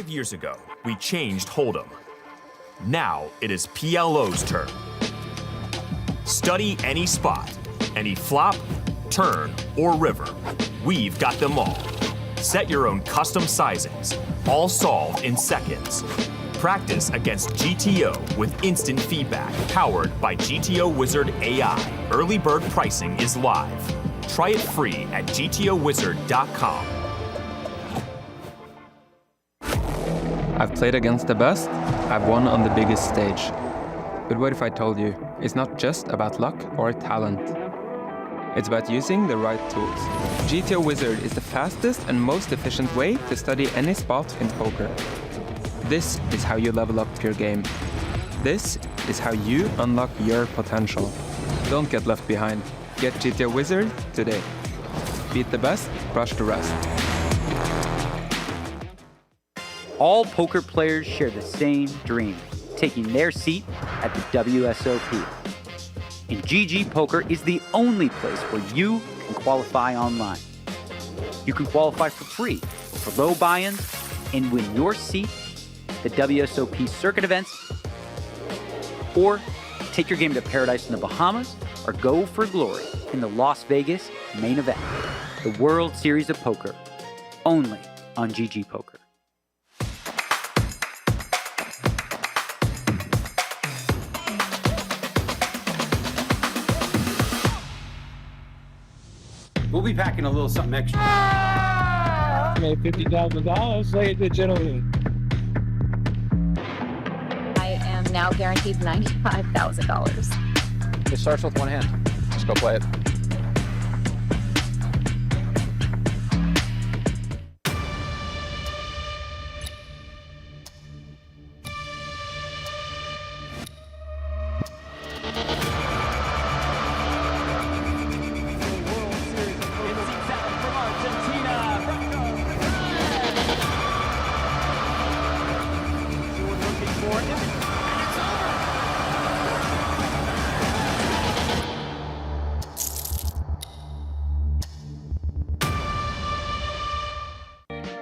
5 years ago, we changed Hold'em. Now it is PLO's turn. Study any spot, any flop, turn, or river. We've got them all. Set your own custom sizings, all solved in seconds. Practice against GTO with instant feedback, powered by GTO Wizard AI. Early bird pricing is live. Try it free at gtowizard.com. I've played against the best, I've won on the biggest stage. But what if I told you, it's not just about luck or talent. It's about using the right tools. GTO Wizard is the fastest and most efficient way to study any spot in poker. This is how you level up your game. This is how you unlock your potential. Don't get left behind. Get GTO Wizard today. Beat the best, crush the rest. All poker players share the same dream, taking their seat at the WSOP. And GG Poker is the only place where you can qualify online. You can qualify for free, for low buy-ins, and win your seat at the WSOP circuit events, or take your game to Paradise in the Bahamas, or go for glory in the Las Vegas main event, the World Series of Poker, only on GG Poker. We'll be packing a little something extra. I made $50,000. Lay it to gentlemen. I am now guaranteed $95,000. It starts with one hand. Just go play it.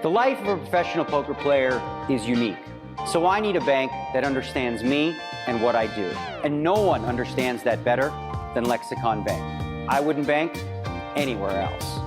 The life of a professional poker player is unique. So I need a bank that understands me and what I do. And no one understands that better than Lexicon Bank. I wouldn't bank anywhere else.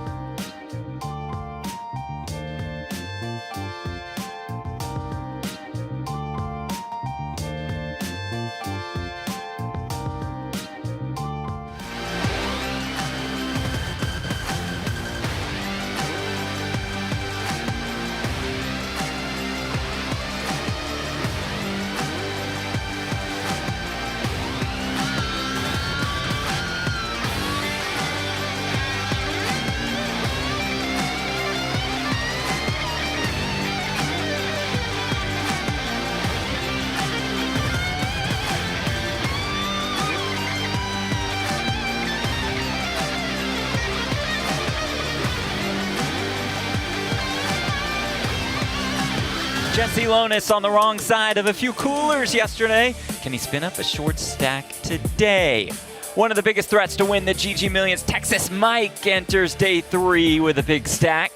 Jesse Lonis on the wrong side of a few coolers yesterday. Can he spin up a short stack today? One of the biggest threats to win the GG Millions, Texas Mike enters day 3 with a big stack.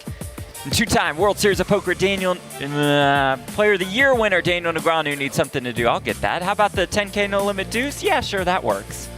And two-time World Series of Poker Player of the Year winner Daniel Negreanu needs something to do. I'll get that. How about the 10K no limit deuce? Yeah, sure, that works.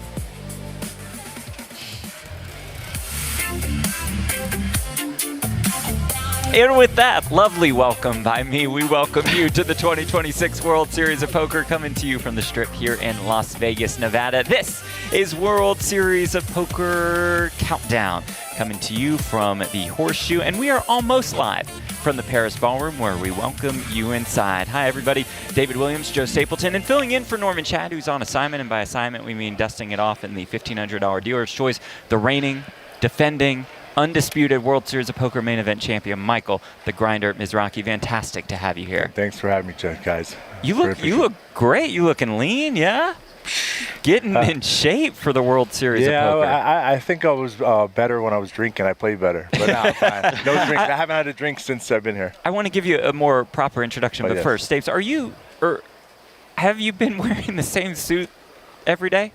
And with that lovely welcome by me, we welcome you to the 2026 World Series of Poker, coming to you from the Strip here in Las Vegas, Nevada. This is World Series of Poker Countdown, coming to you from the Horseshoe, and we are almost live from the Paris Ballroom, where we welcome you inside. Hi, everybody. David Williams, Joe Stapleton, and filling in for Norman Chad, who's on assignment, and by assignment we mean dusting it off in the $1,500 Dealer's Choice, the reigning, defending, undisputed World Series of Poker main event champion, Michael the Grinder Mizrachi. Fantastic to have you here. Thanks for having me, guys. You look great. You looking lean, yeah? Getting in shape for the World Series of Poker. Yeah, I think I was better when I was drinking. I played better. But now I'm fine. No drinks. I haven't had a drink since I've been here. I want to give you a more proper introduction, but first, Stapes, have you been wearing the same suit every day?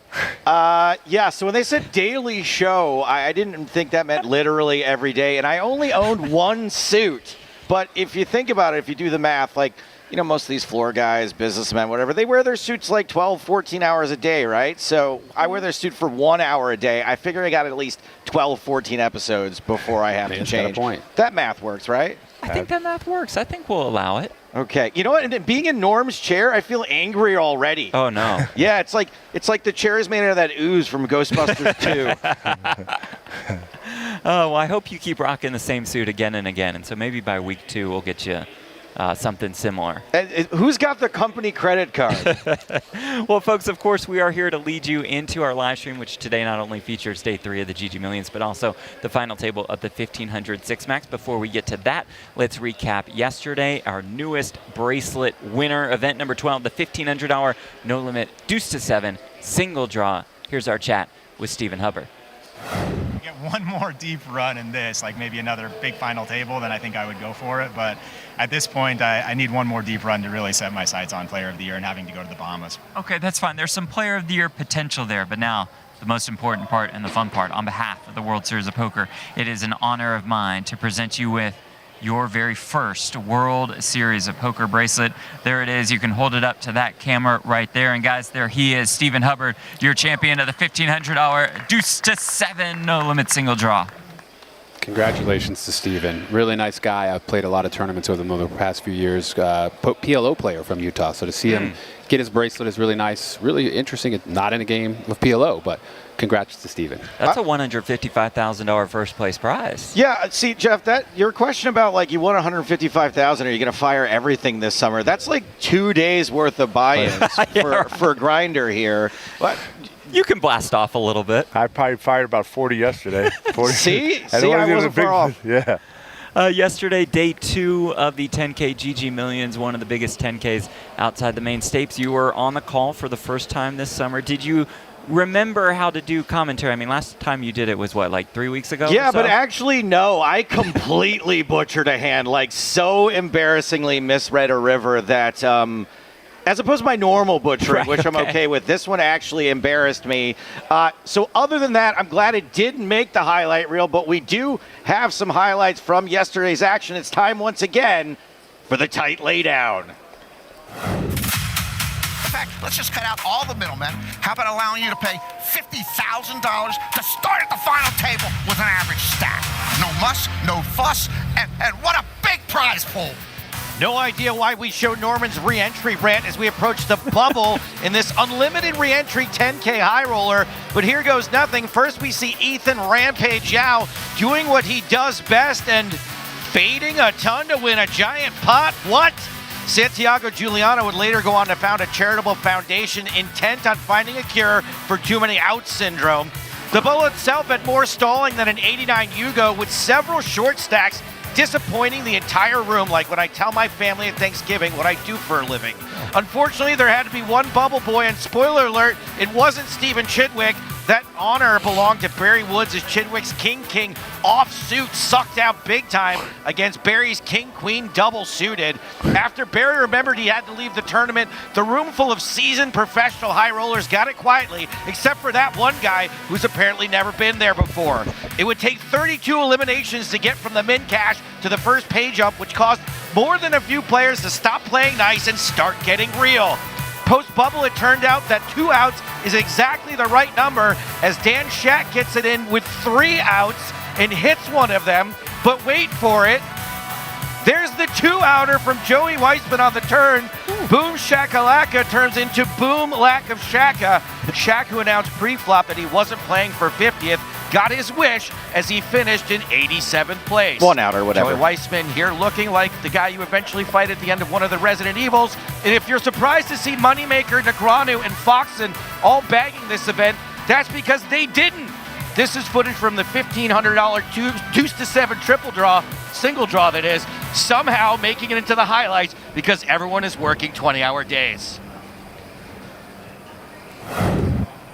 Yeah, so when they said daily show, I didn't think that meant literally every day, and I only owned one suit. But if you think about it, if you do the math, like, most of these floor guys, businessmen, whatever, they wear their suits like 12, 14 hours a day, right? So I wear their suit for 1 hour a day. I figure I got at least 12, 14 episodes before I have to change. Got a point. That math works, right? I think that math works. I think we'll allow it. Okay. You know what? And being in Norm's chair, I feel angry already. Oh, no. Yeah, it's like the chair is made out of that ooze from Ghostbusters 2. Oh, well, I hope you keep rocking the same suit again and again. And so maybe by week 2, we'll get you something similar. Who's got the company credit card? Well, folks, of course, we are here to lead you into our live stream, which today not only features day 3 of the GG Millions, but also the final table of the 1500 Six Max. Before we get to that, let's recap yesterday, our newest bracelet winner, event number 12, the $1,500 No Limit Deuce to 7 single draw. Here's our chat with Stephen Hubbard. Get one more deep run in this, like maybe another big final table, then I think I would go for it. But at this point, I need one more deep run to really set my sights on Player of the Year and having to go to the Bahamas. Okay, that's fine. There's some Player of the Year potential there, but now the most important part and the fun part. On behalf of the World Series of Poker, it is an honor of mine to present you with your very first World Series of Poker bracelet. There it is. You can hold it up to that camera right there. And guys, there he is, Stephen Hubbard, your champion of the $1,500 Deuce to 7 No Limit single draw. Congratulations to Stephen. Really nice guy. I've played a lot of tournaments with him over the past few years. PLO player from Utah. So to see him get his bracelet is really nice. Really interesting. It's not in a game of PLO, but congrats to Stephen. That's a $155,000 first place prize. Yeah, see, Jeff, that your question about like you won $155,000, are you going to fire everything this summer? That's like 2 days worth of buy-ins for Grinder here. What? You can blast off a little bit. I probably fired about 40 yesterday. 40. See, I wasn't far off. Yeah. Yesterday, day 2 of the 10K GG Millions, one of the biggest 10Ks outside the main states. You were on the call for the first time this summer. Did you remember how to do commentary? I mean, last time you did it was what, like 3 weeks ago? Yeah, but actually, no. I completely butchered a hand, like so embarrassingly misread a river that, as opposed to my normal butchering, which I'm okay with, this one actually embarrassed me. So other than that, I'm glad it didn't make the highlight reel, but we do have some highlights from yesterday's action. It's time once again for the tight laydown. In fact, let's just cut out all the middlemen. How about allowing you to pay $50,000 to start at the final table with an average stack? No muss, no fuss, and what a big prize pool. No idea why we show Norman's re-entry rant as we approach the bubble in this unlimited re-entry 10K high roller. But here goes nothing. First we see Ethan Rampage Yao doing what he does best and fading a ton to win a giant pot. What? Santiago Giuliano would later go on to found a charitable foundation intent on finding a cure for too many outs syndrome. The bubble itself had more stalling than an 89 Yugo with several short stacks, disappointing the entire room, like when I tell my family at Thanksgiving what I do for a living. Unfortunately, there had to be one bubble boy, and spoiler alert, it wasn't Stephen Chidwick. That honor belonged to Barry Woods as Chidwick's King-King offsuit sucked out big time against Barry's King-Queen double suited. After Barry remembered he had to leave the tournament, the room full of seasoned professional high rollers got it quietly, except for that one guy who's apparently never been there before. It would take 32 eliminations to get from the min cash to the first page up, which caused more than a few players to stop playing nice and start getting real. Post-bubble, it turned out that 2 outs is exactly the right number as Dan Shack gets it in with 3 outs and hits one of them. But wait for it. There's the 2-outer from Joey Weissman on the turn. Boom Shakalaka turns into Boom Lack of Shaka. Shaq, who announced pre-flop that he wasn't playing for 50th, got his wish as he finished in 87th place. 1-outer, whatever. Joey Weissman here looking like the guy you eventually fight at the end of one of the Resident Evils. And if you're surprised to see Moneymaker, Negreanu, and Foxen all bagging this event, that's because they didn't. This is footage from the $1,500 Deuce to 7 triple draw, single draw that is, somehow making it into the highlights because everyone is working 20-hour days.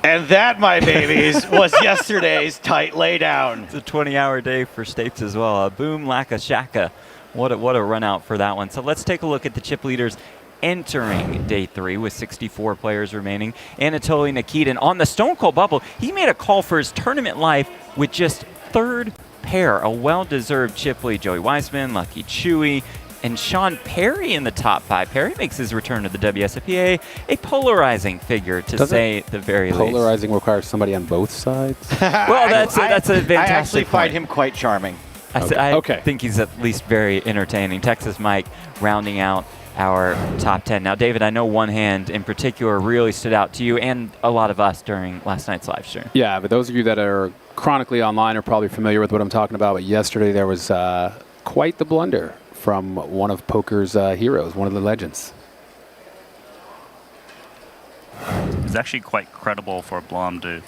And that, my babies, was yesterday's tight laydown. It's a 20-hour day for Stapes as well. Boom Laka Shaka. What a run out for that one. So let's take a look at the chip leaders entering day 3 with 64 players remaining. Anatoly Nikitin on the Stone Cold bubble. He made a call for his tournament life with just 3rd pair. A well-deserved chip lead. Joey Weissman, Lucky Chewy, and Sean Perry in the top 5. Perry makes his return to the WSOP, a polarizing figure, to say the very least. Polarizing requires somebody on both sides? Well, that's a fantastic I actually find point. him quite charming. I think he's at least very entertaining. Texas Mike rounding out our top 10. Now, David, I know one hand in particular really stood out to you and a lot of us during last night's live stream. Yeah, but those of you that are chronically online are probably familiar with what I'm talking about. But yesterday there was quite the blunder from one of poker's heroes, one of the legends. It's actually quite credible for Blom to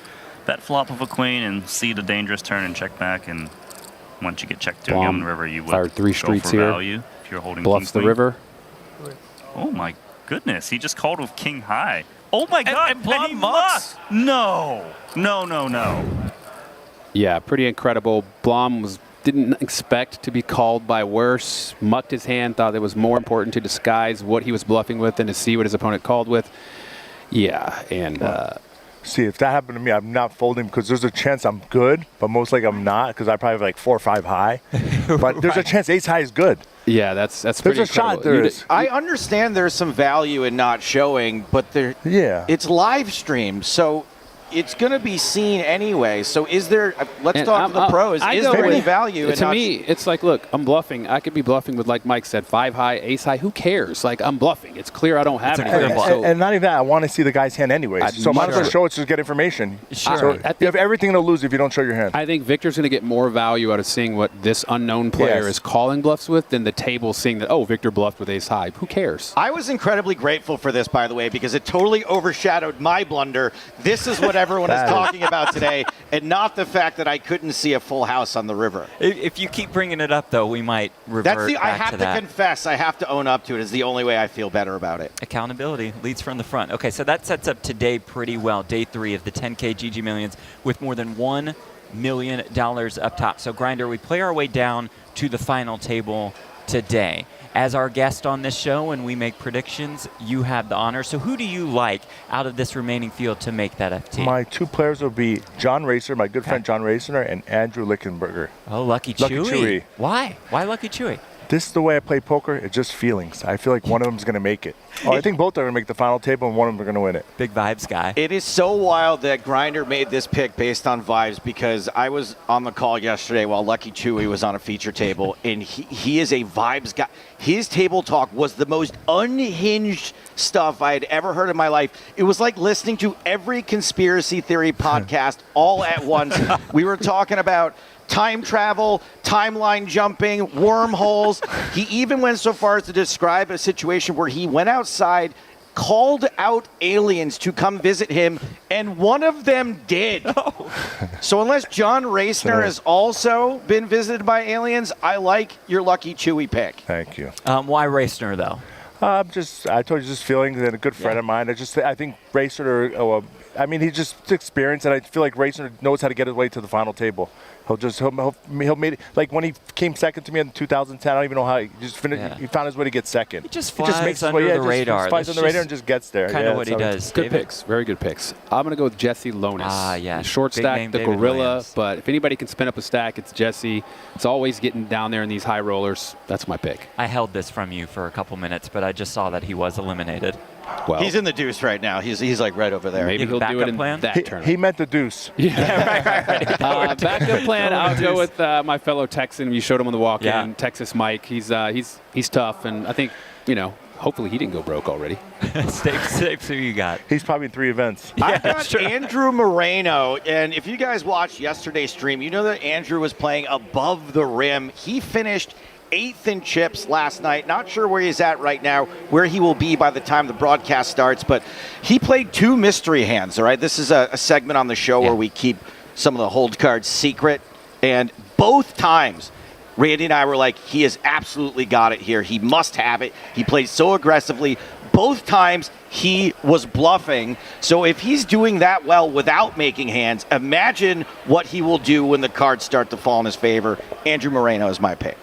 bet flop of a queen and see the dangerous turn and check back, and once you get checked to Blom again, river, you would fired 3 go streets for here. value if you're holding Bluffs king, the river. Oh my goodness, he just called with king high. Oh my god, and Blom he mucks. No. Yeah, pretty incredible. Blom didn't expect to be called by worse, mucked his hand, thought it was more important to disguise what he was bluffing with than to see what his opponent called with. Yeah, and see, if that happened to me, I'm not folding because there's a chance I'm good, but most likely I'm not because I probably have like 4 or 5 high. But there's a chance ace high is good. Yeah, that's there's pretty a shot. There is. I understand there's some value in not showing, but it's live streamed, so it's going to be seen anyway. So is there, let's talk to the pros, is there any value in to me, it's like, look, I'm bluffing. I could be bluffing with, like Mike said, 5 high, ace high. Who cares? Like, I'm bluffing. It's clear I don't have it. And not even that, I want to see the guy's hand anyways. So might as well show it to get information. Sure. So you have everything to lose if you don't show your hand. I think Victor's going to get more value out of seeing what this unknown player is calling bluffs with than the table seeing that, oh, Victor bluffed with ace high. Who cares? I was incredibly grateful for this, by the way, because it totally overshadowed my blunder. This is what everyone is talking about today, and not the fact that I couldn't see a full house on the river. If you keep bringing it up, though, we might revert back to that. I have to that. confess. I have to own up to it. It's the only way I feel better about it. Accountability leads from the front. Okay, so that sets up today pretty well. Day 3 of the 10K GG Millions with more than $1 million up top. So, Grinder, we play our way down to the final table today. As our guest on this show, and we make predictions, you have the honor. So who do you like out of this remaining field to make that FT? My 2 players will be John Racer, my good friend John Racer, and Andrew Lickenberger. Oh, Lucky Chewy. Why? Why Lucky Chewy? This is the way I play poker. It's just feelings. I feel like one of them is going to make it. Oh, I think both are going to make the final table, and one of them are going to win it. Big vibes guy. It is so wild that Grinder made this pick based on vibes, because I was on the call yesterday while Lucky Chewy was on a feature table, and he is a vibes guy. His table talk was the most unhinged stuff I had ever heard in my life. It was like listening to every conspiracy theory podcast all at once. We were talking about time travel, timeline jumping, wormholes. He even went so far as to describe a situation where he went outside, called out aliens to come visit him, and one of them did. So unless John Racner has also been visited by aliens, I like your Lucky Chewy pick. Thank you. Why Racner, though? I told you, just feelings, and a good friend of mine. I think Racer, he's just experienced, and I feel like Racer knows how to get his way to the final table. He'll made it, like when he came second to me in 2010. I don't even know how he just finished. He found his way to get second. He just makes under the radar. Flies under the radar and just gets there. Kind of what he does. Good picks, very good picks. I'm going to go with Jesse Lonis. Yeah. Short Big stack, name, the David gorilla. Williams. But if anybody can spin up a stack, it's Jesse. It's always getting down there in these high rollers. That's my pick. I held this from you for a couple minutes, but I just saw that he was eliminated. Well, he's in the deuce right now. He's like right over there. Maybe he'll do it in that tournament. He meant the deuce. Yeah, right. Backup plan. I'll go with my fellow Texan. You showed him on the walk-in. Texas Mike. He's tough, and I think hopefully he didn't go broke already. Stakes, who you got? He's probably in 3 events. I got Andrew Moreno, and if you guys watched yesterday's stream, you know that Andrew was playing above the rim. He finished 8th in chips last night. Not sure where he's at right now, where he will be by the time the broadcast starts, but he played 2 mystery hands, all right? This is a segment on the show where we keep some of the hold cards secret, and both times Randy and I were like, he has absolutely got it here. He must have it. He played so aggressively. Both times he was bluffing. So if he's doing that well without making hands, imagine what he will do when the cards start to fall in his favor. Andrew Moreno is my pick.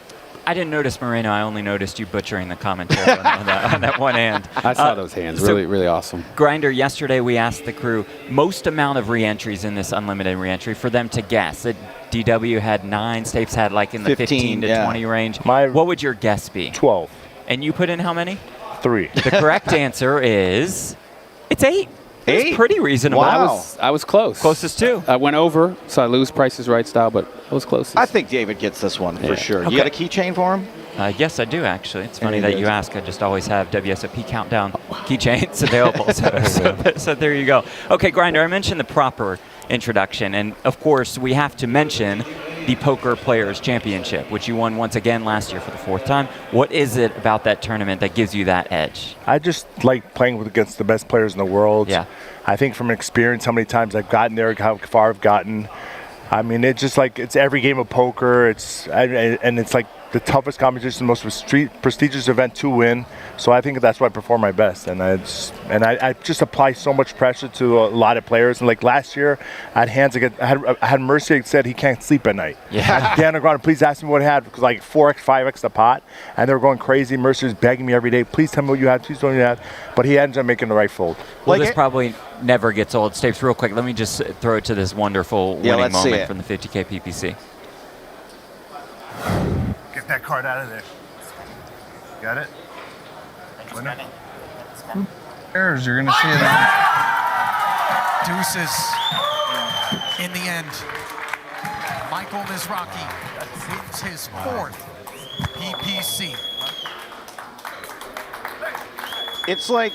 I didn't notice Moreno. I only noticed you butchering the commentary on that one hand. I saw those hands. Really, really awesome. Grinder, yesterday we asked the crew most amount of re-entries in this unlimited re-entry for them to guess. DW had 9, Stapes had like in the 15 to 20 range. What would your guess be? 12. And you put in how many? 3. The correct answer is it's 8. It's pretty reasonable. Wow. I was close. Closest too. I went over, so I lose Price is Right style, but I was closest. I think David gets this one for sure. Okay. You got a keychain for him? Yes, I do actually. It's funny that you ask. I just always have WSOP countdown keychains available. So there you go. Okay, Grinder, I mentioned the proper introduction, and of course we have to mention the Poker Players Championship, which you won once again last year for the 4th time. What is it about that tournament that gives you that edge? I just like playing against the best players in the world. Yeah. I think from experience, how many times I've gotten there, how far I've gotten. I mean, it's just like it's every game of poker. And it's like the toughest competition, the most prestigious event to win. So I think that's why I perform my best. And I just apply so much pressure to a lot of players. And like last year, I had hands against, I had Mercier said he can't sleep at night. Yeah. Dan O'Grady, please ask me what I had, because like 4x, 5x the pot, and they were going crazy. Mercier's begging me every day, please tell me what you had, please tell me what you had. But he ends up making the right fold. Well, this probably never gets old. Stapes, real quick, let me just throw it to this wonderful winning moment from the 50K PPC. Get that card out of there. Got it? Errors, you're going to see it Deuces in the end. Michael Mizrachi wins his 4th PPC. It's like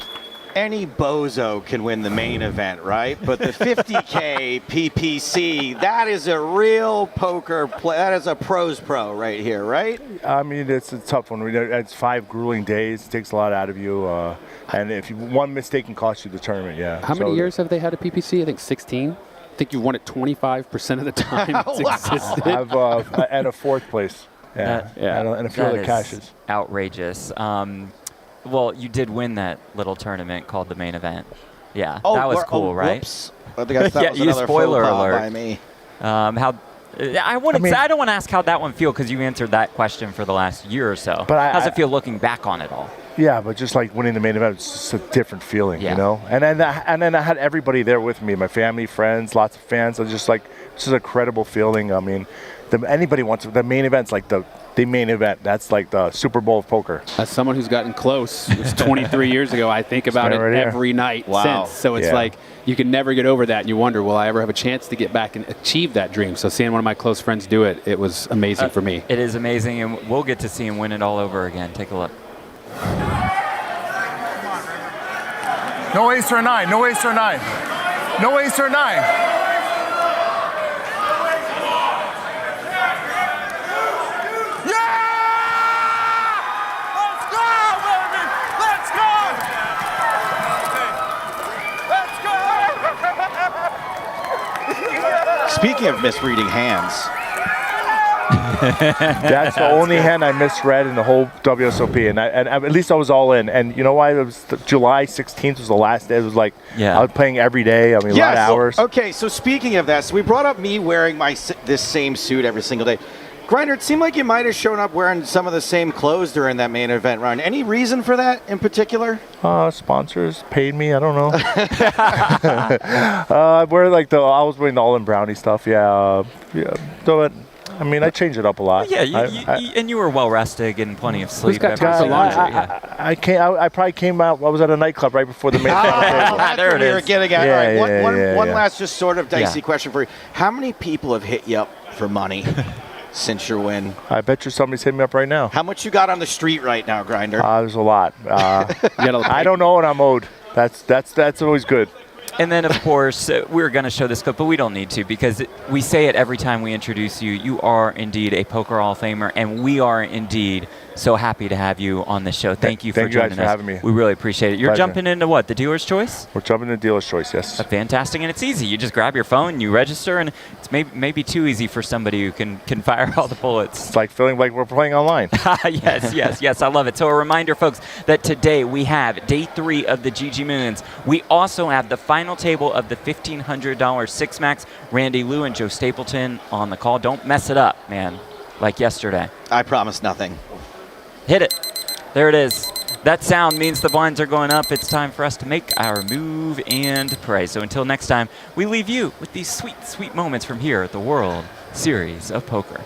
any bozo can win the main event, right? But the 50K PPC, that is a real poker play. That is a pro's pro right here, right? I mean, it's a tough one. It's 5 grueling days. It takes a lot out of you. And if one mistake can cost you the tournament, How many years have they had a PPC? I think 16. I think you've won it 25% of the time it's existed. I've at a 4th place. Yeah. And a few other caches. Outrageous. Well, you did win that little tournament called the main event. Yeah, Oh, that was cool, right? Whoops. I think that was you another spoiler faux pas alert. by me. I don't want to ask how that one feel, because you answered that question for the last year or so. But how's it feel looking back on it all? Yeah, but just like winning the main event, it's just a different feeling, you know? And then I had everybody there with me, my family, friends, lots of fans. It's just like, it's just a credible feeling. I mean, anybody wants the main event's like the main event. That's like the Super Bowl of poker. As someone who's gotten close, it was 23 years ago, I think about it every night since. So it's like you can never get over that, and you wonder, will I ever have a chance to get back and achieve that dream? So seeing one of my close friends do it, it was amazing for me. It is amazing, and we'll get to see him win it all over again. Take a look. No ace or 9. No ace or 9. No ace or 9. Speaking of misreading hands. That's the only hand I misread in the whole WSOP, and at least I was all in. And you know why? It was July 16th was the last day. It was like I was playing every day. I mean, a lot of hours. Okay, so speaking of that, so we brought up me wearing this same suit every single day. Grinder, it seemed like you might have shown up wearing some of the same clothes during that main event run. Any reason for that in particular? Sponsors paid me. I don't know. I was wearing the all-in brownie stuff. But I mean, I change it up a lot. And you were well rested, getting plenty of sleep. I probably came out. I was at a nightclub right before the main event. There it is. We were getting at. One Yeah. last just sort of dicey question for you. How many people have hit you up for money since your win? I bet you somebody's hitting me up right now. How much you got on the street right now, Grinder? There's a lot. I don't know what I'm owed. That's always good. And then, of course, we're going to show this clip, but we don't need to, because we say it every time we introduce you. You are indeed a Poker Hall of Famer, and we are indeed so happy to have you on the show. Thank you for joining us. Thank you guys for having me. We really appreciate it. You're Pleasure. jumping into what, the dealer's choice? We're jumping into dealer's choice, yes. Fantastic, and it's easy. You just grab your phone, you register, and it's maybe too easy for somebody who can fire all the bullets. It's like feeling like we're playing online. Yes, I love it. So a reminder, folks, that today we have day 3 of the GG Millions. We also have the final table of the $1,500 Six Max. Randy Liu and Joe Stapleton on the call. Don't mess it up, man. like yesterday? I promise nothing. Hit it. There it is. That sound means the blinds are going up. It's time for us to make our move and pray. So until next time, we leave you with these sweet, sweet moments from here at the World Series of Poker.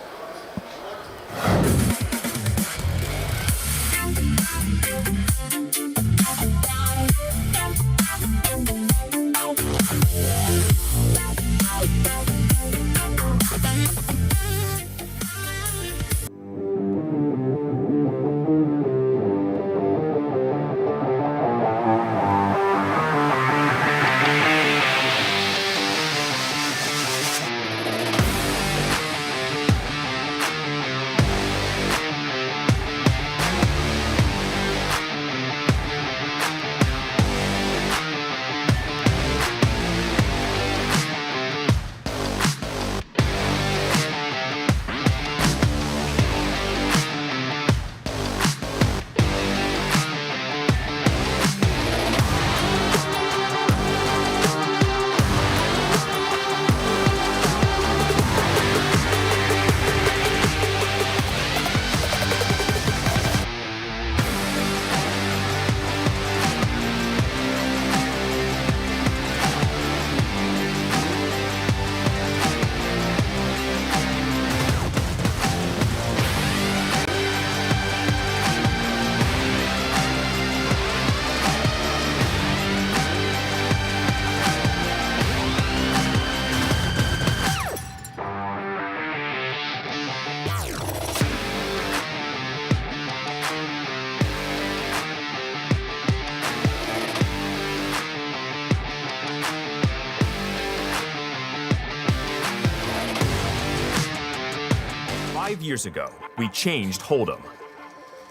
Years ago, we changed Hold'em.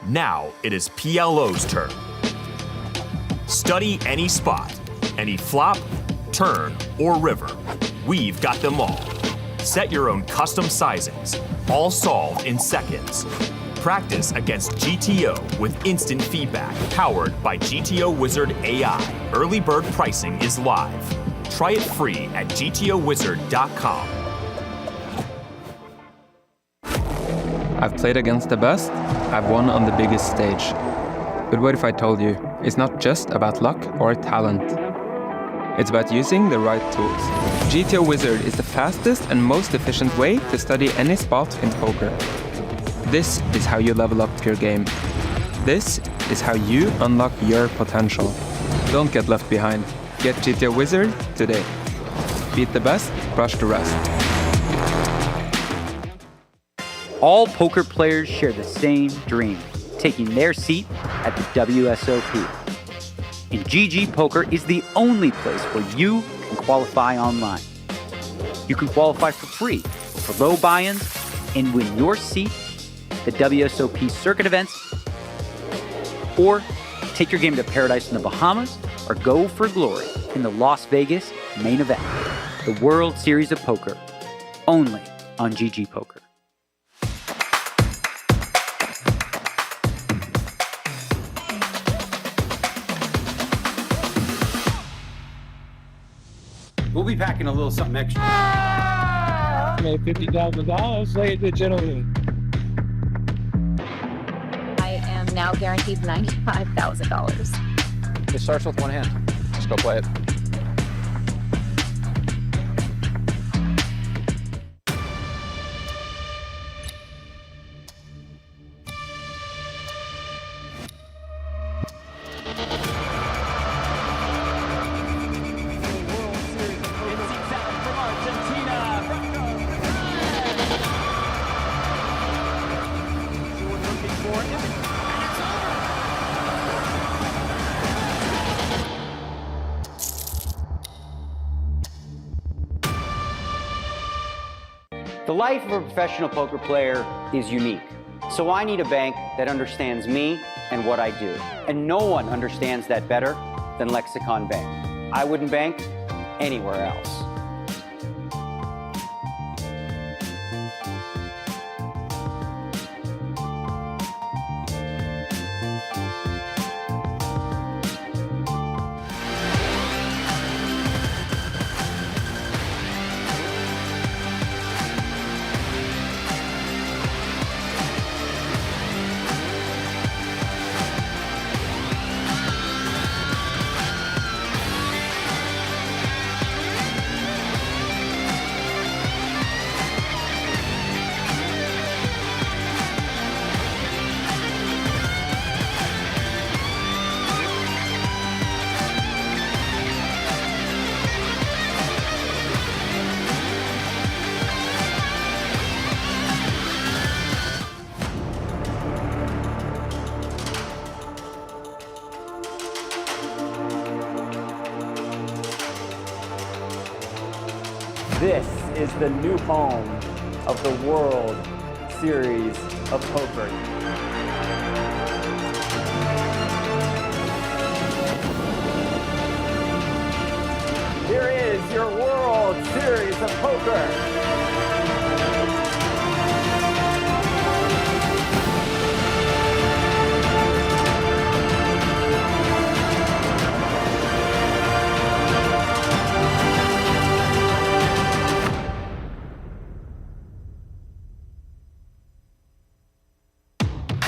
Now it is PLO's turn. Study any spot, any flop, turn, or river. We've got them all. Set your own custom sizings, all solved in seconds. Practice against GTO with instant feedback, powered by GTO Wizard AI. Early bird pricing is live. Try it free at gtowizard.com. I've played against the best, I've won on the biggest stage. But what if I told you it's not just about luck or talent? It's about using the right tools. GTO Wizard is the fastest and most efficient way to study any spot in poker. This is how you level up your game. This is how you unlock your potential. Don't get left behind. Get GTO Wizard today. Beat the best, crush the rest. All poker players share the same dream, taking their seat at the WSOP. And GG Poker is the only place where you can qualify online. You can qualify for free, for low buy-ins, and win your seat at the WSOP circuit events, or take your game to Paradise in the Bahamas, or go for glory in the Las Vegas main event, the World Series of Poker, only on GG Poker. We'll be packing a little something extra. Made $50,000, ladies and gentlemen. I am now guaranteed $95,000. It starts with one hand. Let's go play it. The life of a professional poker player is unique. So I need a bank that understands me and what I do. And no one understands that better than Lexicon Bank. I wouldn't bank anywhere else. This is the new home of the World Series of Poker. Here is your World Series of Poker.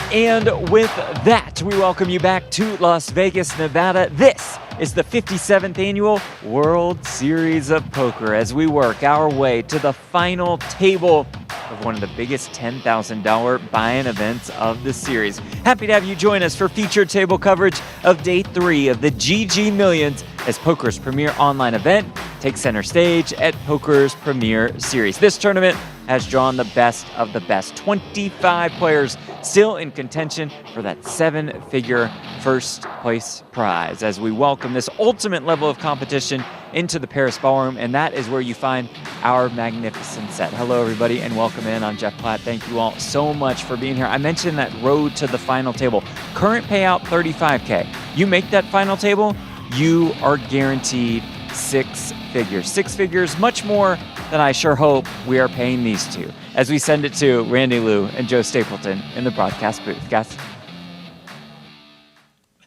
And with that, we welcome you back to Las Vegas, Nevada. This is the 57th annual World Series of Poker as we work our way to the final table of one of the biggest $10,000 buy-in events of the series. Happy to have you join us for featured table coverage of Day 3 of the GG Millions as poker's premier online event takes center stage at poker's premier series. This tournament has drawn the best of the best. 25 players still in contention for that 7-figure first place prize as we welcome this ultimate level of competition into the Paris Ballroom, and that is where you find our magnificent set. Hello, everybody, and welcome in. I'm Jeff Platt. Thank you all so much for being here. I mentioned that road to the final table. Current payout, $35K. You make that final table, you are guaranteed 6 figures. 6 figures, much more than I sure hope we are paying these two, as we send it to Randy Liu and Joe Stapleton in the broadcast booth. Guys.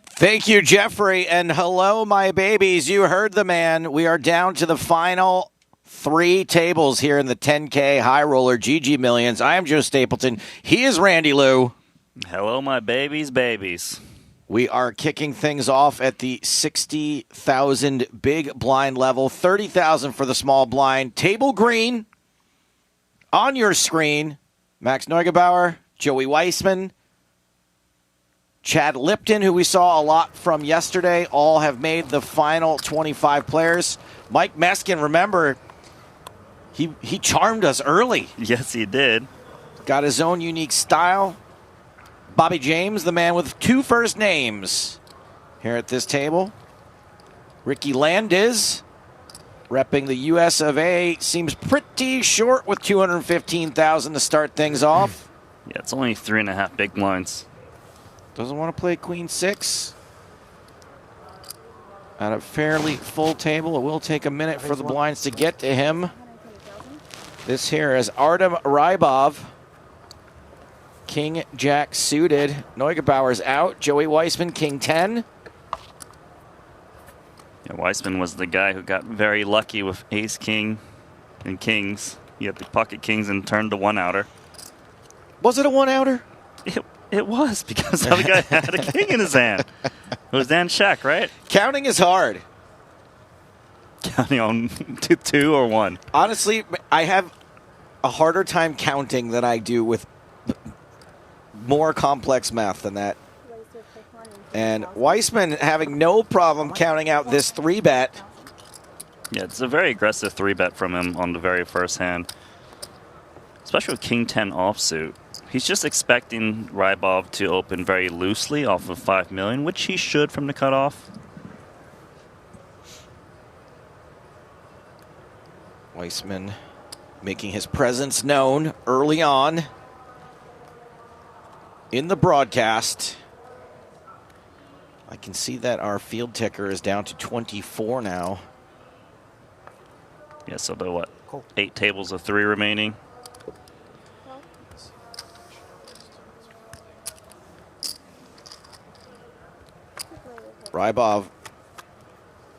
Thank you, Jeffrey, and hello, my babies. You heard the man. We are down to the final 3 tables here in the 10K High Roller GG Millions. I am Joe Stapleton. He is Randy Liu. Hello, my babies. We are kicking things off at the 60,000 big blind level, 30,000 for the small blind. Table green on your screen. Max Neugebauer, Joey Weissman, Chad Lipton, who we saw a lot from yesterday, all have made the final 25 players. Mike Meskin, remember, he charmed us early. Yes, he did. Got his own unique style. Bobby James, the man with 2 first names here at this table. Ricky Landis, repping the US of A, seems pretty short with $215,000 to start things off. Yeah, it's only 3.5 big blinds. Doesn't want to play Queen 6. At a fairly full table, it will take a minute for the blinds to get to him. This here is Artem Rybov. King Jack suited. Neugebauer's out. Joey Weissman, King 10. Yeah, Weissman was the guy who got very lucky with Ace King and Kings. He had the pocket Kings and turned the 1-outer. Was it a 1-outer? It was, because the other guy had a king in his hand. It was Dan Scheck, right? Counting is hard. Counting on 2 or 1. Honestly, I have a harder time counting than I do with more complex math than that. And Weissman having no problem counting out this 3-bet. Yeah, it's a very aggressive 3-bet from him on the very first hand. Especially with King 10 offsuit. He's just expecting Rybov to open very loosely off of 5 million, which he should from the cutoff. Weissman making his presence known early on in the broadcast. I can see that our field ticker is down to 24 now. Yeah, so there what? Cool. 8 tables of 3 remaining. Rybov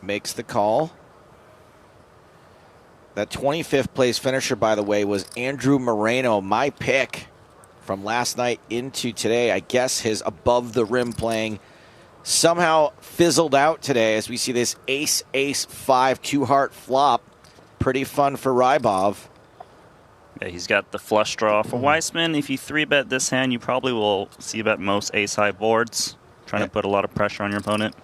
makes the call. That 25th place finisher, by the way, was Andrew Moreno, my pick from last night into today. I guess his above the rim playing somehow fizzled out today as we see this ace, 5, 2-heart flop. Pretty fun for Rybov. Yeah, he's got the flush draw for Weissman. If you 3-bet this hand, you probably will see bet most ace-high boards. Trying to put a lot of pressure on your opponent.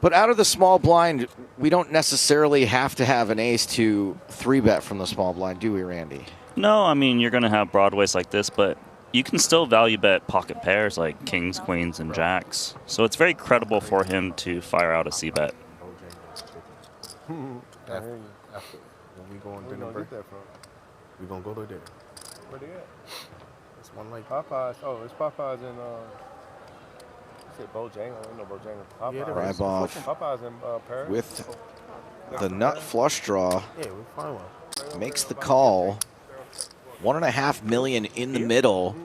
But out of the small blind, we don't necessarily have to have an ace to 3-bet from the small blind, do we, Randy? No, I mean, you're going to have broadways like this, but you can still value bet pocket pairs like kings, queens, and jacks. So it's very credible for him to fire out a c-bet. When we go on Where dinner you break, gonna get that from? we gonna go to dinner. Where they at? It's one like Popeyes. Oh, it's Popeyes in. You said Bojangles. I don't know Bojangles. Popeyes. Yeah, Rybov Popeyes in Paris. with the nut flush draw. Yeah, we find one. Makes the call. 1.5 million in the middle.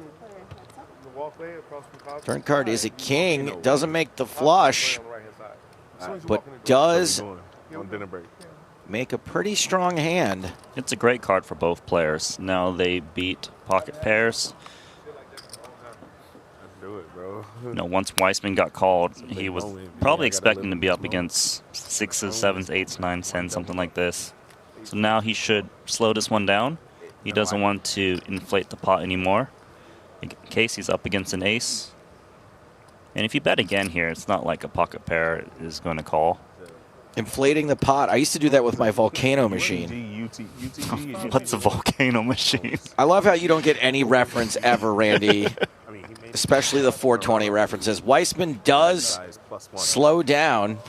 The walkway across from Popeyes. Turn card is a king. Doesn't make the flush, On the right-hand side. but does On dinner break. make a pretty strong hand. It's a great card for both players. Now they beat pocket pairs. Let's do it, bro. Once Weissman got called, he was probably expecting to be up against 6s, 7s, 8s, 9s, 10s, something like this. So now he should slow this one down. He doesn't want to inflate the pot anymore in case he's up against an ace. And if you bet again here, it's not like a pocket pair is going to call. Inflating the pot. I used to do that with my volcano machine. What's a volcano machine? I love how you don't get any reference ever, Randy. Especially the 420 references. Weissman does slow down.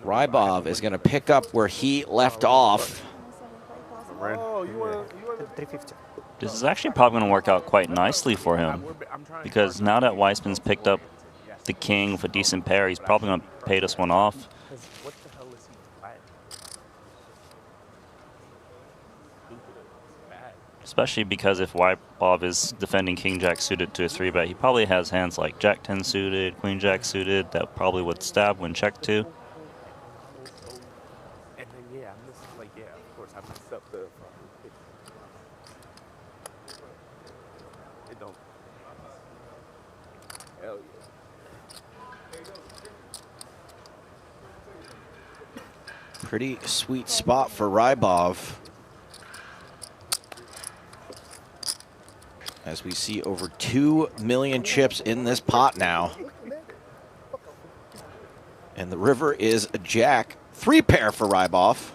Rybov is going to pick up where he left off. This is actually probably going to work out quite nicely for him, because now that Weissman's picked up the king with a decent pair, he's probably going to pay this one off. Especially because if Rybov is defending king-jack suited to a 3-bet, he probably has hands like jack-10 suited, queen-jack suited, that probably would stab when checked to. And then, yeah, I'm just like, yeah, of course, I messed up the. It don't. Hell yeah. Pretty sweet spot for Rybov. As we see over 2 million chips in this pot now. And the river is a jack. 3-pair for Rybov.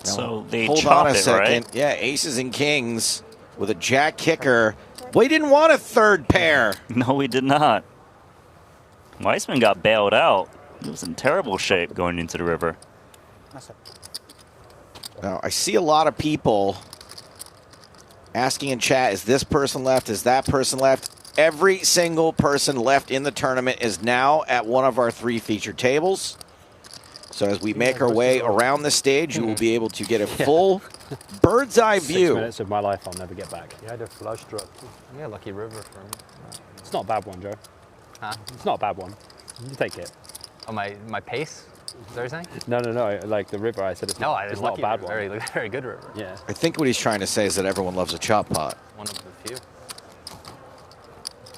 So they hold chop on a it, second. right? Yeah, aces and kings with a jack kicker. Well, he didn't want a 3rd pair. No, he did not. Weissman got bailed out. He was in terrible shape going into the river. Now, I see a lot of people asking in chat, is this person left? Is that person left? Every single person left in the tournament is now at one of our 3 featured tables. So as we make our way around the stage, you will be able to get a full bird's eye view. 6 minutes of my life I'll never get back. You had a flush draw. Yeah, lucky river for me. It's not a bad one, Joe. Huh? It's not a bad one. You take it. Oh, my pace? Is that what you're saying? No. Like the river, I said it's not, it's not a bad one. Very good river. Yeah. I think what he's trying to say is that everyone loves a chop pot. One of the few.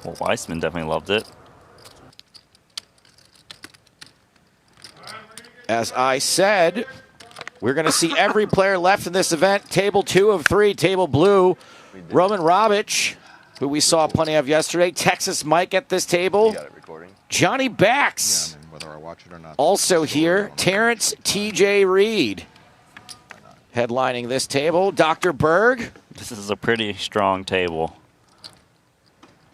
Well, Weissman definitely loved it. As I said, we're going to see every player left in this event. Table 2 of 3, table blue. Roman Robic, who we saw plenty of yesterday. Texas Mike at this table. Johnny Bax. Whether I watch it or not. Also here, Terrence TJ Reed. Headlining this table, Dr. Berg. This is a pretty strong table.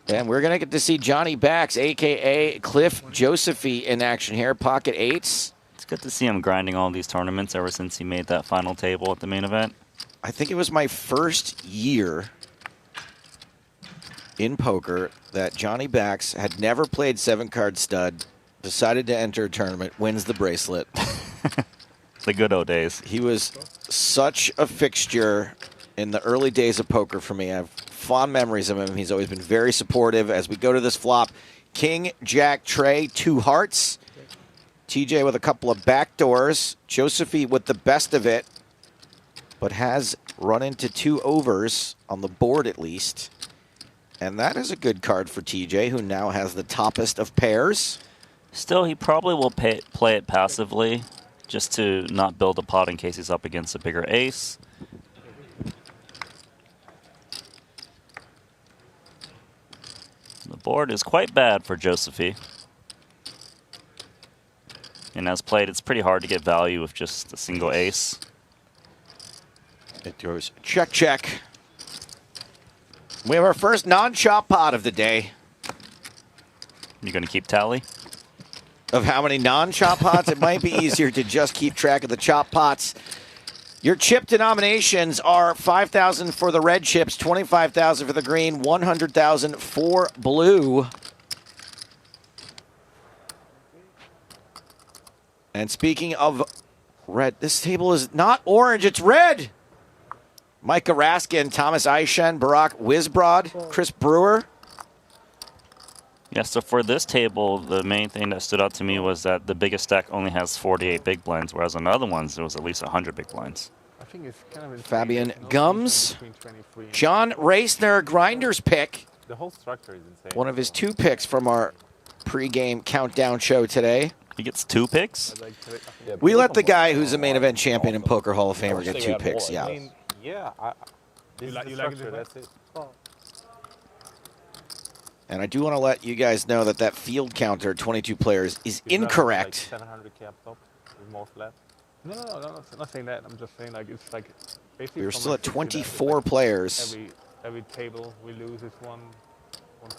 And we're going to get to see Johnny Bax, a.k.a. Cliff Josephy, in action here. Pocket 8s. It's good to see him grinding all these tournaments ever since he made that final table at the main event. I think it was my first year in poker that Johnny Bax had never played 7-card stud, decided to enter a tournament, wins the bracelet. The good old days. He was such a fixture in the early days of poker for me. I have fond memories of him. He's always been very supportive. As we go to this flop, King, Jack, Trey, 2 hearts. TJ with a couple of backdoors. Josephy with the best of it, but has run into 2 overs on the board at least. And that is a good card for TJ, who now has the toppest of pairs. Still, he probably will play it passively, just to not build a pot in case he's up against a bigger ace. The board is quite bad for Josephy. And as played, it's pretty hard to get value with just a single ace. It goes check, check. We have our first non-chop pot of the day. You going to keep tally? Of how many non-chop pots? It might be easier to just keep track of the chop pots. Your chip denominations are 5,000 for the red chips, 25,000 for the green, 100,000 for blue. And speaking of red, this table is not orange, it's red. Micah Raskin, Thomas Aishen, Barack Wisbrod, Chris Brewer. Yeah, so for this table, the main thing that stood out to me was that the biggest stack only has 48 big blinds, whereas on other ones, there was at least 100 big blinds. I think it's kind of Fabian Gums, John Reisner, Grinders pick. The whole structure is insane. One of his 2 picks from our pregame countdown show today. He gets 2 picks? We let the guy who's a main event champion and Poker Hall of Famer get 2 picks, yeah. Yeah, this is the structure, that's it. And I do want to let you guys know that field counter, 22 players, is incorrect. Like 700K up top with more flat. No, I'm not saying that. I'm just saying like it's like basically. We're still at 24 players. Every table we lose is one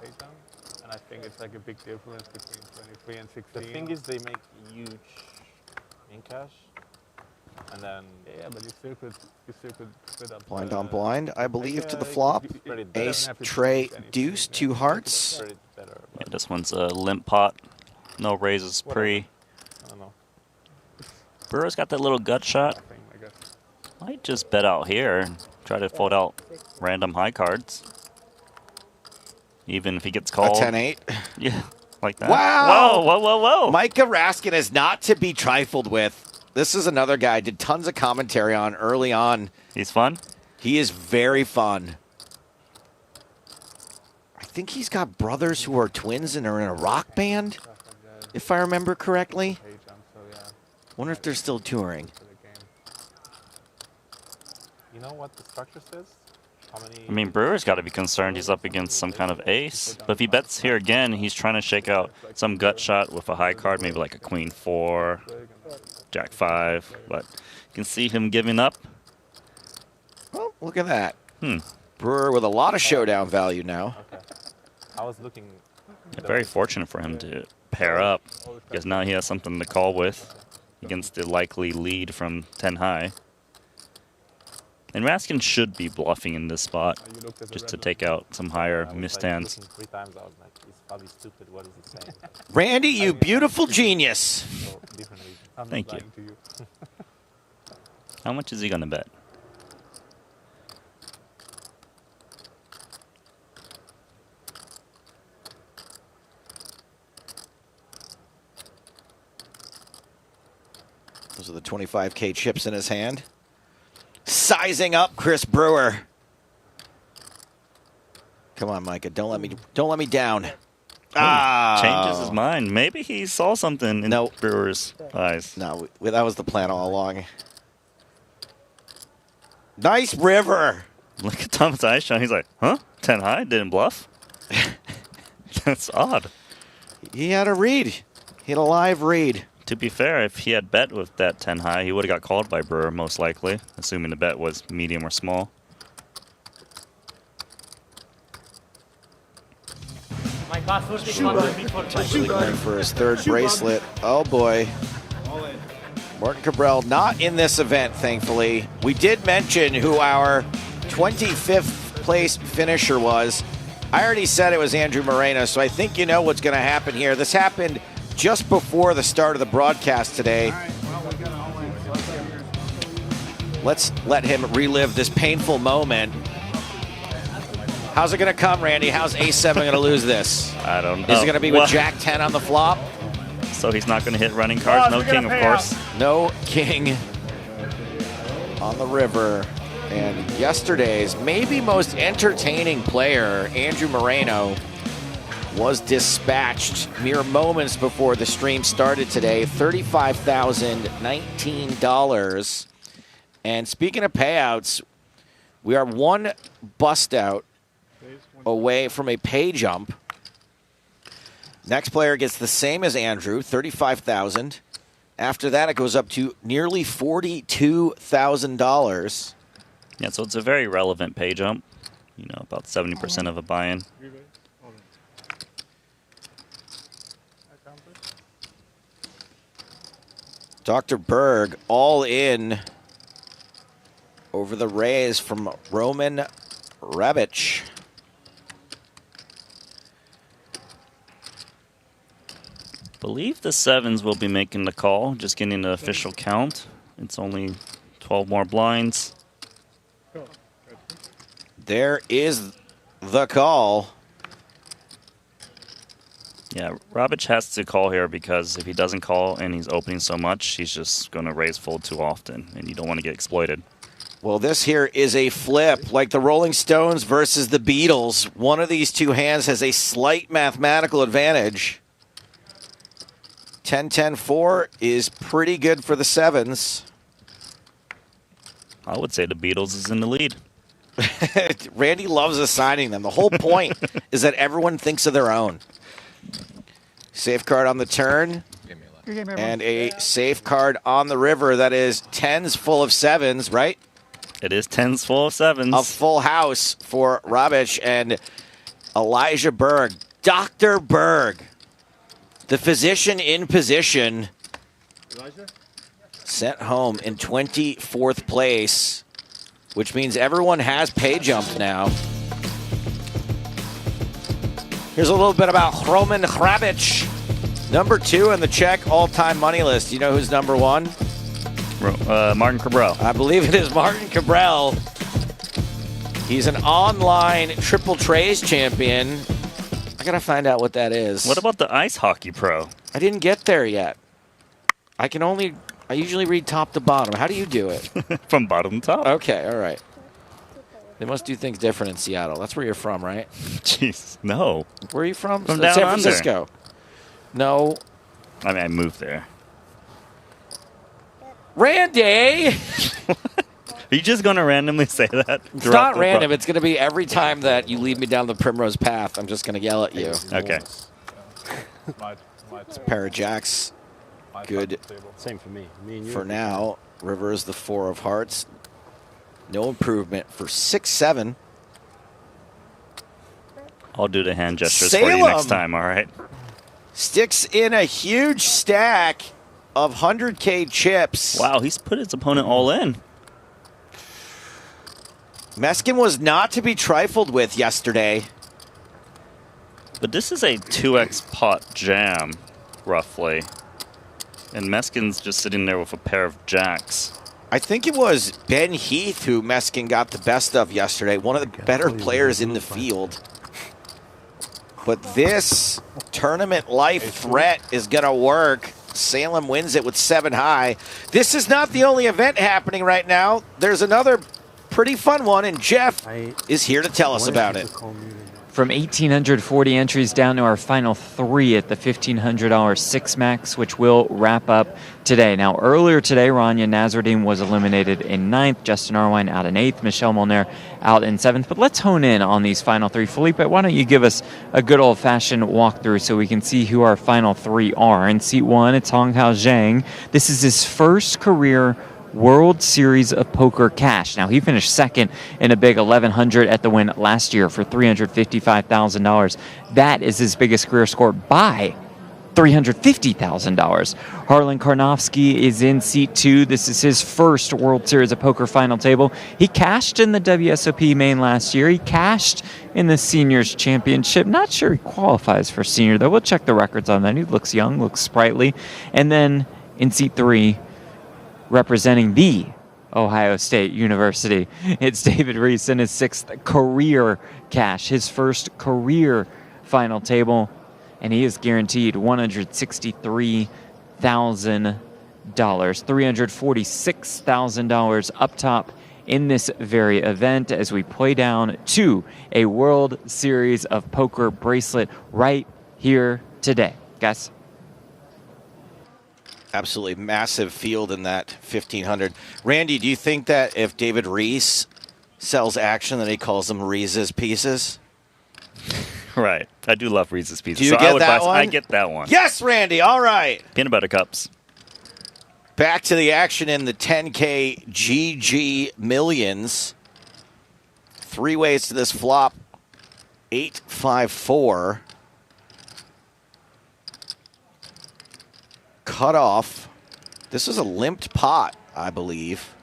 page down, and I think it's like a big difference between 23 and 16. The thing is, they make huge in cash, and then but you still could split up. Blind on blind, I believe, to the flop. Ace, Trey, Deuce, 2 hearts. Yeah, this one's a limp pot. No raises pre. I don't know. Brewer's got that little gut shot. Might just bet out here and try to fold out random high cards. Even if he gets called. A 10-8. Yeah, like that. Wow! Whoa. Micah Raskin is not to be trifled with. This is another guy I did tons of commentary on early on. He's fun? He is very fun. I think he's got brothers who are twins and are in a rock band, if I remember correctly. Wonder if they're still touring. You know what the structure says? I mean, Brewer's got to be concerned he's up against some kind of ace. But if he bets here again, he's trying to shake out some gut shot with a high card, maybe like a queen 4, jack 5. But you can see him giving up. Well, look at that. Brewer with a lot of showdown value now. I was looking. Yeah, very fortunate for him to pair up, because now he has something to call with against the likely lead from 10 high. And Raskin should be bluffing in this spot just to take out some higher misstands. Randy, you beautiful genius. Thank you. How much is he going to bet? Those are the 25K chips in his hand. Sizing up Chris Brewer. Come on, Micah. Don't let me down. Changes his mind. Maybe he saw something in Brewer's eyes. No, that was the plan all along. Nice river. Look at Thomas Aishan. He's like, huh? 10 high? Didn't bluff? That's odd. He had a read. He had a live read. To be fair, if he had bet with that 10 high, he would have got called by Brewer most likely, assuming the bet was medium or small. Going for his 3rd bracelet. Oh boy. Martin Cabral not in this event, thankfully. We did mention who our 25th place finisher was. I already said it was Andrew Moreno, so I think you know what's going to happen here. This happened just before the start of the broadcast today. Let's let him relive this painful moment. How's it going to come, Randy? How's Ace-7 going to lose this? I don't know. Is it going to be with Jack 10 on the flop? So he's not going to hit running cards. No king, of course. No king on the river. And yesterday's maybe most entertaining player, Andrew Moreno, was dispatched mere moments before the stream started today. $35,019. And speaking of payouts, we are one bust out away from a pay jump. Next player gets the same as Andrew, $35,000. After that, it goes up to nearly $42,000. Yeah, so it's a very relevant pay jump. You know, about 70% of a buy-in. Dr. Berg all in over the raise from Roman Rebic. Believe the sevens will be making the call, just getting the official count. It's only 12 more blinds. There is the call. Yeah, Robic has to call here because if he doesn't call and he's opening so much, he's just going to raise fold too often, and you don't want to get exploited. Well, this here is a flip, like the Rolling Stones versus the Beatles. One of these two hands has a slight mathematical advantage. 10-10-4 is pretty good for the sevens. I would say the Beatles is in the lead. Randy loves assigning them. The whole point is that everyone thinks of their own. Safe card on the turn. And a safe card on the river that is tens full of sevens, right? It is tens full of sevens. A full house for Robic and Elijah Berg. Dr. Berg, the physician in position, sent home in 24th place, which means everyone has pay jumped now. Here's a little bit about Roman Rebic. Number 2 in the Czech all-time money list. You know who's number 1? Martin Cabral. I believe it is Martin Cabral. He's an online triple trays champion. I gotta find out what that is. What about the ice hockey pro? I didn't get there yet. I usually read top to bottom. How do you do it? From bottom to top. Okay, all right. They must do things different in Seattle. That's where you're from, right? Jeez, no. Where are you from? From down San under. Francisco. No. I mean, I moved there. Randy! Are you just going to randomly say that? It's not random. It's going to be every time that you lead me down the primrose path, I'm just going to yell at you. Okay. It's a pair of jacks. Good. Same for me. Me and you. For now, river is the 4 of hearts. No improvement for 6-7. I'll do the hand gestures Salem for you next time, all right? Sticks in a huge stack of 100K chips. Wow, he's put his opponent all in. Meskin was not to be trifled with yesterday. But this is a 2x pot jam, roughly. And Meskin's just sitting there with a pair of jacks. I think it was Ben Heath who Meskin got the best of yesterday. One of the better players in the field. But this tournament life threat is going to work. Salem wins it with 7 high. This is not the only event happening right now. There's another pretty fun one, and Jeff is here to tell us about it. From 1,840 entries down to our final 3 at the $1,500 six max, which will wrap up today. Now, earlier today, Rania Nazardine was eliminated in 9th, Justin Arwine out in 8th, Michelle Molnaire out in 7th. But let's hone in on these final 3. Felipe, why don't you give us a good old-fashioned walkthrough so we can see who our final 3 are. In seat 1, it's Hong Hao Zhang. This is his first career World Series of Poker cash. Now, he finished second in a big 1,100 at the win last year for $355,000. That is his biggest career score by $350,000. Harlan Karnofsky is in seat 2. This is his first World Series of Poker final table. He cashed in the WSOP main last year. He cashed in the Seniors Championship. Not sure he qualifies for Senior, though. We'll check the records on that. He looks young, looks sprightly. And then in seat 3, representing the Ohio State University, it's David Reese in his 6th career cash, his first career final table, and he is guaranteed $163,000, $346,000 up top in this very event as we play down to a World Series of Poker bracelet right here today. Guys? Absolutely massive field in that 1,500. Randy, do you think that if David Reese sells action, that he calls them Reese's Pieces? Right. I do love Reese's Pieces. Do you get that one? I get that one. Yes, Randy. All right. Peanut butter cups. Back to the action in the 10K GG Millions. 3 ways to this flop. 8-5-4. Cut off This is a limped pot, I believe.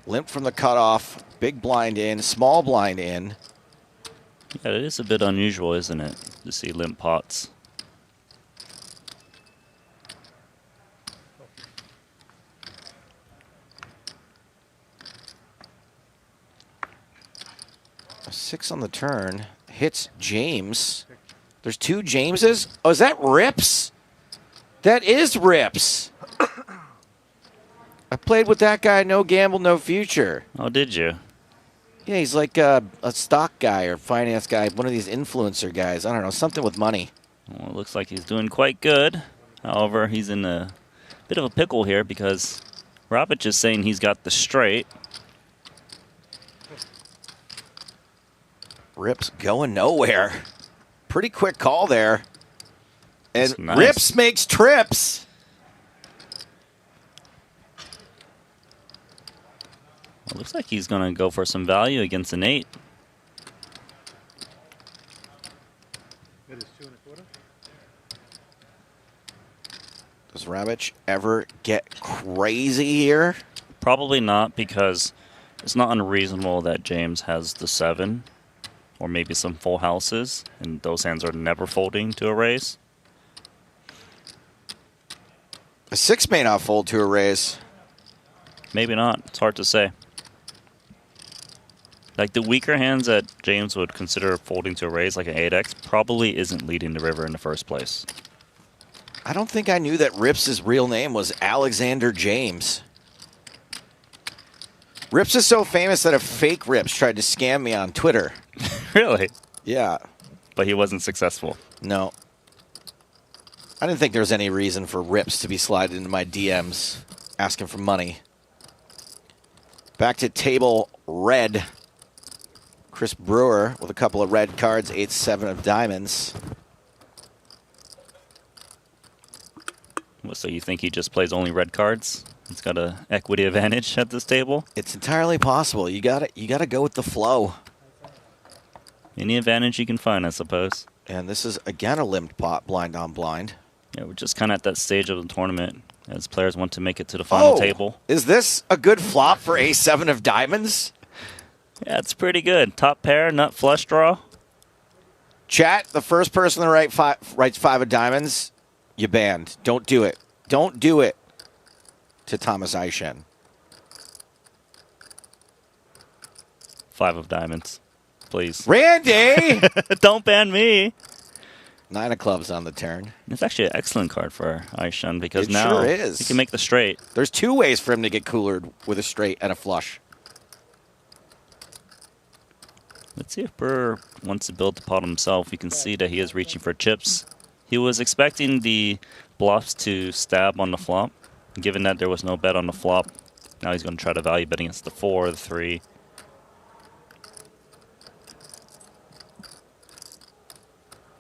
Limp from the cutoff, big blind in, small blind in. Yeah, it is a bit unusual, isn't it, to see limp pots. A 6 on the turn, hits James. There's 2 Jameses. Oh, is that Rips? That is Rips. I played with that guy, no gamble, no future. Oh, did you? Yeah, he's like a stock guy or finance guy, one of these influencer guys. I don't know, something with money. Well, it looks like he's doing quite good. However, he's in a bit of a pickle here because Robic is saying he's got the straight. Rips going nowhere. Pretty quick call there. And Nice. Rips makes trips. It looks like he's going to go for some value against an 8. Does Rabic ever get crazy here? Probably not, because it's not unreasonable that James has the 7 or maybe some full houses, and those hands are never folding to a raise. A 6 may not fold to a raise. Maybe not. It's hard to say. Like the weaker hands that James would consider folding to a raise, like an 8x, probably isn't leading the river in the first place. I don't think I knew that Rips' real name was Alexander James. Rips is so famous that a fake Rips tried to scam me on Twitter. Really? Yeah. But he wasn't successful. No. I didn't think there was any reason for Rips to be sliding into my DMs asking for money. Back to table red. Chris Brewer with a couple of red cards, 8-7 of diamonds. So you think he just plays only red cards? He's got an equity advantage at this table? It's entirely possible. You gotta go with the flow. Any advantage you can find, I suppose. And this is again a limped pot, blind on blind. Yeah, we're just kind of at that stage of the tournament as players want to make it to the final table. Is this a good flop for A7 of diamonds? Yeah, it's pretty good. Top pair, nut flush draw. Chat, the first person to writes 5 of diamonds, you banned. Don't do it. Don't do it to Thomas Aishen. 5 of diamonds, please. Randy! Don't ban me. 9 of clubs on the turn. It's actually an excellent card for Aishan because It now sure is. he can make the straight. There's 2 ways for him to get coolered with a straight and a flush. Let's see if Burr wants to build the pot himself. You can see that he is reaching for chips. He was expecting the bluffs to stab on the flop. Given that there was no bet on the flop, now he's going to try to value bet against the 4 or the 3.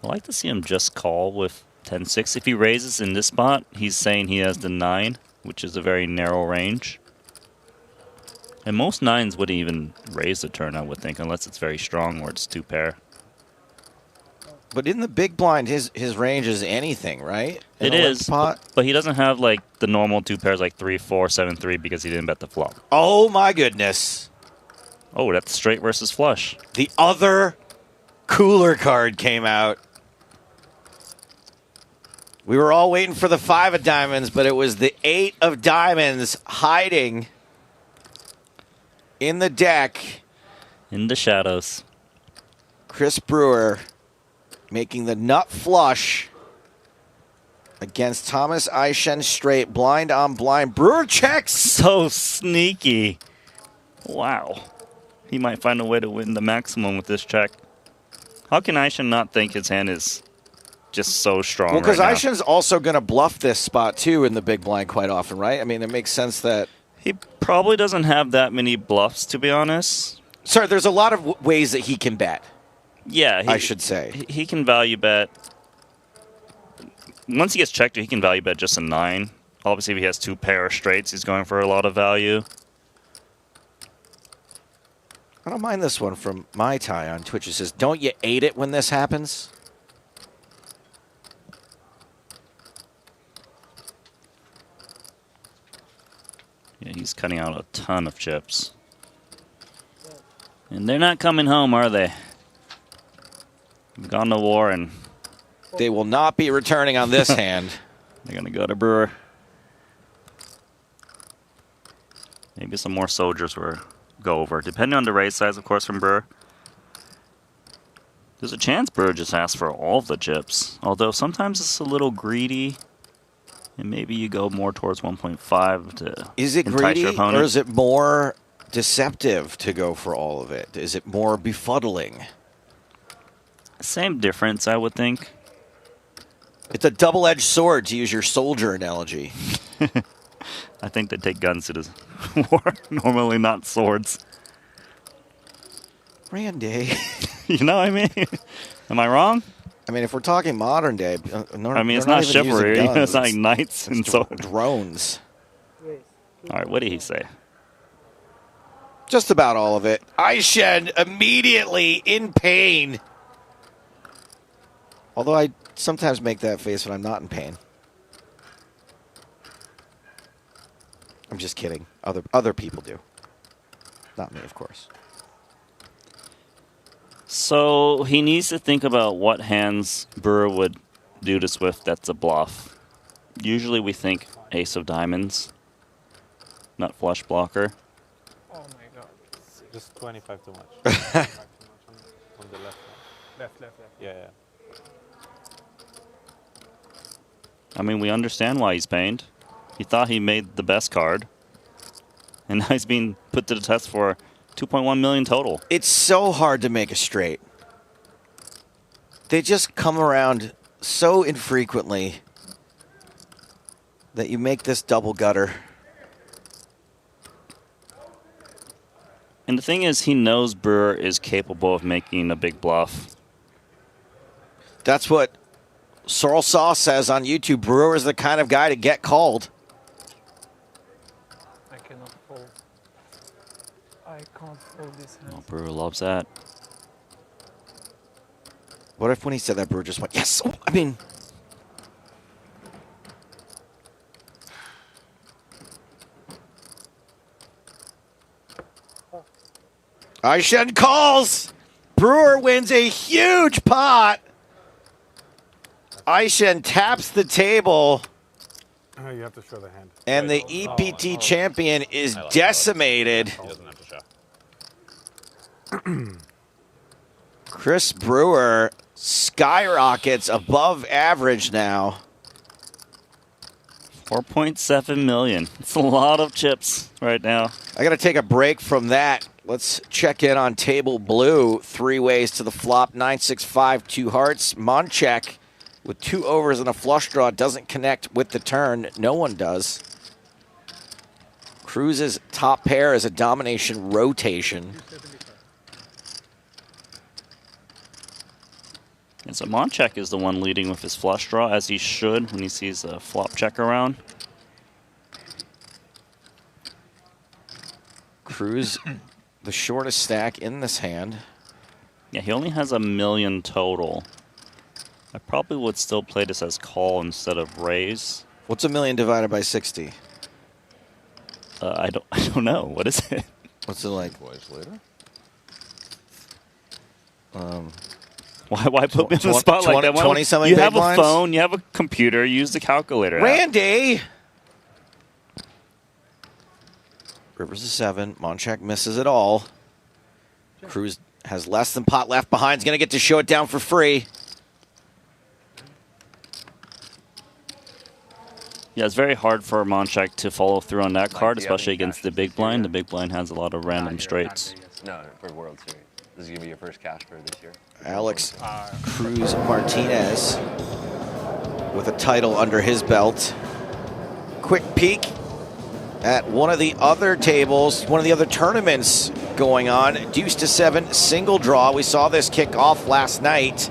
I like to see him just call with 10-6. If he raises in this spot, he's saying he has the 9, which is a very narrow range. And most 9s wouldn't even raise the turn, I would think, unless it's very strong or it's 2 pair. But in the big blind, his range is anything, right? It is, but he doesn't have like the normal 2 pairs like 3-4, 7-3 because he didn't bet the flop. Oh my goodness. Oh, that's straight versus flush. The other cooler card came out. We were all waiting for the 5 of diamonds, but it was the 8 of diamonds hiding in the deck. In the shadows. Chris Brewer making the nut flush against Thomas Aishen straight, blind on blind. Brewer checks. So sneaky. Wow. He might find a way to win the maximum with this check. How can Aishen not think his hand is just so strong? Well, because right now? Aishen's also going to bluff this spot too in the big blind quite often, right? I mean, it makes sense that he probably doesn't have that many bluffs, to be honest. Sorry, there's a lot of ways that he can bet. Yeah, I should say. He can value bet. Once he gets checked, he can value bet just a 9. Obviously, if he has 2 pair of straights, he's going for a lot of value. I don't mind this one from My Tie on Twitch. It says, don't you hate it when this happens? Yeah, he's cutting out a ton of chips. And they're not coming home, are they? We've gone to war, and they will not be returning on this hand. They're going to go to Brewer. Maybe some more soldiers will go over, depending on the raise size, of course, from Brewer. There's a chance Brewer just asks for all of the chips, although sometimes it's a little greedy, and maybe you go more towards 1.5 to Is it entice greedy, your opponent. or is it more deceptive to go for all of it? Is it more befuddling? Same difference, I would think. It's a double-edged sword, to use your soldier analogy. I think they take guns to the war, normally not swords. Randy. You know what I mean? Am I wrong? I mean, if we're talking modern day, I mean, it's not chivalry. It's not like knights and so drones. All right, what did he say? Just about all of it. Aishen immediately in pain. Although I sometimes make that face when I'm not in pain. I'm just kidding. Other people do. Not me, of course. So he needs to think about what hands Brewer would do to Swift that's a bluff. Usually we think ace of diamonds, not flush blocker. Oh my god. Just 25 too much. 25 too much on the left. Left. Yeah. I mean, we understand why he's pained. He thought he made the best card, and now he's being put to the test for 2.1 million total. It's so hard to make a straight. They just come around so infrequently that you make this double gutter. And the thing is, he knows Brewer is capable of making a big bluff. That's what Sorrel Sauce says on YouTube. Brewer is the kind of guy to get called. I cannot fold. I can't fold this hand. Oh, Brewer loves that. What if when he said that, Brewer just went, yes? Oh, I mean... Aishen calls! Brewer wins a huge pot! Aishen taps the table. Oh, you have to show the hand. And the EPT champion is decimated. He doesn't have to show. Chris Brewer skyrockets above average now. 4.7 million. It's a lot of chips right now. I got to take a break from that. Let's check in on table blue. 3 ways to the flop. 9-6-5, 2 hearts. Monchek with 2 overs and a flush draw doesn't connect with the turn. No one does. Cruz's top pair is a domination rotation. And so Monchek is the one leading with his flush draw, as he should when he sees a flop check around. Cruz, the shortest stack in this hand. Yeah, he only has 1 million total. I probably would still play this as call instead of raise. What's 1 million divided by 60? I don't know. What is it? What's it like? Why put me on the spot like that? 20-something you big have blinds? a phone, you have a computer, use the calculator. app. Randy! Rivers is 7. Monchek misses it all. Cruz has less than pot left behind. He's going to get to show it down for free. Yeah, it's very hard for Monchek to follow through on that card, especially against the big blind. The big blind has a lot of random straights. No, for World Series. This is going to be your first cash for this year. Alex Cruz Martinez with a title under his belt. Quick peek at one of the other tables, one of the other tournaments going on. Deuce to 7 single draw. We saw this kick off last night.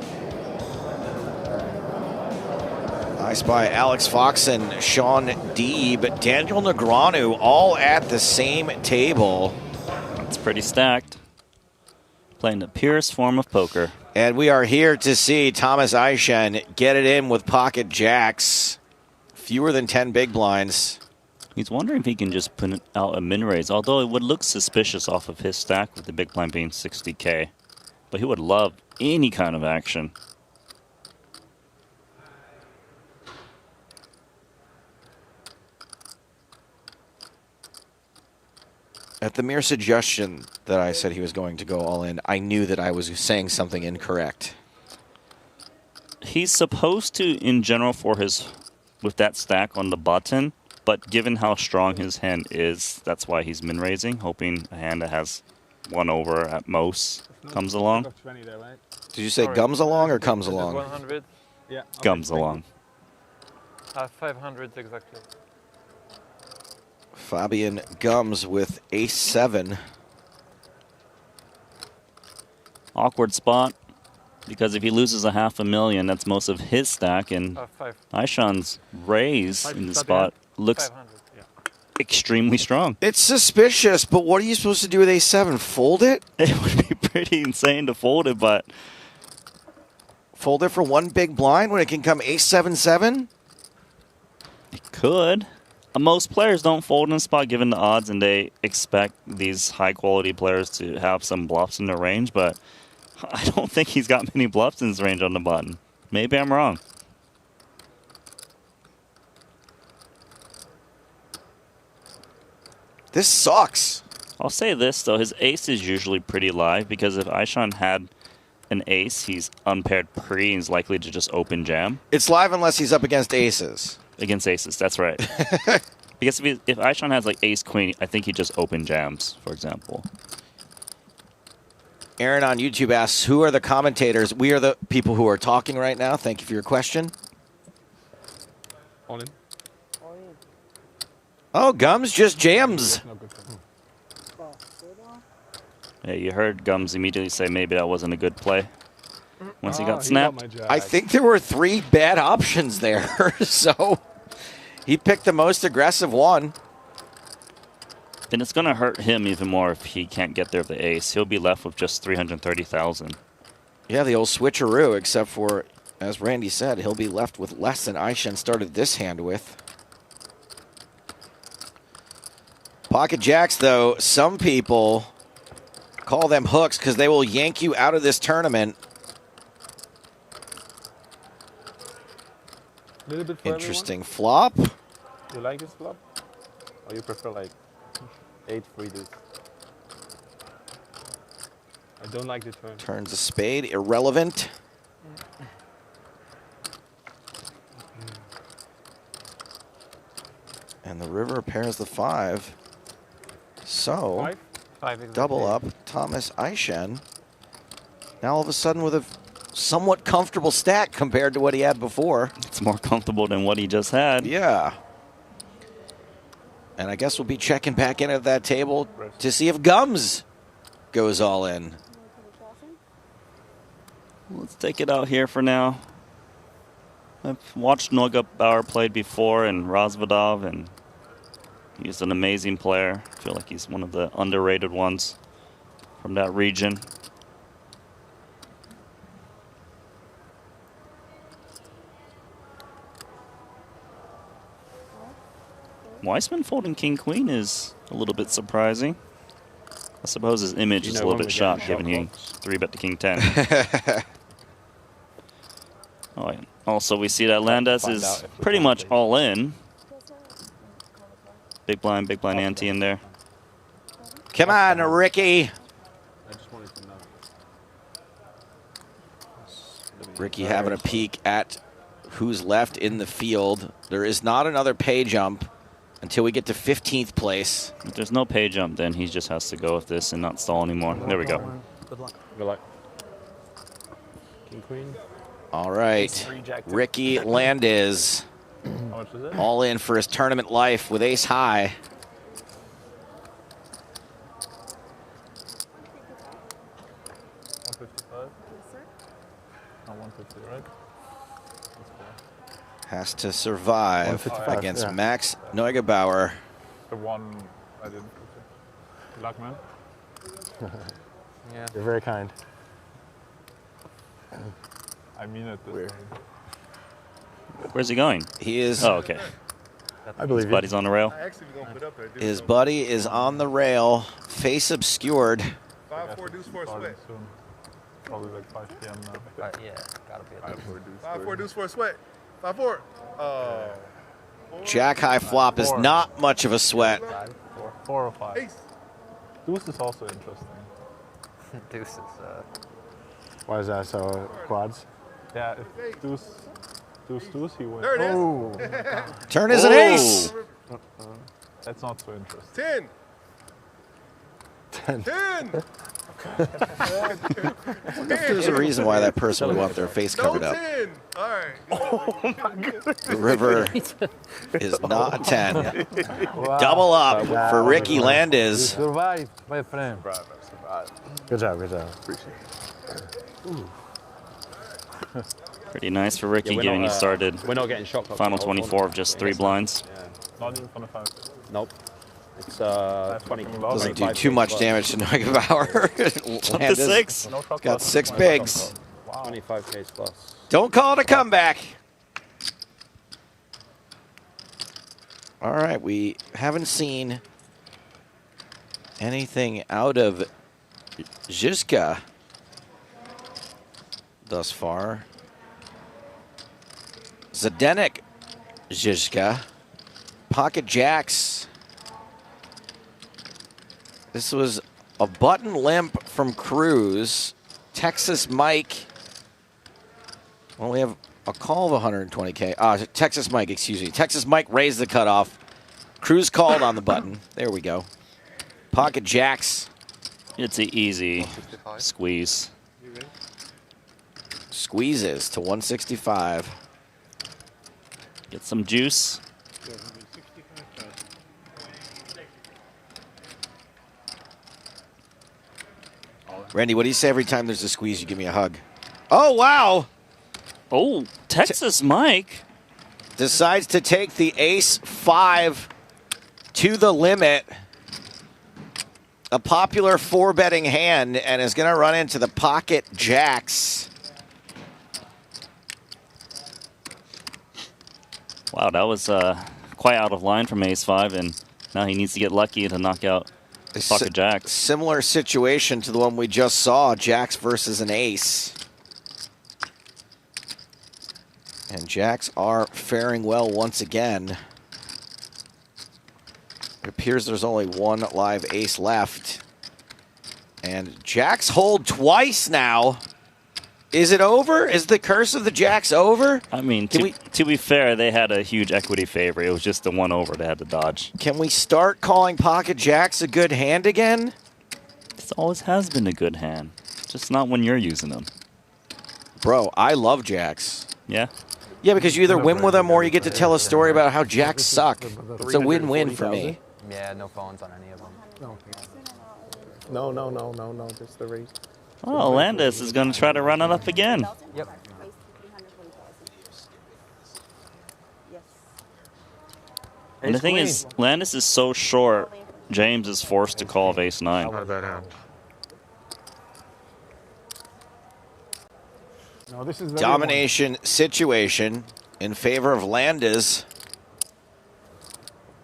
Nice by Alex Fox and Sean Deeb. Daniel Negreanu all at the same table. It's pretty stacked. Playing the purest form of poker. And we are here to see Thomas Aishen get it in with pocket jacks. Fewer than 10 big blinds. He's wondering if he can just put out a min raise, although it would look suspicious off of his stack with the big blind being 60K. But he would love any kind of action. At the mere suggestion that I said he was going to go all in, I knew that I was saying something incorrect. He's supposed to, in general, with that stack on the button, but given how strong his hand is, that's why he's min raising, hoping a hand that has 1 over at most comes along. Did you say gums along or comes along? 100. Yeah. Gums along. 500 exactly. Fabian Gums with ace-7. Awkward spot, because if he loses a $500,000, that's most of his stack, and Aishan's raise in the spot looks extremely strong. It's suspicious, but what are you supposed to do with ace-7? Fold it? It would be pretty insane to fold it, but... Fold it for one big blind when it can come ace-7-7? It could. Most players don't fold in the spot given the odds, and they expect these high-quality players to have some bluffs in their range, but I don't think he's got many bluffs in his range on the button. Maybe I'm wrong. This sucks. I'll say this, though. His ace is usually pretty live, because if Aishan had an ace, he's unpaired pre, and he's likely to just open jam. It's live unless he's up against aces. Against aces, that's right. Because if Aishan has like ace-queen, I think he just open jams, for example. Aaron on YouTube asks, who are the commentators? We are the people who are talking right now. Thank you for your question. All in. Oh, Gums just jams. Yeah, you heard Gums immediately say maybe that wasn't a good play once he got snapped. I think there were 3 bad options there, so he picked the most aggressive one. And it's going to hurt him even more if he can't get there with the ace. He'll be left with just 330,000. Yeah, the old switcheroo, except for, as Randy said, he'll be left with less than Aishan started this hand with. Pocket jacks, though, some people call them hooks because they will yank you out of this tournament. Little bit for Interesting flop. You like this flop? Or you prefer like 8 free deuce? I don't like the turn. Turns a spade, irrelevant. And the river pairs the 5. So, Five double up, Thomas Aishan. Now all of a sudden with a somewhat comfortable stack compared to what he had before. It's more comfortable than what he just had. Yeah. And I guess we'll be checking back in at that table to see if Gums goes all in. Let's take it out here for now. I've watched Noga Bauer played before and Razvadov, and he's an amazing player. I feel like he's one of the underrated ones from that region. Weissman folding king-queen is a little bit surprising. I suppose his image is a little bit shot given he 3-bet the king-10. Oh, and also, we see that Landis is pretty much all in. Big blind ante in there. Come on, Ricky. Ricky having a peek at who's left in the field. There is not another pay jump until we get to 15th place. If there's no pay jump, then he just has to go with this and not stall anymore. There we go. Good luck. Good luck. King, queen. All right, Ricky Landis, How much is it? all in for his tournament life with ace high. Has to survive against Max Neugebauer. The one I didn't put it. Luck, man. Yeah. You're very kind. I mean it. Where's he going? He is. Oh, okay. I believe His buddy's on the rail. His buddy is on the rail, face obscured. 5-4 deuce for a sweat. Probably like 5 p.m. now. Yeah, gotta be at least. 5-4 deuce for a sweat. 5-4. Jack high flop is not much of a sweat. 4 or 5. Deuce is also interesting. Deuce is. Why is that so? Quads? Yeah, if deuce, he wins. There it is. Oh. Turn is an ace. That's not so interesting. 10. 10. There's a reason why that person would want their face covered up. 10. All right. Oh my goodness. The river is not a 10. Wow. Double up for Ricky Landis. You survived, my friend. Good job. Appreciate it. Pretty nice for Ricky, giving you started. We're not getting shot. Final 24 of just 3 blinds. Yeah. Not even from the phone. Nope. It's 20. Doesn't do too much damage to Neugebauer. Landis got 6 bigs. Wow. 25K plus. Don't call it a comeback. All right, we haven't seen anything out of Žižka thus far. Zdeněk Žižka, pocket jacks. This was a button limp from Cruz. Texas Mike. Well, we have a call of 120K. Texas Mike, excuse me. Texas Mike raised the cutoff. Cruz called on the button. There we go. Pocket jacks. It's an easy squeeze. Squeezes to 165. Get some juice. Randy, what do you say every time there's a squeeze, you give me a hug? Oh, wow. Oh, Texas Mike decides to take the ace-5 to the limit. A popular 4-betting hand, and is going to run into the pocket jacks. Wow, that was quite out of line from ace-5, and now he needs to get lucky to knock out pocket jacks. Similar situation to the one we just saw, jacks versus an ace. And jacks are faring well once again. It appears there's only one live ace left. And jacks hold twice now. Is it over? Is the curse of the jacks over? I mean, to be fair, they had a huge equity favor. It was just the one over they had to dodge. Can we start calling pocket jacks a good hand again? This always has been a good hand. Just not when you're using them. Bro, I love jacks. Yeah? Yeah, because you either win with them or you get to tell a story about how jacks suck. It's a win-win for me. Yeah, no phones on any of them. No, just the raise. Oh, Landis is going to try to run it up again. Yep. And the thing is, Landis is so short, James is forced to call of ace-9. Not a bad hand. No, this is Domination situation in favor of Landis.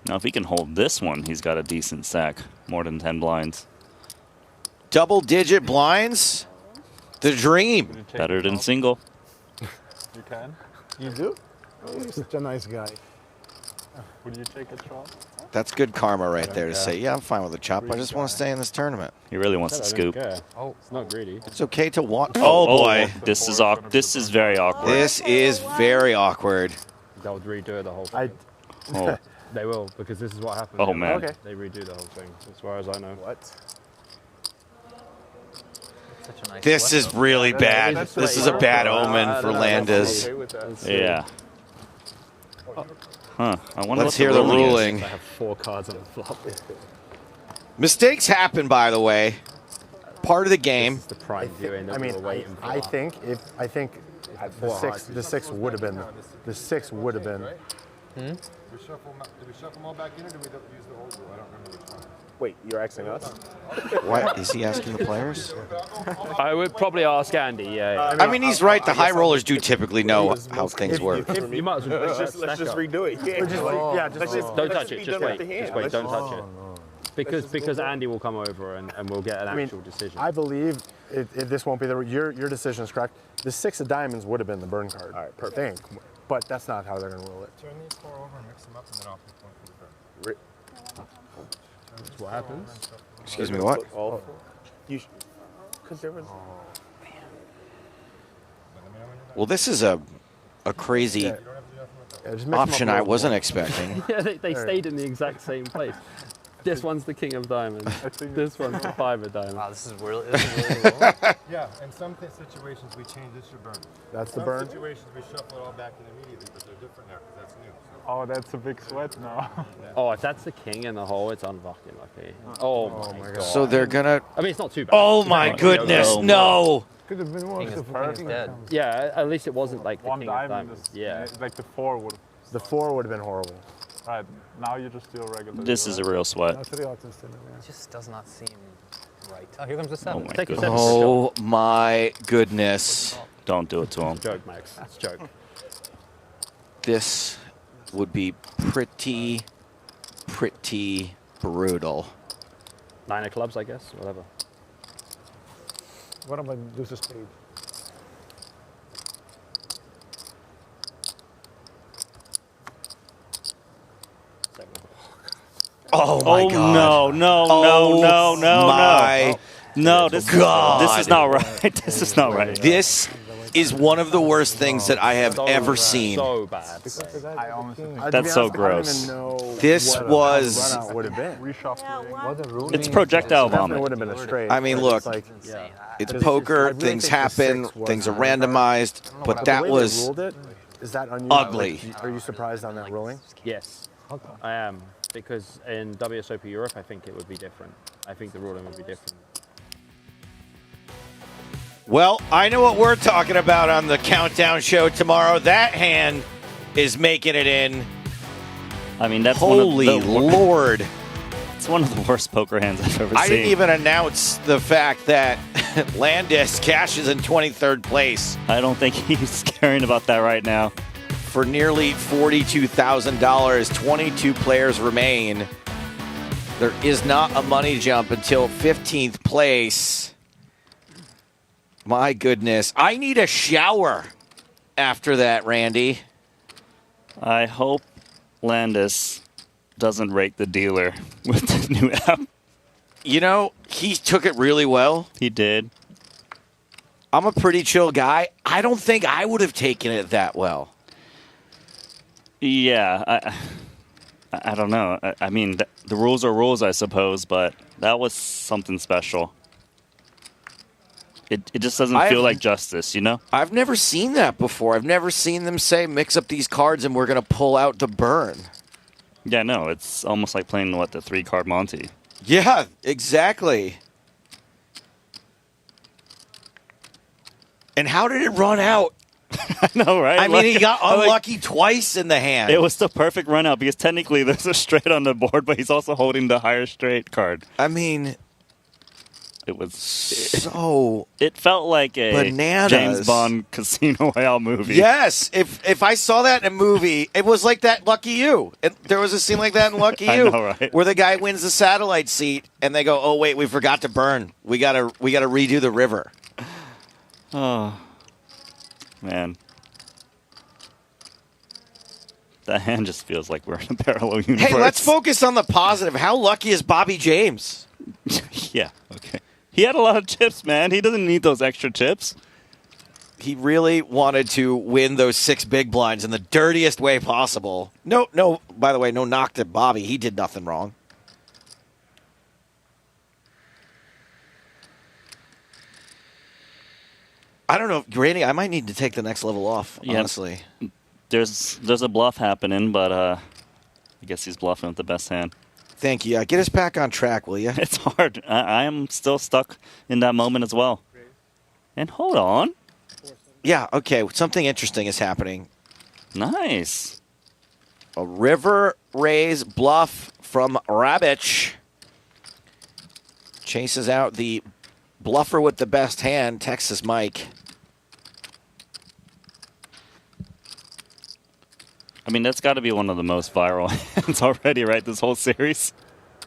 Now, if he can hold this one, he's got a decent stack. More than 10 blinds. Double-digit blinds? The dream. Better than single. You can? You do? Oh, you're such a nice guy. Would you take a chop? That's good karma right there to say, yeah, I'm fine with a chop. I just want to stay in this tournament. He really wants to scoop. Oh, it's not greedy. It's okay to want. Oh, boy. This is very awkward. This is very awkward. They'll redo it the whole thing. Oh. They will, because this is what happens. Oh, man. Okay. They redo the whole thing, as far as I know. What? This is really bad. This is a bad omen for Landis. Yeah. Huh. I wonder Let's what hear the ruling is. ruling. I have 4 cards on the flop. Mistakes happen, by the way. Part of the game. The prime viewing that we were waiting for. I think the six would have been. The 6 would have been. Did we shuffle them all back in, or did we use the old rule? I don't remember which one. Wait, you're asking us? What is he asking the players? I would probably ask Andy. Yeah. I mean, he's right. The high rollers do typically know how things work. You might as well let's just redo it. Don't touch it. Just wait. Don't touch it. Because Andy will come over and we'll get an actual decision. I believe this won't be your decision is correct. The 6 of diamonds would have been the burn card. All right, perfect. But that's not how they're going to rule it. Turn these 4 over and mix them up, and then I'll pick one for the burn. That's what happens. Excuse me, what? Well, this is a crazy option I wasn't expecting. Yeah, they stayed in the exact same place. This one's the king of diamonds. This one's the 5 of diamonds. Wow, this is really cool. Yeah, in some situations we change this to burn. That's the burn? Some situations we shuffle it all back in immediately, but they're different now because that's new. Oh, that's a big sweat now. Oh, if that's the king in the hole, it's unfucking lucky. Oh my god. So they're gonna. I mean, it's not too bad. Oh my goodness, no! Could have been worse. Yeah, at least it wasn't like the One king of diamond. diamonds. Yeah. Like the 4 would. The 4 would have been horrible. Right. Now you just do a regular. This is a real sweat. It just does not seem right. Oh, here comes the 7. Oh my goodness. Oh my goodness. Don't do it to him. It's a joke, Max. That's a joke. This would be pretty brutal. 9 of clubs, I guess. Whatever. What am I lose a spade? Oh my god. No, this is not right. This is not right. This is one of the worst things that I have ever seen. So bad. That's so gross. This was. It's projectile vomit. Would have been a straight. I mean, look, it's poker. Things happen. Things are randomized. But that was Is that unusual? ugly. Are you surprised on that ruling? Yes, I am. Because in WSOP Europe, I think it would be different. I think the ruling would be different. Well, I know what we're talking about on the countdown show tomorrow. That hand is making it in. I mean, that's holy one of the Lord. It's one of the worst poker hands I've ever seen. I didn't even announce the fact that Landis cashes in 23rd place. I don't think he's caring about that right now. For nearly $42,000, 22 players remain. There is not a money jump until 15th place. My goodness. I need a shower after that, Randy. I hope Landis doesn't rate the dealer with the new app. You know, he took it really well. He did. I'm a pretty chill guy. I don't think I would have taken it that well. Yeah, I don't know. I mean, the rules are rules, I suppose, but that was something special. It just doesn't feel like justice, you know? I've never seen that before. I've never seen them say, mix up these cards and we're going to pull out the burn. Yeah, no, it's almost like playing, the 3-card Monty? Yeah, exactly. And how did it run out? I know, right? I mean, he got unlucky twice in the hand. It was the perfect run out because technically there's a straight on the board, but he's also holding the higher straight card. I mean, it was so. It felt like a bananas. James Bond Casino Royale movie. Yes, if I saw that in a movie, it was like that Lucky You. There was a scene like that in Lucky You, I know, right? where the guy wins the satellite seat, and they go, "Oh wait, we forgot to burn. We gotta redo the river." Oh. Man, that hand just feels like we're in a parallel universe. Hey, let's focus on the positive. How lucky is Bobby James? Yeah, okay. He had a lot of chips, man. He doesn't need those extra chips. He really wanted to win those 6 big blinds in the dirtiest way possible. No, by the way, no knock to Bobby. He did nothing wrong. I don't know, Randy, I might need to take the next level off, honestly. There's a bluff happening, but I guess he's bluffing with the best hand. Thank you. Get us back on track, will you? It's hard. I am still stuck in that moment as well. And hold on. Yeah, okay. Something interesting is happening. Nice. A river raise bluff from Rabich. Chases out the bluffer with the best hand, Texas Mike. I mean, that's got to be one of the most viral hands already, right? This whole series.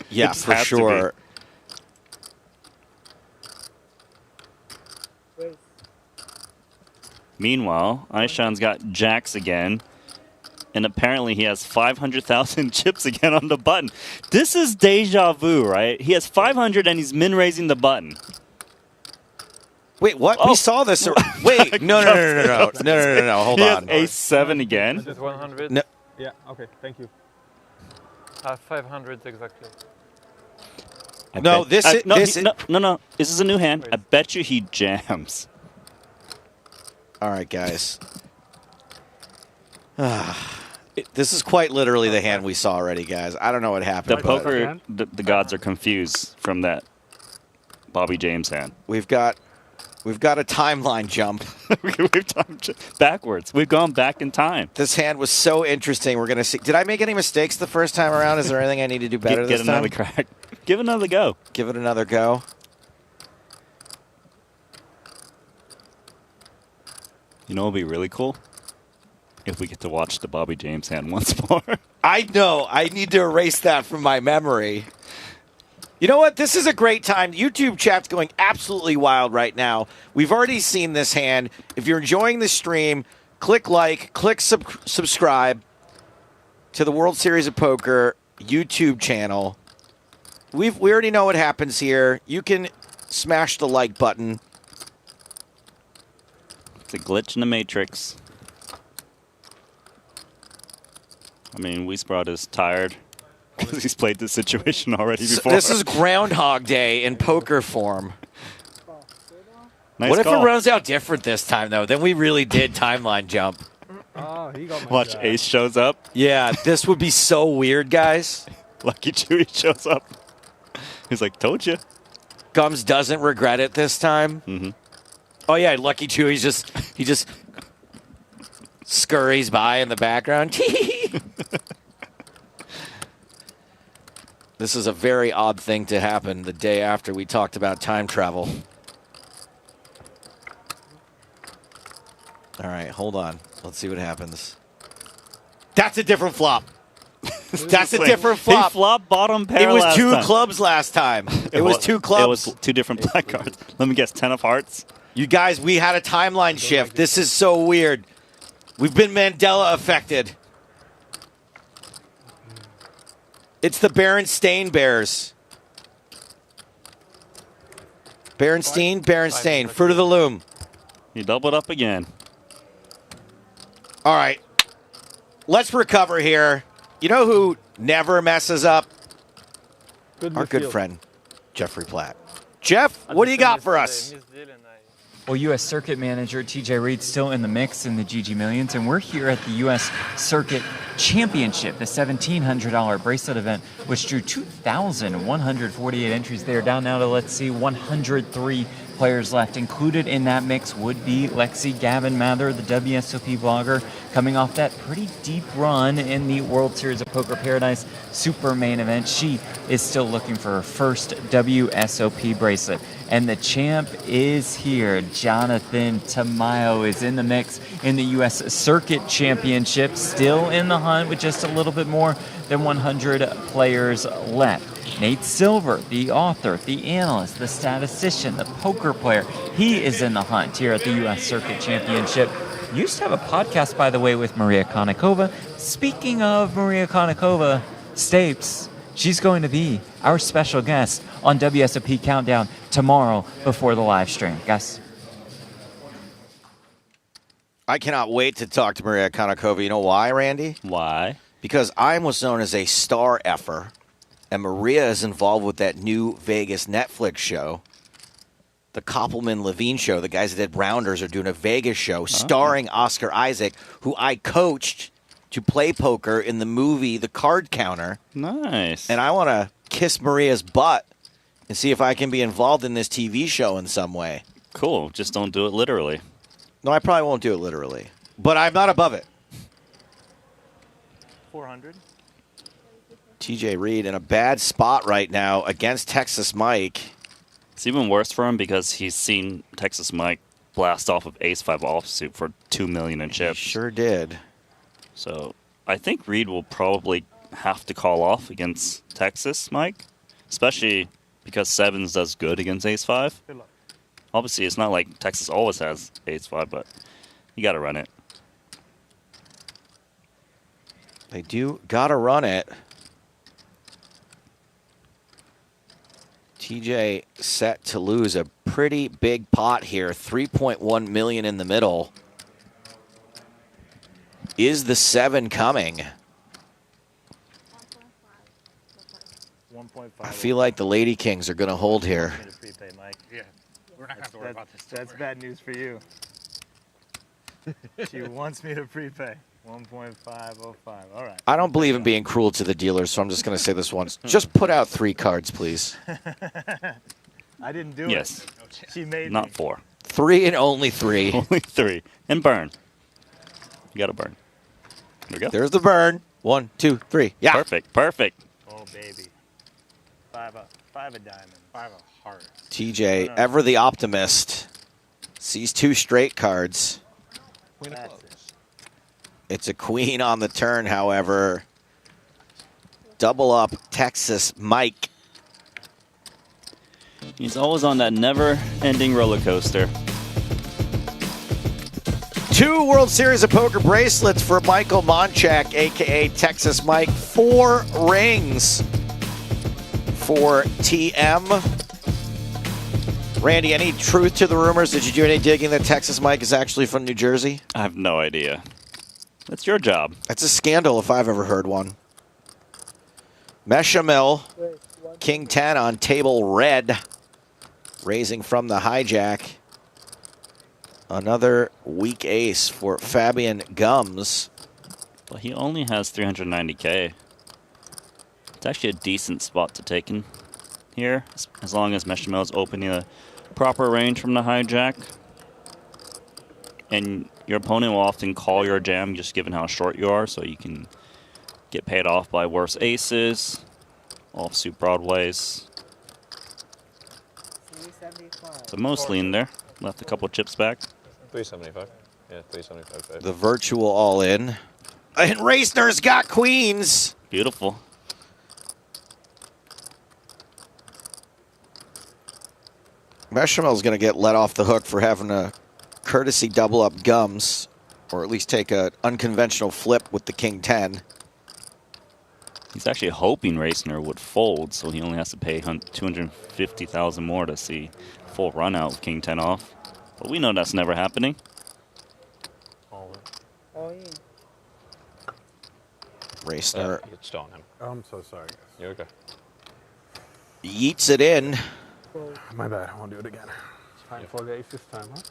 Yeah, for sure. Meanwhile, Aishan's got jacks again. And apparently he has 500,000 chips again on the button. This is deja vu, right? He has 500 and he's min-raising the button. Wait, what? Oh. We saw this. Wait, no. Hold he on. Has ace-7 again. Is it 100? No. Yeah, okay, thank you. 500 exactly. No. This is a new hand. I bet you he jams. All right, guys. This is quite literally the hand we saw already, guys. I don't know what happened. The poker, the gods are confused from that Bobby James hand. We've got a timeline jump. We've backwards. We've gone back in time. This hand was so interesting. We're gonna see. Did I make any mistakes the first time around? Is there anything I need to do better this time? Get another crack. Give it another go. Give it another go. You know what would be really cool? If we get to watch the Bobby James hand once more. I know. I need to erase that from my memory. You know what? This is a great time. YouTube chat's going absolutely wild right now. We've already seen this hand. If you're enjoying the stream, click like, click subscribe to the World Series of Poker YouTube channel. We already know what happens here. You can smash the like button. It's a glitch in the matrix. I mean, Wiesbrod is tired because he's played this situation already before. This is Groundhog Day in poker form. Nice what if call. it runs out different this time, though? Then we really did timeline jump. Oh, he got my Watch jack. Ace shows up. Yeah, this would be so weird, guys. Lucky Chewy shows up. He's like, told you. Gums doesn't regret it this time. Mm-hmm. Oh, yeah, Lucky Chewy's he just scurries by in the background. This is a very odd thing to happen the day after we talked about time travel. All right, hold on. Let's see what happens. That's a different flop. That's a different flop. He flopped bottom pair. It was last two time. clubs last time. It was two clubs. It was two different black cards. Let me guess, 10 of hearts. You guys, we had a timeline shift. This is so weird. We've been Mandela affected. It's the Berenstain Bears. Berenstain. Fruit of the Loom. You doubled up again. All right. Let's recover here. You know who never messes up? Our good friend, Jeffrey Platt. Jeff, what do you got for us? Well, U.S. Circuit Manager TJ Reed still in the mix in the GG Millions, and we're here at the U.S. Circuit Championship, the $1,700 bracelet event, which drew 2,148 entries. They are down now to, let's see, 103 players left. Included in that mix would be Lexi Gavin Mather, the WSOP blogger, coming off that pretty deep run in the World Series of Poker Paradise Super Main Event. She is still looking for her first WSOP bracelet. And the champ is here. Jonathan Tamayo is in the mix in the U.S. Circuit Championship, still in the hunt with just a little bit more than 100 players left. Nate Silver, the author, the analyst, the statistician, the poker player, he is in the hunt here at the U.S. Circuit Championship. Used to have a podcast, by the way, with Maria Konnikova. Speaking of Maria Konnikova, Stapes, she's going to be our special guest on WSOP Countdown tomorrow before the live stream. Guys. I cannot wait to talk to Maria Konnikova. You know why, Randy? Why? Because I was known as a star effer, and Maria is involved with that new Vegas Netflix show, the Koppelman-Levine show. The guys that did Rounders are doing a Vegas show starring Oscar Isaac, who I coached to play poker in the movie The Card Counter. Nice. And I want to kiss Maria's butt and see if I can be involved in this TV show in some way. Cool. Just don't do it literally. No, I probably won't do it literally. But I'm not above it. 400. TJ Reed in a bad spot right now against Texas Mike. It's even worse for him because he's seen Texas Mike blast off of ace-5 offsuit for $2 million in chips. He sure did. So I think Reed will probably have to call off against Texas Mike, especially because sevens does good against ace-5. Obviously, it's not like Texas always has ace-5, but you got to run it. They do gotta run it. TJ set to lose a pretty big pot here. 3.1 million in the middle. Is the 7 coming? 1.5. I feel like the Lady Kings are gonna hold here. Yeah, we're not going to worry about this. That's bad news for you. She wants me to prepay. 1.505. All right. I don't believe in being cruel to the dealers, so I'm just gonna say this once. Just put out 3 cards, please. I didn't do Yes. it. She made Not me. 4. 3 and only 3. Only 3. And burn. You got to burn. There we go. There's the burn. 1, 2, 3. Yeah. Perfect. Perfect. Oh, baby. 5 of diamond. 5 of heart. TJ, ever the optimist, sees 2 straight cards. Queen of clubs. It's a queen on the turn, however. Double up Texas Mike. He's always on that never-ending roller coaster. 2 World Series of Poker bracelets for Michael Monchak, a.k.a. Texas Mike. 4 rings for TM. Randy, any truth to the rumors? Did you do any digging that Texas Mike is actually from New Jersey? I have no idea. That's your job. That's a scandal if I've ever heard one. Meshamel, King 10 on table red. Raising from the hijack. Another weak ace for Fabian Gums. But he only has 390K. It's actually a decent spot to take in here, as long as Meshamel is opening a proper range from the hijack. And your opponent will often call your jam just given how short you are, so you can get paid off by worse aces, offsuit broadways. So mostly in there. Left a couple chips back. 375. Yeah, 375. The virtual all in. And Racner's got queens. Beautiful. Meshamel's going to get let off the hook for having a courtesy double up Gums, or at least take an unconventional flip with the King 10. He's actually hoping Racner would fold, so he only has to pay $250,000 more to see full run out with King 10 off. But we know that's never happening. Racner It's on him. I'm so sorry. You're okay. yeets it in. My bad. I won't do it again. Time for the ace this time, huh?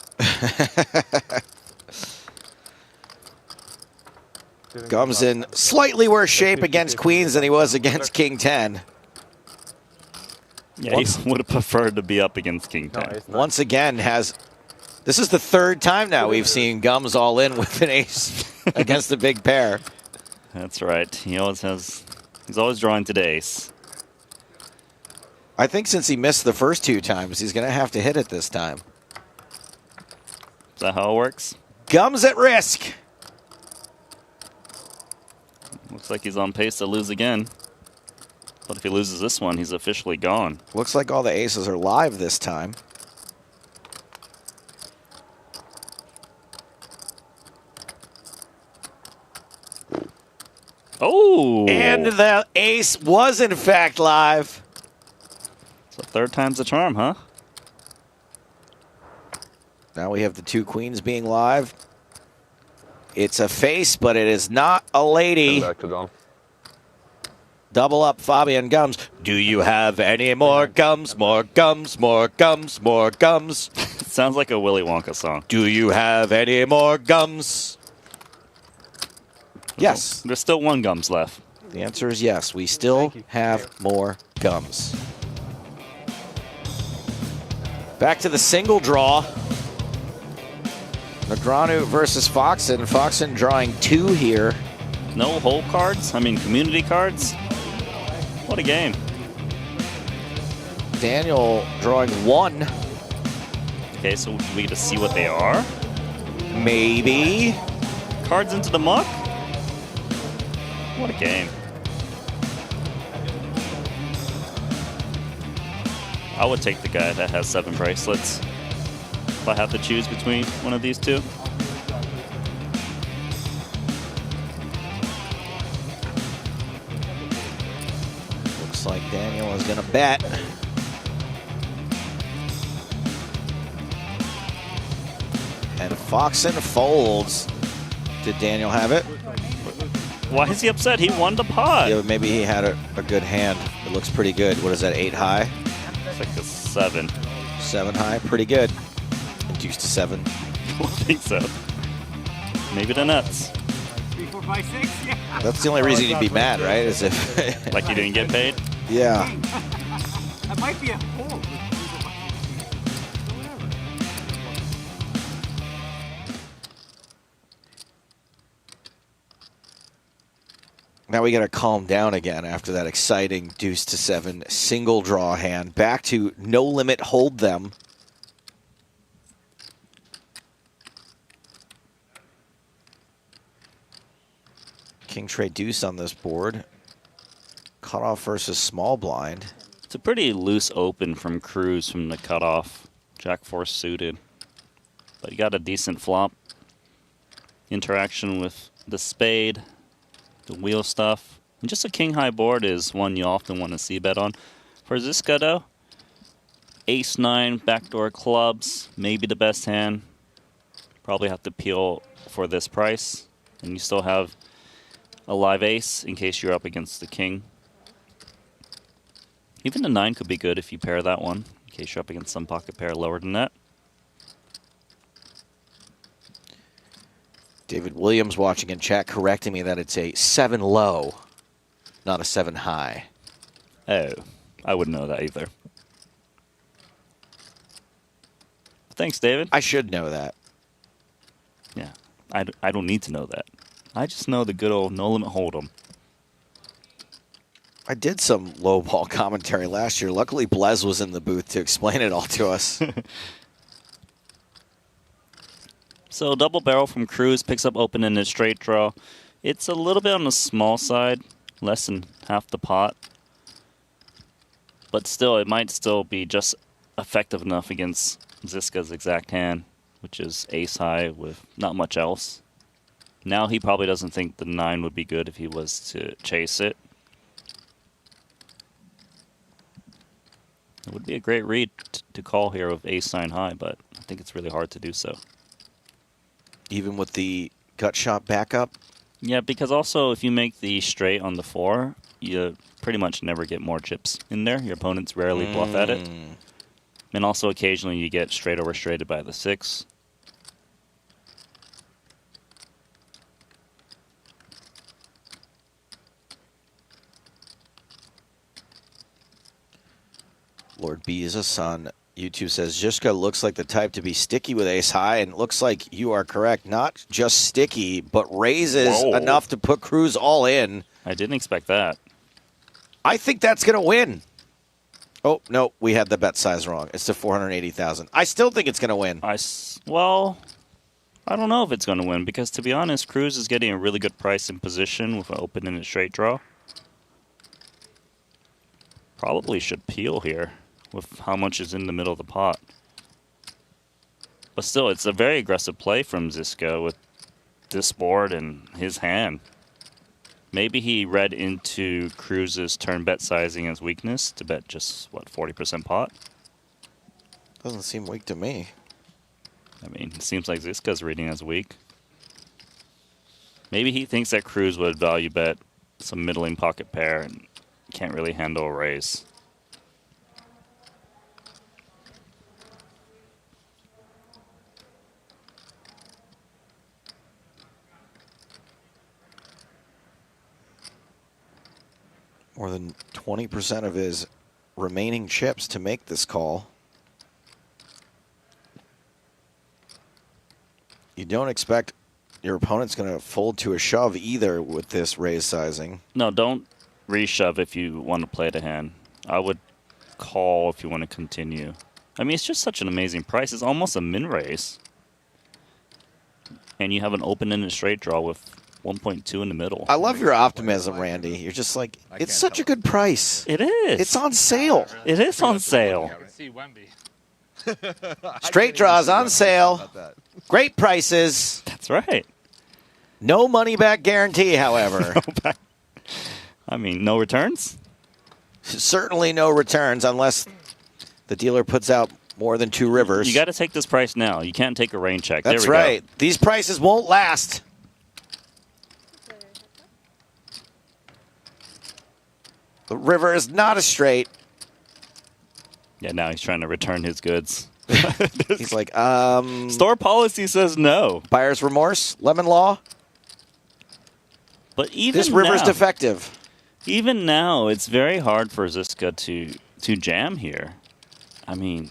Gums in slightly worse shape against queens than he was against King 10. Yeah, he would have preferred to be up against King 10. Once again, this is the 3rd time now we've seen Gums all in with an ace against a big pair. That's right. He's always drawing to the ace. I think since he missed the first 2 times, he's going to have to hit it this time. Is that how it works? Gums at risk. Looks like he's on pace to lose again. But if he loses this one, he's officially gone. Looks like all the aces are live this time. Oh! And the ace was in fact live. So 3rd time's the charm, huh? Now we have the 2 queens being live. It's a face, but it is not a lady. Back to Dom. Double up Fabian Gums. Do you have any more gums? More gums, more gums, more gums. Sounds like a Willy Wonka song. Do you have any more gums? Yes. There's still 1 Gums left. The answer is yes. We still have more gums. Back to the single draw. Negreanu versus Foxen. Foxen drawing 2 here. No hole cards? I mean, community cards? What a game. Daniel drawing 1. Okay, so we get to see what they are? Maybe. Cards into the muck? What a game. I would take the guy that has 7 bracelets if I have to choose between one of these two. Looks like Daniel is going to bet. And Foxen folds. Did Daniel have it? Why is he upset? He won the pot. Yeah, but maybe he had a good hand. It looks pretty good. What is that, 8 high? It's like a 7. 7 high, pretty good. Deuce to 7. I don't think so. Maybe the nuts. 3, 4, 5, 6. Yeah. That's the only reason you'd be mad, right? Is if like you didn't get paid? Yeah. That might be a hole. Now we got to calm down again after that exciting deuce to 7 single draw hand. Back to no limit hold them. King trade deuce on this board. Cutoff versus small blind. It's a pretty loose open from Cruz from the cutoff. Jack 4 suited. But you got a decent flop. Interaction with the spade. The wheel stuff. And just a king high board is one you often want to see bet on. For Ziska though, ace 9 backdoor clubs, maybe the best hand. Probably have to peel for this price. And you still have a live ace in case you're up against the king. Even the 9 could be good if you pair that one, in case you're up against some pocket pair lower than that. David Williams watching in chat correcting me that it's a 7 low, not a 7 high. Oh, I wouldn't know that either. Thanks, David. I should know that. Yeah, I don't need to know that. I just know the good old no limit hold'em. I did some low ball commentary last year. Luckily, Blez was in the booth to explain it all to us. So double barrel from Cruz picks up open in a straight draw. It's a little bit on the small side, less than half the pot. But still, it might still be just effective enough against Ziska's exact hand, which is ace high with not much else. Now he probably doesn't think the 9 would be good if he was to chase it. It would be a great read to call here with ace 9 high, but I think it's really hard to do so. Even with the gut shot backup? Yeah, because also if you make the straight on the 4, you pretty much never get more chips in there. Your opponents rarely bluff at it. And also occasionally you get straight over straighted by the 6. Lord Beezus on YouTube says, Zizka looks like the type to be sticky with ace high, and it looks like you are correct. Not just sticky, but raises enough to put Cruz all in. I didn't expect that. I think that's going to win. Oh, no, we had the bet size wrong. It's to 480,000. I still think it's going to win. Well, I don't know if it's going to win, because to be honest, Cruz is getting a really good price in position with an open and a straight draw. Probably should peel here with how much is in the middle of the pot. But still, it's a very aggressive play from Ziska with this board and his hand. Maybe he read into Cruz's turn bet sizing as weakness to bet just, what, 40% pot? Doesn't seem weak to me. I mean, it seems like Ziska's reading as weak. Maybe he thinks that Cruz would value bet some middling pocket pair and can't really handle a raise. More than 20% of his remaining chips to make this call. You don't expect your opponent's going to fold to a shove either with this raise sizing. No, don't reshove if you want to play the hand. I would call if you want to continue. I mean, it's just such an amazing price. It's almost a min raise. And you have an open-ended straight draw with 1.2 in the middle. I love your optimism, Randy. You're just like, it's such a good price. It is. It's on sale. It is on sale. Straight draws on sale. Great prices. That's right. No money back guarantee, however. I mean, no returns? Certainly no returns unless the dealer puts out more than 2 rivers. You got to take this price now. You can't take a rain check. That's there we right. Go. These prices won't last. The river is not a straight. Yeah, now he's trying to return his goods. He's like, Store policy says no. Buyer's remorse? Lemon law? But even this river's now, defective. Even now, it's very hard for Ziska to jam here. I mean,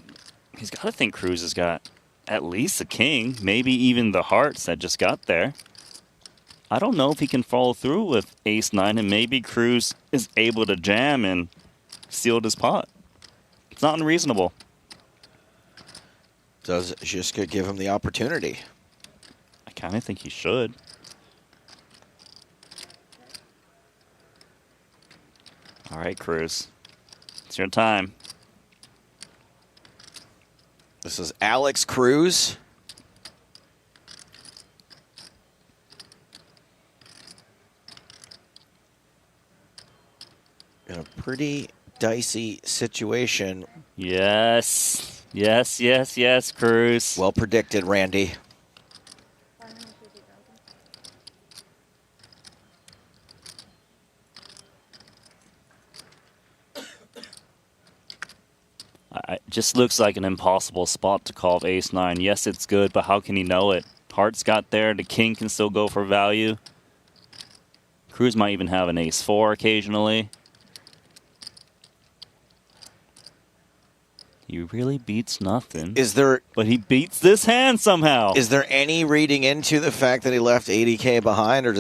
he's got to think Cruz has got at least a king, maybe even the hearts that just got there. I don't know if he can follow through with ace-9, and maybe Cruz is able to jam and seal his pot. It's not unreasonable. Does Ziska give him the opportunity? I kind of think he should. All right, Cruz. It's your time. This is Alex Cruz. In a pretty dicey situation. Yes. Yes, yes, yes, Cruz. Well predicted, Randy. It just looks like an impossible spot to call ace-9. Yes, it's good, but how can he know it? Hearts got there. The king can still go for value. Cruz might even have an ace-4 occasionally. He really beats nothing. Is there? But he beats this hand somehow. Is there any reading into the fact that he left 80K behind, or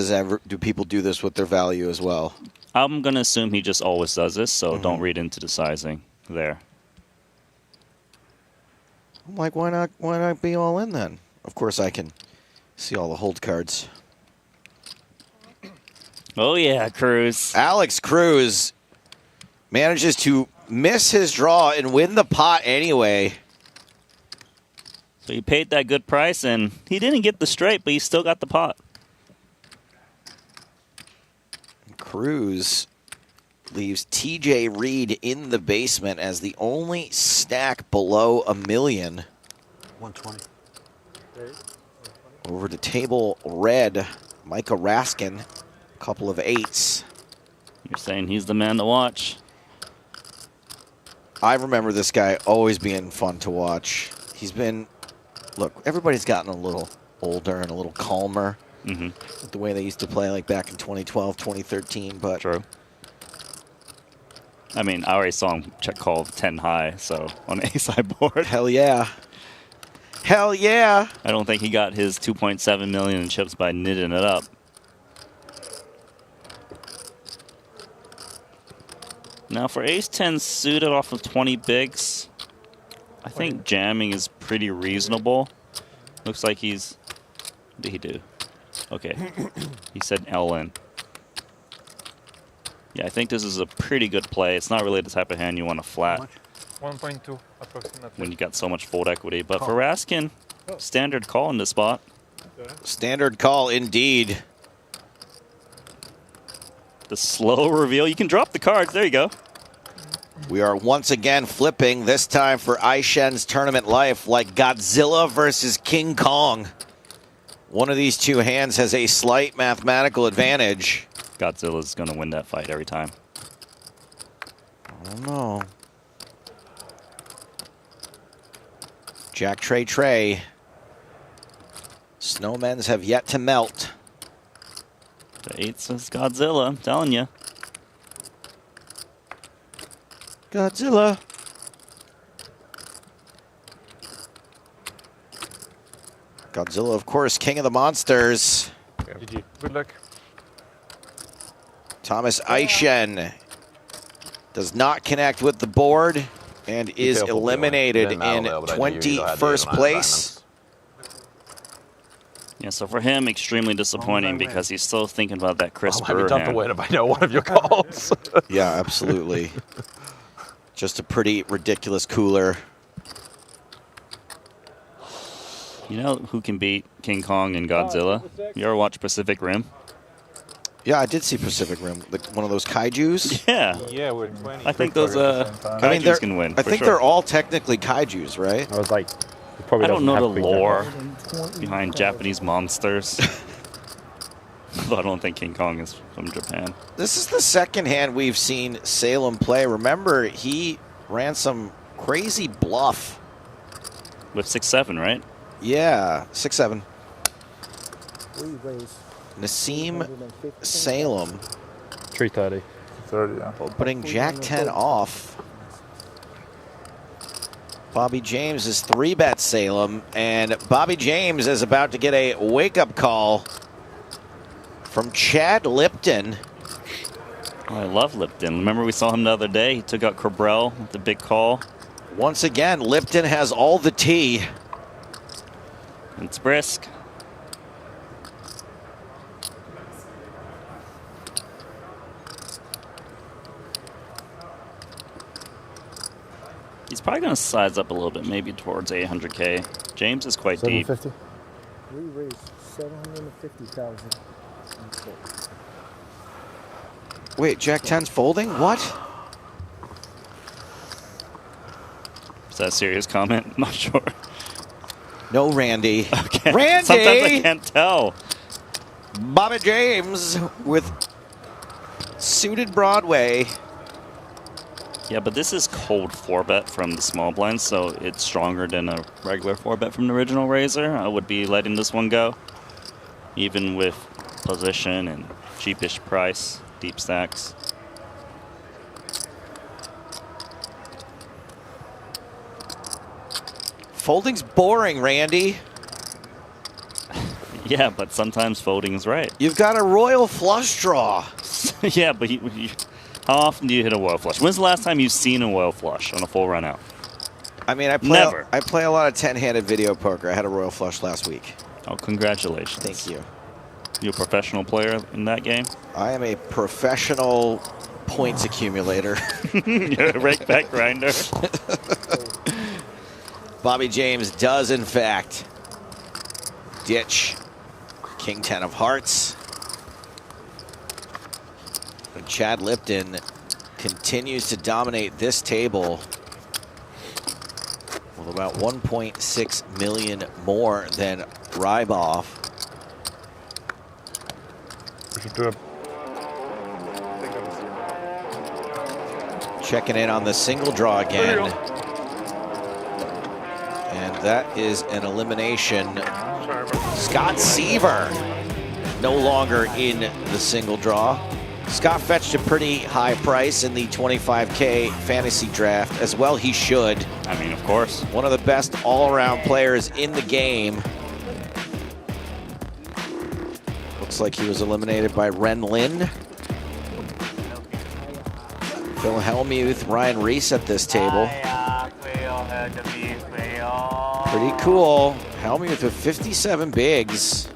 do people do this with their value as well? I'm going to assume he just always does this, so don't read into the sizing there. I'm like, why not be all in then? Of course, I can see all the hold cards. Oh, yeah, Cruz. Alex Cruz manages to miss his draw and win the pot anyway. So he paid that good price, and he didn't get the straight, but he still got the pot. Cruz leaves TJ Reed in the basement as the only stack below $1 million. 120. Over to table red, Micah Raskin, a couple of 8s. You're saying he's the man to watch? I remember this guy always being fun to watch. He's been, look, everybody's gotten a little older and a little calmer with the way they used to play like back in 2012, 2013, but true. I mean, I already saw him check call 10 high, so on the ace-high board. Hell yeah. Hell yeah. I don't think he got his 2.7 million in chips by knitting it up. Now for ace-10 suited off of 20 bigs, I think jamming is pretty reasonable. Looks like he's, what did he do? Okay, he said L-in. Yeah, I think this is a pretty good play. It's not really the type of hand you want to flat 1.2 approximately. when you got so much fold equity. But for Raskin, standard call in this spot. Standard call indeed. The slow reveal. You can drop the cards. There you go. We are once again flipping, this time for Aishen's tournament life, like Godzilla versus King Kong. One of these two hands has a slight mathematical advantage. Godzilla's going to win that fight every time. I don't know. Jack Trey. Snowmen's have yet to melt. The 8 says Godzilla, I'm telling you. Godzilla. Godzilla, of course, king of the monsters. GG. Good luck. Thomas Aishen does not connect with the board. and is eliminated in 21st place. Yeah, so for him, extremely disappointing because he's still thinking about that Chris Might be Brewer tough to hand. win if I know one of your calls. Yeah, absolutely. Just a pretty ridiculous cooler. You know who can beat King Kong and Godzilla? You ever watch Pacific Rim? Yeah, I did see Pacific Rim, like one of those kaijus. Yeah. Yeah, we're 20. I think those kaijus can win. I think they're all technically kaijus, right? I was like, I don't know the lore behind Japanese monsters. Though I don't think King Kong is from Japan. This is the second hand we've seen Salem play. Remember, he ran some crazy bluff. With 6-7, right? Yeah, 6-7. Nassim Salem. 330. 30, yeah. Opening Jack 10 off. Bobby James is 3-bet Salem, and Bobby James is about to get a wake-up call from Chad Lipton. Oh, I love Lipton. Remember we saw him the other day? He took out Cabral with the big call. Once again, Lipton has all the tea. It's brisk. He's probably going to size up a little bit, maybe towards 800K. James is quite deep. 750. We raised 750,000. Wait, Jack 10's folding? What? Is that a serious comment? I'm not sure. No, Randy. Okay. Randy! Sometimes I can't tell. Bobby James with suited Broadway. Yeah, but this is cold 4-bet from the small blind, so it's stronger than a regular 4-bet from the original Razor. I would be letting this one go, even with position and cheapish price, deep stacks. Folding's boring, Randy. Yeah, but sometimes folding is right. You've got a royal flush draw. Yeah, but how often do you hit a royal flush? When's the last time you've seen a royal flush on a full run out? I mean, I play a lot of 10-handed video poker. I had a royal flush last week. Oh, congratulations. Thank you. You a professional player in that game? I am a professional points accumulator. You're a rakeback grinder. Bobby James does, in fact, ditch King 10 of Hearts. And Chad Lipton continues to dominate this table with about 1.6 million more than Rybov. We should do it. Checking in on the single draw again. And that is an elimination. Scott Seaver no longer in the single draw. Scott fetched a pretty high price in the 25K fantasy draft, as well he should. I mean, of course. One of the best all-around players in the game. Looks like he was eliminated by Ren Lin. Phil Hellmuth, Ryan Reese at this table. Pretty cool. Hellmuth with 57 bigs.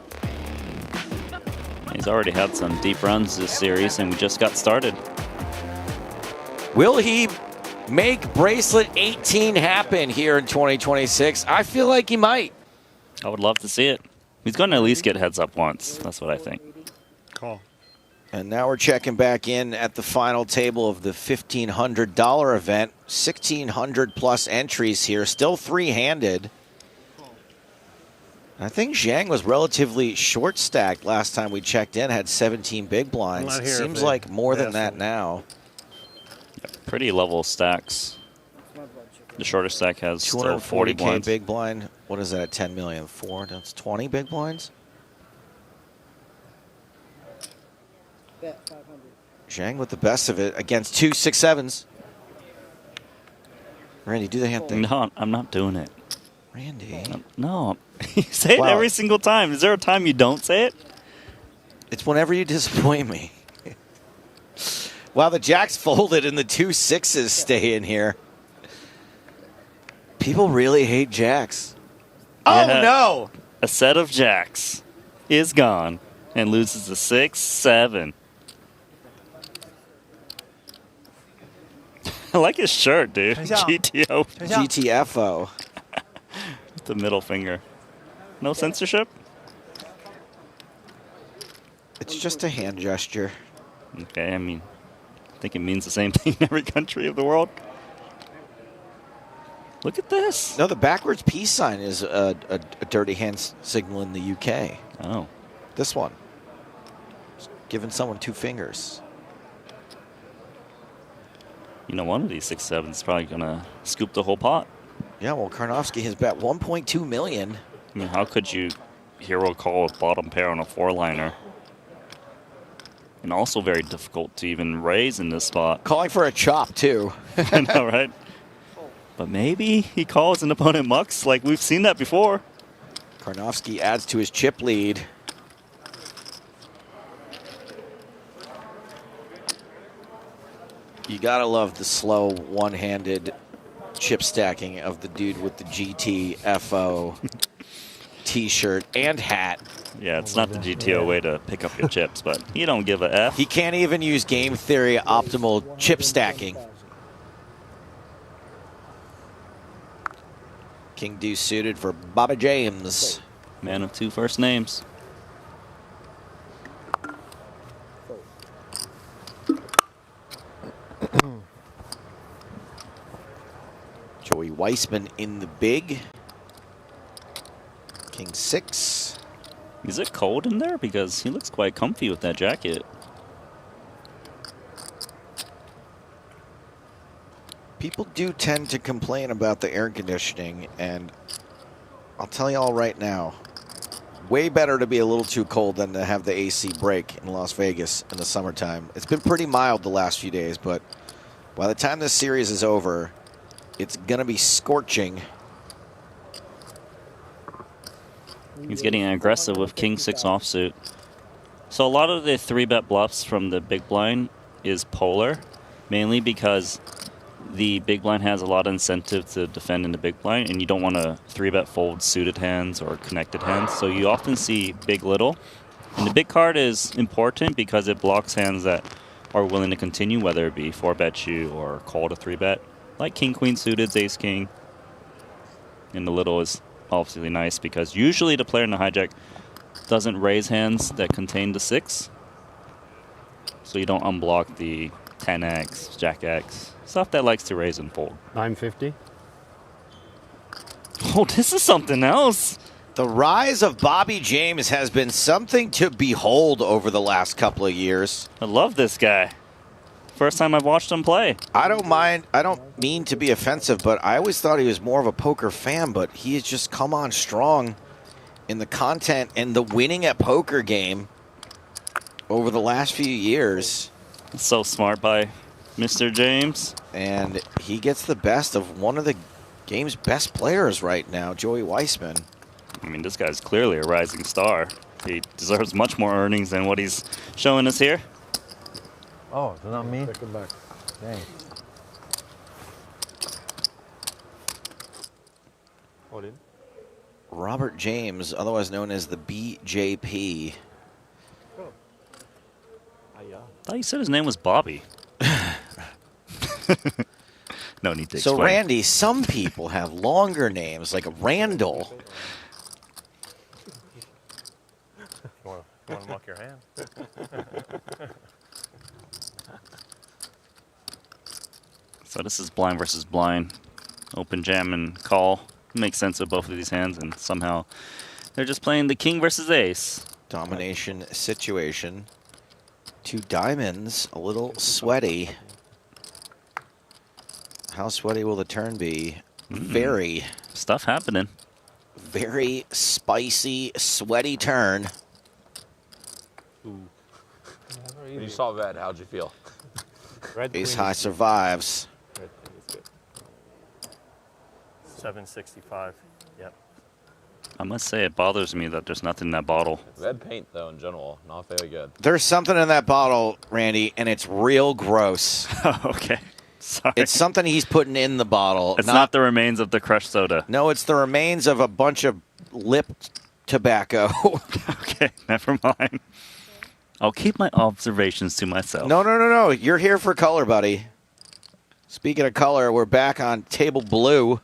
He's already had some deep runs this series, and we just got started. Will he make bracelet 18 happen here in 2026? I feel like he might. I would love to see it. He's going to at least get heads up once. That's what I think. Call. And now we're checking back in at the final table of the $1,500 event. 1,600 plus entries here, still three-handed. I think Zhang was relatively short stacked last time we checked in, had 17 big blinds. Seems like more than that now. Yeah, pretty level stacks. The shorter stack has still 40 240K blinds. big blind. What is that at 10 million? That's 20 big blinds? Zhang with the best of it against 2 6-7s. Randy, do the hand thing. No, I'm not doing it. Randy. No. You say it every single time. Is there a time you don't say it? It's whenever you disappoint me. Wow, the jacks folded and the 2 6s stay in here. People really hate jacks. Oh, Yeah. no! A set of jacks is gone and loses to 6-7. I like his shirt, dude. GTO. GTFO. With the middle finger. No censorship? It's just a hand gesture. Okay, I mean, I think it means the same thing in every country of the world. Look at this. No, the backwards peace sign is a dirty hand signal in the UK. Oh. This one. Just giving someone 2 fingers. You know, one of these 6-7s is probably going to scoop the whole pot. Yeah, well, Karnofsky has bet 1.2 million. I mean, how could you hero call a bottom pair on a 4-liner? And also very difficult to even raise in this spot. Calling for a chop, too. I know, right? But maybe he calls an opponent mucks, like we've seen that before. Karnofsky adds to his chip lead. You gotta love the slow, one-handed chip stacking of the dude with the GTFO t-shirt and hat. Yeah, it's not the GTO way to pick up your chips, but he don't give a F. He can't even use game theory optimal chip stacking. King Deuce suited for Bobby James. Man of 2 first names. Joey Weissman in the big. King 6. Is it cold in there? Because he looks quite comfy with that jacket. People do tend to complain about the air conditioning, and I'll tell you all right now, way better to be a little too cold than to have the AC break in Las Vegas in the summertime. It's been pretty mild the last few days, but by the time this series is over, it's going to be scorching. He's getting aggressive with King 6 offsuit. So a lot of the 3-bet bluffs from the big blind is polar, mainly because the big blind has a lot of incentive to defend in the big blind, and you don't want to 3-bet fold suited hands or connected hands. So you often see big little. And the big card is important because it blocks hands that are willing to continue, whether it be 4-bet you or call to 3-bet, like King Queen suited, Ace King. And the little is obviously nice because usually the player in the hijack doesn't raise hands that contain the 6. So you don't unblock the 10x, Jack X, stuff that likes to raise and fold. 950. Oh, this is something else. The rise of Bobby James has been something to behold over the last couple of years. I love this guy. First time I've watched him play. I don't mind. I don't mean to be offensive, but I always thought he was more of a poker fan, but he has just come on strong in the content and the winning at poker game over the last few years. So smart by Mr. James. And he gets the best of one of the game's best players right now, Joey Weissman. I mean, this guy's clearly a rising star. He deserves much more earnings than what he's showing us here. Oh, it's not me? Come back. Dang. Hold in. Robert James, otherwise known as the BJP. I thought you said his name was Bobby. No need to explain. So, Randy, some people have longer names, like Randall. You want to muck your hand? So this is blind versus blind. Open jam and call. Makes sense of both of these hands, and somehow they're just playing the king versus ace. Domination situation. 2 diamonds, a little sweaty. How sweaty will the turn be? Very. Stuff happening. Very spicy, sweaty turn. When you saw that, how'd you feel? Ace high survives. 765. Yep. I must say it bothers me that there's nothing in that bottle. Red paint, though, in general, not very good. There's something in that bottle, Randy, and it's real gross. Okay. Sorry. It's something he's putting in the bottle. It's not the remains of the crushed soda. No, it's the remains of a bunch of lip tobacco. Okay, never mind. I'll keep my observations to myself. No. You're here for color, buddy. Speaking of color, we're back on table blue.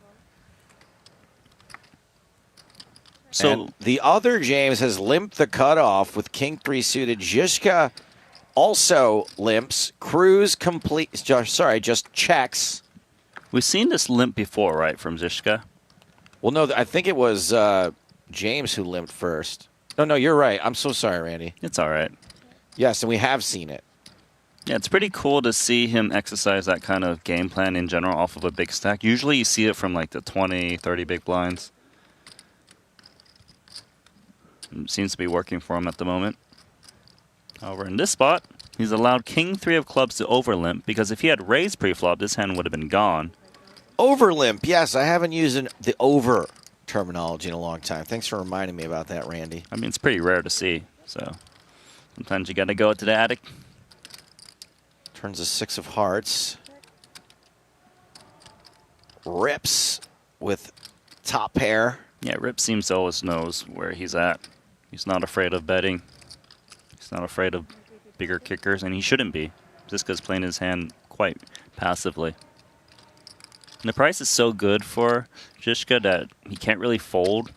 So and the other James has limped the cutoff with King 3 suited. Zizka also limps. Cruz just checks. We've seen this limp before, right, from Zizka? Well, no, I think it was James who limped first. No, you're right. I'm so sorry, Randy. It's all right. Yes, and we have seen it. Yeah, it's pretty cool to see him exercise that kind of game plan in general off of a big stack. Usually you see it from like the 20, 30 big blinds. It seems to be working for him at the moment. However, in this spot, he's allowed King 3 of clubs to overlimp because if he had raised pre-flop, this hand would have been gone. Overlimp, yes. I haven't used the over terminology in a long time. Thanks for reminding me about that, Randy. I mean, it's pretty rare to see, so sometimes you got to go to the attic. Turns a 6 of hearts. Rips with top pair. Yeah, Rip seems to always knows where he's at. He's not afraid of betting. He's not afraid of bigger kickers, and he shouldn't be. Zizka's playing his hand quite passively. And the price is so good for Zizka that he can't really fold.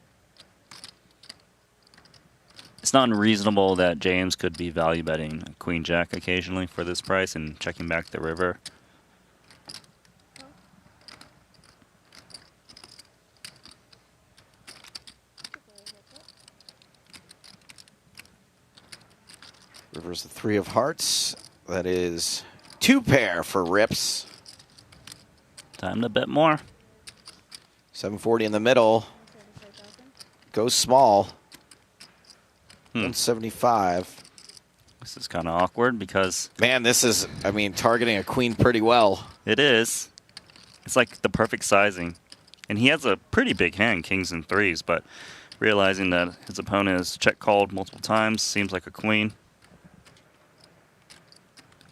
It's not unreasonable that James could be value betting Queen Jack occasionally for this price and checking back the river. River's the 3 of hearts. That is 2 pair for Rips. Time to bet more. 740 in the middle. Goes small. 175. This is kind of awkward because... Man, this is, targeting a queen pretty well. It is. It's like the perfect sizing. And he has a pretty big hand, kings and threes, but realizing that his opponent has check called multiple times, seems like a queen.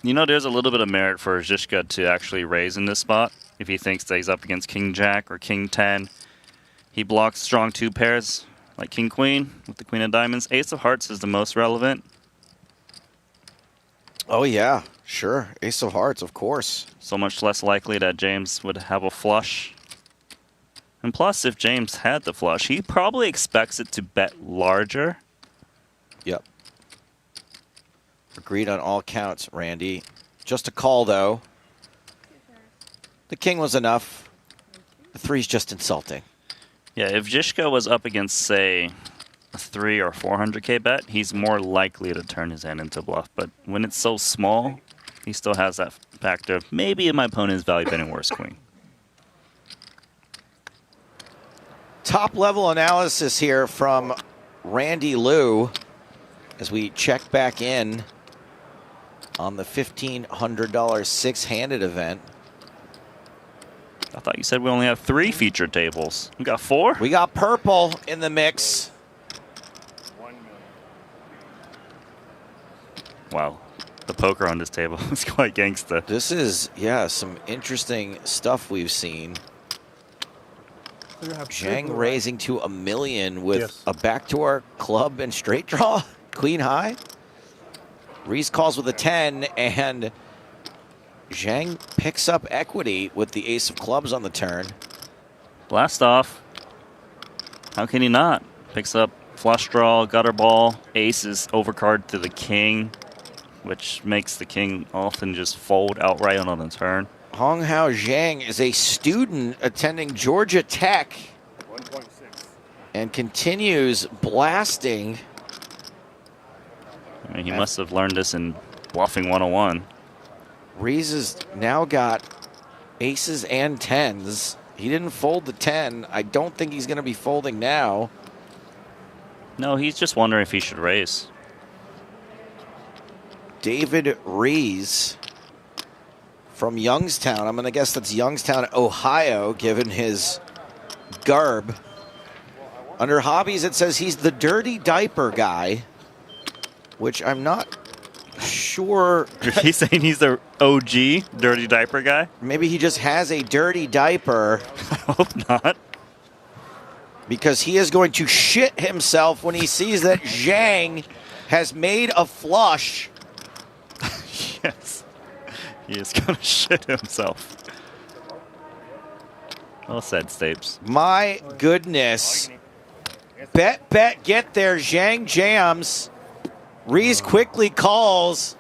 You know, there's a little bit of merit for Zizka to actually raise in this spot. If he thinks that he's up against King Jack or King 10, he blocks strong 2 pairs like King Queen with the Queen of Diamonds. Ace of Hearts is the most relevant. Oh, yeah, sure. Ace of Hearts, of course. So much less likely that James would have a flush. And plus, if James had the flush, he probably expects it to bet larger. Yep. Agreed on all counts, Randy. Just a call, though. The king was enough. The 3's just insulting. Yeah, if Zizka was up against, say, a 3 or 400k bet, he's more likely to turn his hand into bluff. But when it's so small, he still has that factor of maybe my opponent's value betting worse queen. Top level analysis here from Randy Liu as we check back in on the $1,500 six-handed event. I thought you said we only have 3 featured tables. We got 4? We got purple in the mix. Wow. The poker on this table is quite gangsta. This is, yeah, some interesting stuff we've seen. Zhang raising to $1 million with a backdoor club and straight draw. Queen high. Reese calls with a 10, and Zhang picks up equity with the ace of clubs on the turn. Blast off. How can he not? Picks up flush draw, gutter ball, ace is overcard to the king, which makes the king often just fold outright on the turn. Hong Hao Zhang is a student attending Georgia Tech 1.6 and continues blasting. I mean, he must have learned this in Bluffing 101. Reese has now got aces and 10s. He didn't fold the 10. I don't think he's going to be folding now. No, he's just wondering if he should raise. David Rees from Youngstown. I'm going to guess that's Youngstown, Ohio, given his garb. Under hobbies, it says he's the dirty diaper guy, which I'm not sure. He's saying he's the OG dirty diaper guy? Maybe he just has a dirty diaper. I hope not. Because he is going to shit himself when he sees that Zhang has made a flush. Yes. He is going to shit himself. Well said, Stapes. My goodness. Bet, get there. Zhang jams. Reese quickly calls.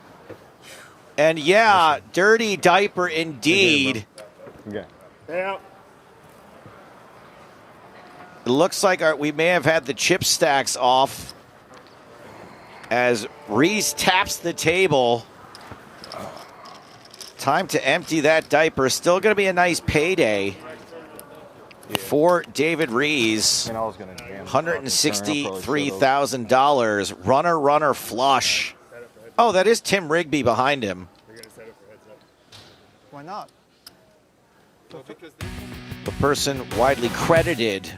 And yeah, dirty diaper indeed. Okay. It looks like we may have had the chip stacks off as Reese taps the table. Time to empty that diaper. Still going to be a nice payday for David Rees. $163,000. Runner flush. Oh, that is Tim Rigby behind him. Why not? The person widely credited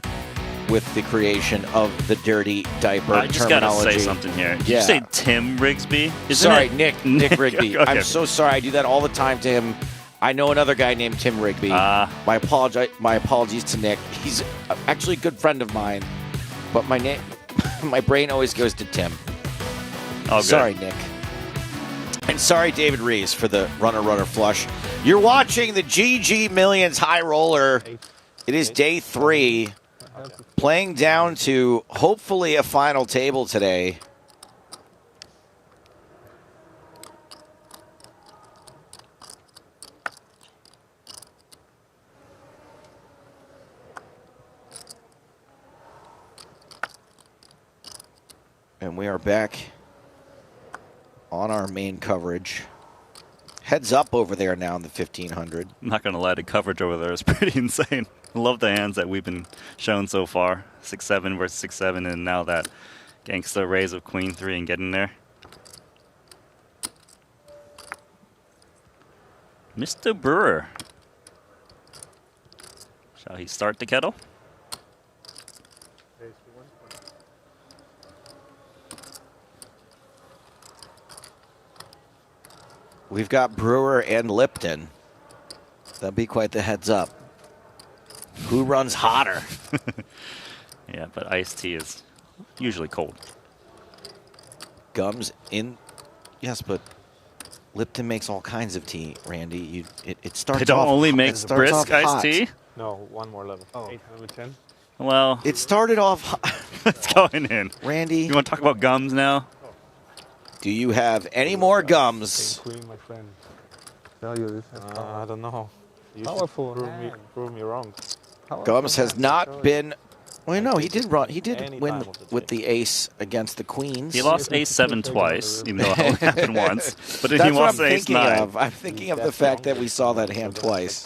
with the creation of the dirty diaper I just terminology. gotta say something here. Did you say Tim Rigsby? Sorry, Nick Rigby. Okay. I'm so sorry. I do that all the time to him. I know another guy named Tim Rigby. My apologies to Nick. He's actually a good friend of mine, but my name, my brain always goes to Tim. Oh, good. Sorry, Nick. And sorry, David Rees, for the runner flush. You're watching the GGMillion High Roller. It is day 3. Playing down to hopefully a final table today. And we are back on our main coverage. Heads up over there now in the 1500. I'm not going to lie, the coverage over there is pretty insane. I love the hands that we've been shown so far. 6-7 versus 6-7, and now that gangsta raise of Queen 3 and getting there. Mr. Brewer. Shall he start the kettle? We've got Brewer and Lipton. That'll be quite the heads up. Who runs hotter? Yeah, but iced tea is usually cold. Gums in. Yes, but Lipton makes all kinds of tea, Randy. It starts They don't off, only it make starts brisk off iced hot. tea? No, one more level. 810. Well, It started off hot. it's going in. Randy, You want to talk about gums now? do you have any more gums? Queen, my friend. Tell you this. I don't know. You powerful. Prove me wrong. Gums has not been. Well, no, he did run. He did Any win time of the with the ace against the queens. He lost ace-7 twice, even though it only happened once. But then That's he what lost I'm thinking ace-9. of. I'm thinking of the fact that we saw that hand twice.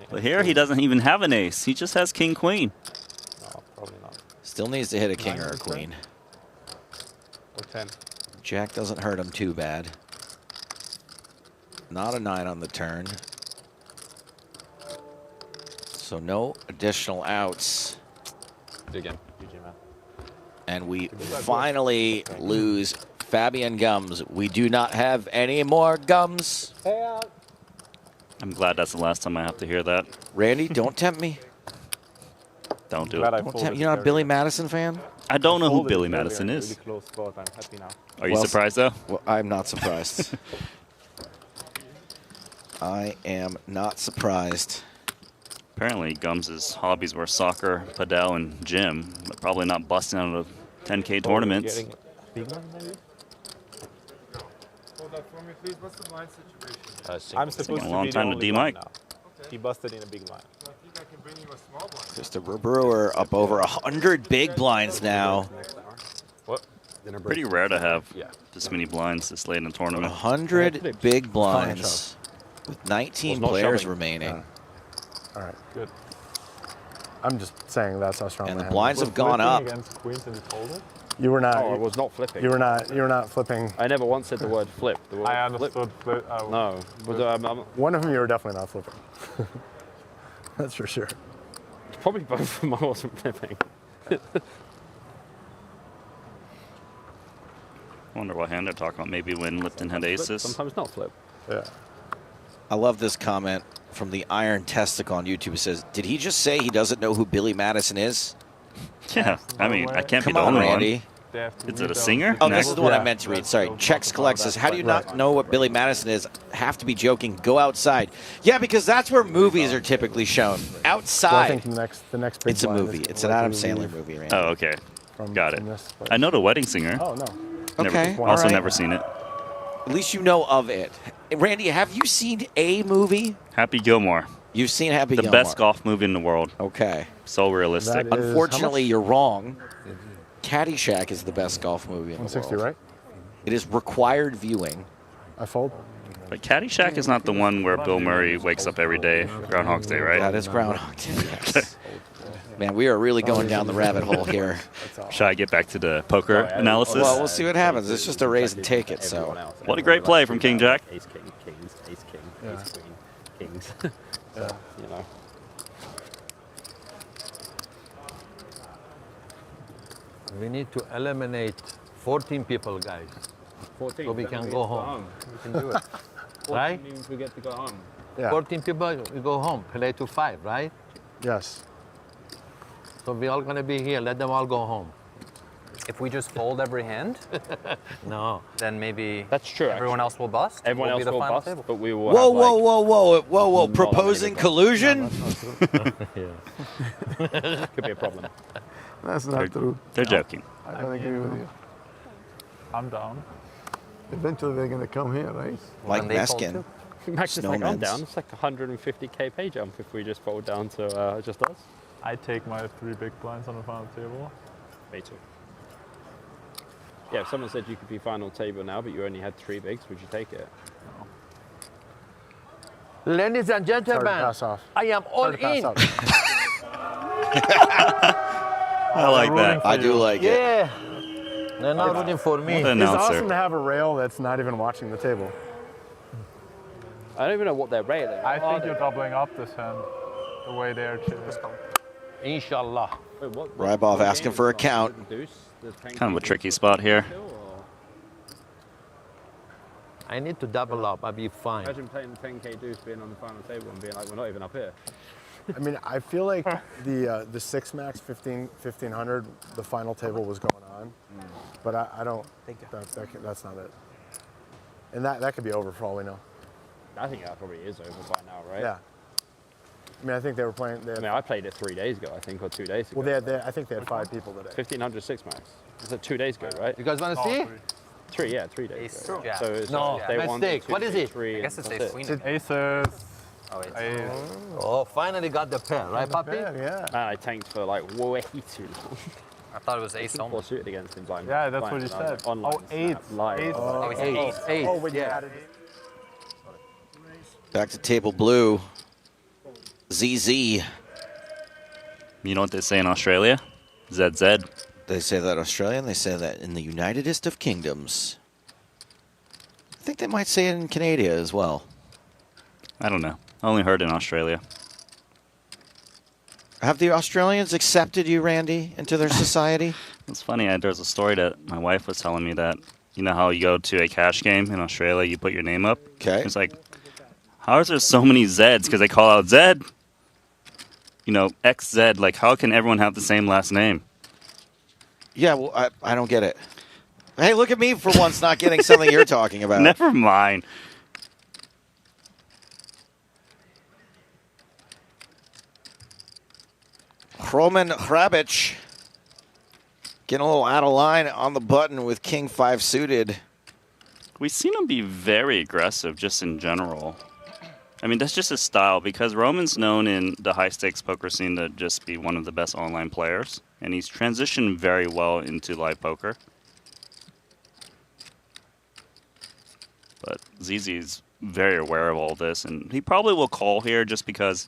But here he doesn't even have an ace. He just has king-queen. No, probably not. Still needs to hit a king or a queen. Or 10. Jack doesn't hurt him too bad. Not a 9 on the turn. So no additional outs. Again. And we finally lose Fabian Gums. We do not have any more gums. I'm glad that's the last time I have to hear that. Randy, don't tempt me. Don't do Glad I it. Don't folded tempt me. You're not a very Billy well. Madison fan? I don't know who Folded Billy earlier Madison in a is. really close spot. I'm happy now. Are you Well, surprised, though? Well, I'm not surprised. I am not surprised. Apparently, Gums' hobbies were soccer, padel, and gym, but probably not busting out of 10K tournaments. Getting big one, maybe? Hold up for me, please. What's the blind situation? I'm supposed taking to a long be time the to only D-Mike. blind now. He busted in a big blind. I think I can bring you a small blind. Christopher Brewer up over 100 big blinds now. What? Pretty rare to have this many blinds this late in the tournament. 100 big blinds with 19 players remaining. All right. Good. I'm just saying that's how strong. And my the hand blinds was. have gone up. Against queens and you folded? You were not. Oh, I was not flipping. You were not. You were not flipping. I never once said the word flip. The word I understood. No, but One of them you were definitely not flipping. That's for sure. probably both of them I wasn't flipping. wonder what hand they're talking about. Maybe when Lipton had aces. Sometimes not flip. Yeah. I love this comment from the Iron Testicle on YouTube. It says, did he just say he doesn't know who Billy Madison is? Yeah, I mean, I can't be Come the on, only Randy. one. Is it a singer? Oh, this is the one I meant to read. Sorry. Chex Collect says, how do you not know what Billy Madison is? Have to be joking. Go outside. Yeah, because that's where movies are typically shown. Outside. Well, I think the next big It's a blind movie. is It's an Adam Sandler movie, Randy. Oh, okay. Got it. from this place. I know The Wedding Singer. Oh, no. Okay. Also all right. never seen it. At least you know of it. Randy, have you seen a movie? Happy Gilmore. You've seen Happy The Gilmore. best golf movie in the world. Okay. So realistic. Unfortunately, you're wrong. Caddyshack is the best golf movie in the 160, world. right? It is required viewing. I fold. But Caddyshack is not the one where Bill Murray wakes up every day, Groundhog's Day, right? That is Groundhog Day, yes. Man, we are really going down the rabbit hole here. Should I get back to the poker analysis? Well, we'll see what happens. It's just a raise and take it, so. What a great play from King Jack. Ace King, Kings, Ace King, Yeah. Ace Queen, Kings. Yeah. You know. We need to eliminate 14 people, guys. 14. So we then can get go to home. We can do it. 14 Right? means we get to go home. Yeah. 14 people, we go home. Play to 5, right? Yes. So we all gonna be here. Let them all go home. If we just fold every hand, No. then maybe That's true. everyone else will bust. Everyone We'll else be the will final bust, table. but we will Whoa, have, whoa, like, whoa, whoa, whoa, whoa. not Proposing many collusion? could be a problem. That's not true. They're joking. I don't agree with you. I'm down. Eventually they're going to come here, right? Like they fold Meskin. too. Max is like, I'm Snowmans. down. It's like 150k pay jump if we just fold down to just us. I take my 3 big blinds on the final table. Me too. Yeah, if someone said you could be final table now, but you only had 3 bigs, would you take it? Ladies and Hard to gentlemen, pass off. I am all Hard to pass in. up. I like that. I do like it. Yeah. They're not rooting for me. What an It's announcer. awesome to have a rail that's not even watching the table. I don't even know what they're rating. I think you're doubling up this hand, the way they're chilling. Inshallah. Wait, what Rybov game asking is for a it? count. Deuce, the 10K Kind of a deuce tricky spot here. or- I need to double up. I'll be fine. Imagine playing the 10k deuce, being on the final table and being like, we're not even up here. I mean, I feel like the 6 max 1500, the final table was going on, but I don't. That's not it. And that could be over for all we know. I think that probably is over by now, right? Yeah. I mean, I think they were playing. I mean, I played it 3 days ago, I think, or 2 days ago. Well, I think they had 5 people today. 1500 6 max. Is it 2 days ago, right? You guys want to see? 3 days Ace, ago. yeah. So it's No, day 1, mistake. 2, What is it? 3, I guess it's and ace that's queen. Aces. Oh, it's Ace. Oh, finally got the pair, right, Papi? Yeah. Man, I tanked for like way too long. I thought it was ace Or only. suited against him blind. Yeah, that's blind, what you and I was said. like, online Oh, eight. snap, live. Eight. Oh, it's Ace, ace, Oh, when you yeah. added it. Back to table blue. ZZ. You know what they say in Australia? ZZ. They say that in Australia, and they say that in the Unitedest of Kingdoms. I think they might say it in Canada as well. I don't know. I only heard in Australia. Have the Australians accepted you, Randy, into their society? It's funny. There's a story that my wife was telling me that, you know how you go to a cash game in Australia, you put your name up? Okay. It's like, how is there so many Zs? Because they call out Zed. You know, XZ. Like, how can everyone have the same last name? Yeah, well, I don't get it. Hey, look at me for once not getting something you're talking about. Never mind. Roman Hrabic getting a little out of line on the button with King 5 suited. We've seen him be very aggressive just in general. I mean, that's just his style because Roman's known in the high-stakes poker scene to just be one of the best online players, and he's transitioned very well into live poker. But ZZ's very aware of all this, and he probably will call here just because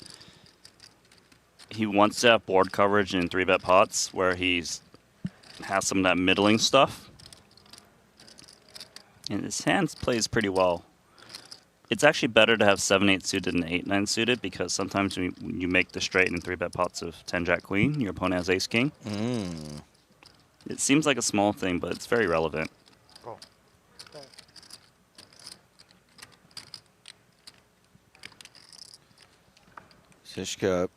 he wants to have board coverage in 3-bet pots where has some of that middling stuff. And his hand plays pretty well. It's actually better to have 7-8 suited than 8-9 suited because sometimes when you make the straight in 3-bet pots of 10-Jack-Queen, your opponent has Ace-King. It seems like a small thing, but it's very relevant. Zizka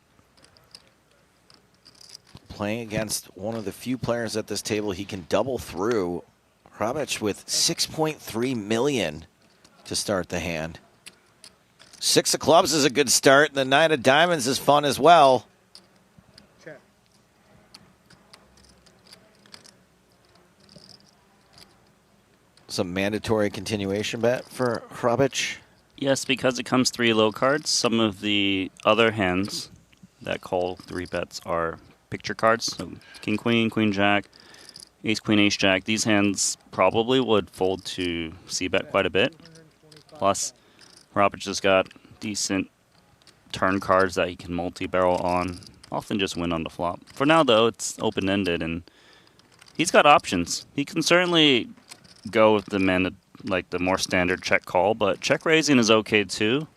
playing against one of the few players at this table he can double through. Hrabic with 6.3 million to start the hand. 6 of clubs is a good start. The 9 of diamonds is fun as well. Check. Some mandatory continuation bet for Hrabic. Yes, because it comes 3 low cards. Some of the other hands that call 3 bets are picture cards. So King, Queen, Queen, Jack, Ace, Queen, Ace, Jack. These hands probably would fold to c-bet quite a bit. Plus, Hrabic has got decent turn cards that he can multi-barrel on. Often just win on the flop. For now, though, it's open-ended, and he's got options. He can certainly go with the more standard check call, but check raising is okay too.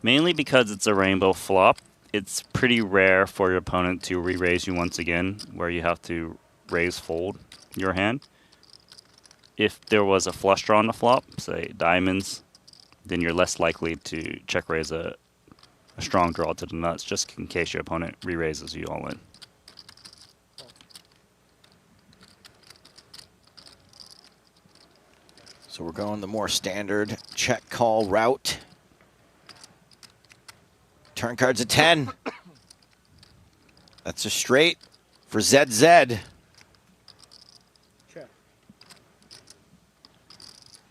Mainly because it's a rainbow flop. It's pretty rare for your opponent to re-raise you once again, where you have to raise fold your hand. If there was a flush draw on the flop, say diamonds, then you're less likely to check raise a strong draw to the nuts, just in case your opponent re-raises you all in. So we're going the more standard check call route. Turn cards at 10. That's a straight for ZZ. Check.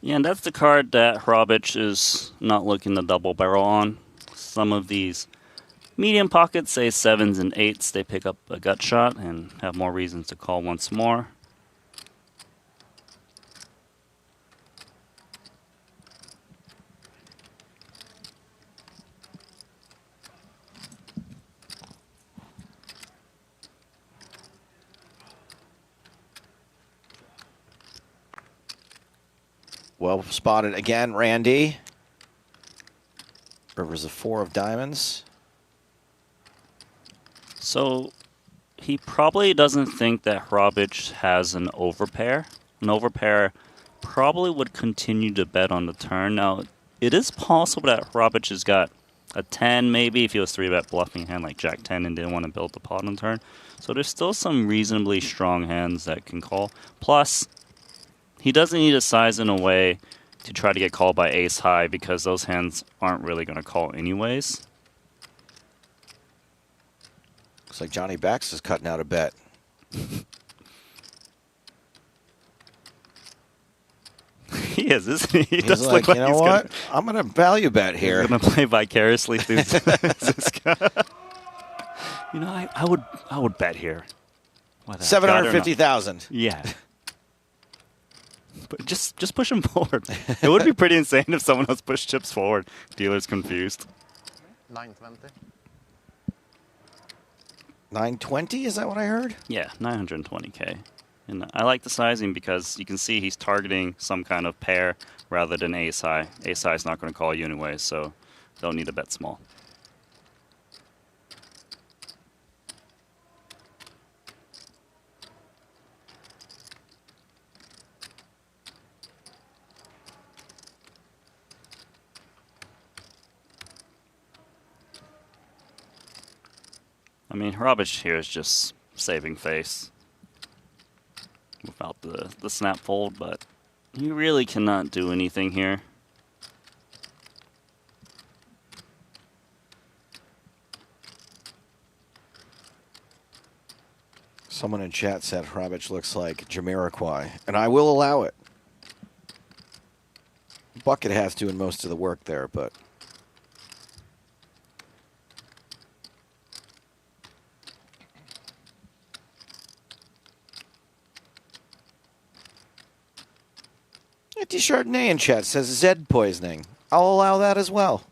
Yeah, and that's the card that Hrabic is not looking to double barrel on. Some of these medium pockets, say 7s and 8s, they pick up a gut shot and have more reasons to call once more. Well spotted again, Randy. River's a 4 of diamonds. So he probably doesn't think that Hrabic has an overpair. An overpair probably would continue to bet on the turn. Now, it is possible that Hrabic has got a 10 maybe if he was 3-bet bluffing a hand like Jack 10 and didn't want to build the pot on turn. So there's still some reasonably strong hands that can call. Plus, he doesn't need to size in a way to try to get called by ace high because those hands aren't really going to call anyways. Looks like Johnny Bax is cutting out a bet. He is, isn't he? He He's does like, look you know what? I'm going to value bet here. He's going to play vicariously through Zizka. You know, I would bet here. 750,000. Yeah. But just push him forward. It would be pretty insane if someone else pushed chips forward. Dealer's confused. 920. 920, is that what I heard? Yeah, 920K. And I like the sizing because you can see he's targeting some kind of pair rather than ace high. Ace high is not going to call you anyway, so don't need to bet small. I mean, Hrabic here is just saving face without the snap fold, but he really cannot do anything here. Someone in chat said Hrabic looks like Jamiroquai, and I will allow it. Bucket has doing most of the work there, but Chardonnay in chat says Zed poisoning. I'll allow that as well.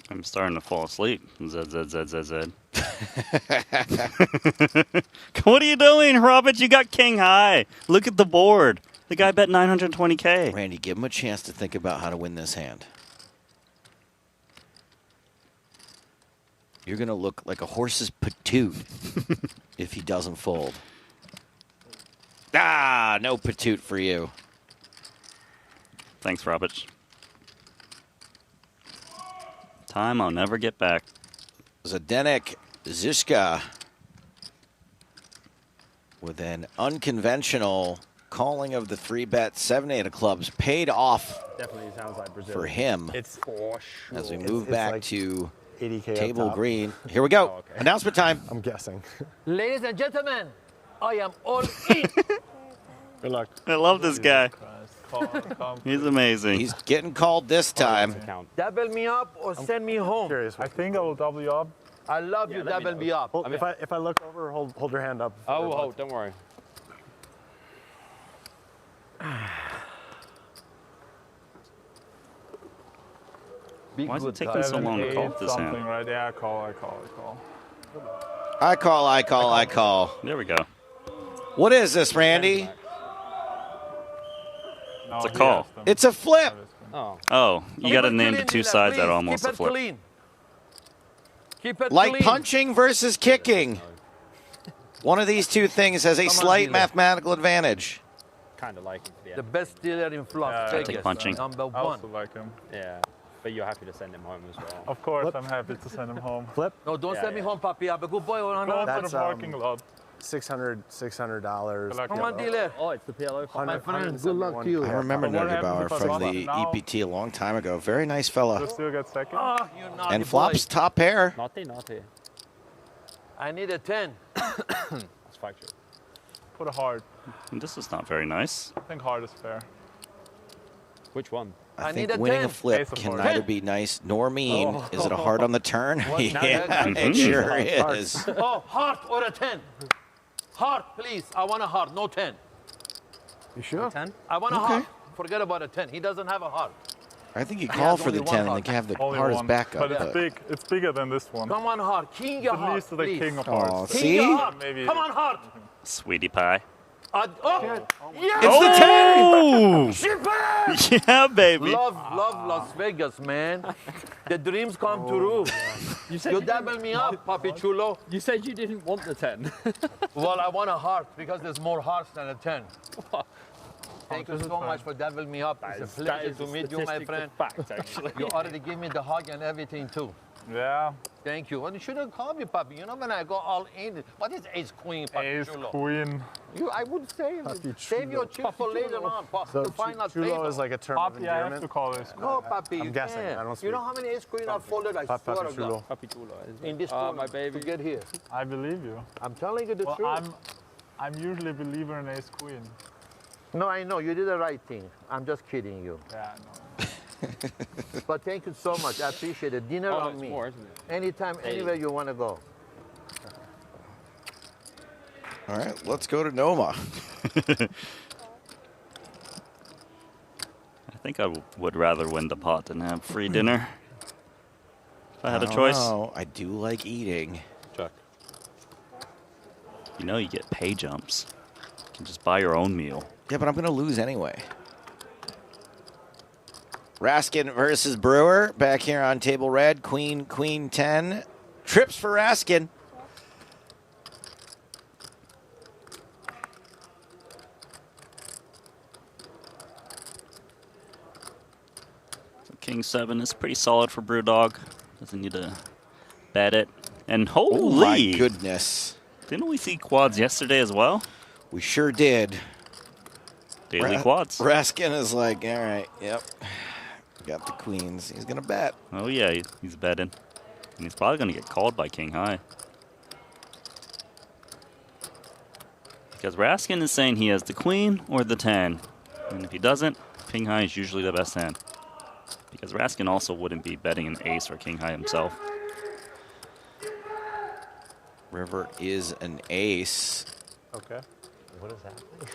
I'm starting to fall asleep. Zed. What are you doing, Hrabic? You got king high. Look at the board. The guy bet 920K. Randy, give him a chance to think about how to win this hand. You're going to look like a horse's patoot if he doesn't fold. Ah, no patoot for you. Thanks, Robert. Time I'll never get back. Zdeněk Žižka with an unconventional calling of the 3-bet 7-8 of clubs. Paid off Definitely sounds like Brazil. for him. It's for sure. As we move back like to 80K table up top. green. Here we go. Announcement time. I'm guessing. Ladies and gentlemen, I am all in. Good luck. I love this guy. He's amazing. He's getting called this time. Double me up or send me home. Curious. I think I will double you up. I love you, double me up. Well, if I look over, hold your hand up. Oh, don't worry. Why is it taking so long to call this hand? Right? Yeah, I call. I call. There we go. What is this, Randy? It's a call. It's a flip. Oh, you got to name the two sides that are almost a flip. Keep it Like clean. punching versus kicking. One of these two things has a slight mathematical advantage. Kind of like him. Yeah. The best dealer in Las Vegas. take punching. Number I one. also like him. Yeah. But you're happy to send him home as well. Of course, I'm happy to send him home. Flip. No, don't send me home, papi. I'm a good boy. Go to That's, the parking lot. $600. Collect Come it. on, dealer. Oh, it's the PLO. My friend, good luck to you. I remember What happens Neugebauer if I from flop the now? EPT a long time ago. Very nice fella. Just still get second. Oh, you naughty And flops boy. top pair. Naughty. I need a 10. That's factual. Put a hard. This is not very nice. I think hard is fair. Which one? I need think a winning 10. a flip Ace of can hearts. neither be nice nor mean. Oh. Is it a hard on the turn? Yeah, that- it sure is. Oh, heart or a 10? Heart, please. I want a heart, no 10. You sure? 10? I want a heart. Forget about a 10. He doesn't have a heart. I think you He call has for the only 10 one and then have the Only hard as one. backup. But it's big. It's bigger than this one. Come on, heart. King your At heart, least the please. king of Oh, hearts. King see? your heart. Maybe- Come on, heart. Sweetie pie. Oh, yes. It's the 10! Shipper! Yeah, baby. Love Las Vegas, man. The dreams come true. You double me up, Papi Chulo. You said you didn't want the 10. Well, I want a heart because there's more hearts than a 10. Thank you so much for doubling me up. It's a pleasure to meet you, my friend. Fact, actually. You already gave me the hug and everything, too. Yeah. Thank you. Well, you shouldn't call me, Papi. You know when I go all in. What is ace queen, Papi Ace Chulo? queen. I would say, save your chips for later on. So the final Chulo table. is like a term of Papi, I have to endearment. call this. No, Papi, you guessing. can't. I don't You speak. know how many ace queen I've folded? I Papi swear to Chulo. God. Papi Chulo, isn't In this my tournament, baby. to get here. I believe you. I'm telling you the Well, truth. I'm usually a believer in ace queen. No, I know. You did the right thing. I'm just kidding you. Yeah, I know. But thank you so much. I appreciate it. Dinner Oh, on it's me. more, isn't it? Anytime, anywhere you want to go. All right, let's go to Noma. I think I would rather win the pot than have free dinner. If I had a choice. Oh, I do like eating. Check. You know you get pay jumps. You can just buy your own meal. Yeah, but I'm going to lose anyway. Raskin versus Brewer back here on table red. Queen, queen 10. Trips for Raskin. So King 7 is pretty solid for Brewdog. Doesn't need to bet it. And holy! Oh my goodness. Didn't we see quads yesterday as well? We sure did. Daily quads. Raskin is like, all right, yep. Got the queens. He's going to bet. Oh yeah, he's betting. And he's probably going to get called by King High. Because Raskin is saying he has the queen or the 10. And if he doesn't, King High is usually the best hand. Because Raskin also wouldn't be betting an ace or King High himself. River is an ace. Okay. What is happening?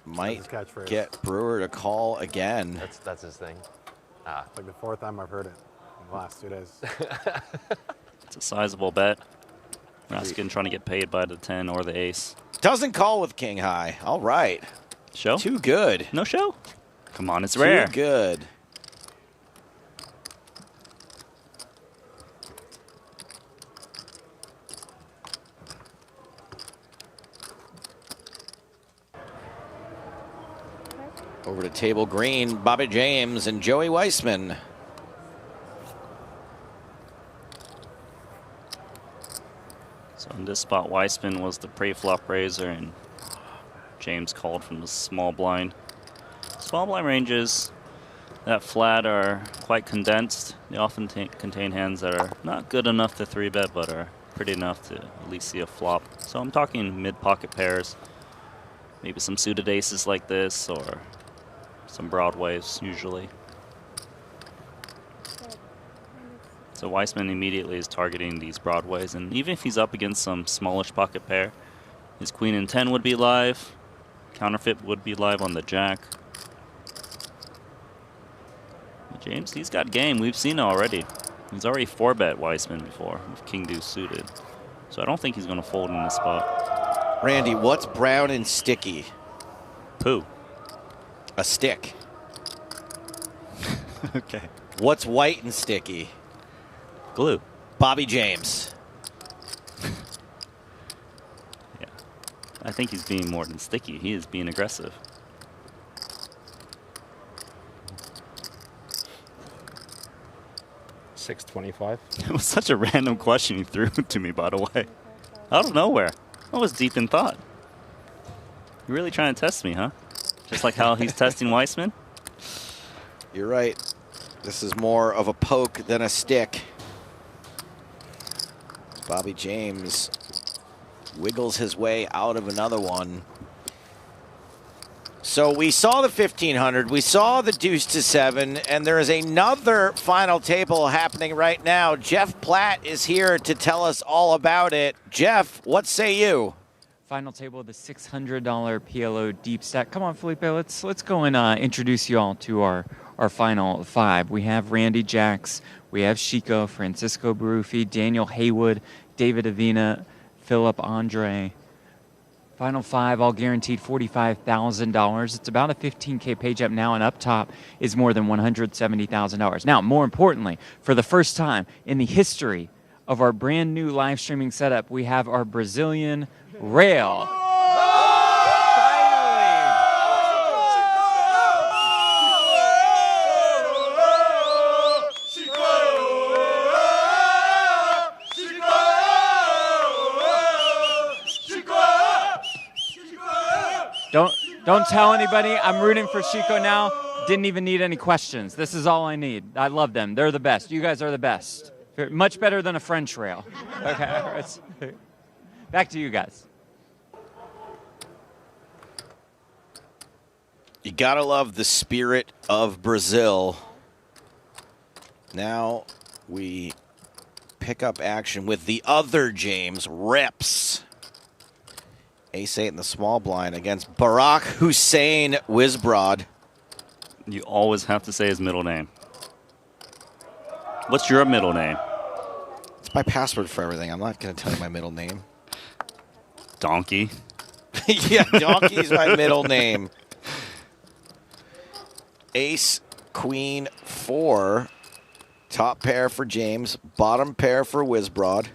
Might That's his catchphrase. get Brewer to call again. That's his thing. Ah. It's like the fourth time I've heard it in the last 2 days. It's a sizable bet. Raskin trying to get paid by the 10 or the ace. Doesn't call with King High. All right. Show? Too good. No show? Come on, it's Too rare. good. Over to table green, Bobby James and Joey Weissman. So in this spot, Weissman was the pre-flop raiser, and James called from the small blind. Small blind ranges that flat are quite condensed. They often contain hands that are not good enough to 3-bet, but are pretty enough to at least see a flop. So I'm talking mid-pocket pairs, maybe some suited aces like this, or some broadways usually. So Weissman immediately is targeting these broadways, and even if he's up against some smallish pocket pair, his queen and 10 would be live, counterfeit would be live on the jack. But James, he's got game. We've seen it already. He's already 4-bet Weissman before with king deuce suited. So I don't think he's going to fold in this spot. Randy, what's brown and sticky? Poo. A stick. Okay. What's white and sticky? Glue. Bobby James. Yeah. I think he's being more than sticky. He is being aggressive. $6.25. It was such a random question he threw to me, by the way. Out of nowhere. I was deep in thought. You're really trying to test me, huh? Just like how he's testing Weissman? You're right. This is more of a poke than a stick. Bobby James wiggles his way out of another one. So we saw the 1500, we saw the deuce to 7, and there is another final table happening right now. Jeff Platt is here to tell us all about it. Jeff, what say you? Final table of the $600 PLO deep stack. Come on, Felipe, let's go and introduce you all to our final 5. We have Randy Jacks, we have Chico, Francisco Baruffi, Daniel Haywood, David Avina, Philip Andre. Final 5, all guaranteed $45,000. It's about a 15K page up now, and up top is more than $170,000. Now, more importantly, for the first time in the history of our brand new live streaming setup, we have our Brazilian rail. Don't tell anybody. I'm rooting for Chico now. Didn't even need any questions. This is all I need. I love them. They're the best. You guys are the best. Much better than a French rail. Okay. Back to you guys. You gotta love the spirit of Brazil. Now we pick up action with the other James Rips. Ace-8 in the small blind against Barack Hussein Wisbrod. You always have to say his middle name. What's your middle name? It's my password for everything. I'm not going to tell you my middle name. Donkey. Yeah, Donkey's my middle name. Ace, Queen, 4. Top pair for James. Bottom pair for Wisbrod.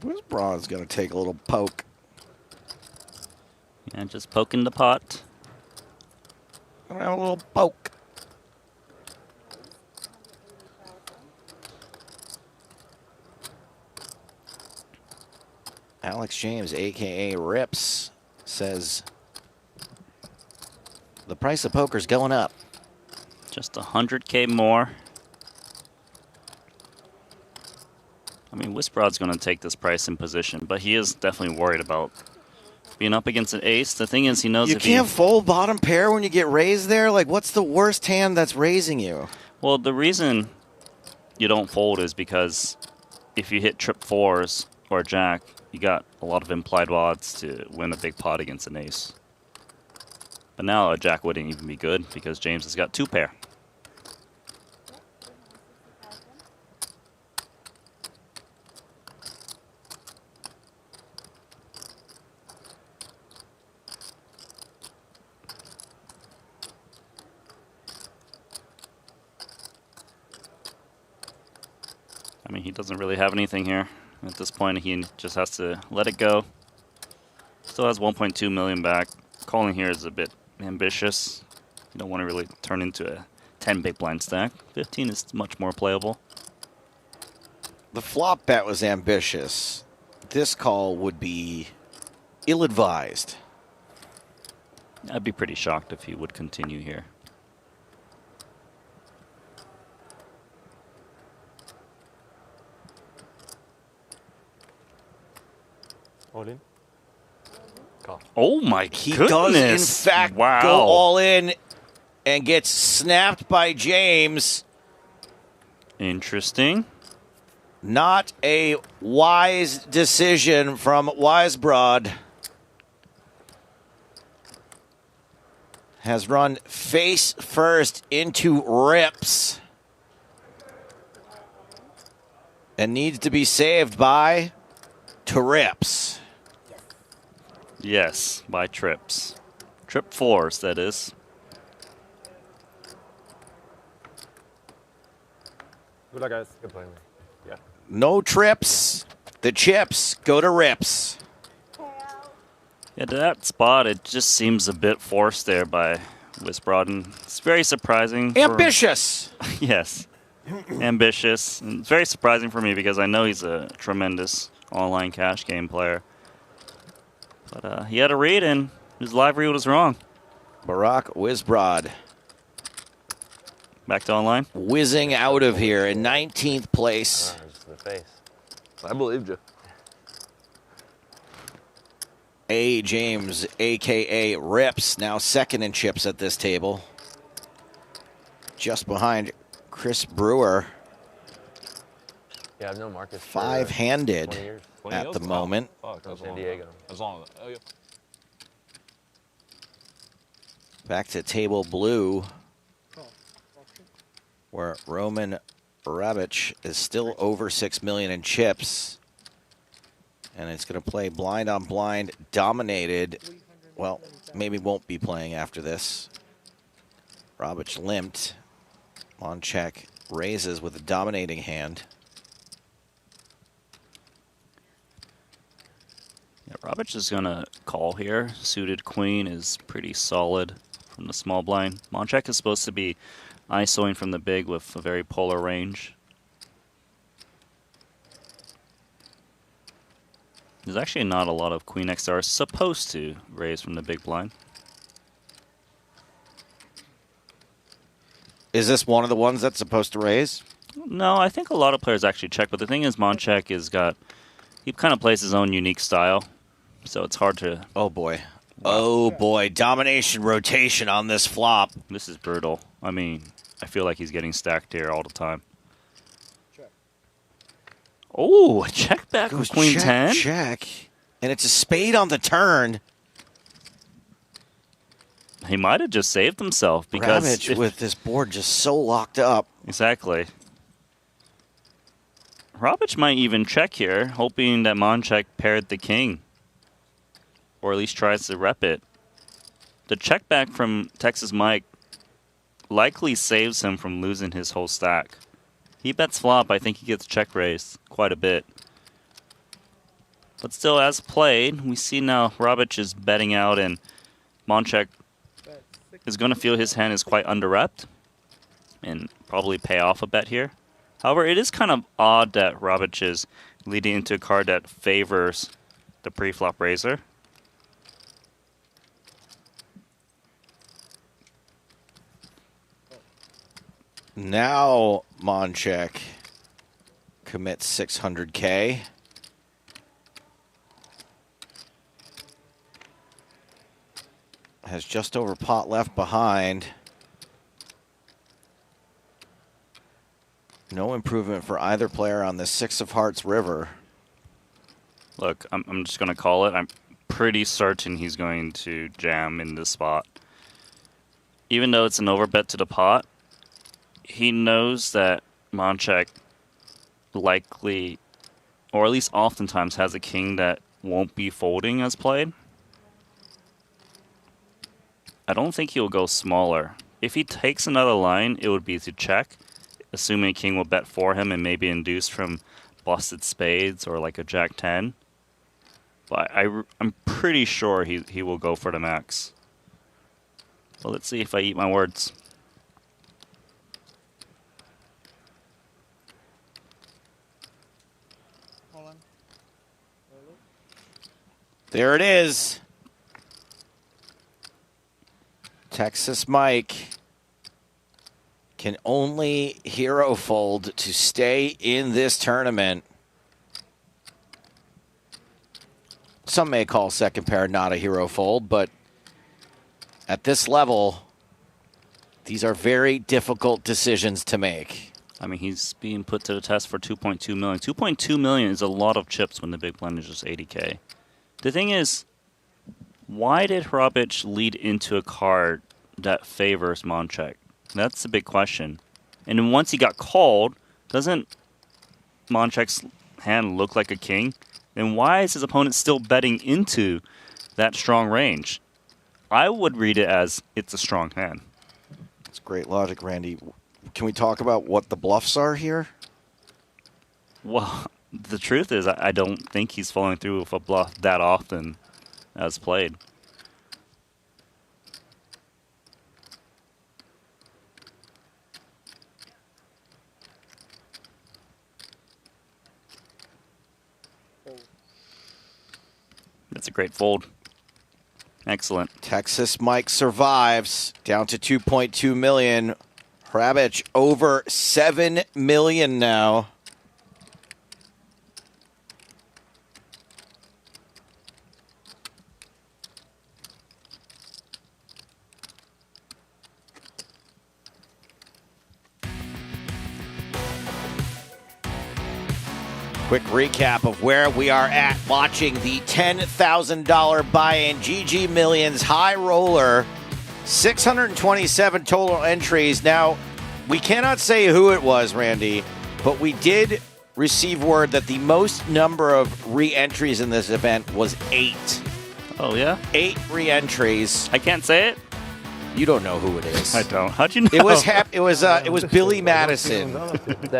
Wisbrod's going to take a little poke. Yeah, just poking the pot. Gonna have a little poke. Alex James, a.k.a. Rips, says the price of poker's going up. Just 100K more. I mean, Wisbrod's going to take this price in position, but he is definitely worried about being up against an ace. The thing is, he knows you can't fold bottom pair when you get raised there. Like, what's the worst hand that's raising you? Well, the reason you don't fold is because if you hit trip 4s or a jack, you got a lot of implied odds to win a big pot against an ace. But now a jack wouldn't even be good because James has got 2 pair. I mean, he doesn't really have anything here. At this point, he just has to let it go. Still has 1.2 million back. Calling here is a bit ambitious. You don't want to really turn into a 10 big blind stack. 15 is much more playable. The flop bet was ambitious. This call would be ill-advised. I'd be pretty shocked if he would continue here. All in. Oh my He goodness. does, in fact, wow. go all in and gets snapped by James. Interesting. Not a wise decision from Wisebroad. Has run face first into rips. And needs to be saved by trips. Yes, by trips. Trip 4s, that is. Good luck, guys. Good playing. Yeah. No trips. The chips go to rips. Yeah, to that spot, it just seems a bit forced there by Wisbroden. It's very surprising. Ambitious. Yes. Ambitious. And it's very surprising for me because I know he's a tremendous online cash game player. But he had a read, and his live read was wrong. Barack Wisbrod. Back to online. Whizzing out of here in 19th place. Just in the face. I believed you. A. James, a.k.a. Rips, now second in chips at this table. Just behind Chris Brewer. Yeah, I've known Marcus for, Five-handed 20 years. at the moment. From San Diego. As long as, oh, yeah. Back to table blue, where Roman Rabich is still over 6 million in chips. And it's going to play blind on blind, dominated. Well, maybe won't be playing after this. Rabich limped. On check, raises with a dominating hand. Yeah, Rabich is going to call here. Suited queen is pretty solid from the small blind. Monchek is supposed to be ISOing from the big with a very polar range. There's actually not a lot of queen X that are supposed to raise from the big blind. Is this one of the ones that's supposed to raise? No, I think a lot of players actually check, but the thing is Monchek he kind of plays his own unique style, so it's hard to... Oh boy. Oh boy, domination rotation on this flop. This is brutal. I mean, I feel like he's getting stacked here all the time. Oh, check back with queen check, 10. Check. And it's a spade on the turn. He might have just saved himself because Rabich with this board just so locked up. Exactly. Rabich might even check here, hoping that Monchek paired the king. Or at least tries to rep it. The check back from Texas Mike likely saves him from losing his whole stack. He bets flop, I think he gets check raised quite a bit. But still, as played, we see now Rabich is betting out and Monchek is going to feel his hand is quite under-repped and probably pay off a bet here. However, it is kind of odd that Rabich is leading into a card that favors the pre-flop raiser. Now Monchek commits 600K. Has just over pot left behind. No improvement for either player on the 6 of hearts river. Look, I'm just going to call it. I'm pretty certain he's going to jam in this spot. Even though it's an overbet to the pot, he knows that Monchek likely, or at least oftentimes, has a king that won't be folding as played. I don't think he'll go smaller. If he takes another line, it would be to check. assuming king will bet for him and maybe induce from busted spades or like a jack-10. But I'm pretty sure he will go for the max. Well, let's see if I eat my words. There it is. Texas Mike can only hero fold to stay in this tournament. Some may call second pair not a hero fold, but at this level, these are very difficult decisions to make. I mean, he's being put to the test for 2.2 million. 2.2 million is a lot of chips when the big blind is just 80K. The thing is, why did Hrabic lead into a card that favors Monchek? That's the big question. And then once he got called, doesn't Monchek's hand look like a king? Then why is his opponent still betting into that strong range? I would read it as it's a strong hand. It's great logic, Randy. Can we talk about what the bluffs are here? Well, the truth is I don't think he's falling through with a bluff that often as played. That's a great fold. Excellent. Texas Mike survives down to 2.2 million. Hrabic over 7 million now. Quick recap of where we are at watching the $10,000 buy-in GGMillion's High Roller. 627 total entries. Now, we cannot say who it was, Randy, but we did receive word that the most number of re-entries in this event was 8. Oh, yeah? 8 re-entries. I can't say it? You don't know who it is. I don't. How'd you know? It was Billy Madison.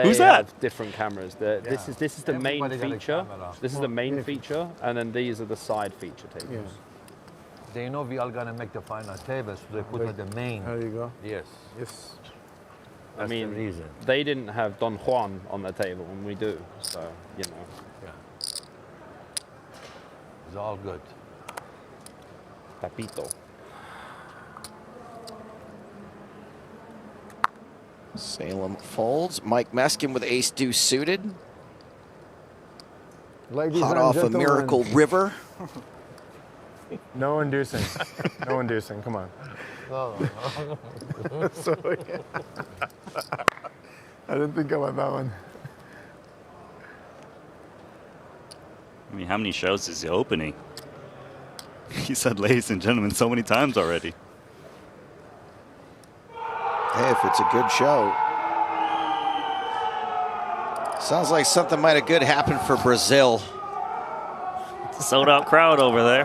Who's that? Different cameras. This is the main feature. This is the main feature, and then these are the side feature tables. Yeah. They know we are gonna make the final table, so they put at the main. There you go. Yes. Yes. I mean, the reason. they didn't have Don Juan on their table, and we do. So, you know. Yeah. It's all good. Papito. Salem folds. Mike Meskin with ace deuce suited. Ladies Hot and off a gentlemen. Miracle River. No inducing. No inducing. Come on. Sorry. I didn't think about that one. I mean, how many shows is he opening? He said, ladies and gentlemen, so many times already. Hey, if it's a good show. Sounds like something might have good happen for Brazil. It's a sold-out crowd over there.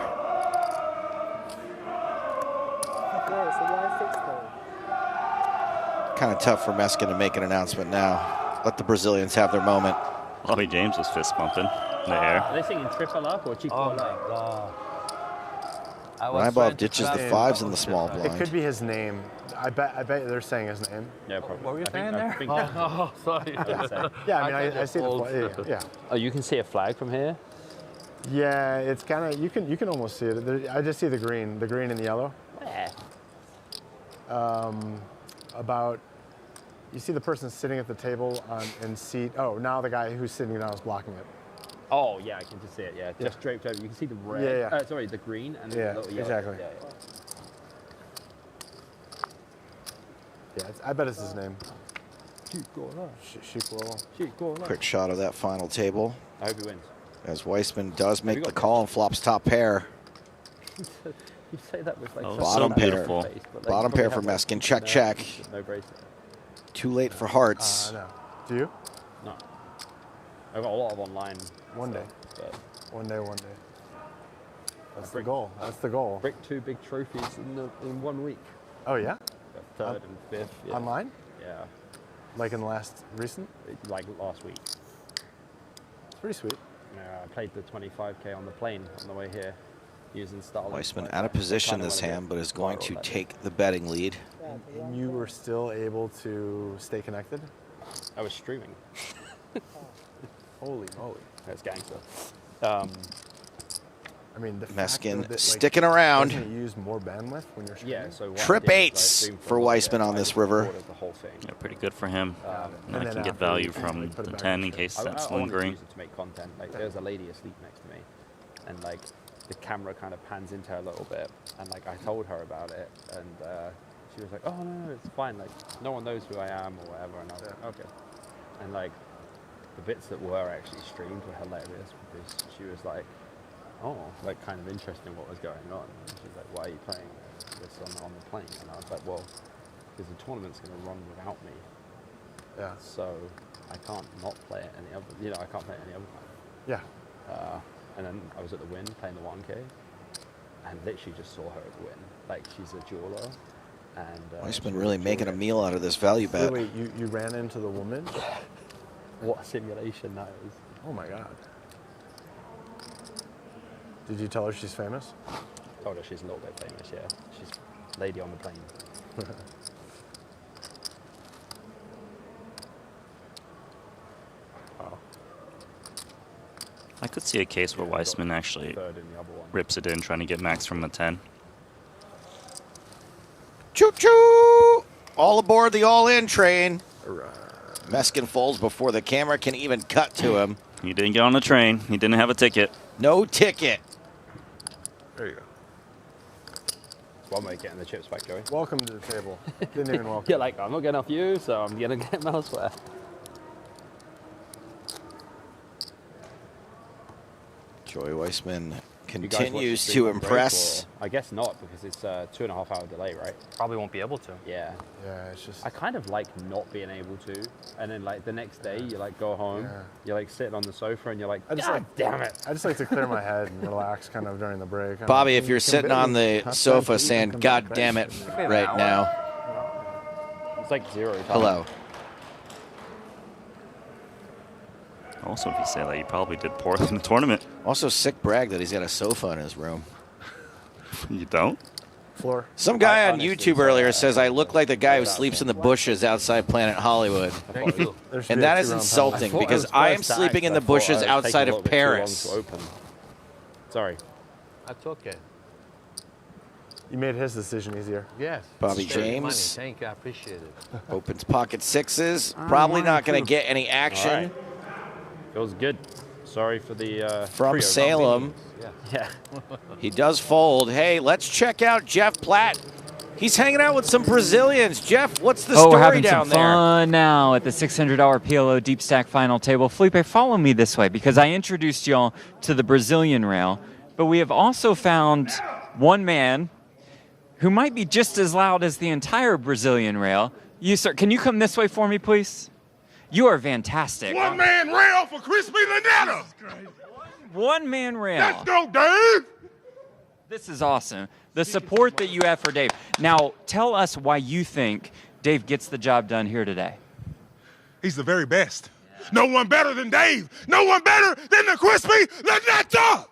Kind of tough for Meskin to make an announcement now. Let the Brazilians have their moment. Bobby James was fist bumping in the air. Are they singing triple up or Chico Oh my up? God. Rybov ditches the 5s in the small It blind. could be his name. I bet they're saying his name. Yeah, probably. What were you saying there? Oh, sorry. Yeah, I mean, I see the flag. Yeah. Oh, you can see a flag from here? Yeah, it's kind of, you can almost see it. I just see the green and the yellow. Where? About, you see the person sitting at the table in seat. Oh, now the guy who's sitting down is blocking it. Oh, yeah, I can just see it, yeah. Just draped over. You can see the red. Yeah. Sorry, the green and the little yellow. Exactly. Yeah. Yeah, I bet it's his name. Quick shot of that final table. I hope he wins. As Weissman does make the call and flops top pair. You say that with like Bottom pair. beautiful. Face, but, like, Bottom you pair probably for have, Meskin. Check, check. No bracelet. Too late for hearts. No. Do you? No. I've got a lot of online. One day. But One day. That's the goal. That's the goal. break 2 big trophies in 1 week. Oh, yeah? Got 3rd and 5th. Yeah. Online? Yeah. Like in the recent? Like last week. It's pretty sweet. I played the 25K on the plane on the way here using Starlink. Weissman out of position this hand, but is going to take the betting lead. And you were still able to stay connected? I was streaming. Holy moly. That's gangster. I mean, the Meskin fact that, sticking around. Doesn't it use more bandwidth when you're streaming? Yeah, so Trip 8s for Weissman on this river. The whole thing. Yeah, pretty good for him. and I then can get after value you from put it the back 10 in in the case I that's wanted to lingering. use it to make content. Like, there's a lady asleep next to me, and like the camera kind of pans into her a little bit, and like I told her about it, and she was like, "Oh no, it's fine. Like no one knows who I am or whatever." And I was like, "Okay." And like the bits that were actually streamed were hilarious because she was like, "Oh, like kind of interested in what was going on." And she was like, "Why are you playing this on the plane?" And I was like, "Well, because the tournament's going to run without me. Yeah. So I can't not play it any other. You know, I can't play it any other time." Yeah. And then I was at the Win playing the 1K, and literally just saw her at the Win. Like she's a jeweler, and Weissman really making a meal out of this value bet. Wait, you ran into the woman? What a simulation that is! Oh my god. Did you tell her she's famous? Told her she's a little bit famous. Yeah, she's lady on the plane. I could see a case where Weissman actually rips it in, trying to get max from the 10. Choo-choo! All aboard the all-in train. Meskin folds before the camera can even cut to him. He didn't get on the train. He didn't have a ticket. No ticket. There you go. It's one way of getting the chips back, Joey. Welcome to the table. Didn't even welcome. You're like, I'm not getting off you, so I'm gonna get them elsewhere. Joey Weissman You guys watch continues the stream to on break, impress. or- I guess not, because it's a 2.5 hour delay, right? Probably won't be able to. Yeah. Yeah, it's just. I kind of like not being able to, and then like the next day you like go home, you're like sitting on the sofa and you're like, God damn it! I just like to clear my head and relax kind of during the break. Bobby, if you're sitting on the sofa saying, God damn it, right now. It's like 0 time. Hello. Also, if you say that, you probably did poorly in the tournament. Also, sick brag that he's got a sofa in his room. You don't? Floor. Some guy on YouTube earlier says I look like the guy who sleeps in the bushes outside Planet Hollywood. And that is insulting because I am sleeping in the bushes outside of Paris. Sorry. That's okay. You made his decision easier. Yes. Bobby Save money. James Thank you. I appreciate it. opens pocket sixes. Probably not going to get any action. All right. Feels good. Sorry for the From trio. Salem. Yeah. He does fold. Hey, let's check out Jeff Platt. He's hanging out with some Brazilians. Jeff, what's the story we're having down some there? fun now at the $600 PLO Deep Stack final table. Felipe, follow me this way because I introduced y'all to the Brazilian rail, but we have also found one man who might be just as loud as the entire Brazilian rail. You, sir, can you come this way for me, please? You are fantastic. One man rail for Crispy Lanetta. One man rail. Let's go, Dave. This is awesome. The support that you have for Dave. Now, tell us why you think Dave gets the job done here today. He's the very best. No one better than Dave. No one better than the Crispy Lanetta.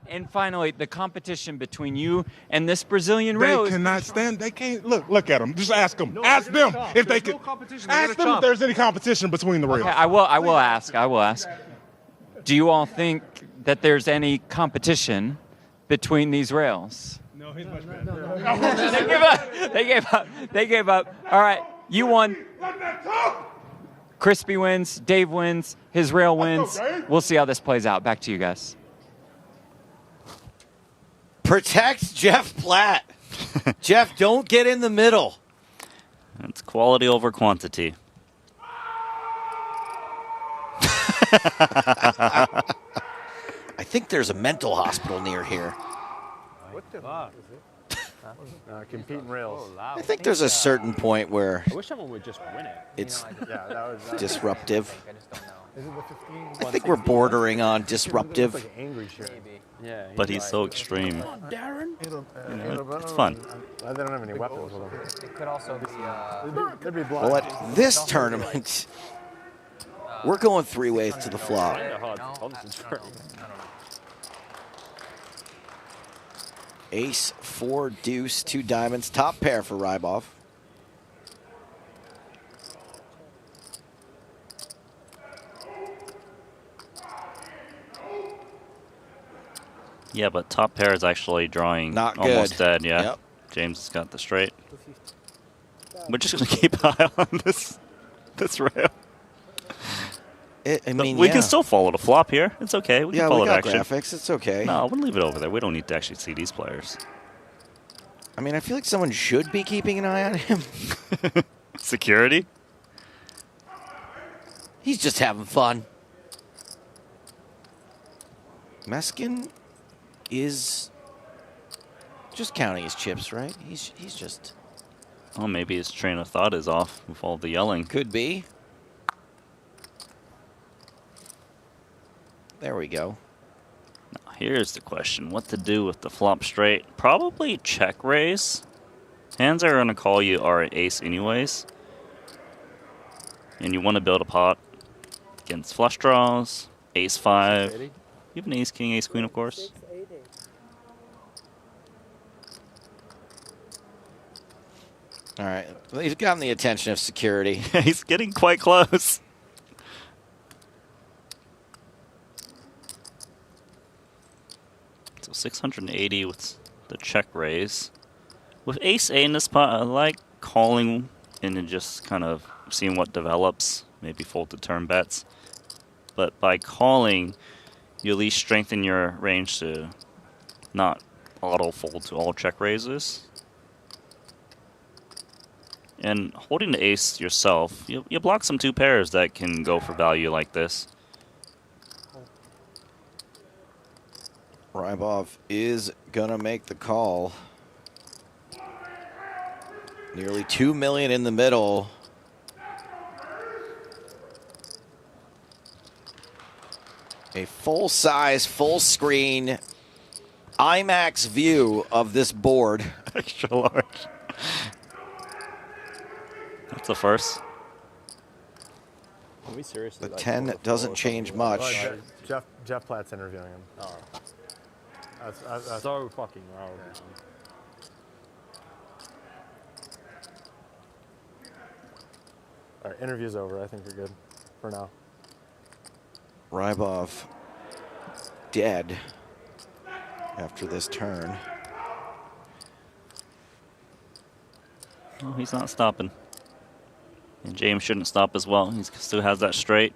And finally, the competition between you and this Brazilian rail. They cannot stand. They can't. Look at them. Just ask them. Ask them if they can. Ask them if there's any competition between the rails. Okay, I will ask. Do you all think that there's any competition between these rails? No, he's much better. They gave up. All right, you won. Crispy wins. Dave wins. His rail wins. We'll see how this plays out. Back to you guys. Protect Jeff Platt. Jeff, don't get in the middle. It's quality over quantity. I think there's a mental hospital near here. What the fuck? Competing rails. I think there's a certain point where I wish someone would just win it. it's disruptive. Is it the 15? I think we're bordering on disruptive. Like angry shirt. Yeah. But he's so extreme. Darren. It's fun. They don't have any weapons with them. It could also be. They'd be blind. Well, at this tournament, we're going 3 ways to the flop. Ace, 4, deuce, 2 diamonds, top pair for Rybov. Yeah, but top pair is actually drawing Not almost good. dead, yeah. Yep. James has got the straight. We're just going to keep an eye on this rail. I mean, we yeah. can still follow the flop here. It's okay. We can follow we got the action. graphics. It's okay. No, we'll leave it over there. We don't need to actually see these players. I mean, I feel like someone should be keeping an eye on him. Security? He's just having fun. Meskin is just counting his chips, right? He's just... Oh, maybe his train of thought is off with all the yelling. Could be. There we go. Now, here's the question. What to do with the flop straight? Probably check raise. Hands are going to call you our ace anyways. And you want to build a pot against flush draws, ace 5. You have an ace king, ace queen, of course. All right. Well, he's gotten the attention of security. He's getting quite close. So 680 with the check raise. With ace A in this pot, I like calling and then just kind of seeing what develops. Maybe fold to turn bets. But by calling, you at least strengthen your range to not auto fold to all check raises. And holding the ace yourself, you block some 2 pairs that can go for value like this. Rybov is going to make the call. Nearly $2 million in the middle. A full-size, full-screen IMAX view of this board. Extra large. That's the first. Are we seriously? The 10 doesn't change much. Jeff Platt's interviewing him. Oh. That's so fucking loud. All right, interview's over. I think we're good for now. Rybov dead after this turn. Oh, he's not stopping. And James shouldn't stop as well. He still has that straight.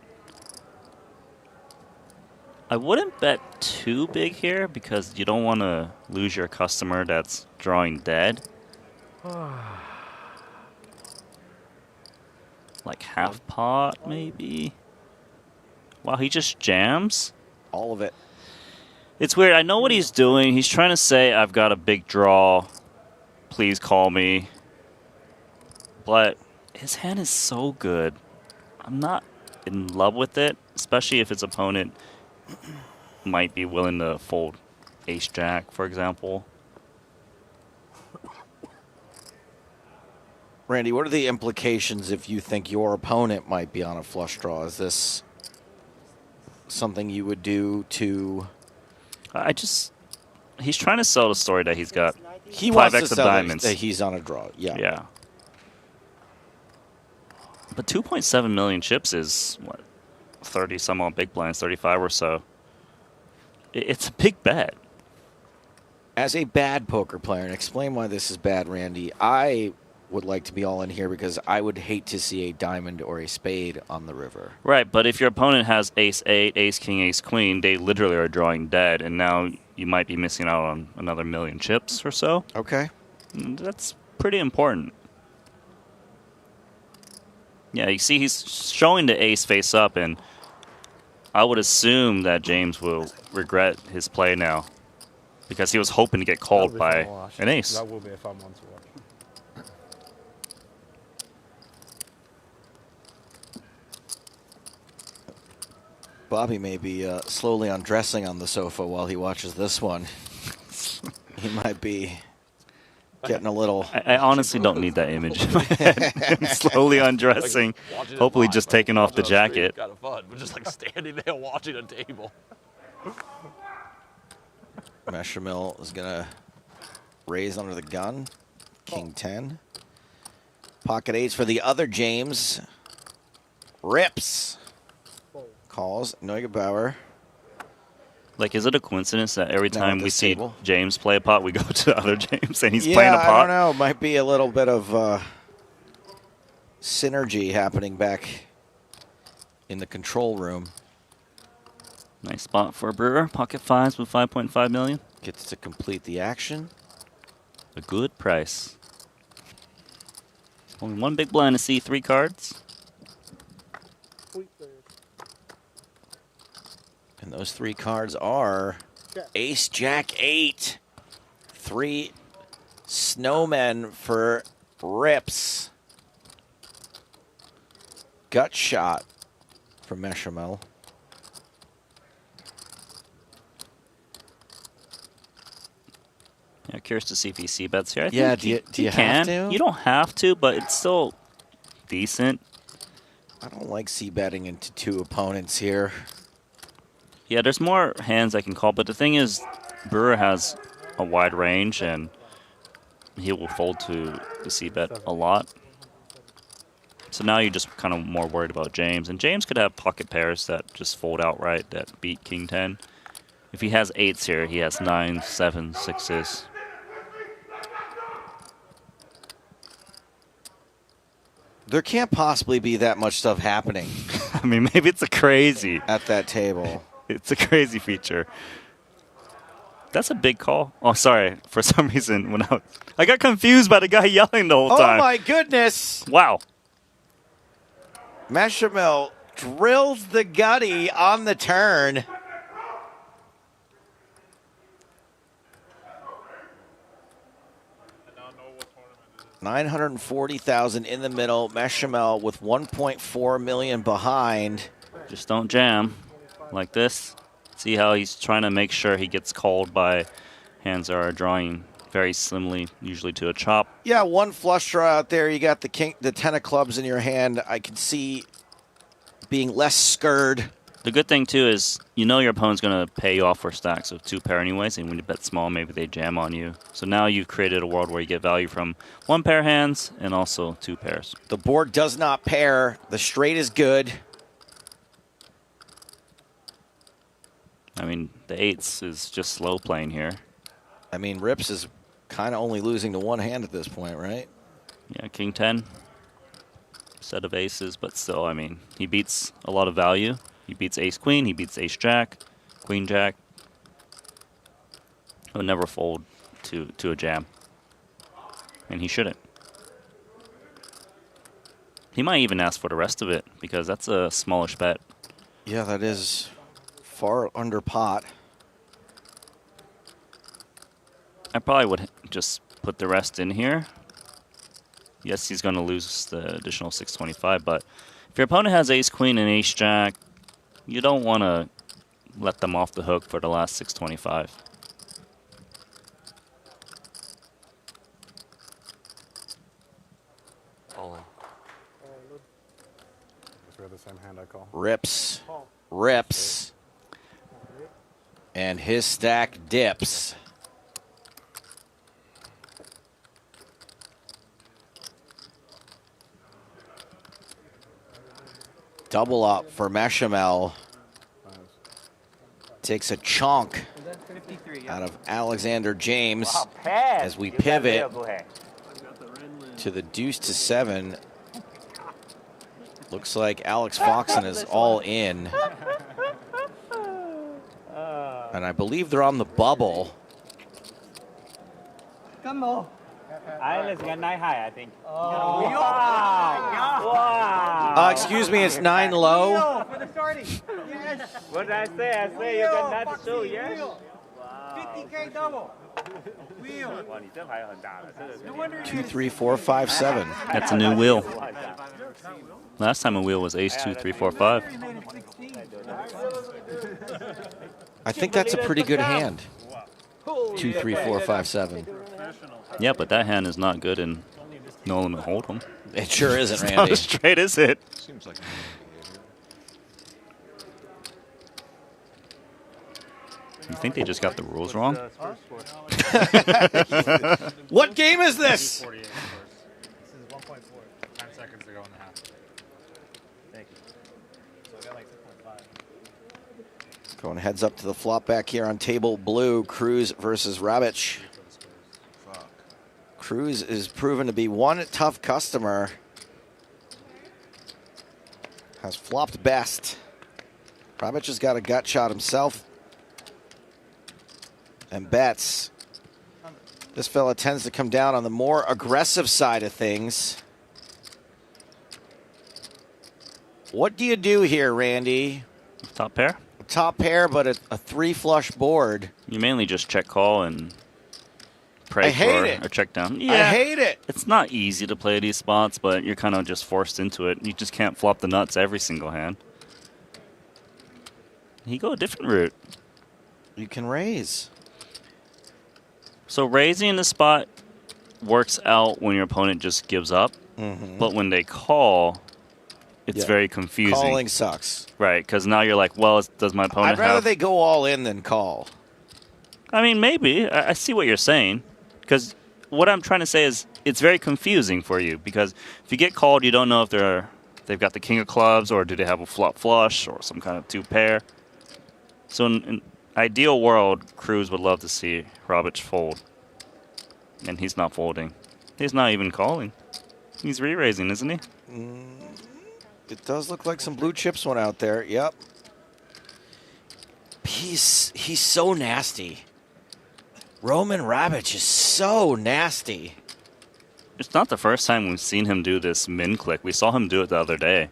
I wouldn't bet too big here because you don't want to lose your customer that's drawing dead. Like half pot, maybe. Wow, he just jams? All of it. It's weird. I know what he's doing. He's trying to say, I've got a big draw. Please call me. But his hand is so good. I'm not in love with it, especially if his opponent might be willing to fold ace-jack, for example. Randy, what are the implications if you think your opponent might be on a flush draw? Is this something you would do to... He's trying to sell the story that he's got He 5x wants to of sell diamonds. that he's on a draw, yeah. Yeah. But 2.7 million chips is, what, 30 some odd big blinds, 35 or so. It's a big bet. As a bad poker player, and explain why this is bad, Randy, I would like to be all in here because I would hate to see a diamond or a spade on the river. Right, but if your opponent has ace-8, ace-king, ace-queen, they literally are drawing dead, and now you might be missing out on another million chips or so. Okay. That's pretty important. Yeah, you see he's showing the ace face up, and I would assume that James will regret his play now because he was hoping to get called by an ace. That will be a fun one to watch. Bobby may be slowly undressing on the sofa while he watches this one. He might be getting a little... I honestly don't need that image in my head. I'm slowly undressing, hopefully just taking off the jacket. Kind of fun. We're just like standing there watching a table. Messermill is going to raise under the gun. King 10. Pocket 8s for the other James. Rips. Calls Neugebauer. Like, is it a coincidence that every time we see James play a pot, we go to the other James and he's playing a pot? I don't know. Might be a little bit of synergy happening back in the control room. Nice spot for Brewer. Pocket 5s with 5.5 million. Gets to complete the action. A good price. Only one big blind to see 3 cards. And those 3 cards are Ace, Jack, 8. 3 snowmen for Rips. Gut shot for Messermill. Yeah, curious to see if he c-bets here. I Yeah, think do you can. have to? You don't have to, but it's still decent. I don't like c-betting into 2 opponents here. Yeah, there's more hands I can call, but the thing is, Brewer has a wide range, and he will fold to the c-bet a lot. So now you're just kind of more worried about James. And James could have pocket pairs that just fold outright that beat King 10. If he has 8s here, he has 9s, 7s, 6s. There can't possibly be that much stuff happening. I mean, maybe it's a crazy. At that table. It's a crazy feature. That's a big call. Oh, sorry. For some reason, when I got confused by the guy yelling the whole time. Oh, my goodness. Wow. Messermill drills the gutty on the turn. $940,000 in the middle. Messermill with 1.4 million behind. Just don't jam like this. See how he's trying to make sure he gets called by hands that are drawing very slimly, usually to a chop. Yeah, one flush draw out there. You got the 10 of clubs in your hand. I can see being less scared. The good thing, too, is you know your opponent's going to pay you off for stacks of 2 pair anyways, and when you bet small, maybe they jam on you. So now you've created a world where you get value from 1 pair hands and also 2 pairs. The board does not pair. The straight is good. I mean, the 8s is just slow playing here. I mean, Rips is kind of only losing to 1 hand at this point, right? Yeah, King 10. Set of aces, but still, I mean, he beats a lot of value. He beats ace-queen, he beats ace-jack, queen-jack. He would never fold to a jam. And he shouldn't. He might even ask for the rest of it, because that's a smallish bet. Yeah, that is far under pot. I probably would just put the rest in here. Yes, he's going to lose the additional 625, but if your opponent has ace-queen and ace-jack, you don't want to let them off the hook for the last 625. All in. The same hand I call. Rips. Rips. And his stack dips. Double up for Messermill. Takes a chunk out of Alexander James as we pivot to the deuce to 7. Looks like Alex Foxen is all in. And I believe they're on the bubble. Come on. Let's get 9 high, I think. Oh. Wow. Excuse me, it's 9 low. For the starting. Yes. What did I say? I say you got not to show, yes? 50K double. 2, 3, 4, 5, 7. That's a new wheel. Last time a wheel was ace 2, 3, 4, 5. I think that's a pretty good hand. 2, 3, 4, 5, 7. Yeah, but that hand is not good in no limit hold'em. It sure isn't, It's Randy. not as straight, is it? Seems like You think they just got the rules wrong? What game is this? This is 1.4. 10 seconds to go in the half. Thank you. So I got like 6.5. Going heads up to the flop back here on table blue. Cruz versus Rabich. Cruz is proven to be one tough customer. Has flopped best. Rabich has got a gut shot himself. And bets. This fella tends to come down on the more aggressive side of things. What do you do here, Randy? Top pair? Top pair, but a 3 flush board. You mainly just check call and pray I hate for it. a check down. I hate it. It's not easy to play these spots, but you're kind of just forced into it. You just can't flop the nuts every single hand. You go a different route. You can raise. So raising in the spot works out when your opponent just gives up. Mhm. But when they call, it's Yeah. very confusing. Calling sucks. Right, because now you're like, well, does my opponent I'd rather have... they go all in than call. I mean, maybe. I see what you're saying. Because what I'm trying to say is it's very confusing for you. Because if you get called, you don't know if they've got the king of clubs or do they have a flop flush or some kind of 2 pair. So in ideal world, Cruz would love to see Rabich fold. And he's not folding. He's not even calling. He's re-raising, isn't he? It does look like some blue chips went out there. Yep. He's so nasty. Roman Rabich is so nasty. It's not the first time we've seen him do this min click. We saw him do it the other day.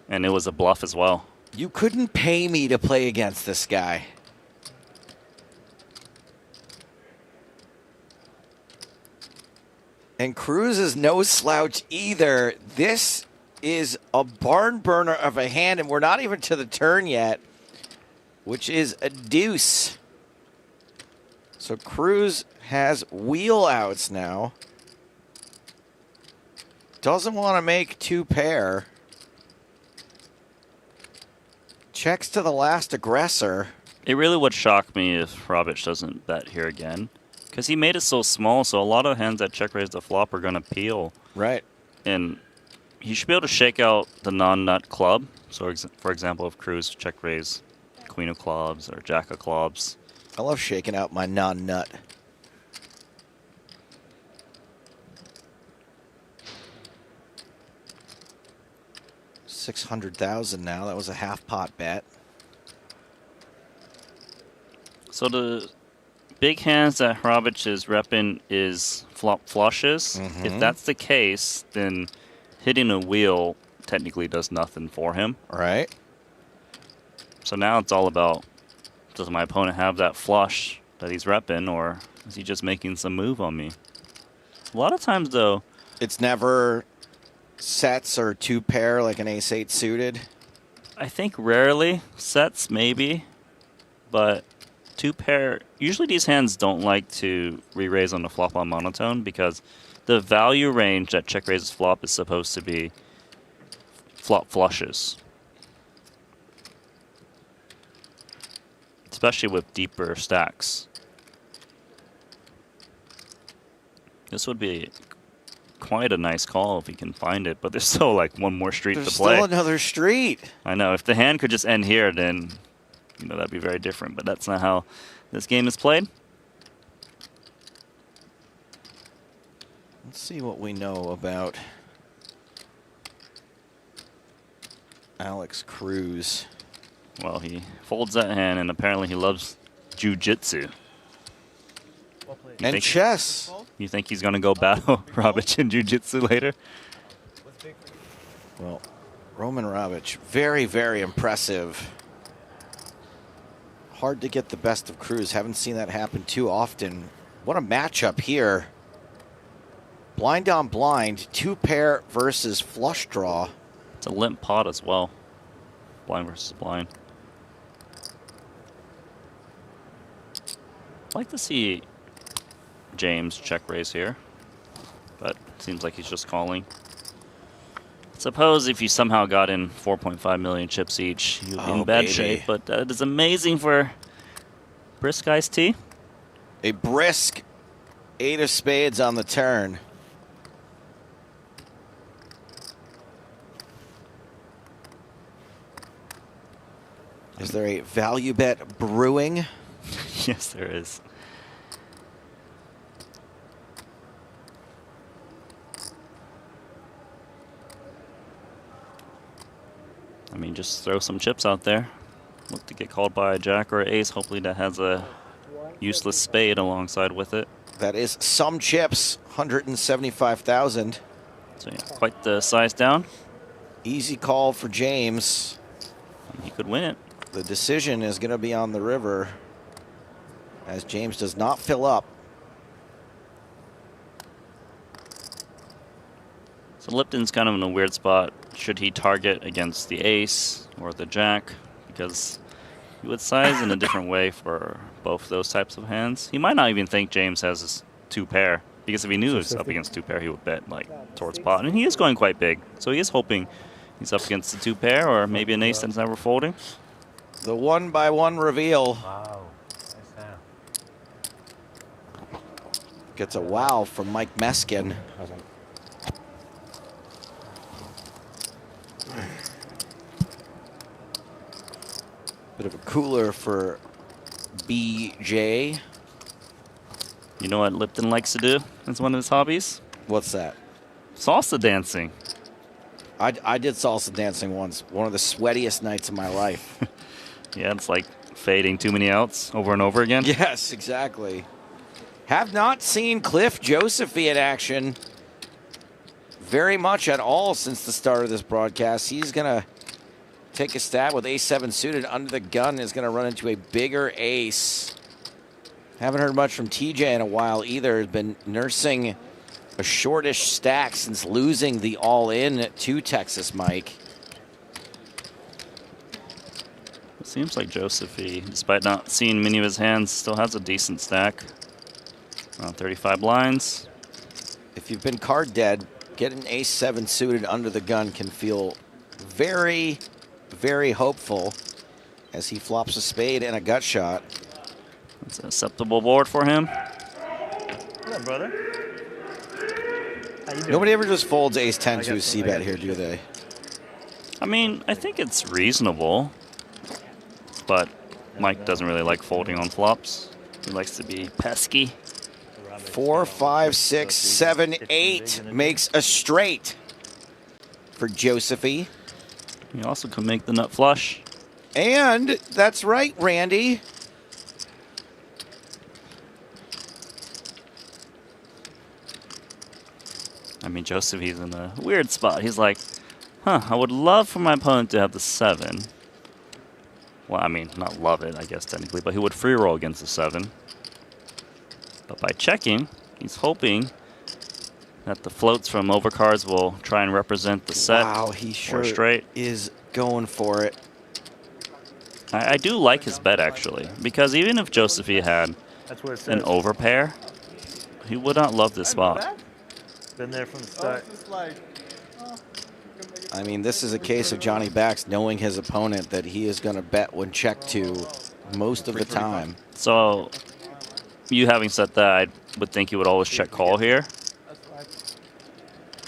And it was a bluff as well. You couldn't pay me to play against this guy. And Cruz is no slouch either. This is a barn burner of a hand, and we're not even to the turn yet, which is a deuce. So Cruz has wheel outs now. Doesn't want to make 2 pair. Checks to the last aggressor. It really would shock me if Rabich doesn't bet here again. Because he made it so small, so a lot of hands that check raise the flop are going to peel. Right. And he should be able to shake out the non-nut club. So, for example, if Cruz check raise queen of clubs or jack of clubs. I love shaking out my non-nut. $600,000 now. That was a half pot bet. So the big hands that Rabich is repping is flop flushes. Mhm. If that's the case, then hitting a wheel technically does nothing for him. Right. So now it's all about, does my opponent have that flush that he's repping, or is he just making some move on me? A lot of times, though, it's never sets or 2 pair like an ace-8 suited. I think rarely sets, maybe, but 2 pair. Usually these hands don't like to re-raise on the flop on monotone because the value range that check raises flop is supposed to be flop flushes. Especially with deeper stacks. This would be quite a nice call if he can find it, but there's still like one more street There's to play. still another street. I know. If the hand could just end here, then that'd be very different. But that's not how this game is played. Let's see what we know about Alex Cruz. Well, he folds that hand, and apparently he loves jiu-jitsu. And chess. You think he's going to go battle Rabich in jiu-jitsu later? Well, Roman Rabich, very, very impressive. hard to get the best of crews. Haven't seen that happen too often. What a matchup here. Blind on blind, 2-pair versus flush draw. It's a limp pot as well. Blind versus blind. I'd like to see James check raise here, but it seems like he's just calling. Suppose if you somehow got in 4.5 million chips each, you'd be in bad shape, but that is amazing for brisk iced tea. A brisk 8 of spades on the turn. Is there a value bet brewing? Yes, there is. I mean, just throw some chips out there. Look to get called by a jack or an ace. Hopefully that has a useless spade alongside with it. That is some chips, 175,000. So yeah, quite the size down. Easy call for James. He could win it. The decision is going to be on the river, as James does not fill up. So Lipton's kind of in a weird spot. Should he target against the ace or the jack? Because he would size in a different way for both those types of hands. He might not even think James has his 2-pair, because if he knew he was up against 2-pair, he would bet like towards pot. And he is going quite big, so he is hoping he's up against the 2-pair or maybe an ace that's never folding. The 1-by-1 reveal. Wow. Nice hand. Gets a wow from Mike Meskin. Bit of a cooler for BJ. You know what Lipton likes to do? It's one of his hobbies. What's that? Salsa dancing. I did salsa dancing once. One of the sweatiest nights of my life. Yeah, it's like fading too many outs over and over again. Yes, exactly. Have not seen Cliff Josephy in action very much at all since the start of this broadcast. He's going to take a stab with ace-7 suited under the gun. Is going to run into a bigger ace. Haven't heard much from TJ in a while either. Has been nursing a shortish stack since losing the all-in to Texas Mike. It seems like Josephy, despite not seeing many of his hands, still has a decent stack. Around 35 blinds. If you've been card dead, getting ace-7 suited under the gun can feel very, very hopeful as he flops a spade and a gut shot. It's an acceptable board for him. What up, brother? How you doing? Nobody ever just folds ace-10 to a c-bet here, do they? I mean, I think it's reasonable, but Mike doesn't really like folding on flops. He likes to be pesky. 4, 5, 6, 7, 8 makes a straight for Josephy. He also can make the nut flush. And that's right, Randy. I mean, Joseph, he's in a weird spot. He's like, I would love for my opponent to have the 7. Well, I mean, not love it, I guess, technically, but he would free roll against the 7. But by checking, he's hoping that the floats from overcards will try and represent the set. Wow, he sure straight. is going for it. I do like his bet, actually, because even if Josephy had an overpair, he would not love this spot. Been there from the start. I mean, this is a case of Johnny Bax knowing his opponent that he is going to bet when checked to most of the time. So, you having said that, I would think you would always check call here.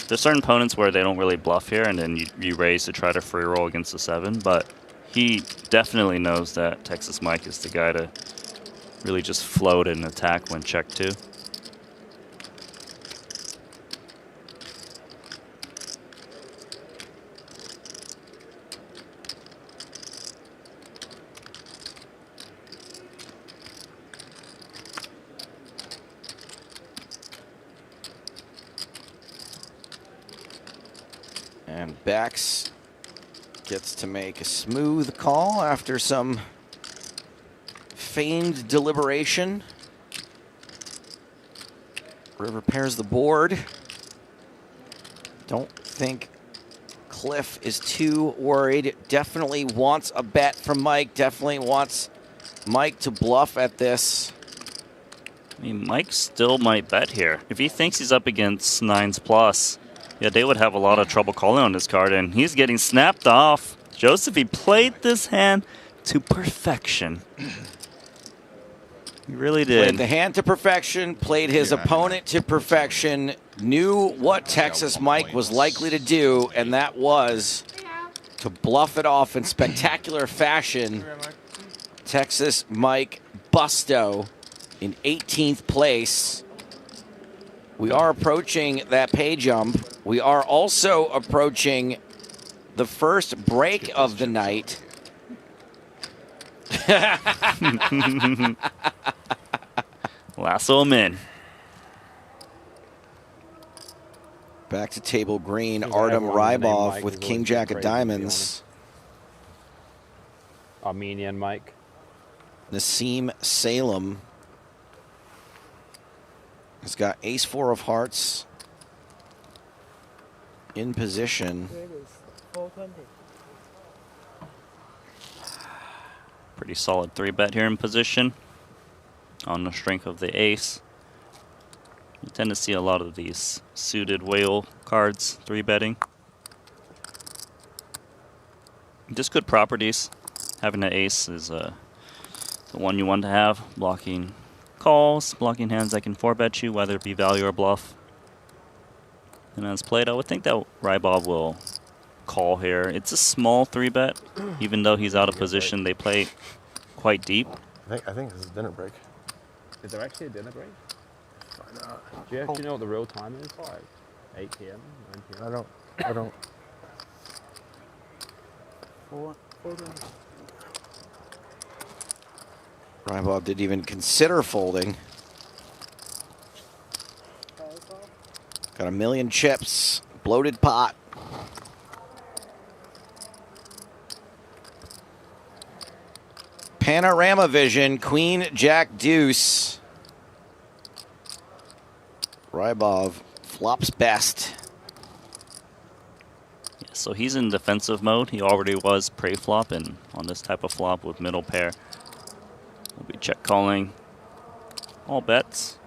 There's certain opponents where they don't really bluff here, and then you raise to try to free roll against the 7, but he definitely knows that Texas Mike is the guy to really just float and attack when checked to. And Bax gets to make a smooth call after some feigned deliberation. River pairs the board. Don't think Cliff is too worried. Definitely wants a bet from Mike. Definitely wants Mike to bluff at this. I mean, Mike still might bet here. If he thinks he's up against 9s plus, yeah, they would have a lot of trouble calling on this card, and he's getting snapped off. Joseph, he played this hand to perfection. He really did. Played the hand to perfection, played his opponent to perfection, knew what Texas Mike was likely to do, and that was to bluff it off in spectacular fashion. Texas Mike Busto in 18th place. We are approaching that pay jump. We are also approaching the first break of the night. Lasso him in. Back to table green, Artem Rybov with King Jack of Diamonds. Armenian Mike. Nassim Salem has got ace 4 of hearts in position. Pretty solid 3-bet here in position on the strength of the ace. You tend to see a lot of these suited whale cards 3-betting. Just good properties. Having an ace is the one you want to have. Blocking calls, blocking hands that can 4-bet you, whether it be value or bluff. And as played, I would think that Rybov will call here. It's a small 3-bet, even though he's out of position. They play quite deep. I think this is dinner break. Is there actually a dinner break? Find out. Do you know what the real time is? Like 8 p.m., 9 p.m.? I don't. Rybov didn't even consider folding. Got 1 million chips, bloated pot. Panorama vision, Queen, Jack, Deuce. Rybov flops best. Yeah, so he's in defensive mode. He already was pre-flop, and on this type of flop with middle pair, we'll be check calling all bets.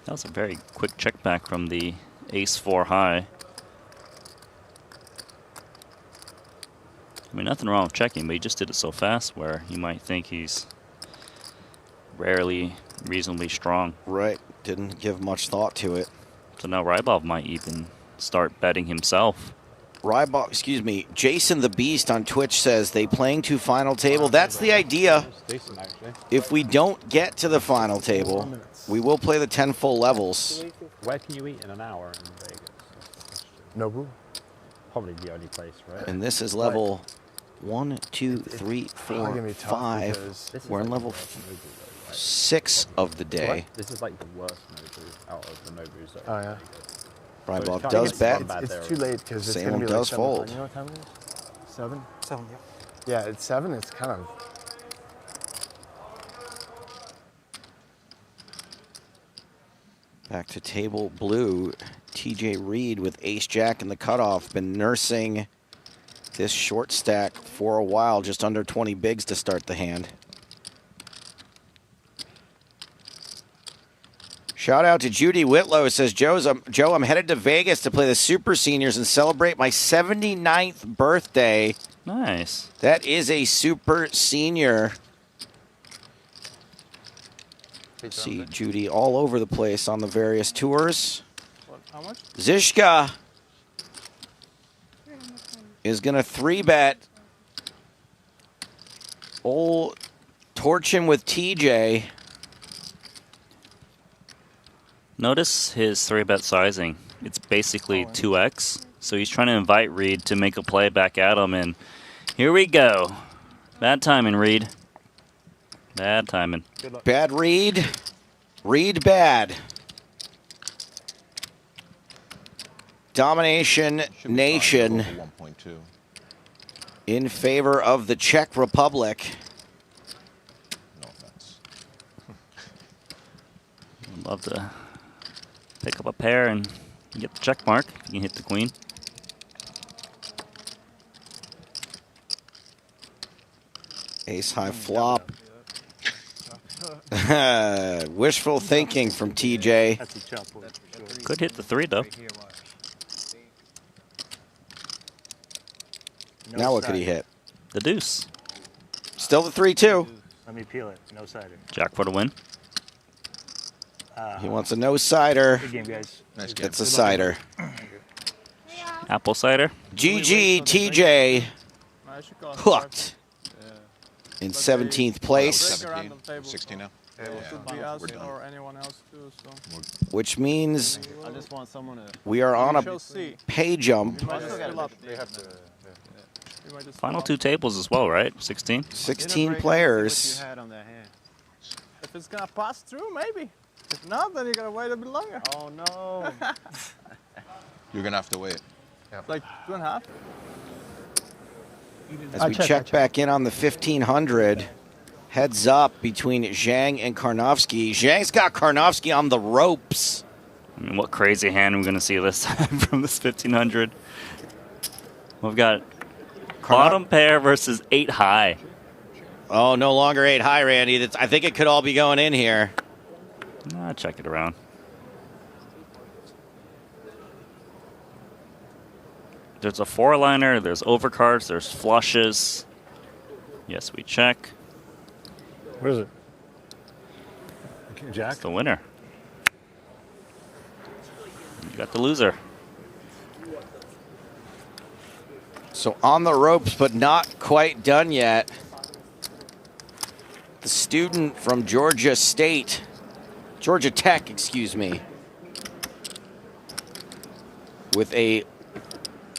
That was a very quick check back from the ace 4 high. I mean, nothing wrong with checking, but he just did it so fast where you might think he's rarely reasonably strong. Right, didn't give much thought to it. So now Rybov might even start betting himself. Rybov, excuse me, Jason the Beast on Twitch says they playing to final table. That's the idea. If we don't get to the final table, we will play the 10 full levels. Where can you eat in an hour in Vegas? Nobu. Probably the only place, right? And this is level 1, 2, 3, 4, 5. We're in level 6 of the day. This is like the worst Nobu out of the Nobus. Oh, yeah. Rybov does bet. It's too late because it's going to Salem be does like fold. You know what time it is? 7? 7, yeah. Yeah, it's 7. It's kind of... Back to table blue. TJ Reed with ace-jack in the cutoff. Been nursing this short stack for a while. Just under 20 bigs to start the hand. Shout out to Judy Whitlow. It says, Joe, I'm headed to Vegas to play the Super Seniors and celebrate my 79th birthday. Nice. That is a Super Senior. See Judy all over the place on the various tours. How much? Zishka is going to 3-bet. Old Torchin with TJ. Notice his 3-bet sizing. It's basically 2x. So he's trying to invite Reed to make a play back at him, and here we go. Bad timing, Reed. Bad timing. Bad Reed. Reed bad. Domination Nation in favor of the Czech Republic. I'd love to pick up a pair and get the check mark. You can hit the queen. Ace high flop. Wishful thinking from TJ. Could hit the 3 though. Now what could he hit? The deuce. Still the 3-2. Let me peel it. No cider. Jack for the win. He wants a no cider. Good game, guys. Nice game. It's a cider. Apple cider. GG TJ hooked in 17th place, 16 now. Or anyone else too, so. which means I just want someone to. we are on a shall see. pay jump. Final 2 tables as well, right? 16? 16 players. If it's gonna pass through, maybe. If not, then you gotta wait a bit longer. Oh no. You're gonna have to wait. Like 2.5. As we check back in on the 1500, heads up between Zhang and Karnofsky. Zhang's got Karnofsky on the ropes. I mean, what crazy hand are we going to see this time from this 1500? We've got bottom pair versus 8 high. Oh, no longer 8 high, Randy. I think it could all be going in here. Nah, check it around. There's a 4-liner, there's overcards, there's flushes. Yes, we check. What is it? Jack? It's the winner. You got the loser. So on the ropes, but not quite done yet. The student from Georgia Tech, excuse me, with a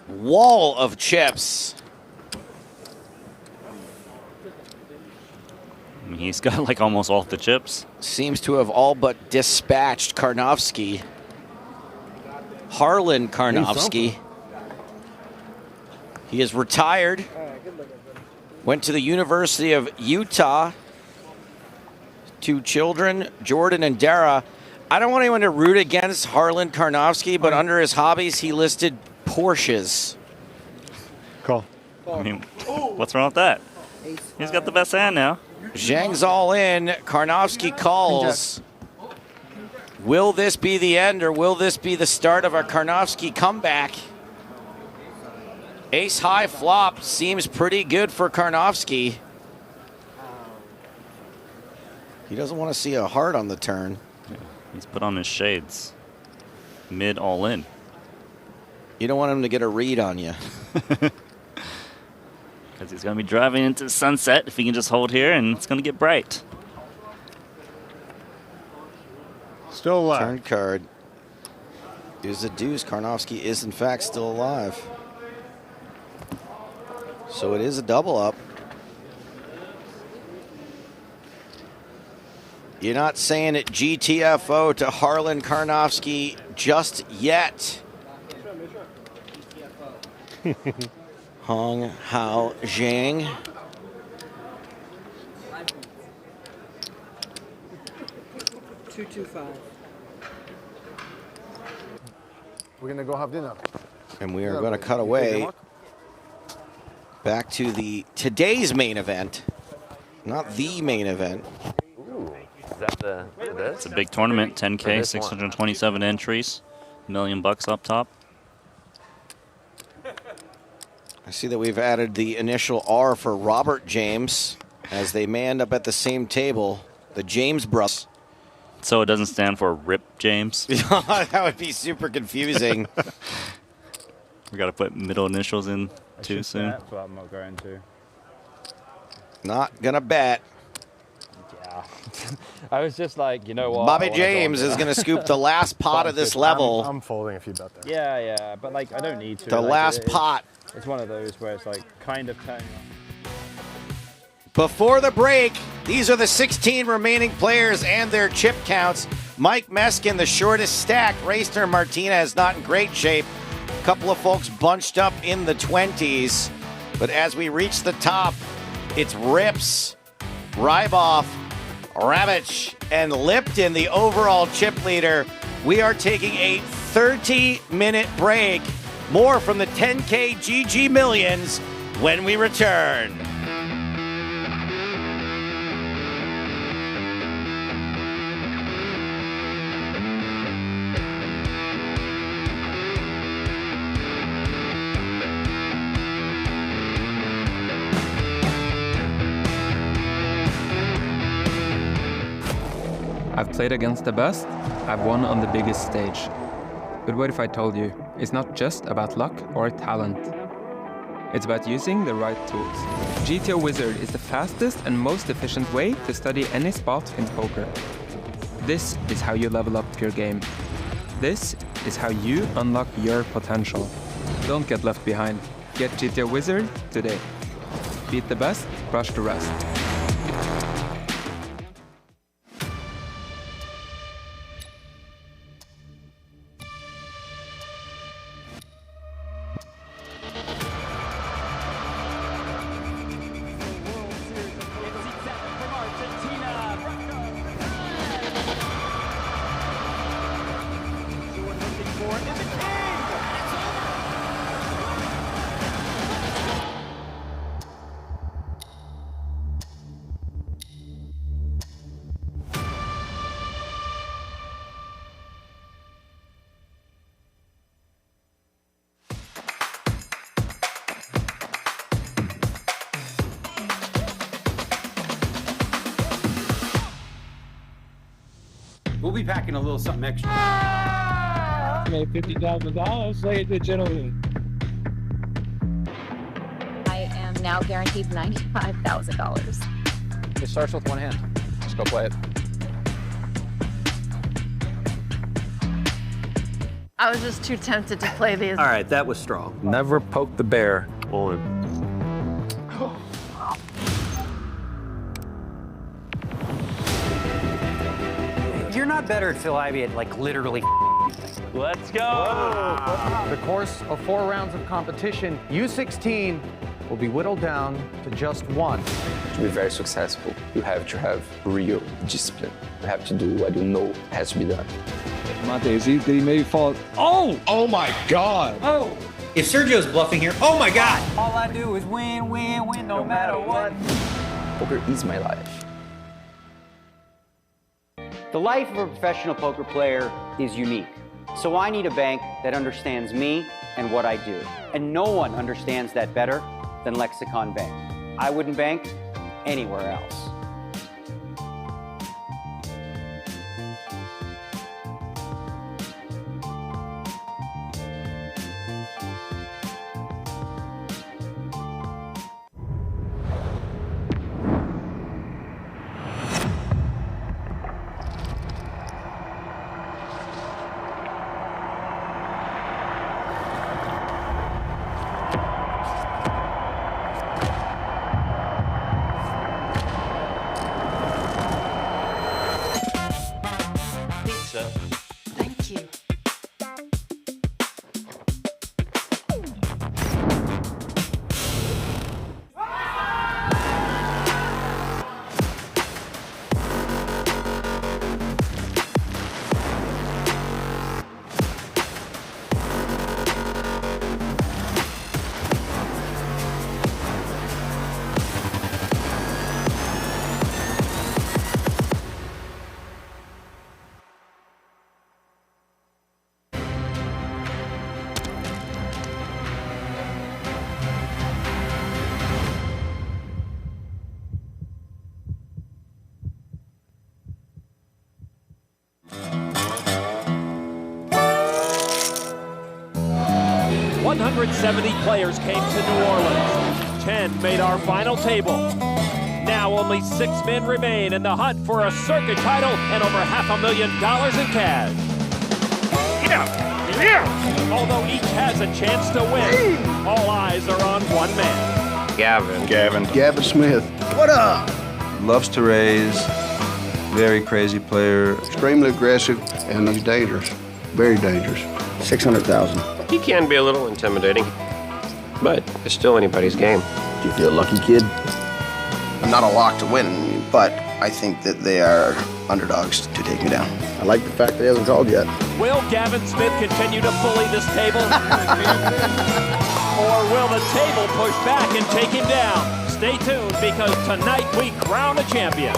wall of chips. I mean, he's got like almost all the chips. Seems to have all but dispatched Karnofsky. Harlan Karnofsky. He is retired. Went to the University of Utah. 2 children, Jordan and Dara. I don't want anyone to root against Harlan Karnofsky, but under his hobbies, he listed Porsches. Call. I mean, what's wrong with that? He's got the best hand now. Zhang's all in. Karnofsky calls. Will this be the end, or will this be the start of a Karnofsky comeback? Ace high flop seems pretty good for Karnofsky. He doesn't want to see a heart on the turn. He's put on his shades. Mid all in. You don't want him to get a read on you. Because he's going to be driving into the sunset if he can just hold here, and it's going to get bright. Still alive. Turn card. Here's a deuce. Karnofsky is, in fact, still alive. So it is a double up. You're not saying it GTFO to Harlan Karnofsky just yet. Hong Hao Zhang. We're gonna go have dinner. And we are going to cut away back to today's main event, not the main event. Ooh, is that It's a big tournament, 10K, 627 entries, $1 million up top. I see that we've added the initial R for Robert James as they may end up at the same table, the James Bros. So it doesn't stand for Rip James? That would be super confusing. We got to put middle initials in too soon. That's what I'm not going to. Not going to bet. Yeah. I was just like, you know what? Bobby James is going to scoop the last pot of this level. I'm folding if you bet there. Yeah, but like I don't need to. The like, last pot. It's one of those where it's like kind of turning on. Before the break, these are the 16 remaining players and their chip counts. Mike Meskin, the shortest stack. Racer Martinez not in great shape. A couple of folks bunched up in the 20s. But as we reach the top, it's Rips, Rybov, Ravitch, and Lipton, the overall chip leader. We are taking a 30-minute break. More from the 10K GG Millions when we return. I've played against the best, I've won on the biggest stage. But what if I told you, it's not just about luck or talent. It's about using the right tools. GTO Wizard is the fastest and most efficient way to study any spot in poker. This is how you level up your game. This is how you unlock your potential. Don't get left behind. Get GTO Wizard today. Beat the best, crush the rest. We'll be packing a little something extra. Made $50,000, ladies and gentlemen. I am now guaranteed $95,000. It starts with one hand. Just go play it. I was just too tempted to play these. All right, that was strong. Never poke the bear on. You're not better at Phil Ivey at like literally. Let's go. The course of 4 rounds of competition, U16 will be whittled down to just one. To be very successful, you have to have real discipline. You have to do what you know has to be done. My daisy, did he maybe fall? Oh! Oh my God! Oh! If Sergio's bluffing here, oh my God! All I do is win, win, win, no matter what. Poker is my life. The life of a professional poker player is unique. So I need a bank that understands me and what I do. And no one understands that better than Lexicon Bank. I wouldn't bank anywhere else. Thank you. Players came to New Orleans. 10 made our final table. Now only 6 men remain in the hunt for a circuit title and over $500,000 in cash. Yeah! Although each has a chance to win, all eyes are on one man. Gavin Smith. What up? Loves to raise. Very crazy player. Extremely aggressive, and he's dangerous. Very dangerous. 600,000. He can be a little intimidating. but it's still anybody's game. Do you feel lucky, kid? I'm not a lock to win, but I think that they are underdogs to take me down. I like the fact that he hasn't called yet. Will Gavin Smith continue to bully this table? Or will the table push back and take him down? Stay tuned, because tonight we crown a champion.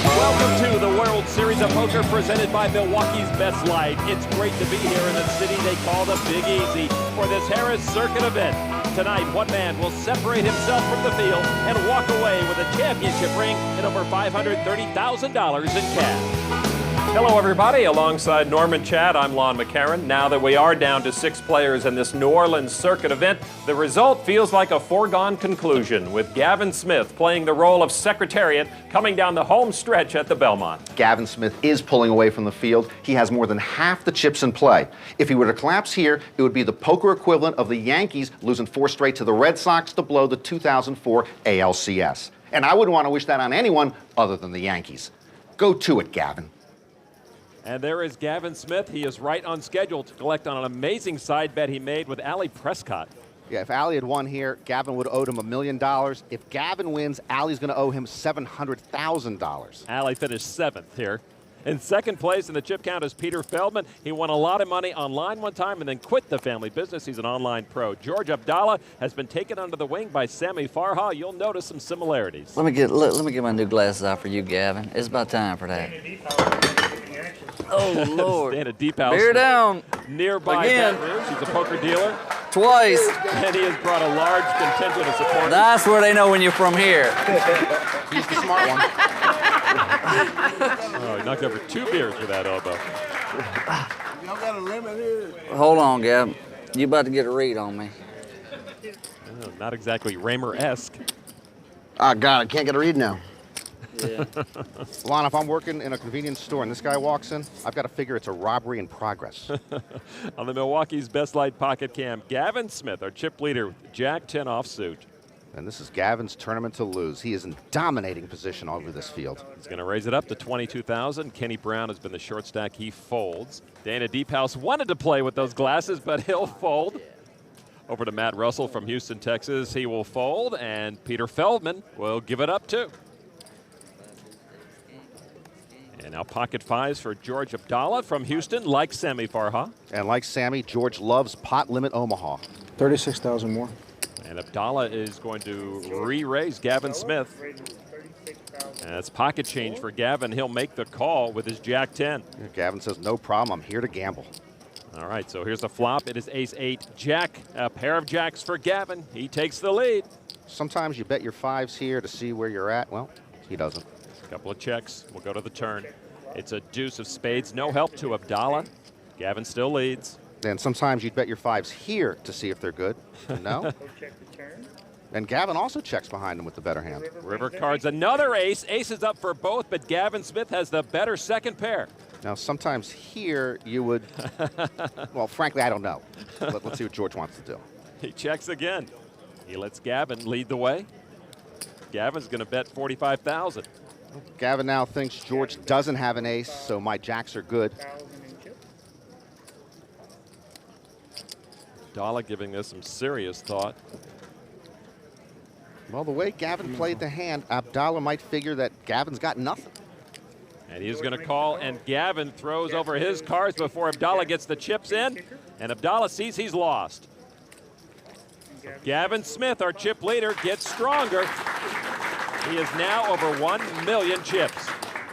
Welcome to the World Series of Poker presented by Milwaukee's Best Light. It's great to be here in the city they call the Big Easy for this Harris Circuit event. Tonight, one man will separate himself from the field and walk away with a championship ring and over $530,000 in cash. Hello, everybody. Alongside Norman Chad, I'm Lon McCarran. Now that we are down to 6 players in this New Orleans circuit event, the result feels like a foregone conclusion, with Gavin Smith playing the role of secretariat coming down the home stretch at the Belmont. Gavin Smith is pulling away from the field. He has more than half the chips in play. If he were to collapse here, it would be the poker equivalent of the Yankees losing 4 straight to the Red Sox to blow the 2004 ALCS. And I wouldn't want to wish that on anyone other than the Yankees. Go to it, Gavin. And there is Gavin Smith. He is right on schedule to collect on an amazing side bet he made with Ali Prescott. Yeah, if Ali had won here, Gavin would have owed him $1 million. If Gavin wins, Ali's going to owe him $700,000. Ali finished 7th here. In second place in the chip count is Peter Feldman. He won a lot of money online one time and then quit the family business. He's an online pro. George Abdallah has been taken under the wing by Sammy Farha. You'll notice some similarities. Let me get my new glasses out for you, Gavin. It's about time for that. Oh, Lord. Stand a deep house. Bear down. Nearby Again. Baton Rouge. He's a poker dealer. Twice. And he has brought a large contingent of supporters. That's where they know when you're from here. He's the smart one. Oh, he knocked over 2 beers with that elbow. Y'all got a limit here. Hold on, Gavin. You about to get a read on me. Oh, not exactly Raymer-esque. Oh, God, I can't get a read now. Yeah. Lon, if I'm working in a convenience store and this guy walks in, I've got to figure it's a robbery in progress. On the Milwaukee's Best Light Pocket Cam, Gavin Smith, our chip leader, with Jack 10 offsuit. And this is Gavin's tournament to lose. He is in dominating position over this field. He's going to raise it up to 22,000. Kenny Brown has been the short stack. He folds. Dana Deephouse wanted to play with those glasses, but he'll fold. Over to Matt Russell from Houston, Texas. He will fold, and Peter Feldman will give it up too. And now pocket 5s for George Abdallah from Houston, like Sammy Farha. And like Sammy, George loves pot limit Omaha. 36,000 more. And Abdallah is going to re-raise Gavin Smith. And that's pocket change for Gavin. He'll make the call with his Jack 10. Gavin says, no problem, I'm here to gamble. All right, so here's the flop. It is Ace-8 Jack. A pair of jacks for Gavin. He takes the lead. Sometimes you bet your 5s here to see where you're at. Well, he doesn't. Couple of checks. We'll go to the turn. It's a deuce of spades. No help to Abdallah. Gavin still leads. And sometimes you'd bet your 5s here to see if they're good. No. And Gavin also checks behind him with the better hand. River cards another ace. Ace is up for both, but Gavin Smith has the better second pair. Now, sometimes here you would, well, frankly, I don't know. Let's see what George wants to do. He checks again. He lets Gavin lead the way. Gavin's going to bet 45,000. Gavin now thinks George doesn't have an ace, so my jacks are good. Abdallah giving this some serious thought. Well, the way Gavin played the hand, Abdallah might figure that Gavin's got nothing. And he's going to call, and Gavin throws over his cards before Abdallah gets the chips in, and Abdallah sees he's lost. Gavin Smith, our chip leader, gets stronger. He is now over 1 million chips.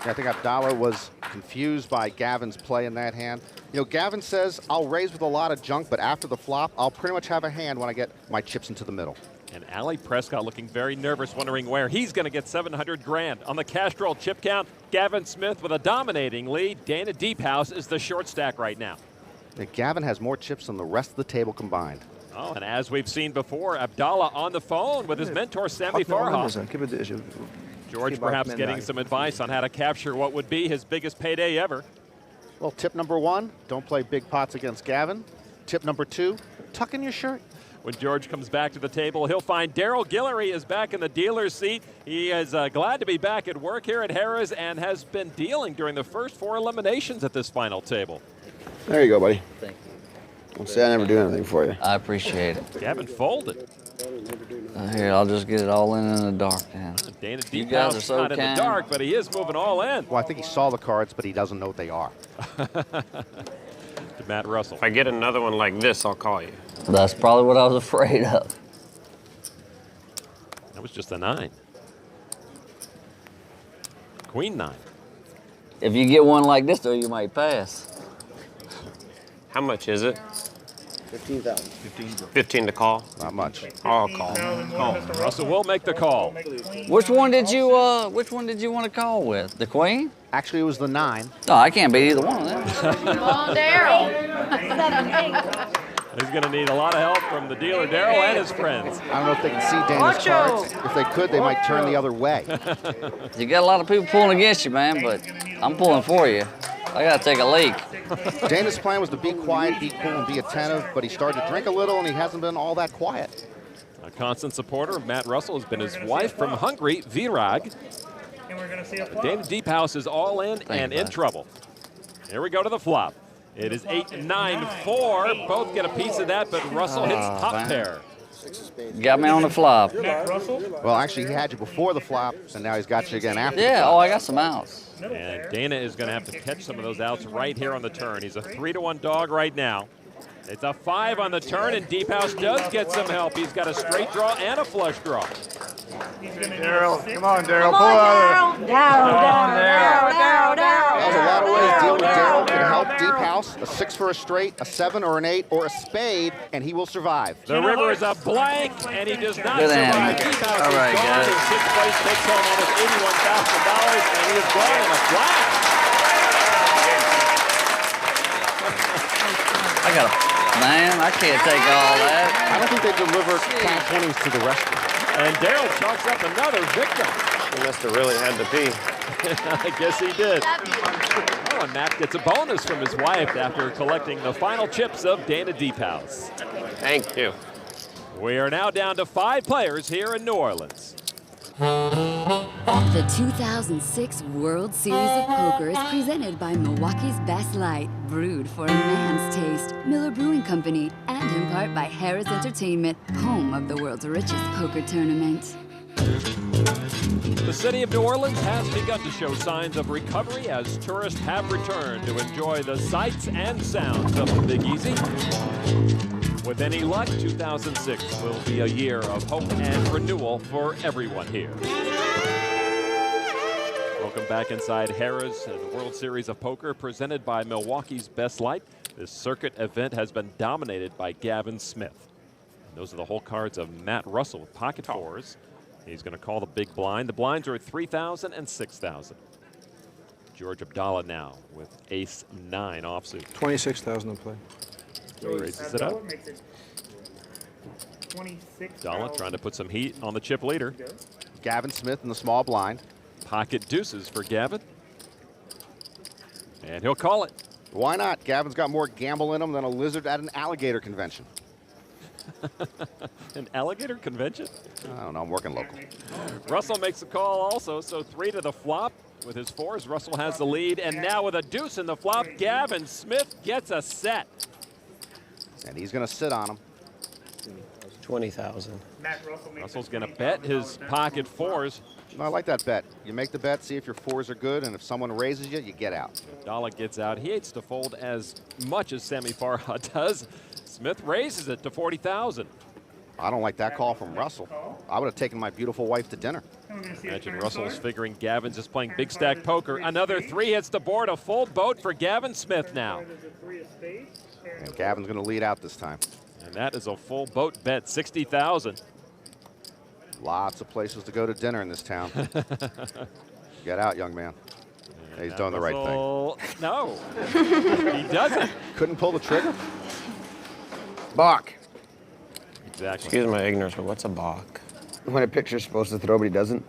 I think Abdallah was confused by Gavin's play in that hand. You know, Gavin says, I'll raise with a lot of junk, but after the flop, I'll pretty much have a hand when I get my chips into the middle. And Ali Prescott looking very nervous, wondering where he's going to get 700 grand. On the Castrol chip count, Gavin Smith with a dominating lead. Dana Deephouse is the short stack right now. Gavin has more chips than the rest of the table combined. Oh, and as we've seen before, Abdallah on the phone with his mentor, Sammy Farha. George perhaps getting some advice on how to capture what would be his biggest payday ever. Well, tip number 1, don't play big pots against Gavin. Tip number 2, tuck in your shirt. When George comes back to the table, he'll find Daryl Guillory is back in the dealer's seat. He is glad to be back at work here at Harrah's and has been dealing during the first 4 eliminations at this final table. There you go, buddy. Thank you. Don't say I never do anything for you. I appreciate it. Gavin folded. Here, I'll just get it all in the dark now. Dana You guys are Deephouse so not in the kind. dark, but he is moving all in. Well, I think he saw the cards, but he doesn't know what they are. To Matt Russell. If I get another one like this, I'll call you. That's probably what I was afraid of. That was just a 9. Queen 9. If you get one like this, though, you might pass. How much is it? 15,000. 15 to call? Not much. I'll call. Russell will make the call. Which one did you want to call with? The queen? Actually, it was the 9. No, I can't beat either one of them. Come on, Daryl. He's going to need a lot of help from the dealer, Daryl, and his friends. I don't know if they can see Dana's cards. If they could, they might turn the other way. You got a lot of people pulling against you, man, but I'm pulling for you. I got to take a leak. Dana's plan was to be quiet, be cool, and be attentive, but he started to drink a little, and he hasn't been all that quiet. A constant supporter of Matt Russell has been his wife from Hungary, Virag. Dana Deephouse is all in and in trouble. Here we go to the flop. It is 8-9-4. Both get a piece of that, but Russell hits top pair. Got me on the flop. Well, actually, he had you before the flop, and now he's got you again after. Yeah, I got some outs. And Dana is going to have to catch some of those outs right here on the turn. He's a 3-1 dog right now. It's a 5 on the turn, and Deephouse does get some help. He's got a straight draw and a flush draw. Daryl, come on, Daryl, pull out of there. Daryl. There's a lot of ways dealer Daryl can help Deephouse. A 6 for a straight, a 7 or an 8, or a spade, and he will survive. The river is a blank, and he does not Good survive. hand. Deephouse All right, is gone guys. in 6th place, takes home almost $81,000, and he is gone in a flash. Man, I can't take all that. I don't think they deliver cash winnings to the restaurant. And Daryl chalks up another victim. He must have really had to pee. I guess he did. Oh, and Matt gets a bonus from his wife after collecting the final chips of Dana Deephouse. Thank you. We are now down to 5 players here in New Orleans. The 2006 World Series of Poker is presented by Milwaukee's Best Light, brewed for a man's taste, Miller Brewing Company, and in part by Harris Entertainment, home of the world's richest poker tournament. The city of New Orleans has begun to show signs of recovery as tourists have returned to enjoy the sights and sounds of the Big Easy. With any luck, 2006 will be a year of hope and renewal for everyone here. Welcome back inside Harrah's and the World Series of Poker presented by Milwaukee's Best Light. This circuit event has been dominated by Gavin Smith. And those are the whole cards of Matt Russell with pocket 4s. He's going to call the big blind. The blinds are at 3,000 and 6,000. George Abdallah now with ace-9 offsuit. 26,000 to play. Raises it up. Abdallah trying to put some heat on the chip leader. Gavin Smith in the small blind. Pocket deuces for Gavin. And he'll call it. Why not? Gavin's got more gamble in him than a lizard at an alligator convention. An alligator convention? I don't know, I'm working local. Russell makes the call also, so 3 to the flop. With his 4s, Russell has the lead, and now with a deuce in the flop, Gavin Smith gets a set. And he's going to sit on him. 20,000. Russell's going to bet his pocket 4s. I like that bet. You make the bet, see if your 4s are good, and if someone raises you, you get out. Abdallah gets out. He hates to fold as much as Sammy Farha does. Smith raises it to 40,000. I don't like that call from Russell. I would have taken my beautiful wife to dinner. Imagine Russell's figuring Gavin's just playing big stack poker. Another 3 hits the board. A full boat for Gavin Smith now. And Gavin's going to lead out this time. And that is a full boat bet, 60,000. Lots of places to go to dinner in this town. Get out, young man. He's doing the right thing. No, he doesn't. Couldn't pull the trigger? Balk. Exactly. Excuse my ignorance, but what's a balk? When a pitcher's supposed to throw, but he doesn't.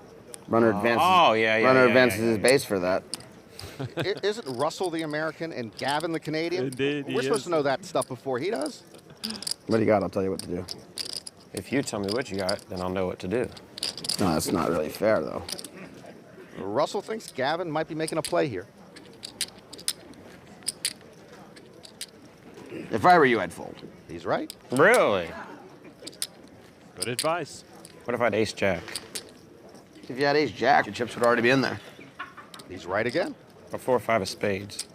Runner advances. Oh, yeah. Runner advances his base for that. Isn't Russell the American and Gavin the Canadian? Indeed, We're supposed to know that stuff before he does. What do you got? I'll tell you what to do. If you tell me what you got, then I'll know what to do. No, that's not really fair, though. Russell thinks Gavin might be making a play here. If I were you, I'd fold. He's right. Really? Good advice. What if I had ace jack? If you had ace jack, your chips would already be in there. He's right again. Or 4 or 5 of spades.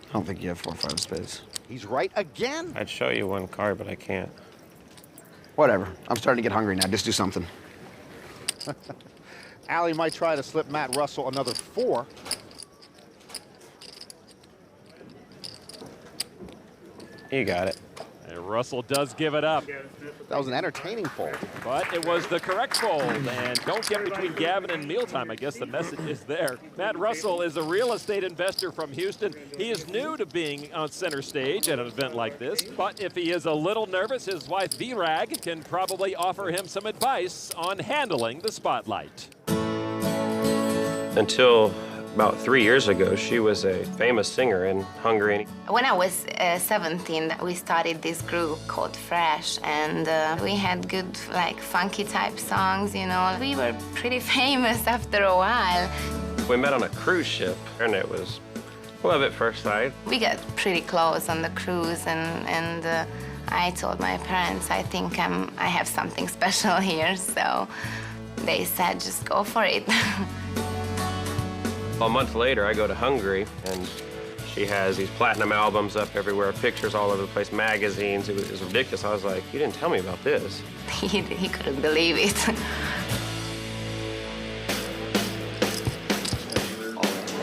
I don't think you have 4 or 5 of spades. He's right again. I'd show you one card, but I can't. Whatever. I'm starting to get hungry now. Just do something. Allie might try to slip Matt Russell another 4. You got it. And Russell does give it up. That was an entertaining fold. But it was the correct fold. And don't get between Gavin and mealtime. I guess the message is there. Matt Russell is a real estate investor from Houston. He is new to being on center stage at an event like this. But if he is a little nervous, his wife V-Rag can probably offer him some advice on handling the spotlight. Until about 3 years ago, she was a famous singer in Hungary. When I was 17, we started this group called Fresh, and we had good, like, funky type songs, you know. We were pretty famous after a while. We met on a cruise ship, and it was love at first sight. We got pretty close on the cruise, and I told my parents, I think I have something special here, so they said, just go for it. A month later, I go to Hungary, and she has these platinum albums up everywhere, pictures all over the place, magazines. It was ridiculous. I was like, you didn't tell me about this. He couldn't believe it.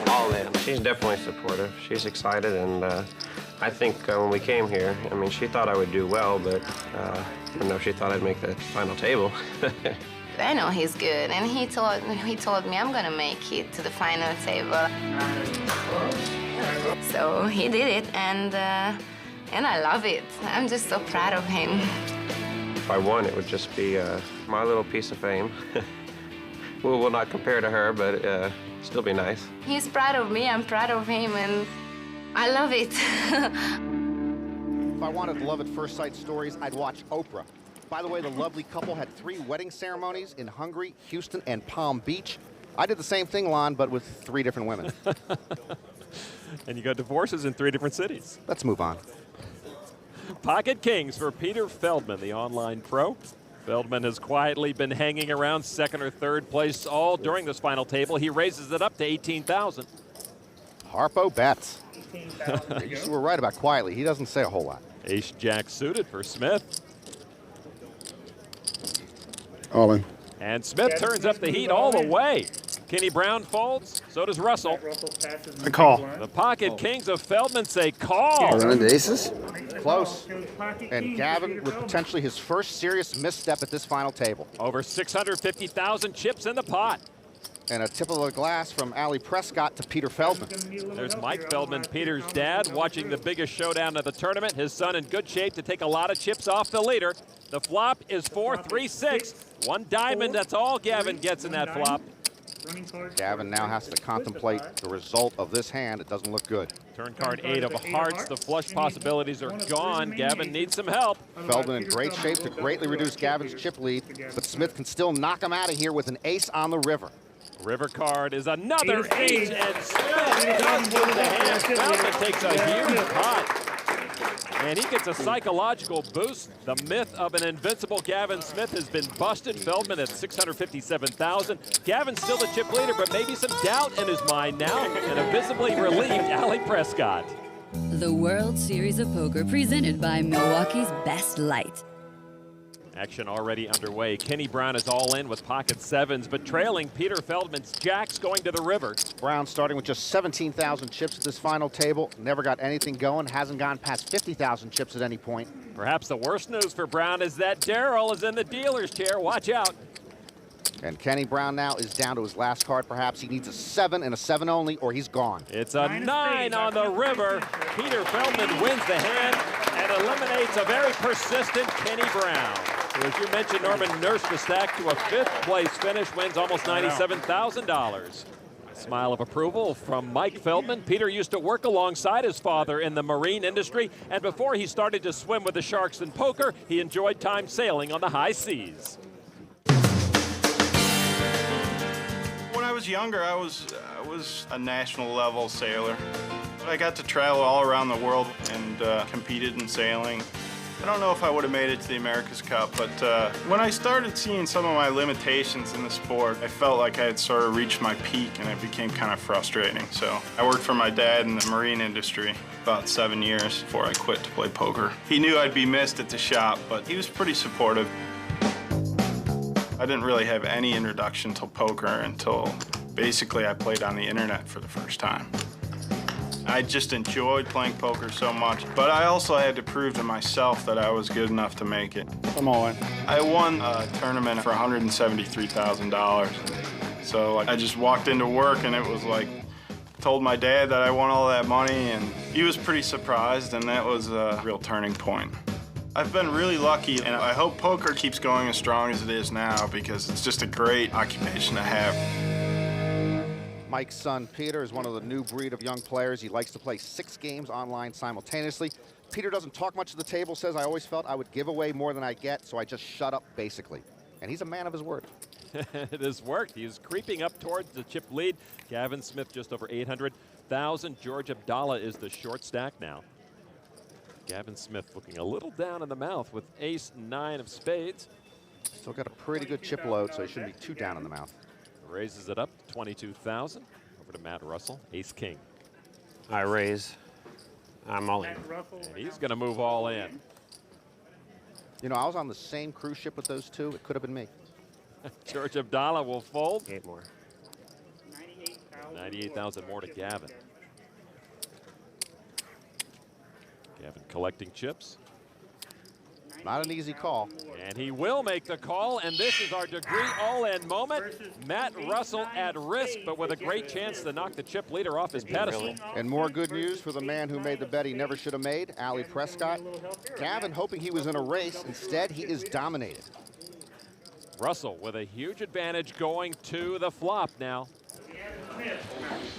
All in. She's definitely supportive. She's excited, and I think when we came here, I mean, she thought I would do well, but I know she thought I'd make the final table. I know he's good, and he told me I'm gonna make it to the final table. So he did it, and I love it. I'm just so proud of him. If I won, it would just be my little piece of fame. We'll not compare to her, but still be nice. He's proud of me, I'm proud of him, and I love it. If I wanted love at first sight stories, I'd watch Oprah. By the way, the lovely couple had 3 wedding ceremonies in Hungary, Houston, and Palm Beach. I did the same thing, Lon, but with 3 different women. And you got divorces in 3 different cities. Let's move on. Pocket Kings for Peter Feldman, the online pro. Feldman has quietly been hanging around 2nd or 3rd place all during this final table. He raises it up to 18,000. Harpo bets. You were right about quietly. He doesn't say a whole lot. Ace-Jack suited for Smith. All in. And Smith turns up the heat all the way. Kenny Brown folds, so does Russell. I call. The Pocket Kings of Feldman say call. Running the aces? Close. And Gavin with potentially his first serious misstep at this final table. Over 650,000 chips in the pot. And a tip of the glass from Allie Prescott to Peter Feldman. There's Mike Feldman, Peter's dad, watching the biggest showdown of the tournament. His son in good shape to take a lot of chips off the leader. The flop is 4-3-6. 1 diamond, that's all Gavin gets in that flop. Gavin now has to contemplate the result of this hand. It doesn't look good. Turn card 8 of hearts. The flush possibilities are gone. Gavin needs some help. Feldman in great shape to greatly reduce Gavin's chip lead, but Smith can still knock him out of here with an ace on the river. River card is another ace, and Smith does win the hand. Feldman takes a huge pot. And he gets a psychological boost. The myth of an invincible Gavin Smith has been busted. Feldman at 657,000. Gavin's still the chip leader, but maybe some doubt in his mind now, and a visibly relieved Allie Prescott. The World Series of Poker presented by Milwaukee's Best Light. Action already underway. Kenny Brown is all in with pocket 7s, but trailing Peter Feldman's jacks going to the river. Brown starting with just 17,000 chips at this final table. Never got anything going. Hasn't gone past 50,000 chips at any point. Perhaps the worst news for Brown is that Darryl is in the dealer's chair. Watch out. And Kenny Brown now is down to his last card. Perhaps he needs a 7 and a 7 only, or he's gone. It's a 9 on the river. Peter Feldman wins the hand and eliminates a very persistent Kenny Brown, who, as you mentioned, Norman, nursed the stack to a 5th place finish, wins almost $97,000. A smile of approval from Mike Feldman. Peter used to work alongside his father in the marine industry, and before he started to swim with the sharks in poker, he enjoyed time sailing on the high seas. When I was younger, I was a national level sailor. I got to travel all around the world and competed in sailing. I don't know if I would have made it to the America's Cup, but when I started seeing some of my limitations in the sport, I felt like I had sort of reached my peak and it became kind of frustrating. So I worked for my dad in the marine industry about 7 years before I quit to play poker. He knew I'd be missed at the shop, but he was pretty supportive. I didn't really have any introduction to poker until basically I played on the internet for the first time. I just enjoyed playing poker so much, but I also had to prove to myself that I was good enough to make it. Come on. I won a tournament for $173,000. So I just walked into work and it was like, told my dad that I won all that money and he was pretty surprised, and that was a real turning point. I've been really lucky, and I hope poker keeps going as strong as it is now because it's just a great occupation to have. Mike's son, Peter, is one of the new breed of young players. He likes to play 6 games online simultaneously. Peter doesn't talk much at the table, says, I always felt I would give away more than I get, so I just shut up, basically. And he's a man of his word. It has worked. He's creeping up towards the chip lead. Gavin Smith just over 800,000. George Abdallah is the short stack now. Gavin Smith looking a little down in the mouth with ace-9 of spades. Still got a pretty good chip load, so he shouldn't be too down in the mouth. Raises it up to 22,000. Over to Matt Russell, ace-king. I raise. I'm all in. And he's going to move all in. You know, I was on the same cruise ship with those two. It could have been me. George Abdallah will fold. 8 more. 98,000 more to Gavin. Gavin collecting chips. Not an easy call. And he will make the call, and this is our degree all-in moment. Matt Russell at risk, but with a great chance to knock the chip leader off his pedestal. And more good news for the man who made the bet he never should have made, Ali Prescott. Gavin hoping he was in a race. Instead, he is dominated. Russell with a huge advantage going to the flop now.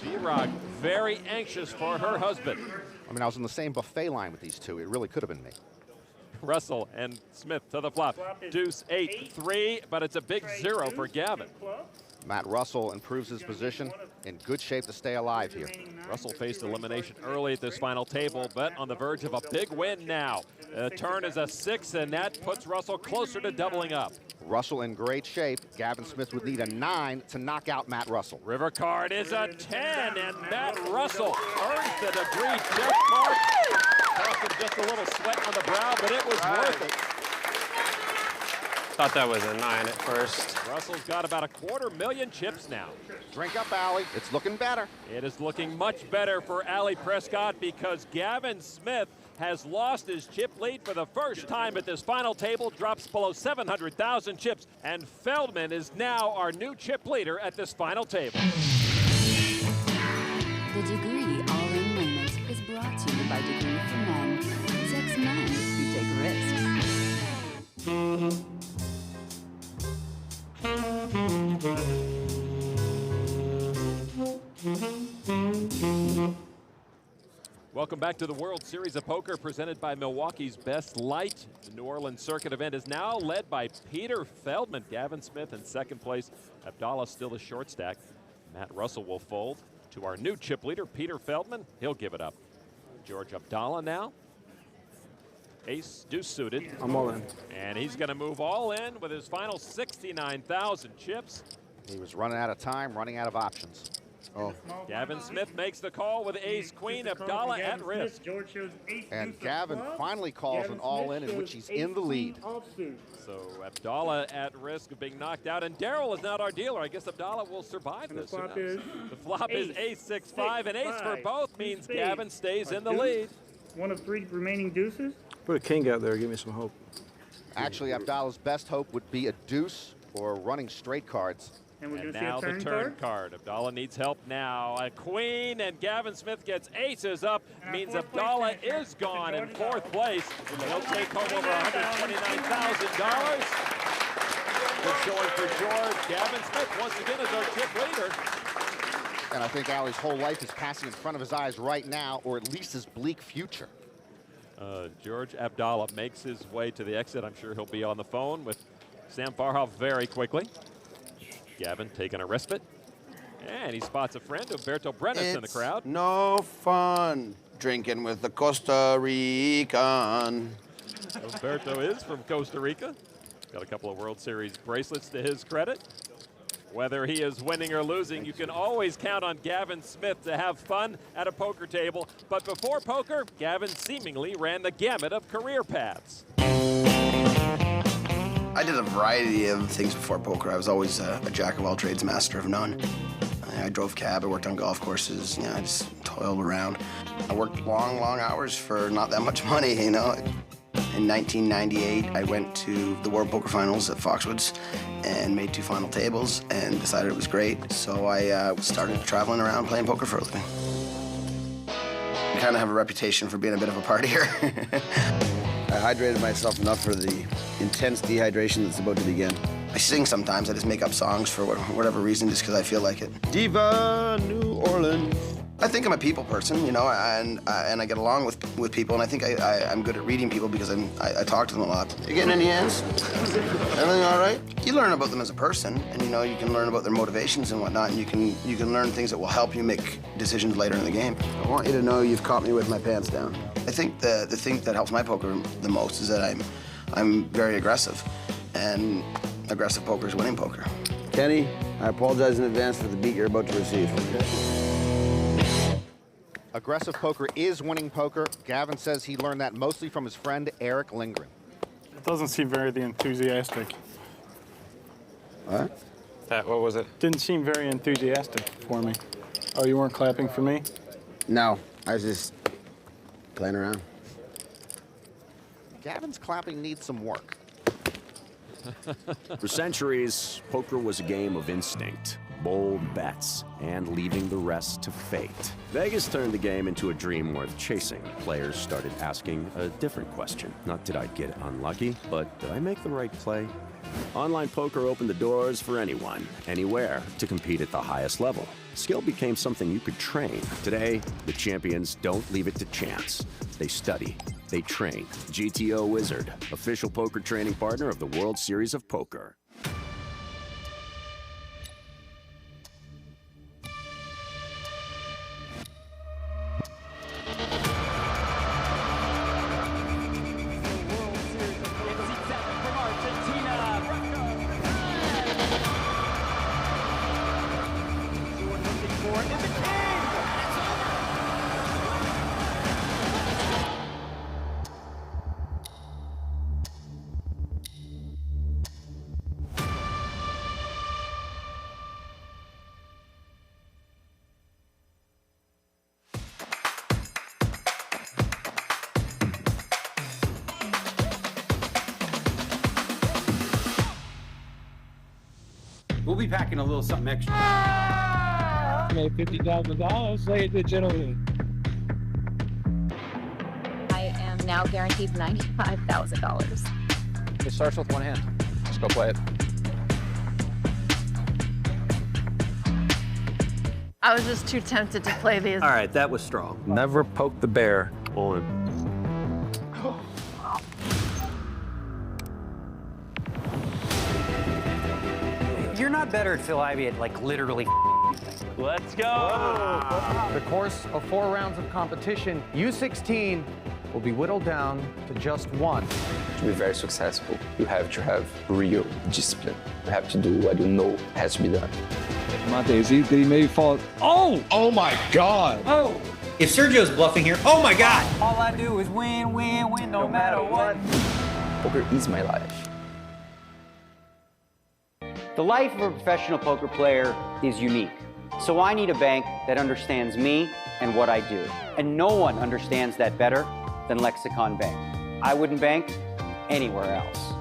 B-Rock very anxious for her husband. I mean, I was in the same buffet line with these two. It really could have been me. Russell and Smith to the flop. Deuce 8-3, but it's a big 0 for Gavin. Matt Russell improves his position, in good shape to stay alive here. Russell faced elimination early at this final table, but on the verge of a big win now. The turn is a 6, and that puts Russell closer to doubling up. Russell in great shape. Gavin Smith would need a 9 to knock out Matt Russell. River card is a 10, and Matt Russell earns the degree check mark. Costing just a little sweat on the brow, but it was worth it. Thought that was a 9 at first. Russell's got about 250,000 chips now. Drink up, Ali. It's looking better. It is looking much better for Ali Prescott because Gavin Smith has lost his chip lead for the first time at this final table, drops below 700,000 chips, and Feldman is now our new chip leader at this final table. The Degree All-In Moment is brought to you by Degree for Men. 6 men who take risks. Welcome back to the World Series of Poker presented by Milwaukee's Best Light. The New Orleans Circuit event is now led by Peter Feldman. Gavin Smith in second place. Abdallah still the short stack. Matt Russell will fold to our new chip leader, Peter Feldman. He'll give it up. George Abdallah now. Ace, deuce suited. I'm all in. And he's going to move all in with his final 69,000 chips. He was running out of time, running out of options. Oh. Gavin Smith makes the call with ace-queen, Abdallah at risk. And Gavin finally calls an all-in in which he's in the lead. So Abdallah at risk of being knocked out, and Darryl is not our dealer. I guess Abdallah will survive this. The flop is ace-6-5, and ace for both means Gavin stays in the lead. One of 3 remaining deuces. Put a king out there, give me some hope. Actually, Abdallah's best hope would be a deuce or running straight cards. And now the turn card. Abdallah needs help now. A queen, and Gavin Smith gets aces up. Means Abdallah is gone in 4th place. He'll take home over $129,000. Good showing for George. Gavin Smith once again is our chip leader. And I think Ali's whole life is passing in front of his eyes right now, or at least his bleak future. George Abdallah makes his way to the exit. I'm sure he'll be on the phone with Sam Farhoff very quickly. Gavin taking a respite. And he spots a friend, Umberto Brenes, in the crowd. No fun drinking with the Costa Rican. Umberto is from Costa Rica. Got a couple of World Series bracelets to his credit. Whether he is winning or losing, you can always count on Gavin Smith to have fun at a poker table. But before poker, Gavin seemingly ran the gamut of career paths. I did a variety of things before poker. I was always a jack of all trades, master of none. I drove cab, I worked on golf courses, I just toiled around. I worked long, long hours for not that much money, In 1998, I went to the World Poker Finals at Foxwoods and made 2 final tables and decided it was great. So I started traveling around playing poker for a living. I kind of have a reputation for being a bit of a partier. I hydrated myself enough for the intense dehydration that's about to begin. I sing sometimes. I just make up songs for whatever reason, just because I feel like it. Diva New Orleans. I think I'm a people person, and I get along with people, and I think I'm good at reading people because I talk to them a lot. You getting any ends? Everything all right? You learn about them as a person, and you can learn about their motivations and whatnot, and you can learn things that will help you make decisions later in the game. I want you to know you've caught me with my pants down. I think the thing that helps my poker the most is that I'm very aggressive, and aggressive poker is winning poker. Kenny, I apologize in advance for the beat you're about to receive. Aggressive poker is winning poker. Gavin says he learned that mostly from his friend Eric Lindgren. It doesn't seem very enthusiastic. What? What was it? Didn't seem very enthusiastic for me. Oh, you weren't clapping for me? No, I was just playing around. Gavin's clapping needs some work. For centuries, poker was a game of instinct, bold bets, and leaving the rest to fate. Vegas turned the game into a dream worth chasing. Players started asking a different question. Not did I get unlucky, but did I make the right play? Online poker opened the doors for anyone, anywhere, to compete at the highest level. Skill became something you could train. Today, the champions don't leave it to chance. They study. They train. GTO Wizard, official poker training partner of the World Series of Poker. We'll be packing a little something extra. You made $50,000, say it to gentlemen. I am now guaranteed $95,000. It starts with one hand. Just go play it. I was just too tempted to play these. All right, that was strong. Never poke the bear on. You're not better at Phil Ivey at like literally. Let's go. The course of 4 rounds of competition, U16 will be whittled down to just one. To be very successful, you have to have real discipline. You have to do what you know has to be done. Monte, did he maybe fall? Oh! Oh my God! Oh! If Sergio's bluffing here, oh my God! All I do is win, win, win, no matter what. Poker is my life. The life of a professional poker player is unique. So I need a bank that understands me and what I do. And no one understands that better than Lexicon Bank. I wouldn't bank anywhere else.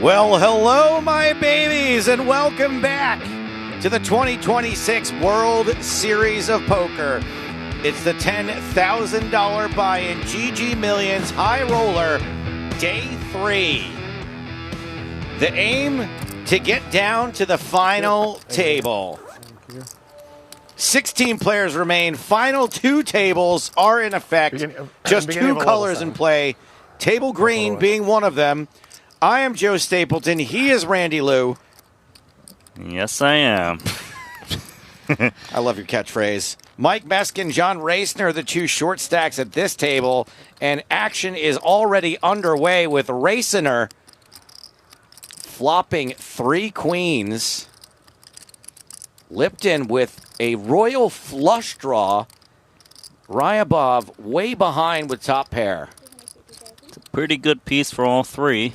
Well, hello, my babies, and welcome back to the 2026 World Series of Poker. It's the $10,000 buy-in GGMillion's High Roller, Day 3. The aim to get down to the final table. 16 players remain. Final 2 tables are in effect. Just 2 colors in play. Table green being one of them. I am Joe Stapleton. He is Randy Lou. Yes, I am. I love your catchphrase. Mike Meskin, John Racner, the 2 short stacks at this table. And action is already underway with Racner flopping 3 queens. Lipton with a royal flush draw. Ryabov way behind with top pair. It's a pretty good piece for all 3.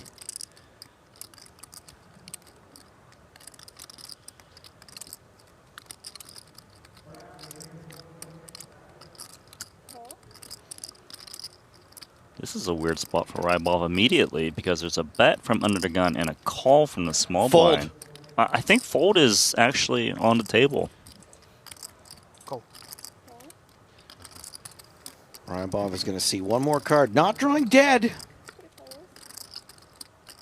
This is a weird spot for Ryabov immediately because there's a bet from under the gun and a call from the small blind. I think fold is actually on the table. Ryabov is going to see one more card. Not drawing dead.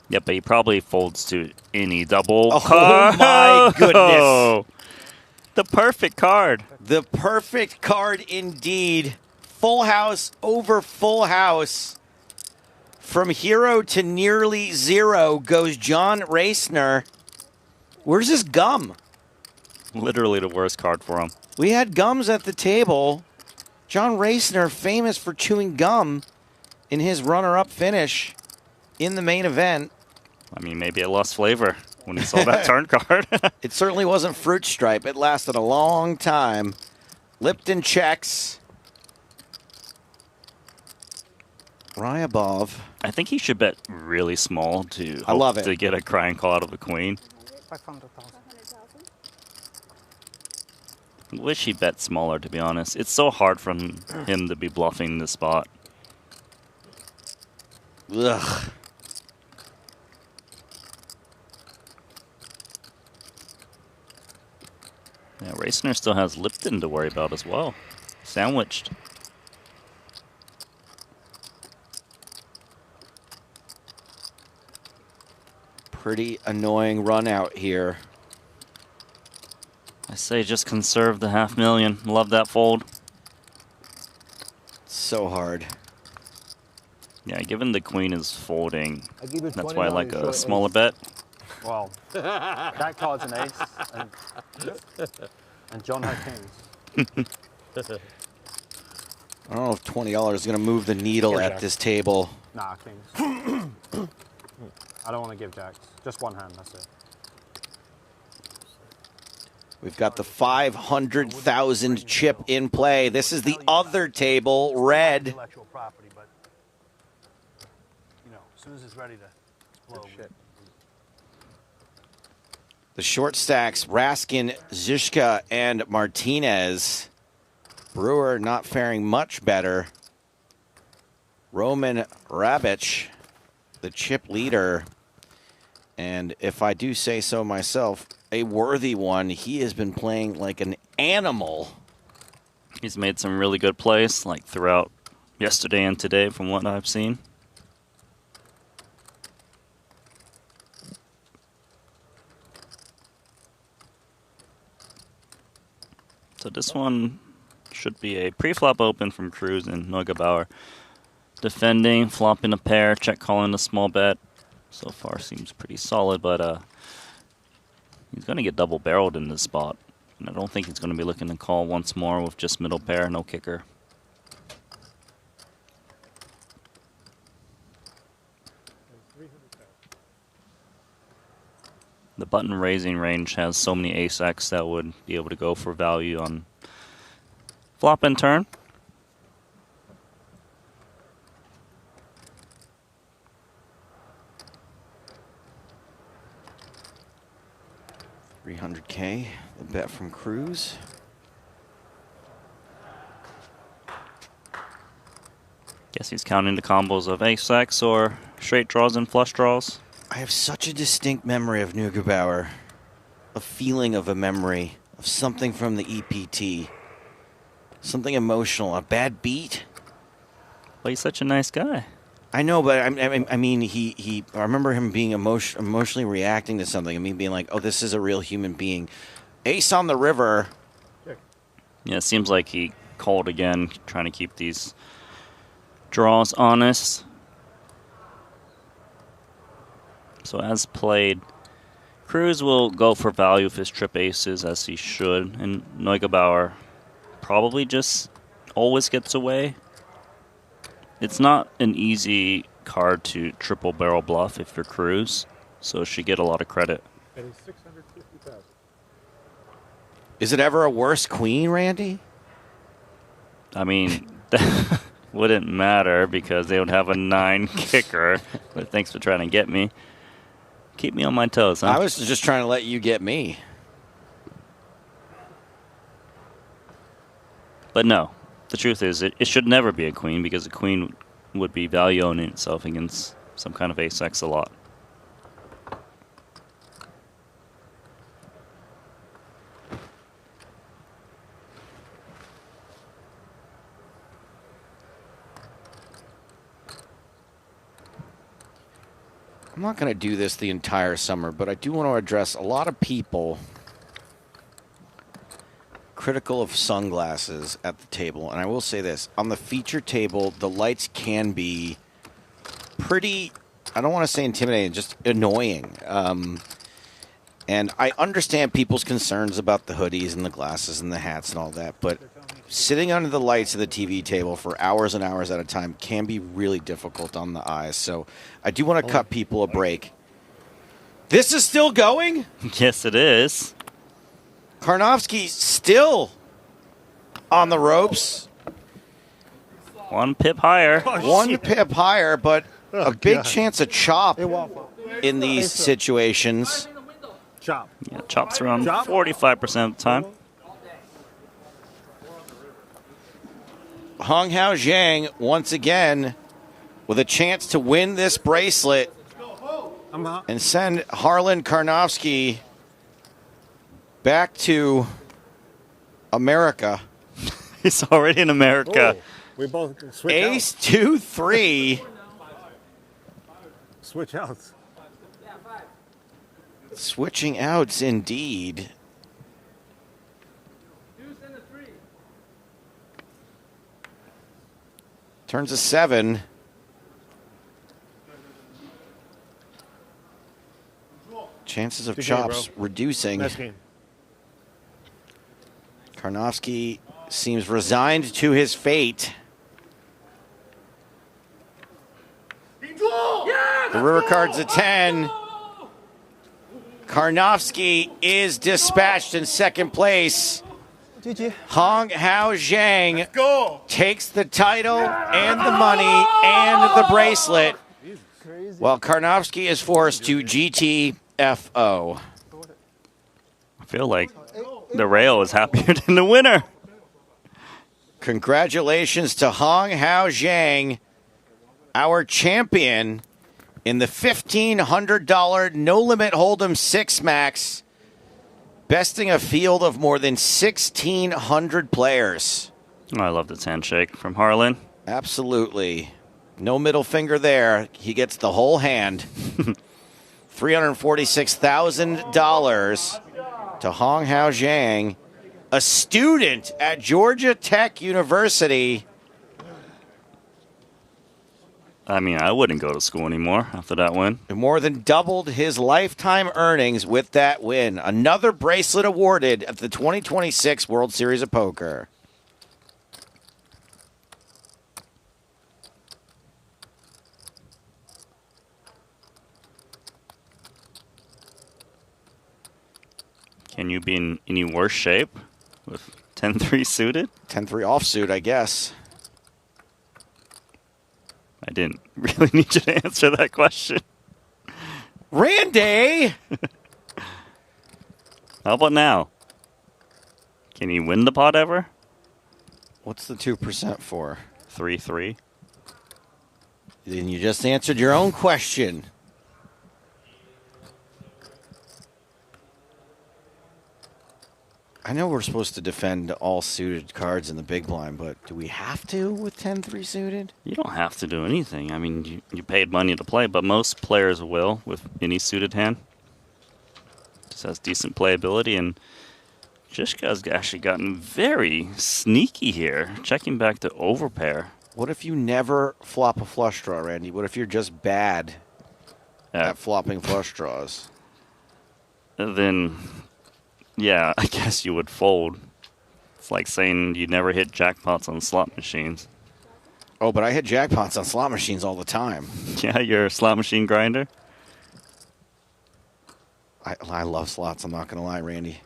Yeah, but he probably folds to any double. Oh, my goodness. The perfect card. The perfect card indeed. Full house over full house. From hero to nearly zero goes John Racner. Where's his gum? Literally the worst card for him. We had gums at the table. John Racner, famous for chewing gum in his runner-up finish in the main event. I mean, maybe it lost flavor when he saw that turn card. It certainly wasn't Fruit Stripe. It lasted a long time. Lipton checks. Ryabov. I think he should bet really small to I love it. To get a crying call out of the queen. 500,000. Wish he bet smaller, to be honest. It's so hard for him to be bluffing this spot. Ugh. Yeah, Racner still has Lipton to worry about as well. Sandwiched. Pretty annoying run out here. I say just conserve the $500,000. Love that fold. So hard. Yeah, given the queen is folding, I give you that's why I like a $20 smaller bet. Well, that card's an ace, and John has kings. I don't know if $20 is going to move the needle at this table. Nah, kings. I don't want to give jacks. Just one hand, that's it. We've got the 500,000 chip in play. This is the other table, red. Intellectual property, but you know, as soon as it's ready to blow. The short stacks, Raskin, Zizka, and Martinez. Brewer not faring much better. Roman Rabic, the chip leader. And if I do say so myself, a worthy one. He has been playing like an animal. He's made some really good plays, like throughout yesterday and today, from what I've seen. So this one should be a pre-flop open from Cruz and Neugebauer. Defending, flopping a pair, check calling a small bet. So far seems pretty solid, but he's going to get double barreled in this spot. And I don't think he's going to be looking to call once more with just middle pair, no kicker. The button raising range has so many ace-X that would be able to go for value on flop and turn. $300K, the bet from Cruz. Guess he's counting the combos of ace-X or straight draws and flush draws. I have such a distinct memory of Neugebauer, a feeling of a memory of something from the EPT, something emotional, a bad beat. Well, he's such a nice guy. I know, but I mean, I remember him being emotionally reacting to something. I mean, being like, "Oh, this is a real human being." Ace on the river. Yeah, it seems like he called again, trying to keep these draws honest. So as played, Cruz will go for value of his trip aces, as he should, and Neugebauer probably just always gets away. It's not an easy card to triple barrel bluff if you're Cruz, so it should get a lot of credit. Is it ever a worse queen, Randy? I mean, that wouldn't matter because they would have a 9 kicker, but thanks for trying to get me. Keep me on my toes, huh? I was just trying to let you get me. But no, the truth is it should never be a queen because a queen would be value owning itself against some kind of ace-x a lot. I'm not going to do this the entire summer, but I do want to address a lot of people critical of sunglasses at the table. And I will say this, on the feature table, the lights can be pretty, I don't want to say intimidating, just annoying. And I understand people's concerns about the hoodies and the glasses and the hats and all that, but sitting under the lights of the TV table for hours and hours at a time can be really difficult on the eyes. So I do want to cut people a break. This is still going? Yes, it is. Karnofsky still on the ropes. 1 pip higher. 1 pip higher, but a big chance of chop in these situations. Chop. Yeah, chops around 45% of the time. Hong Hao Zhang, once again, with a chance to win this bracelet and send Harlan Karnofsky back to America. He's already in America. Oh, we both switch Ace, out. 2, 3. Switch outs. Switching outs, indeed. Turns a 7. Chances of Good chops game, bro. reducing. Nice game. Karnofsky seems resigned to his fate. The river card's a 10. Karnofsky is dispatched in second place. Hong Hao Zhang takes the title and the money and the bracelet, while Karnofsky is forced to GTFO. I feel like the rail is happier than the winner. Congratulations to Hong Hao Zhang, our champion in the $1,500 No Limit Hold'em 6 Max, besting a field of more than 1,600 players. Oh, I love this handshake from Harlan. Absolutely. No middle finger there. He gets the whole hand. $346,000 to Hong Hao Zhang, a student at Georgia Tech University. I mean, I wouldn't go to school anymore after that win. More than doubled his lifetime earnings with that win. Another bracelet awarded at the 2026 World Series of Poker. Can you be in any worse shape with 10-3 suited? 10-3 offsuit, I guess. I didn't really need you to answer that question. Randy! How about now? Can you win the pot ever? What's the 2% for? 3-3. Then you just answered your own question. I know we're supposed to defend all suited cards in the big blind, but do we have to with 10-3 suited? You don't have to do anything. I mean, you paid money to play, but most players will with any suited hand. Just has decent playability, and Jishka's actually gotten very sneaky here, checking back to overpair. What if you never flop a flush draw, Randy? What if you're just bad at flopping flush draws? Then, yeah, I guess you would fold. It's like saying you never hit jackpots on slot machines. Oh, but I hit jackpots on slot machines all the time. Yeah, you're a slot machine grinder? I love slots, I'm not going to lie, Randy.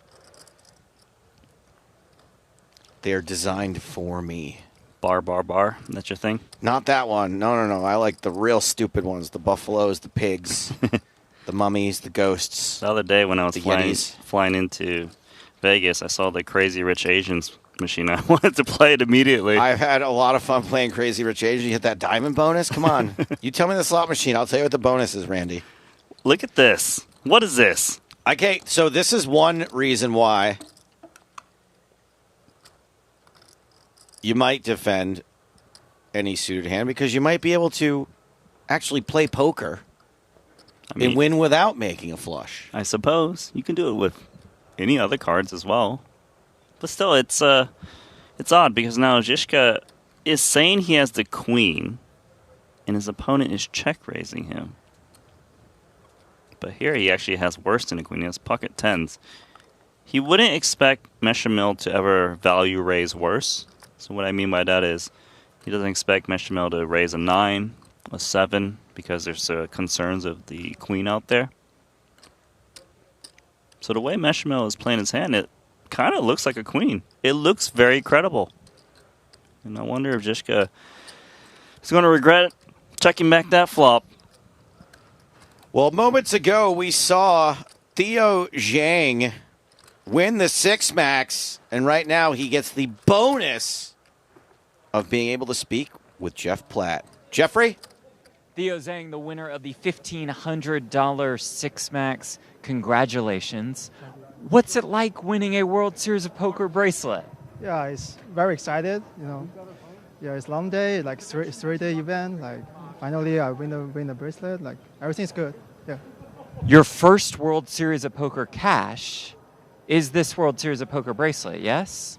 They are designed for me. Bar. That's your thing? Not that one. No. I like the real stupid ones. The buffaloes, the pigs, the mummies, the ghosts. The other day when I was flying into Vegas, I saw the Crazy Rich Asians machine. I wanted to play it immediately. I've had a lot of fun playing Crazy Rich Asians. You hit that diamond bonus? Come on. You tell me the slot machine. I'll tell you what the bonus is, Randy. Look at this. What is this? Okay, so this is one reason why you might defend any suited hand, because you might be able to actually play poker and win without making a flush. I suppose. You can do it with any other cards as well. But still, it's odd because now Zizka is saying he has the queen and his opponent is check-raising him. But here he actually has worse than a queen. He has pocket tens. He wouldn't expect Meshamil to ever value raise worse. So what I mean by that is he doesn't expect Meshamil to raise a 9, a 7, because there's concerns of the queen out there. So the way Meshamil is playing his hand, it kind of looks like a queen. It looks very credible. And I wonder if Zizka is going to regret checking back that flop. Well, moments ago, we saw Theo Zhang win the 6-max, and right now he gets the bonus of being able to speak with Jeff Platt. Jeffrey? Theo Zhang, the winner of the $1,500 6-max. Congratulations. What's it like winning a World Series of Poker bracelet? Yeah, it's very excited, you know. Yeah, it's long day, like three-day event. Like, finally, I win the bracelet. Like, everything's good. Yeah. Your first World Series of Poker cash is this World Series of Poker bracelet, yes?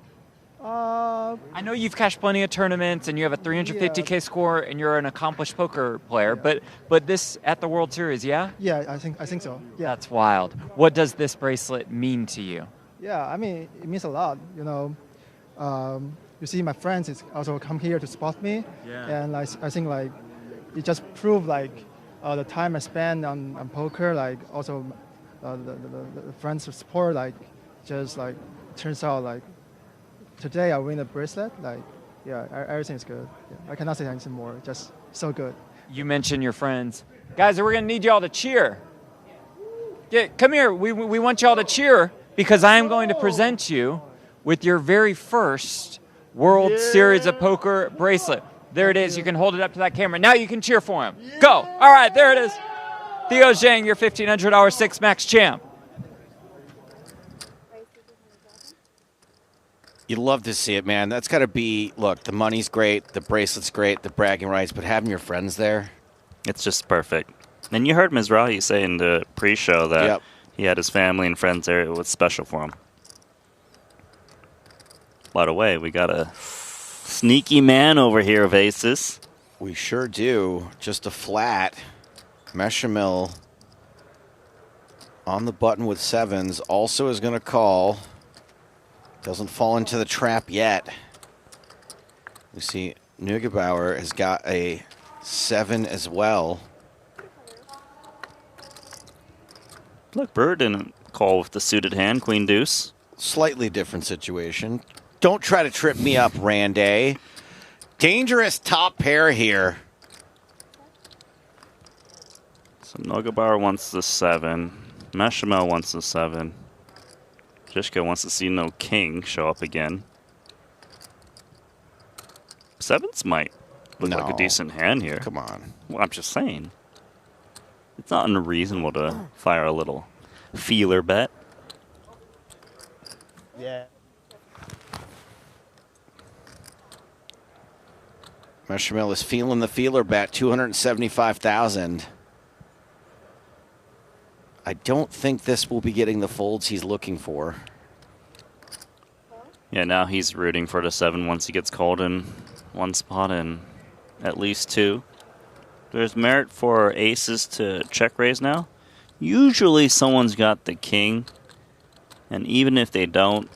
I know you've cashed plenty of tournaments and you have a 350K score and you're an accomplished poker player, but this at the World Series, yeah? Yeah, I think so. Yeah. That's wild. What does this bracelet mean to you? Yeah, I mean, it means a lot, you know. You see, my friends is also come here to support me, and I think like it just proved like the time I spend on poker, like also the friends' support, like just like turns out like today I win the bracelet, like yeah, everything's good. Yeah, I cannot say anything more. Just so good. You mentioned your friends, guys. We're gonna need y'all to cheer. Come here. We want y'all to cheer because I am going to present you with your very first World Series of Poker bracelet. There it is. You can hold it up to that camera. Now you can cheer for him. Go. All right, there it is. Theo Zhang, your $1,500 6-max champ. You'd love to see it, man. That's got to be, look, the money's great, the bracelet's great, the bragging rights, but having your friends there. It's just perfect. And you heard Mizrahi say in the pre-show that he had his family and friends there. It was special for him. By the way, we got a sneaky man over here of aces. We sure do. Just a flat. Meshamil on the button with 7s. Also is going to call. Doesn't fall into the trap yet. We see Neugebauer has got a 7 as well. Look, Brewer didn't call with the suited hand, Queen Deuce. Slightly different situation. Don't try to trip me up, Randy. Dangerous top pair here. So Neugebauer wants the 7. Meshamel wants the 7. Zizka wants to see no king show up again. 7s might look like a decent hand here. Come on. Well, I'm just saying. It's not unreasonable to fire a little feeler bet. Yeah. Messermill is feeling the feeler bet, 275,000. I don't think this will be getting the folds he's looking for. Yeah, now he's rooting for the 7 once he gets called in one spot and at least 2. There's merit for aces to check raise now. Usually someone's got the king, and even if they don't,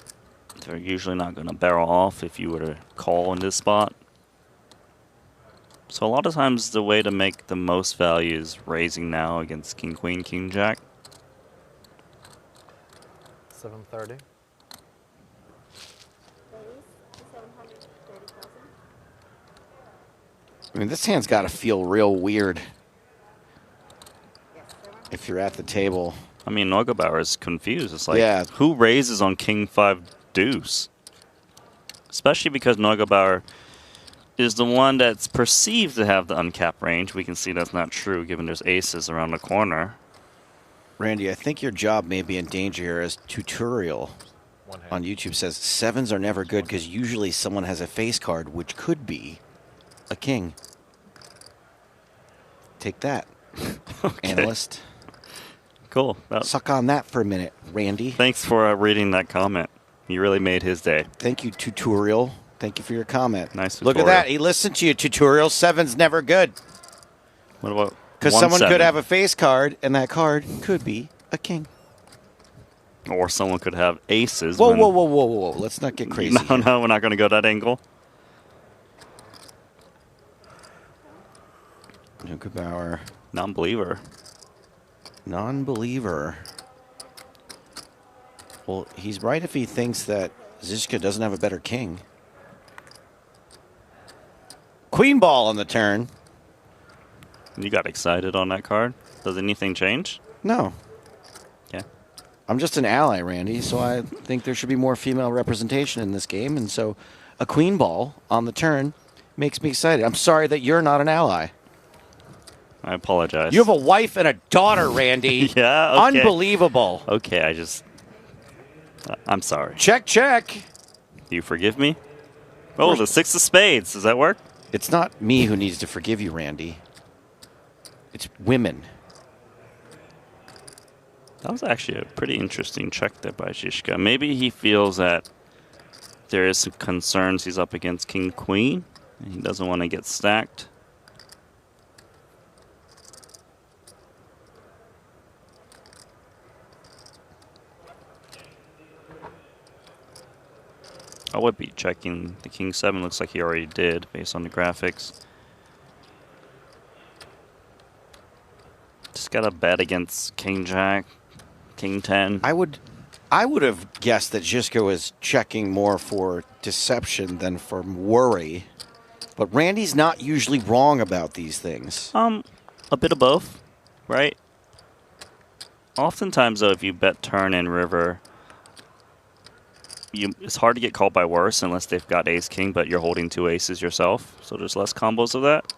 they're usually not going to barrel off if you were to call in this spot. So a lot of times the way to make the most value is raising now against king, queen, king, jack. 730. I mean, this hand's got to feel real weird if you're at the table. I mean, Neugebauer is confused. It's like, yeah. Who raises on king 5 deuce? Especially because Neugebauer is the one that's perceived to have the uncapped range. We can see that's not true given there's aces around the corner. Randy, I think your job may be in danger here, as Tutorial on YouTube says 7s are never good because usually someone has a face card, which could be a king. Take that, analyst. Cool. Suck on that for a minute, Randy. Thanks for reading that comment. You really made his day. Thank you, Tutorial. Thank you for your comment. Nice Look tutorial. at that. He listened to you, Tutorial. 7's never good. What about because 1 someone 7? could have a face card, and that card could be a king. Or someone could have aces. Whoa, whoa, whoa, whoa, whoa. Let's not get crazy. No, no, we're not going to go that angle. Neugebauer. Non-believer. Non-believer. Well, he's right if he thinks that Zizka doesn't have a better king. Queen ball on the turn. You got excited on that card? Does anything change? No. Yeah. I'm just an ally, Randy, so I think there should be more female representation in this game, and so a queen ball on the turn makes me excited. I'm sorry that you're not an ally. I apologize. You have a wife and a daughter, Randy. Yeah, okay. Unbelievable. Okay, I'm sorry. Check, check. Do you forgive me? Oh, the 6 of spades. Does that work? It's not me who needs to forgive you, Randy. It's women. That was actually a pretty interesting check there by Zizka. Maybe he feels that there is some concerns he's up against king, queen, and he doesn't want to get stacked. I would be checking the king 7. Looks like he already did based on the graphics. Just got to bet against king jack, king 10. I would have guessed that Zizka was checking more for deception than for worry. But Randy's not usually wrong about these things. A bit of both, right? Oftentimes, though, if you bet turn and river, it's hard to get called by worse unless they've got ace king, but you're holding 2 aces yourself. So there's less combos of that.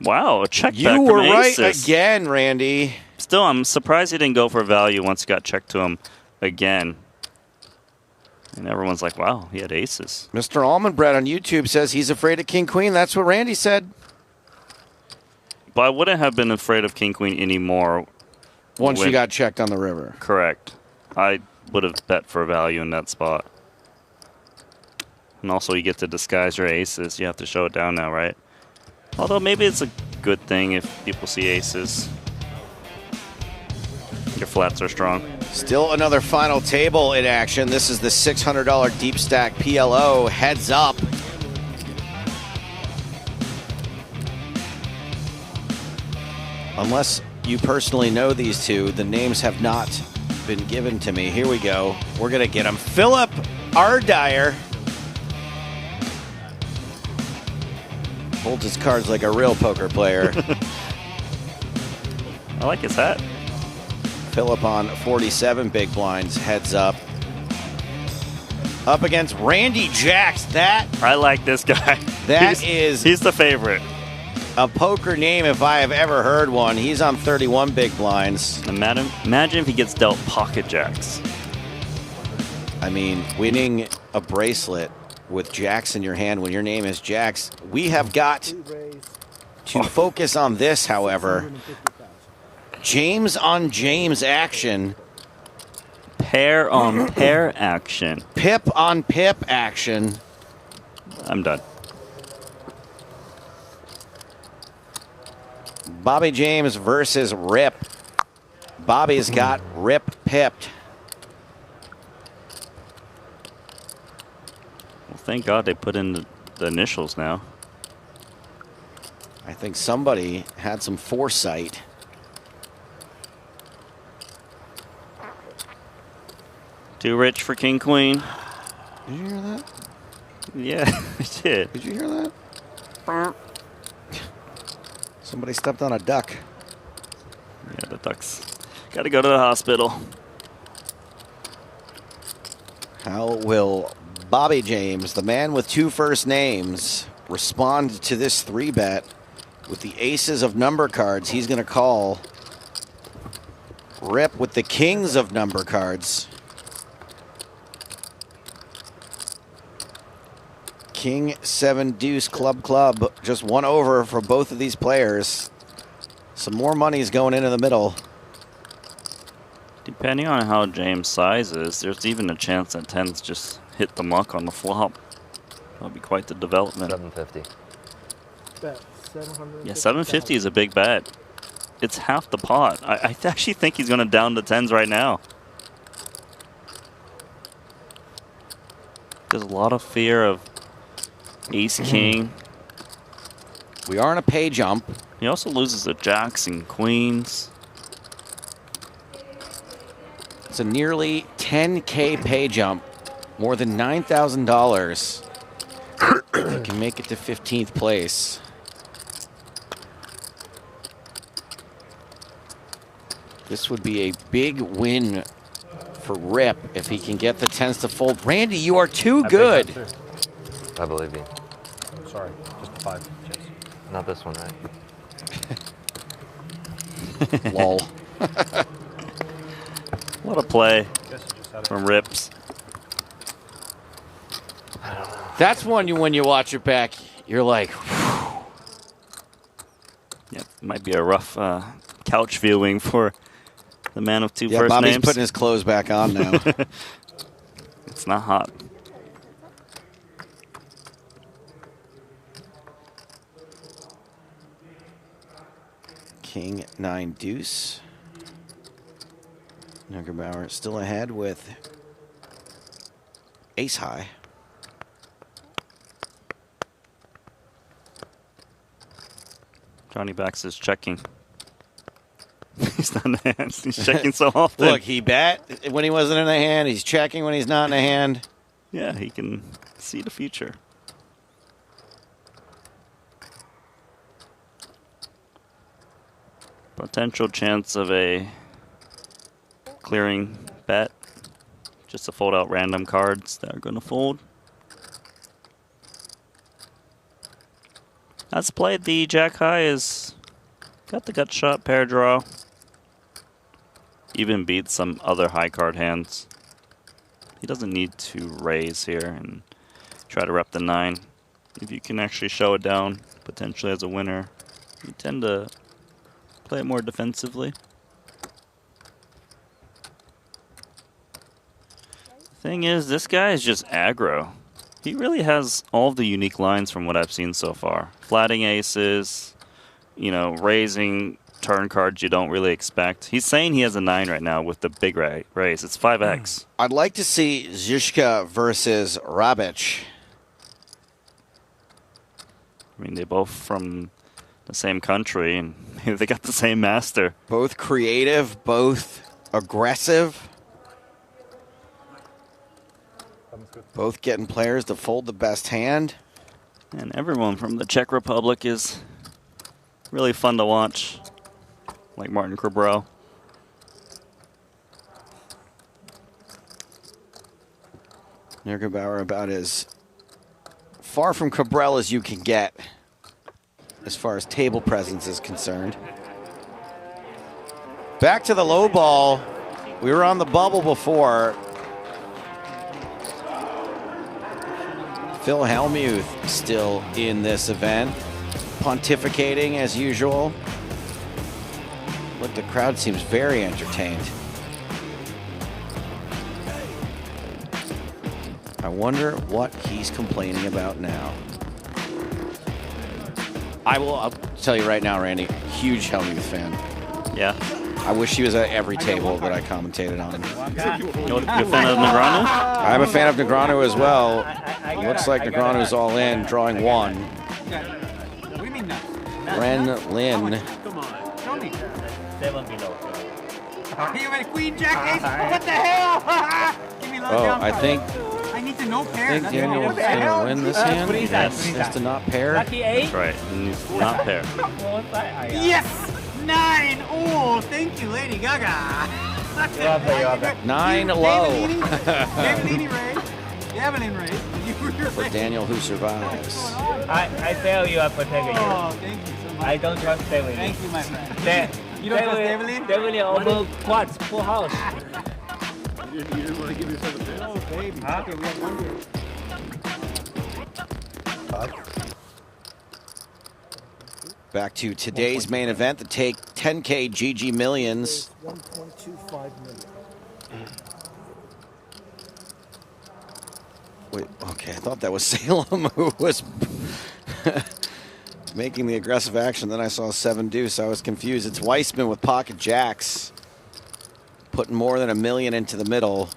Wow, a check back You from were right aces. again, Randy. Still, I'm surprised he didn't go for value once he got checked to him again. And everyone's like, wow, he had aces. Mr. Almond Bread on YouTube says he's afraid of king queen. That's what Randy said. But I wouldn't have been afraid of king queen anymore. Once you got checked on the river. Correct. I would have bet for value in that spot. And also you get to disguise your aces. You have to show it down now, right? Although maybe it's a good thing if people see aces. Your flats are strong. Still another final table in action. This is the $600 deep stack PLO. Heads up. Unless you personally know these two, the names have not been given to me. Here we go. We're going to get them. Philip Ardire holds his cards like a real poker player. I like his hat. Philip on 47 big blinds, heads up. up against Randy Jacks. I like this guy. He's the favorite. A poker name if I have ever heard one. He's on 31 big blinds. Imagine if he gets dealt pocket jacks. I mean, winning a bracelet with jacks in your hand when your name is Jacks. We have got to focus on this, however. James on James action. Pair on pair action. Pip on pip action. I'm done. Bobby James versus Rip. Bobby's got Rip pipped. Well, thank God they put in the initials now. I think somebody had some foresight. Too rich for King Queen. Did you hear that? Yeah, I did. Did you hear that? Somebody stepped on a duck. Yeah, the ducks. Got to go to the hospital. How will Bobby James, the man with two first names, respond to this 3-bet with the aces of number cards? He's going to call. Rip with the kings of number cards. King 7 deuce club. Just one over for both of these players. Some more money is going into the middle. Depending on how James sizes, there's even a chance that 10s just hit the muck on the flop. That'll be quite the development. 750. Bet 750. Yeah, 750 is a big bet. It's half the pot. I actually think he's going to down the 10s right now. There's a lot of fear of Ace King. We are in a pay jump. He also loses the jacks and queens. It's a nearly 10K pay jump. More than $9,000. He can make it to 15th place. This would be a big win for Rip if he can get the 10s to fold. Randy, you are too good. I believe you. Sorry, just a 5. Chase. Not this one, right? Lol. What a play from Rips. That's one when you watch it back, you're like, whew. Yeah, it might be a rough couch viewing for the man of two first Bobby's names. putting his clothes back on now. It's not hot. King 9 deuce. Nuggerbauer still ahead with ace high. Johnny Bax is checking. He's not in the hands. He's checking so often. Look, he bet when he wasn't in the hand. He's checking when he's not in the hand. Yeah, he can see the future. Potential chance of a clearing bet. Just to fold out random cards that are going to fold. As played, the Jack High is got the gut shot pair draw. Even beats some other high card hands. He doesn't need to raise here and try to rep the 9. If you can actually show it down, potentially as a winner, you tend to play it more defensively. Thing is, this guy is just aggro. He really has all of the unique lines from what I've seen so far. Flatting aces, you know, raising turn cards you don't really expect. He's saying he has a 9 right now with the big raise. It's 5x. I'd like to see Zizka versus Rabic. I mean, they both from the same country, and they got the same master. Both creative, both aggressive. Both getting players to fold the best hand. And everyone from the Czech Republic is really fun to watch, like Martin Krabro. Neugebauer about as far from Cabral as you can get as far as table presence is concerned. Back to the low ball. We were on the bubble before. Phil Hellmuth still in this event, pontificating as usual. Look, the crowd seems very entertained. I wonder what he's complaining about now. I'll tell you right now, Randy, huge Hellmuth fan. Yeah. I wish he was at every table that I commentated on. You're a fan of Negreanu? I'm a fan of Negreanu as well. Looks like Negranu's all in, drawing one. Ren Lin. You have a queen jack ace? What the hell? Give me a little I think I need to know pair. I think Daniel is going to win this hand. Yes. Just to not pair. That's right. Not pair. Yes! 9! Oh, thank you, Lady Gaga. 9 low. Evelyn raised. Evelyn raised. For Daniel, who survives. I fail you, I protect you. Oh, thank you so much. I don't trust Evelyn. Thank you, my friend. You don't trust Evelyn? Evelyn over quads, full house. You didn't want to give yourself a bit? Oh, baby. Huh? Okay, we have 100. Back to today's main event, the take 10K GG Millions. 1.25 million. Wait, okay, I thought that was Salem who was making the aggressive action. Then I saw 7 deuce. I was confused. It's Weissman with pocket jacks, putting more than $1 million into the middle.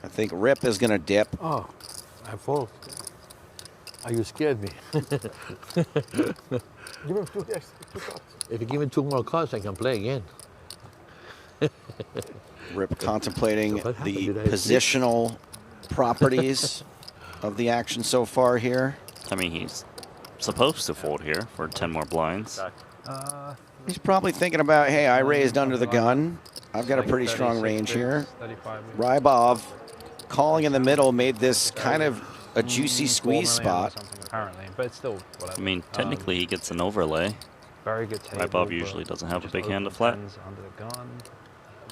I think Rip is going to dip. Oh, I fall. Oh, you scared me. Give him 2 cards. If you give me 2 more cards, I can play again. Rip contemplating the positional properties of the action so far here. I mean, he's supposed to fold here for 10 more blinds. He's probably thinking about, hey, I raised under the gun. I've got a pretty strong range here. Rybov calling in the middle made this kind of a juicy squeeze spot. Apparently, but it's still whatever. I mean, technically he gets an overlay. Very good table. Rybov usually doesn't have a big hand to flat. Under the gun.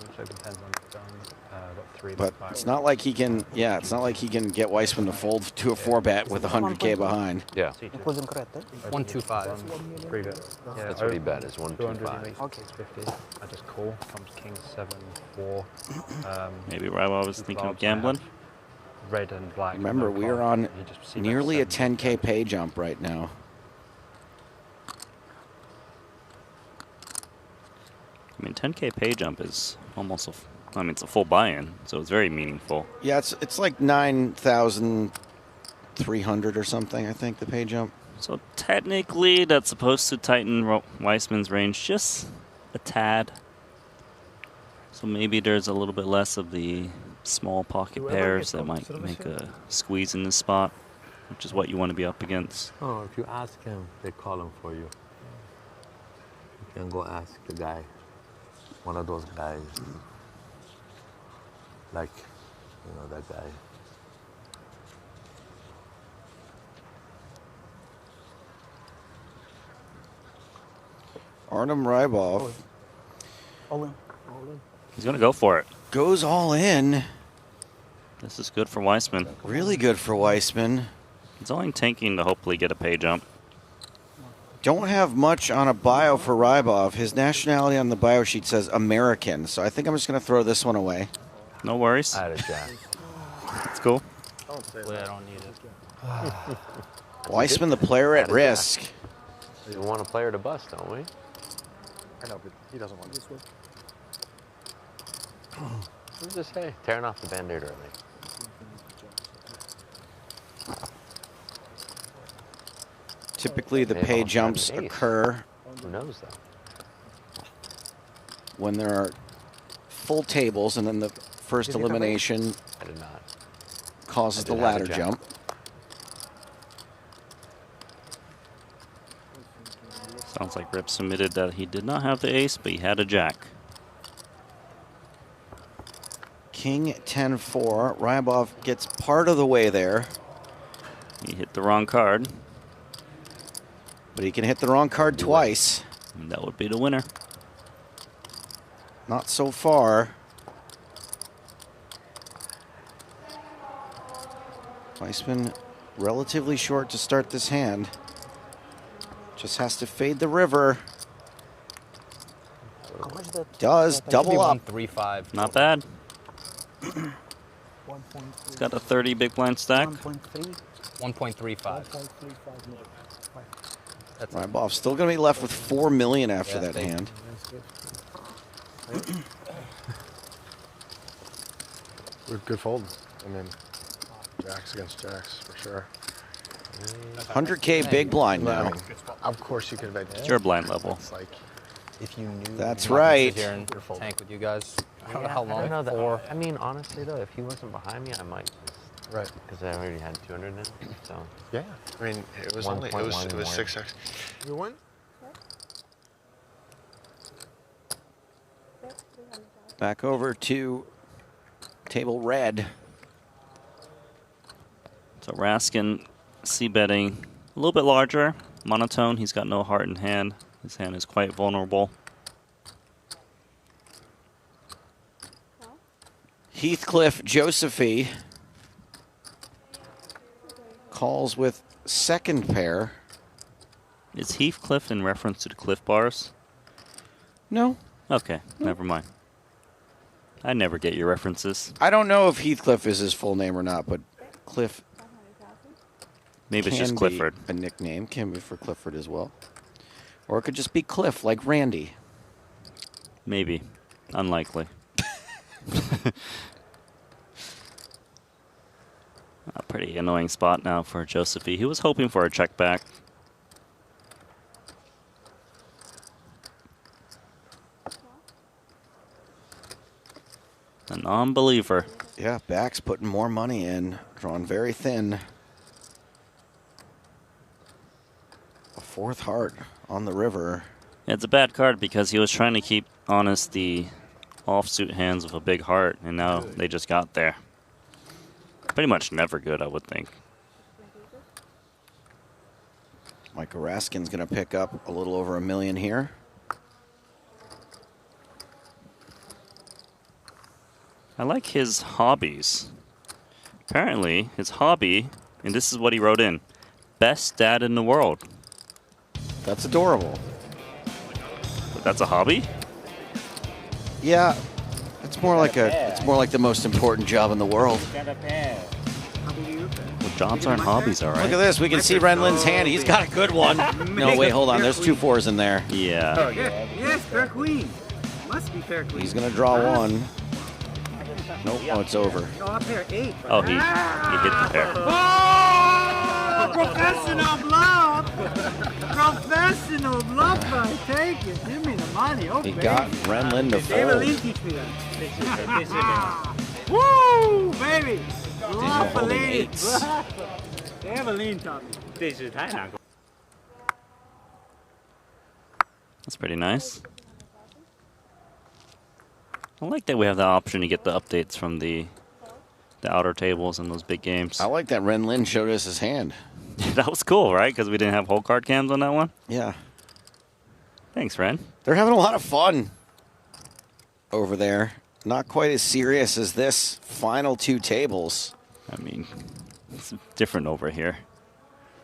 Which open tens under the gun. Got 3. But it's not like he can, it's not like he can get Weissman to fold to a 4-bet with 100K behind. Yeah. 125. Pretty good. Yeah, That's what he bet, is 125. Okay. 50. I just call. Comes king 7, 4. Maybe Rybov is thinking of gambling. Red and black. Remember, we are on nearly a 10K pay jump right now. I mean, 10K pay jump is almost it's a full buy-in, so it's very meaningful. Yeah, it's like 9,300 or something, I think, the pay jump. So technically, that's supposed to tighten Weissman's range just a tad. So maybe there's a little bit less of the small pocket pairs that might make a squeeze in this spot, which is what you want to be up against. Oh, if you ask him, they call him for you. You can go ask the guy, one of those guys, like, that guy. Artem Rybov. All in. He's going to go for it. Goes all in. This is good for Weissman. Really good for Weissman. He's only tanking to hopefully get a pay jump. Don't have much on a bio for Rybov. His nationality on the bio sheet says American, so I think I'm just going to throw this one away. No worries. I had a jack. It's cool. I don't need it. Weissman, the player at risk. We want a player to bust, don't we? I know, but he doesn't want this one. What does this say? Tearing off the Band-Aid early. Typically, the pay jumps occur Who knows, though? when there are full tables, and then the first Did you have elimination I did not. causes I the did have a ladder jack. jump. Sounds like Rip submitted that he did not have the ace, but he had a jack. King 10-4. Ryabov gets part of the way there. He hit the wrong card. But he can hit the wrong card twice. And that would be the winner. Not so far. Weissman relatively short to start this hand. Just has to fade the river. Does double up. 135. Not bad. It's got a 30 big blind stack. 1.35. Rybov still going to be left with $4 million after that hand. Good fold. I mean, jacks against jacks for sure. 100K big blind Well, now. I mean, of course you could have It's your blind level. It's like if you knew. That's I'm not gonna right. sit here and tank with you guys. I don't know how long. I don't know that. For. I mean, honestly though, if he wasn't behind me, I might. Right. Because I already had 200 in. So. Yeah. I mean, it was only it was 6x. You won. Back over to table red. So Raskin c-betting a little bit larger, monotone. He's got no heart in hand. His hand is quite vulnerable. Heathcliff Josephine calls with second pair. Is Heathcliff in reference to the Cliff Bars? No. Okay, never mind. I never get your references. I don't know if Heathcliff is his full name or not, but Cliff. Maybe it's can just be Clifford. A nickname can be for Clifford as well. Or it could just be Cliff, like Randy. Maybe. Unlikely. A pretty annoying spot now for Josephine. He was hoping for a check back. A non-believer. Yeah, back's putting more money in. Drawn very thin. A fourth heart on the river. It's a bad card because he was trying to keep honest the offsuit hands of a big heart, and now they just got there. Pretty much never good, I would think. Micah Raskin's going to pick up a little over $1 million here. I like his hobbies. Apparently, his hobby, and this is what he wrote in, best dad in the world. That's adorable. But that's a hobby? Yeah, it's more like the most important job in the world. Well, jobs aren't hobbies, all right? Look at this. We can see Renlin's hand. He's got a good one. No, wait, hold on. There's 2 4s in there. Yeah. Yes, fair queen. Must be fair queen. He's going to draw one. Nope. Oh, it's over. Oh, pair 8. Oh, he hit the pair. Oh, professional bluff. Professional bluff, I take it. Give me the money. Oh, He got Renlin to Evelyn fold. teach me that. Woo, baby. Bluff, holding lady. 8s. Evelyn taught me. That's pretty nice. I like that we have the option to get the updates from the outer tables and those big games. I like that Renlin showed us his hand. That was cool, right? Because we didn't have whole card cams on that one? Yeah. Thanks, Ren. They're having a lot of fun over there. Not quite as serious as this final 2 tables. I mean, it's different over here.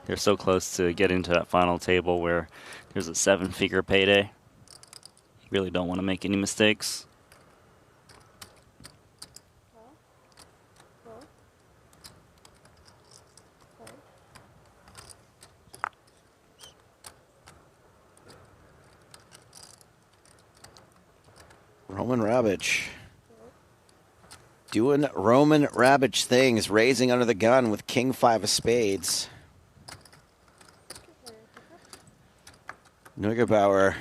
They're so close to getting to that final table where there's a 7-figure payday. You really don't want to make any mistakes. Roman Rabich. Doing Roman Rabich things, raising under the gun with King 5 of spades. Neugebauer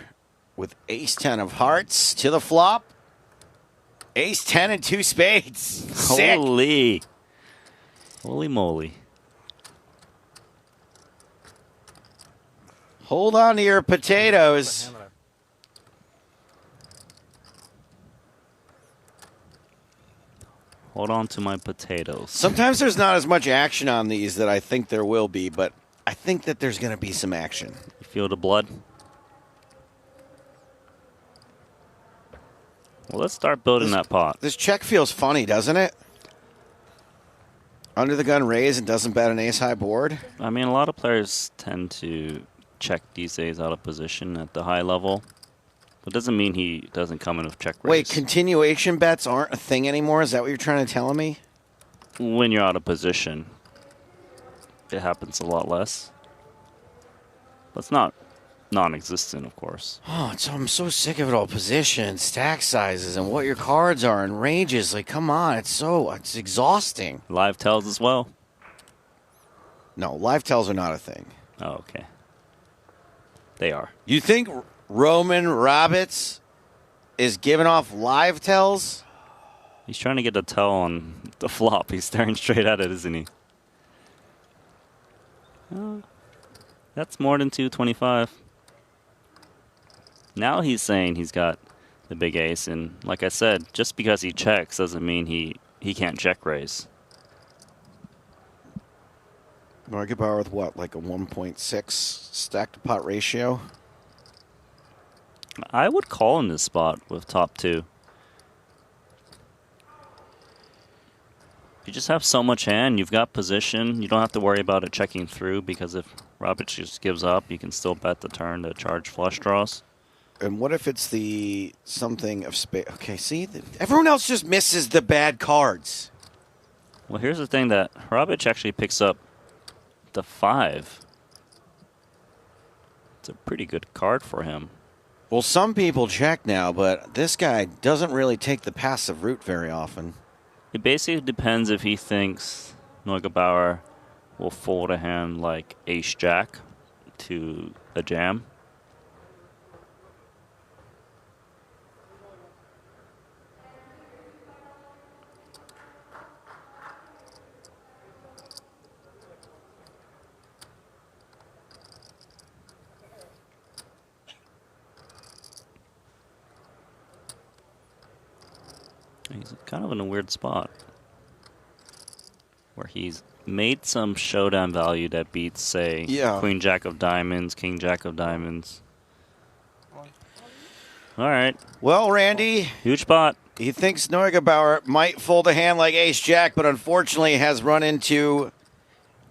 with Ace 10 of hearts to the flop. Ace 10 and 2 spades. Sick. Holy. Holy moly. Hold on to your potatoes. Hold on to my potatoes. Sometimes there's not as much action on these that I think there will be, but I think that there's going to be some action. You feel the blood? Well, let's start building that pot. This check feels funny, doesn't it? Under the gun raise and doesn't bet an ace-high board. I mean, a lot of players tend to check these days out of position at the high level. But doesn't mean he doesn't come in with check raise. Wait, continuation bets aren't a thing anymore? Is that what you're trying to tell me? When you're out of position, it happens a lot less. But it's not non-existent, of course. Oh, I'm so sick of it all. Position, stack sizes, and what your cards are, and ranges. Like, come on, it's exhausting. Live tells as well. No, live tells are not a thing. Oh, okay. They are. You think Roman Roberts is giving off live tells? He's trying to get a tell on the flop. He's staring straight at it, isn't he? That's more than 225. Now he's saying he's got the big ace, and like I said, just because he checks doesn't mean he can't check raise. Neugebauer with what, like a 1.6 stack to pot ratio? I would call in this spot with top two. You just have so much hand, you've got position, you don't have to worry about it checking through, because if Roberts just gives up, you can still bet the turn to charge flush draws. And what if it's the something of spade? Okay, see, everyone else just misses the bad cards. Well, here's the thing that Roberts actually picks up the 5. It's a pretty good card for him. Well, some people check now, but this guy doesn't really take the passive route very often. It basically depends if he thinks Neugebauer will fold a hand like ace-jack to a jam. He's kind of in a weird spot where he's made some showdown value that beats, say, Queen Jack of Diamonds, King Jack of Diamonds. All right. Well, Randy. Huge pot. He thinks Neugebauer might fold a hand like ace-jack, but unfortunately has run into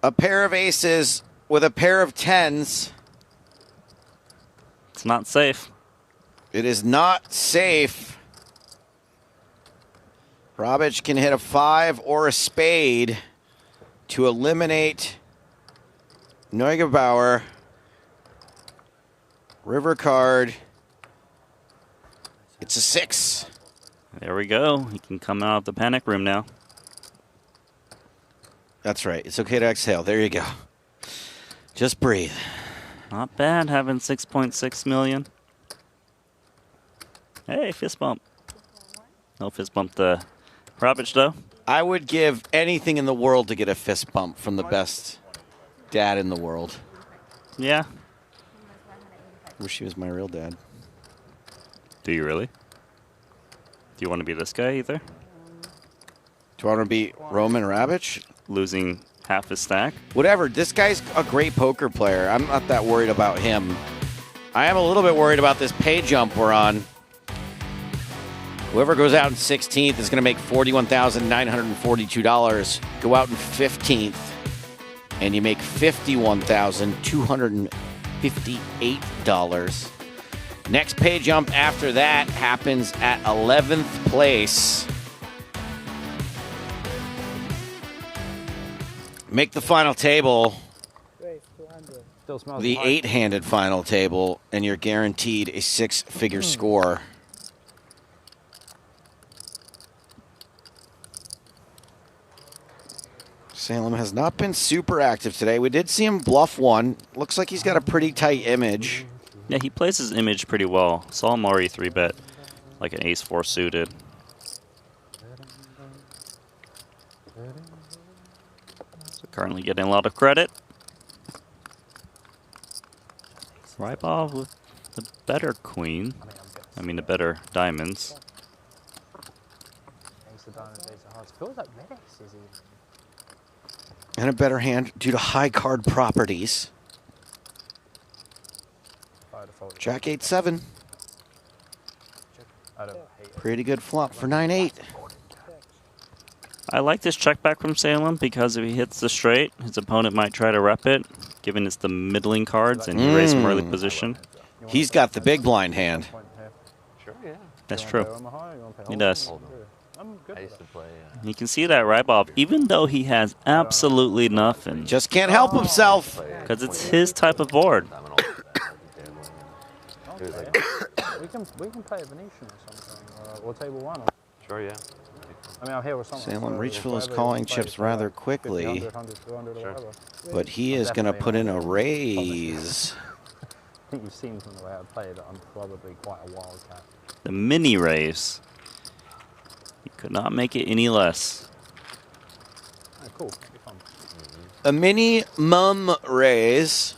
a pair of aces with a pair of 10s. It's not safe. It is not safe. Robic can hit a 5 or a spade to eliminate Neugebauer. River card. It's a 6. There we go. He can come out of the panic room now. That's right. It's okay to exhale. There you go. Just breathe. Not bad having 6.6 million. Hey, fist bump. No fist bump to Robic, though. I would give anything in the world to get a fist bump from the best dad in the world. Yeah. Wish he was my real dad. Do you really? Do you want to be this guy either? Do you want to be Roman Robic? Losing half his stack? Whatever. This guy's a great poker player. I'm not that worried about him. I am a little bit worried about this pay jump we're on. Whoever goes out in 16th is going to make $41,942. Go out in 15th, and you make $51,258. Next pay jump after that happens at 11th place. Make the final table the 8-handed final table, and you're guaranteed a 6-figure score. Salem has not been super active today. We did see him bluff one. Looks like he's got a pretty tight image. Yeah, he plays his image pretty well. Saw him already 3-bet like an ace-4 suited. So currently getting a lot of credit. Rybov with the better queen. I mean, the better diamonds. feels like this is even. And a better hand due to high card properties. Jack 8-7. Pretty good flop for 9-8. I like this check back from Salem because if he hits the straight, his opponent might try to rep it, given it's the middling cards and he raised from early position. He's got the big blind hand. Sure, yeah. That's true. He does. I used to play. You can see that right, Bob. Even though he has absolutely nothing, just can't help himself because it's his type of board. We can play a Venetian or something, or table one. Sure, yeah. I mean, I'm here with someone. Salem Reachville is calling chips rather quickly, 100, 200, or whatever. but he is going to put in a raise. I think you've seen from the way I play that I'm probably quite a wildcat. The mini raise. He could not make it any less. Oh, cool. It'll be fun. A minimum raise.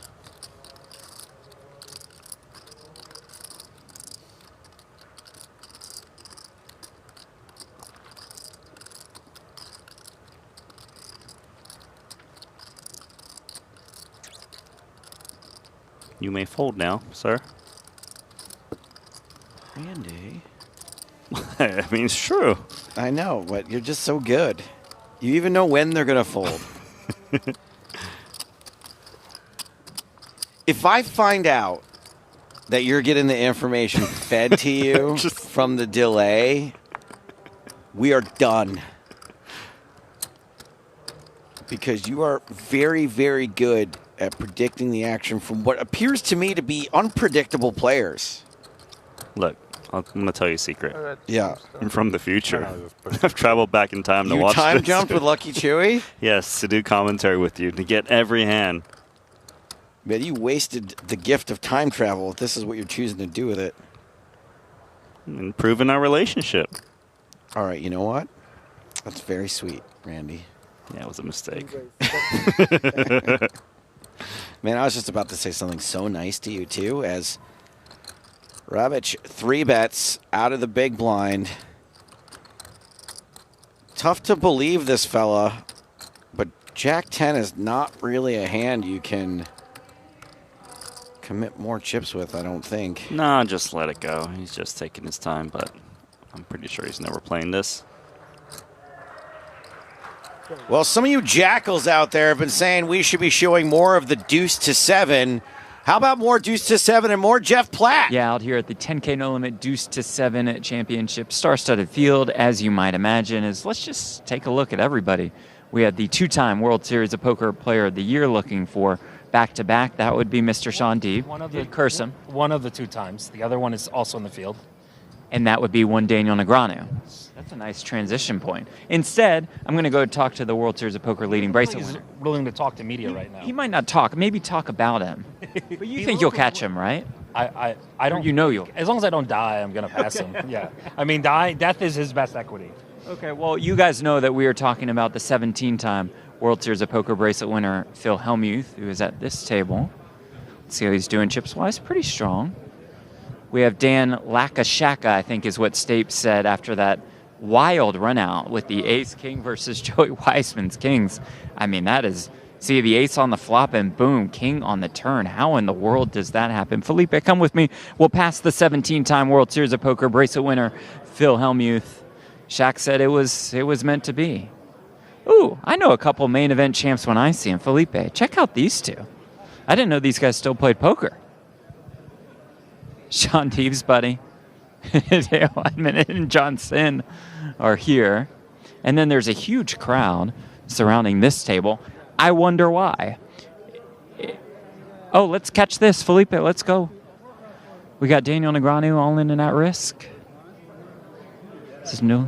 You may fold now, sir. Randy. I mean, it's true. I know, but you're just so good. You even know when they're going to fold. If I find out that you're getting the information fed to you from the delay, we are done. Because you are very, very good at predicting the action from what appears to me to be unpredictable players. Look, I'm going to tell you a secret. Yeah. I'm from the future. I've traveled back in time to watch You time this. jumped with Lucky Chewy? Yes, to do commentary with you, to get every hand. Man, you wasted the gift of time travel if this is what you're choosing to do with it. Improving our relationship. All right, you know what? That's very sweet, Randy. Yeah, it was a mistake. Man, I was just about to say something so nice to you, too, as Ravitch 3 bets out of the big blind. Tough to believe this fella, but Jack 10 is not really a hand you can commit more chips with, I don't think. Nah, just let it go. He's just taking his time, but I'm pretty sure he's never playing this. Well, some of you jackals out there have been saying we should be showing more of the deuce to 7. How about more deuce to 7 and more Jeff Platt? Yeah, out here at the 10K No Limit Deuce to 7 Championship star-studded field, as you might imagine, is let's just take a look at everybody. We had the 2-time World Series of Poker Player of the Year looking for back-to-back. That would be Mr. Sean Deeb. Curse him. One of the 2 times. The other one is also in the field. And that would be one Daniel Negreanu. That's a nice transition point. Instead, I'm going to go talk to the World Series of Poker leading bracelet winner. He's willing to talk to media right now. He might not talk. Maybe talk about him. But you think you'll catch him, right? I don't. You know you'll. As long as I don't die, I'm going to pass him. Yeah. I mean, death is his best equity. Okay, well, you guys know that we are talking about the 17-time World Series of Poker bracelet winner, Phil Hellmuth, who is at this table. Let's see how he's doing chips-wise. Pretty strong. We have Dan Lakashaka, I think is what Stapes said after that wild run out with the ace-king versus Joey Weissman's kings. I mean, that is, see the ace on the flop and boom, king on the turn. How in the world does that happen? Felipe, come with me. We'll pass the 17-time World Series of Poker bracelet winner, Phil Hellmuth. Shaq said it was meant to be. Ooh, I know a couple main event champs when I see them. Felipe, check out these two. I didn't know these guys still played poker. Sean Deeb's buddy, Dale Edmond and John Sin are here. And then there's a huge crowd surrounding this table. I wonder why. Oh, let's catch this, Felipe. Let's go. We got Daniel Negreanu all in and at risk. This is new.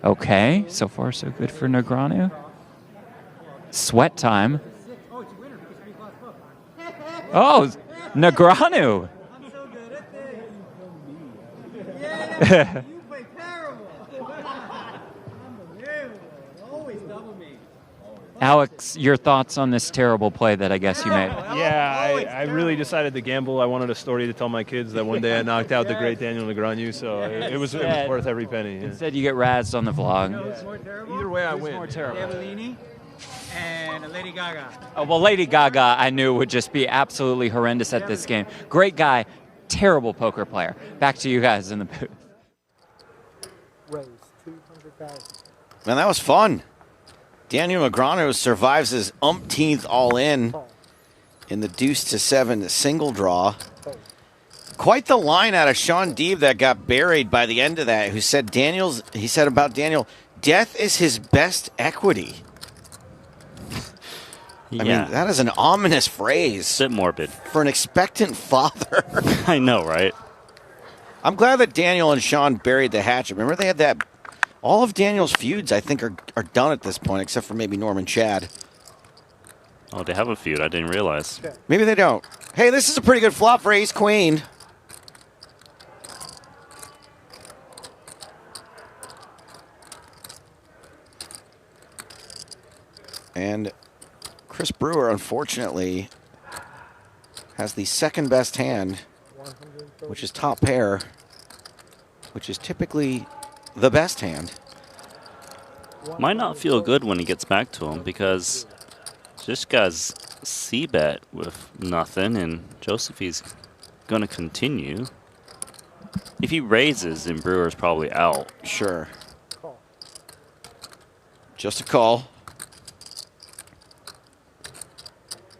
Okay, so far so good for Negreanu. Sweat time. Oh, Negreanu. I'm so good at this. Yeah, you play terrible. Unbelievable. Always double me. Alex, your thoughts on this terrible play that I guess you made? Yeah, I really decided to gamble. I wanted a story to tell my kids that one day I knocked out the great Daniel Negreanu, so it was worth every penny. Yeah. Instead, you get razzed on the vlog. Either way, I win. More terrible. Devellini and Lady Gaga. Oh, well, Lady Gaga, I knew would just be absolutely horrendous at this game. Great guy, terrible poker player. Back to you guys in the booth. Raise 200,000. Man, that was fun. Daniel Negreanu survives his umpteenth all-in in the deuce to 7 single draw. Quite the line out of Sean Deeb that got buried by the end of that, he said about Daniel, death is his best equity. Yeah. I mean, that is an ominous phrase. Bit morbid. For an expectant father. I know, right? I'm glad that Daniel and Sean buried the hatchet. Remember they had that. All of Daniel's feuds, I think, are done at this point, except for maybe Norman Chad. Oh, they have a feud. I didn't realize. Maybe they don't. Hey, this is a pretty good flop for Ace Queen. And Chris Brewer, unfortunately, has the second best hand, which is top pair, which is typically the best hand. Might not feel good when he gets back to him because Zizka's C-bet with nothing, and Josephi's going to continue. If he raises, then Brewer's probably out. Sure. Just a call.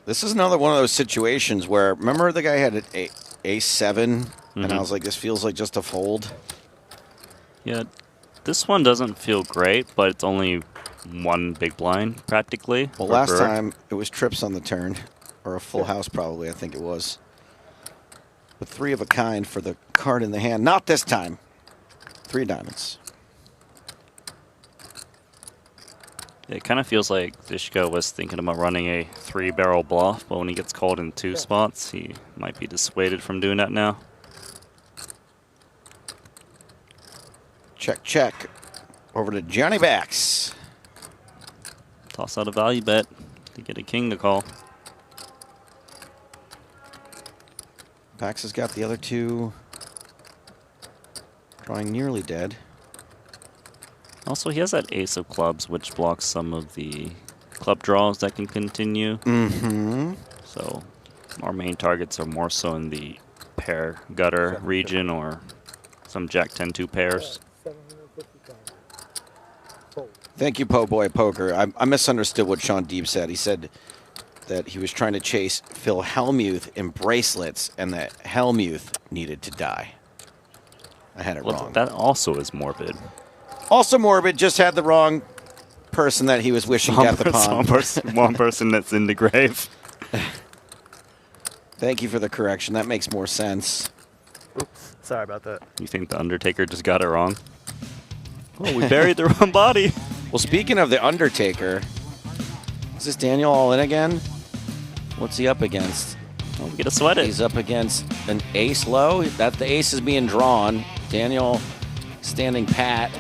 This is another one of those situations where, remember the guy had an ace-7, and I was like, this feels like just a fold? Yeah, this one doesn't feel great, but it's only one big blind, practically. Well, last time it was trips on the turn, or a full house probably, I think it was. But 3 of a kind for the card in the hand. Not this time. 3 diamonds. It kind of feels like Zizka was thinking about running a 3-barrel bluff, but when he gets called in 2 spots, he might be dissuaded from doing that now. Check, check. Over to Johnny Bax. Toss out a value bet to get a king to call. Bax has got the other 2 drawing nearly dead. Also, he has that ace of clubs, which blocks some of the club draws that can continue. Mm-hmm. So our main targets are more so in the pair gutter region or some Jack 10-2 pairs. Thank you, Po Boy Poker. I misunderstood what Sean Deeb said. He said that he was trying to chase Phil Hellmuth in bracelets and that Hellmuth needed to die. I had it wrong. That also is morbid. Also morbid, just had the wrong person that he was wishing death upon. One person that's in the grave. Thank you for the correction. That makes more sense. Oops, sorry about that. You think the Undertaker just got it wrong? Oh, we buried the wrong body. Well, speaking of the Undertaker, is this Daniel all in again? What's he up against? Oh, we get to sweat it. He's up against an ace low. That the ace is being drawn. Daniel standing pat.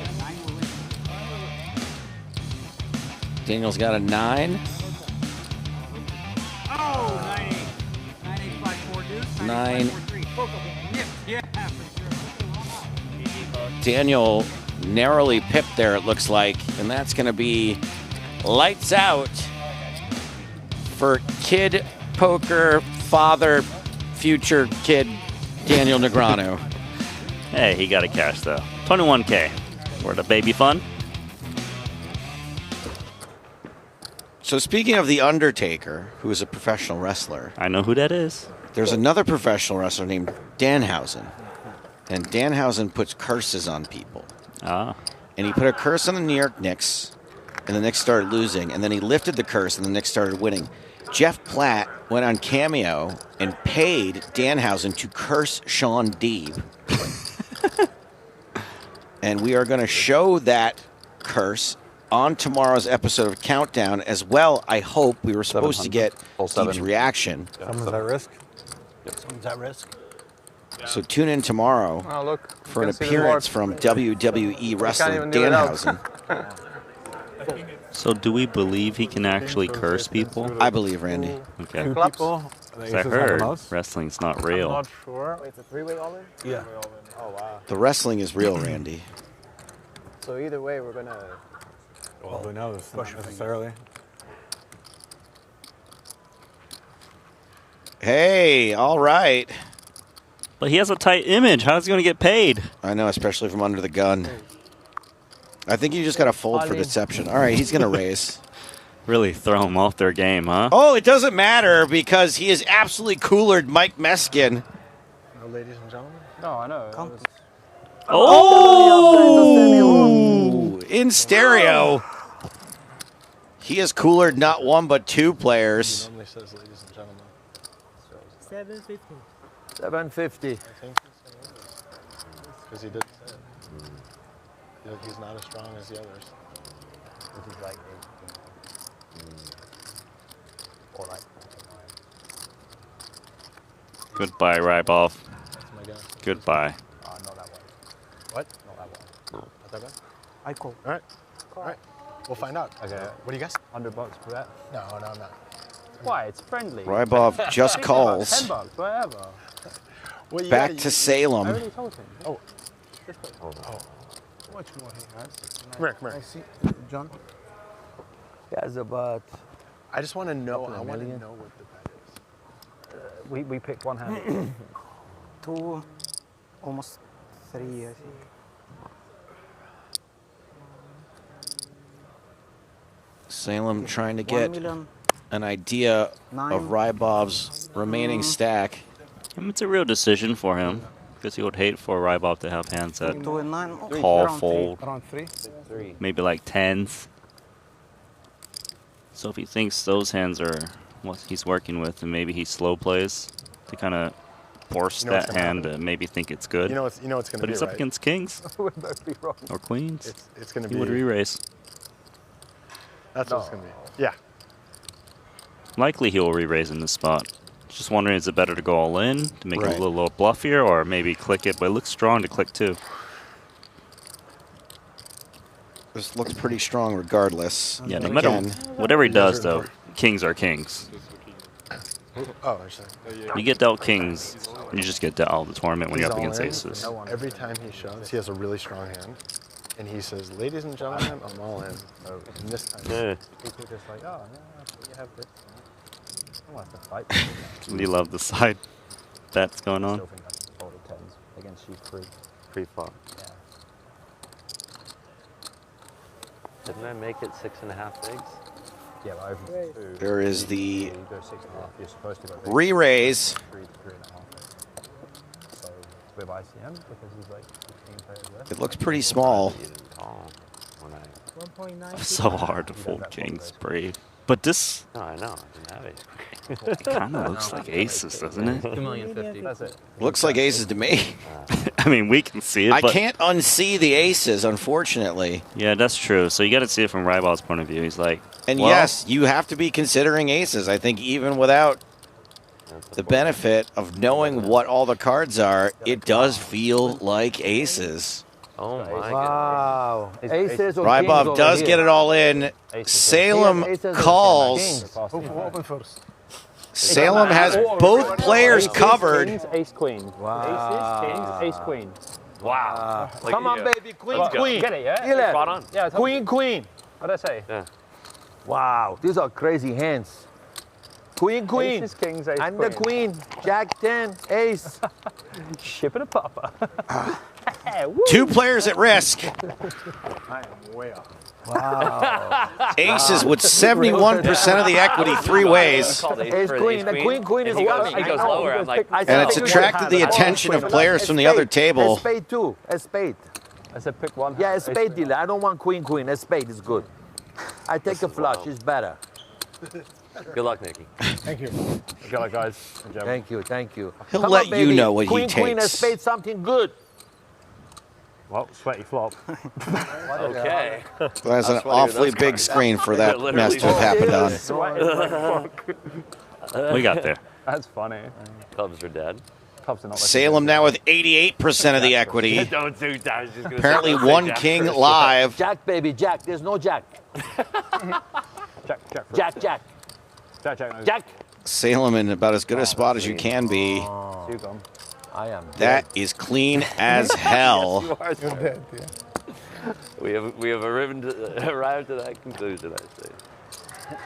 Daniel's got a 9. Oh, 9-8. 9-8-5-4 deuce. 9. 9-4-3. Yeah, for sure. Daniel narrowly pipped there, it looks like, and that's going to be lights out for kid poker father, future kid Daniel Negreanu. Hey, he got a cash though. 21K. For the baby fun. So speaking of the Undertaker, who is a professional wrestler, I know who that is. There's another professional wrestler named Danhausen, and Danhausen puts curses on people. Ah. And he put a curse on the New York Knicks, and the Knicks started losing, and then he lifted the curse, and the Knicks started winning. Jeff Platt went on Cameo and paid Danhausen to curse Sean Deeb. And we are going to show that curse on tomorrow's episode of Countdown as well. I hope. We were supposed to get Deeb's reaction. Someone's at risk. Someone's at risk. So tune in tomorrow for an appearance from WWE wrestler Danhausen. So do we believe he can actually curse people? I believe Randy. Okay. Two people. Because I heard wrestling's not real. I'm not sure. Wait, it's a three-way all-in? Yeah. Oh, wow. The wrestling is real, Randy. So either way, we're going to... Well, who knows? Not necessarily. Hey, all right. But he has a tight image. How's he going to get paid? I know, especially from under the gun. I think you just got to fold for deception. All right, he's going to raise. Really throw him off their game, huh? Oh, it doesn't matter because he has absolutely coolered Mike Meskin. No, ladies and gentlemen. No, I know. Oh! In stereo. He has coolered not one but two players. He normally says ladies and gentlemen. 750. 750. Because he did say it. He's not as strong as the others. Which is like 8. Or like 9. Goodbye, Rybov. That's my guess. Goodbye. Not that one. What? Not that one. Not that bad? I call. All right. All right. We'll find out. Okay. What do you guess? $100 per bet. No, I'm not. Why? It's friendly. Rybov just calls. $10, whatever. Well, Back gotta- to Salem. I already told him. Oh. This way. Oh. Much more he has. Come here, come here. I see. John? He has about... I just want to know. Couple I of want to million. know what the bet is. We picked one hand. 2, almost 3, I think. Salem trying to 1 get million. an idea 9. of Rybov's remaining stack. It's a real decision for him because he would hate for Rybov to have hands that 2 and 9. call Around fold. Around 3? 3. Maybe like tens. So if he thinks those hands are what he's working with, then maybe he slow plays to kind of force You know what's that gonna hand happen. to maybe think it's good. You know what's going to be But he's up right? against kings We'll both be wrong. or queens. It's going to He be. would re-raise. That's what it's going to be. Yeah. Likely he will re-raise in this spot. Just wondering, is it better to go all in to make Right. it a little bluffier, or maybe click it? But it looks strong to click too. This looks pretty strong regardless. Yeah, no Again, matter whatever he does, though, kings are kings. Oh, I see. You get dealt kings, you just get dealt all the tournament when He's you're up all against in. aces. Every time he shoves, he has a really strong hand. And he says, ladies and gentlemen, I'm all in. So, and this time, People are just like, oh, yeah, you have this. I want to fight. Do you love the side bets going I on? still think I can fold a 10s against you free. Pre-flop. Yeah. Didn't I make it 6.5 bigs? Yeah, but over 2. there is the You go 6.5. You're supposed to go big. re-raise. 3 to 3.5. So with ICM, because he's like 15 players left. It looks pretty small. When I... 1.9. So hard to fold kings, brave. But this No, I know. I didn't have it. it kind of looks like aces, doesn't it? 2,050,000. That's it. Looks like aces to me. I mean, we can see it, I but can't unsee the aces, unfortunately. yeah, that's true. So you got to see it from Rybov's point of view. He's like, And well, yes, you have to be considering aces. I think even without the benefit of knowing what all the cards are, it does feel like aces. Oh my Wow. Aces or kings Rybov over does here. get it all in. Salem Aces or calls. kings. Open first. Salem has both players covered. Kings, ace, queen. Wow. Aces, kings, ace, queen. Wow. Come on, baby. Queen, Let's go. queen. Get it, yeah? Feel it. Spot on. Yeah, I told Queen, queen. What did I say? Yeah. Wow. These are crazy hands. Queen, queen. Aces, kings, ace, I'm the queen. Jack 10, ace. Ship it a papa. Two players at risk. I am way off. Wow. Aces with 71% of the equity three ways. Ace, queen. The queen, queen is coming. He goes lower. I'm like, And it's attracted the attention of players from the other A table. spade too. A spade. I said pick one. Yeah, a spade dealer. I don't want queen, queen. A spade is good. I take a flush. It's better. good luck, Nicky. Thank you. Good luck, guys. Good job. Thank you, thank you. He'll Come let on, you baby. know what he queen, Queen, a takes. spade, something good. Well, sweaty flop. Okay. That's an awfully big screen for that mess to have happened on. we got there. That's funny. Clubs are dead. clubs are not. Salem now with 88% of the equity. Don't do that. I was just gonna Apparently say, one Jack king first. live. Jack, baby, Jack. There's no Jack. Jack. Jack. Salem in about as good a spot as you can be. I am. That is clean as hell. Yes, you are, sir. We have arrived at that conclusion, I say.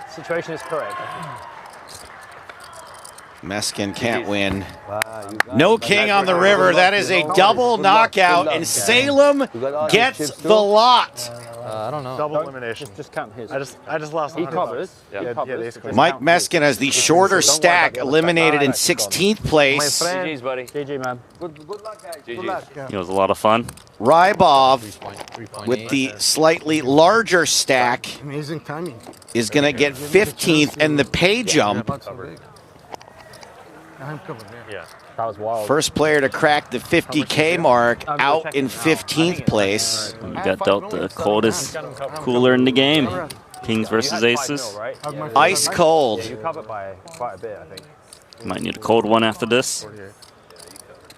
Situation is correct. Meskin can't win. Wow, No king on the river. That is a double knockout, and Salem gets the lot. I don't know. Double elimination. Just count his. I just lost. He covers. Yeah, ace queen. Mike Meskin has the shorter stack, eliminated in 16th place. GG's, buddy. GG, man. Good luck, guys. It was a lot of fun. Rybov, with the slightly larger stack, Amazing timing. is going to get 15th, and the pay jump. Yeah. That was wild. First player to crack the 50K mark out in 15th place. We got dealt the coldest cooler in the game. Kings versus aces. Ice cold. You covered by quite a bit, I think. Might need a cold one after this.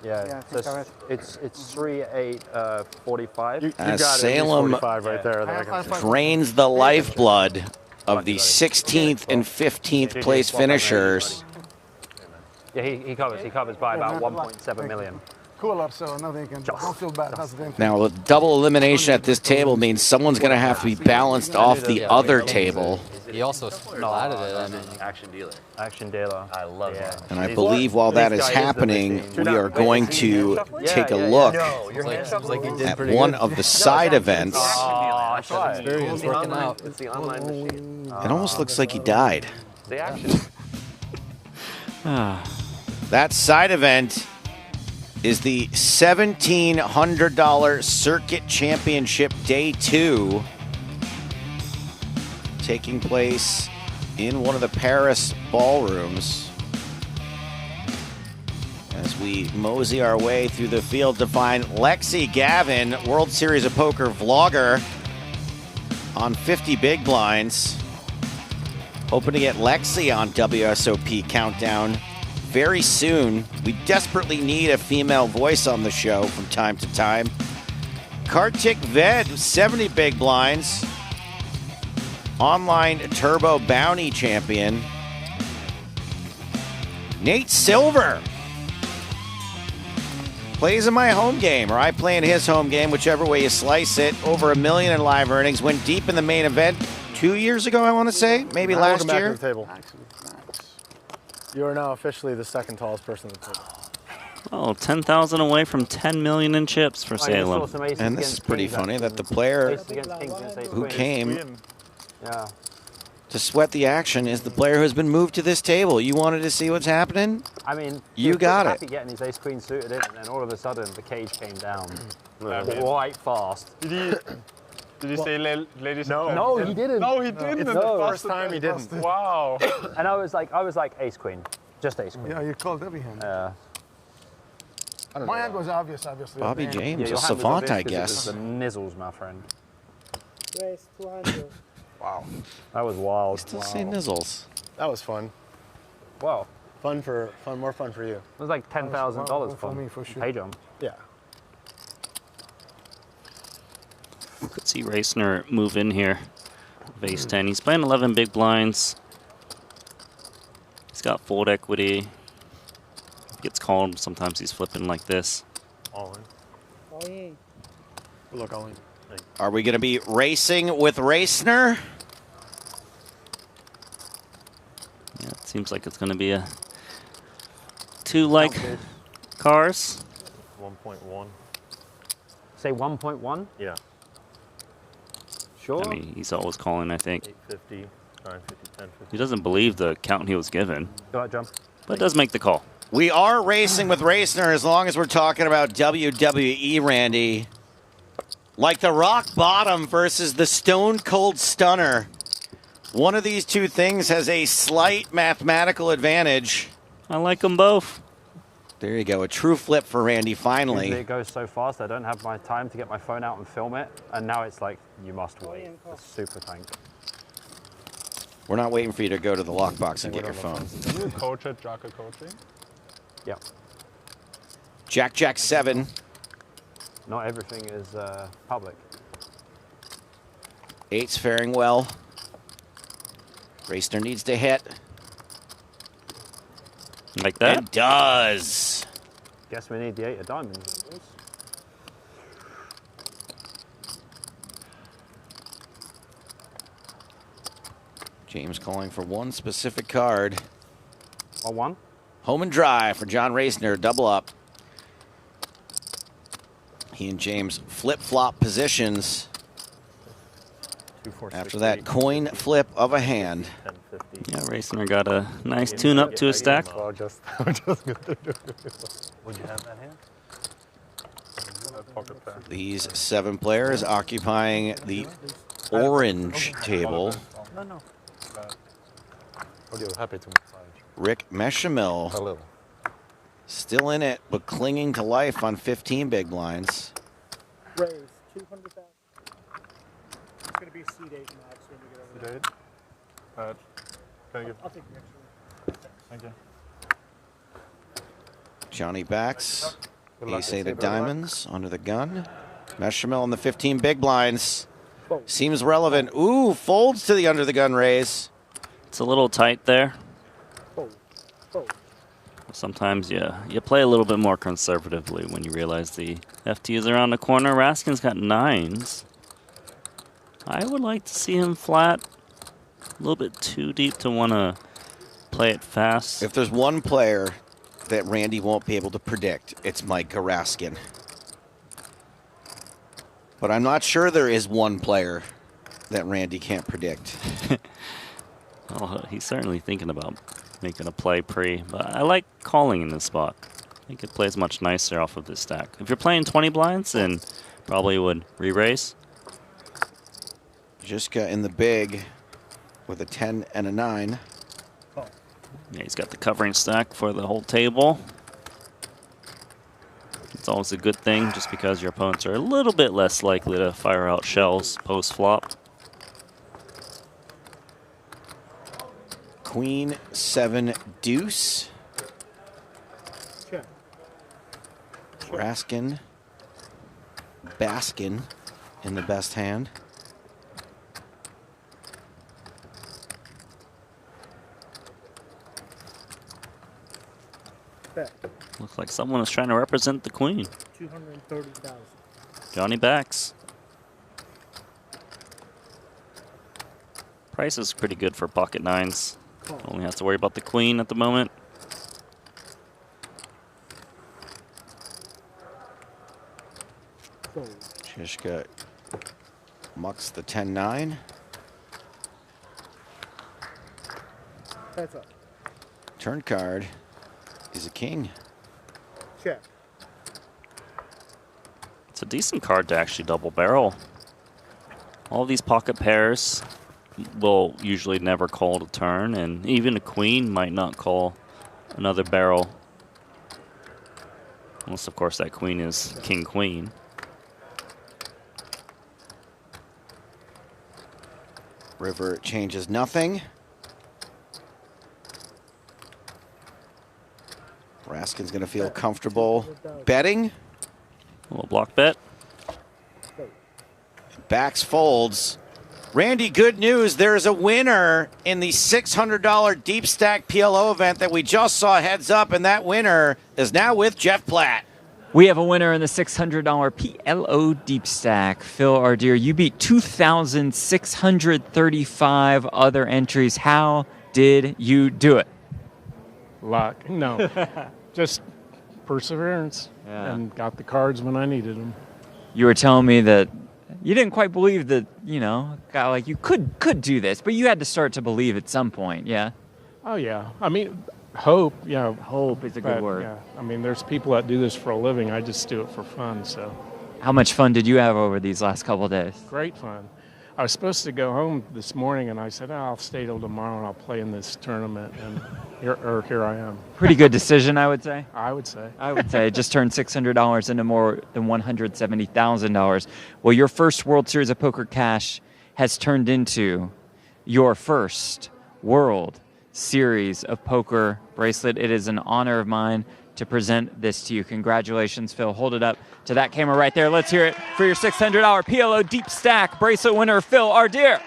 Yeah, so it's 3-8, 45. As Salem drains the lifeblood of the 16th and 15th place finishers. Yeah, he covers by about 1.7 million. Cooler, so nothing can. Don't feel bad. That's the thing. Now, with double elimination at this table means someone's going to have to be balanced off the other table. He also added it. I mean, Action dealer. Action dealer. I love that. And I believe while that is happening, we are going to take a look at one of the side events. Oh, experience working out. It's the online machine. It almost looks like he died. The action. That side event is the $1,700 Circuit Championship Day 2, taking place in one of the Paris ballrooms. As we mosey our way through the field to find Lexi Gavin, World Series of Poker vlogger, on 50 big blinds. Hoping to get Lexi on WSOP Countdown very soon. We desperately need a female voice on the show from time to time. Kartik Ved, 70 big blinds. Online Turbo Bounty champion. Nate Silver plays in my home game, or I play in his home game, whichever way you slice it. Over $1 million in live earnings. Went deep in the main event 2 years ago, I want to say. Maybe last Welcome year. back to the table. You are now officially the second tallest person at the table. Oh, 10,000 away from 10 million in chips for Salem. And this is pretty funny that the player who came to sweat the action is the player who's been moved to this table. You wanted to see what's happening? I mean, you got it. Getting his ace queen suited in, and then all of a sudden the cage came down quite fast. Did he say ladies? No, he didn't. No, he didn't. It's the first time he didn't. Wow. And I was like ace queen, just ace queen. Yeah, you called every hand. don't My know. hand was obvious, obviously. Bobby at the end. James, your a hand was savant, obvious I 'cause it was guess. the nizzles, my friend. Raise 200. Wow. That was wild. Still say nizzles. That was fun. Wow. More fun for you. It was like $10,000 for me, for sure. pay jump. Yeah. Could see Racner move in here. Base 10. He's playing 11 big blinds. He's got fold equity. Gets called. Sometimes he's flipping like this. All in. All in. Good luck, all in. Are we going to be racing with Racner? Yeah, it seems like it's going to be a 2 like cars. 1.1. Say 1.1? Yeah. Sure. I mean, he's always calling, I think. 850, 950, 1050. He doesn't believe the count he was given, Go ahead, jump. but does make the call. We are racing with Racner as long as we're talking about WWE, Randy. Like the Rock Bottom versus the Stone Cold Stunner. One of these two things has a slight mathematical advantage. I like them both. There you go, a true flip for Randy finally. Usually it goes so fast, I don't have my time to get my phone out and film it. And now it's like, you must wait. It's super tank. We're not waiting for you to go to the lockbox and get your phone. Are you a coach at Jaka Coaching? Yeah. Jack, Jack 7. Not everything is public. 8's faring well. Racner needs to hit. Like that? And does. Guess we need the 8 of diamonds. James calling for one specific card. Or one? Home and dry for John Racner, double up. He and James flip-flop positions. 2, 4, 6, After that 8. coin flip of a hand. 10, 50. Yeah, Racner got a nice tune-up to his stack. I'm just going to do it. Would you have that hand? Pocket pair. These 7 players occupying the orange table. No. Happy to Rick Meshamil a little. still in it, but clinging to life on 15 big blinds. Raise 200,000. It's going to be seed 8 max when we get over there. Can I give? I'll take the extra. Thank you. Johnny backs. Good luck. Ace 8 of diamonds under the gun. Meshamil on the 15 big blinds. Seems relevant. Ooh, folds to the under the gun raise. It's a little tight there. Sometimes you play a little bit more conservatively when you realize the FT is around the corner. Raskin's got 9s. I would like to see him flat. A little bit too deep to want to play it fast. If there's one player that Randy won't be able to predict, it's Mike Raskin. But I'm not sure there is one player that Randy can't predict. Well, he's certainly thinking about making a play pre, but I like calling in this spot. I think it plays much nicer off of this stack. If you're playing 20 blinds, then probably would re-raise. Jiska in the big with a 10 and a 9. Yeah, he's got the covering stack for the whole table. It's always a good thing just because your opponents are a little bit less likely to fire out shells post-flop. Queen 7 deuce. Check. Raskin, Baskin in the best hand. Bet. Looks like someone is trying to represent the queen. 230,000. Johnny backs. Price is pretty good for pocket 9s. Only have to worry about the queen at the moment. Jiska mucks the 10-9. Heads up. Turn card is a king. Check. It's a decent card to actually double barrel. All these pocket pairs will usually never call to turn, and even a queen might not call another barrel. Unless, of course, that queen is king-queen. River changes nothing. Raskin's going to feel comfortable betting. A little block bet. Backs folds. Randy, good news. There's a winner in the $600 deep stack PLO event that we just saw heads up, and that winner is now with Jeff Platt. We have a winner in the $600 PLO deep stack. Phil Ardeer, you beat 2,635 other entries. How did you do it? Luck. No. Just perseverance. Yeah. And got the cards when I needed them. You were telling me that you didn't quite believe that, you know, like you could do this, but you had to start to believe at some point, yeah? Oh, yeah. I mean, hope, yeah. Hope is a good word. Yeah. I mean, there's people that do this for a living. I just do it for fun, so. How much fun did you have over these last couple of days? Great fun. I was supposed to go home this morning, and I said, I'll stay till tomorrow, and I'll play in this tournament, and here I am. Pretty good decision, I would say. I would say. I would say. It just turned $600 into more than $170,000. Well, your first World Series of Poker cash has turned into your first World Series of Poker bracelet. It is an honor of mine to to present this to you. Congratulations, Phil. Hold it up to that camera right there. Let's hear it for your $600 PLO Deep Stack bracelet winner, Phil Ardier.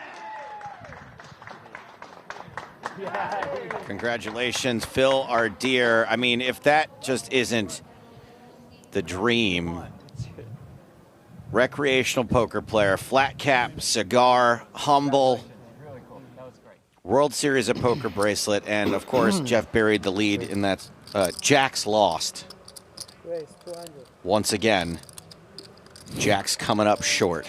Congratulations, Phil Ardier. I mean, if that just isn't the dream. Recreational poker player, flat cap, cigar, humble. World Series of Poker bracelet, and of course, Jeff buried the lead in that. Jack's lost. Once again, Jack's coming up short.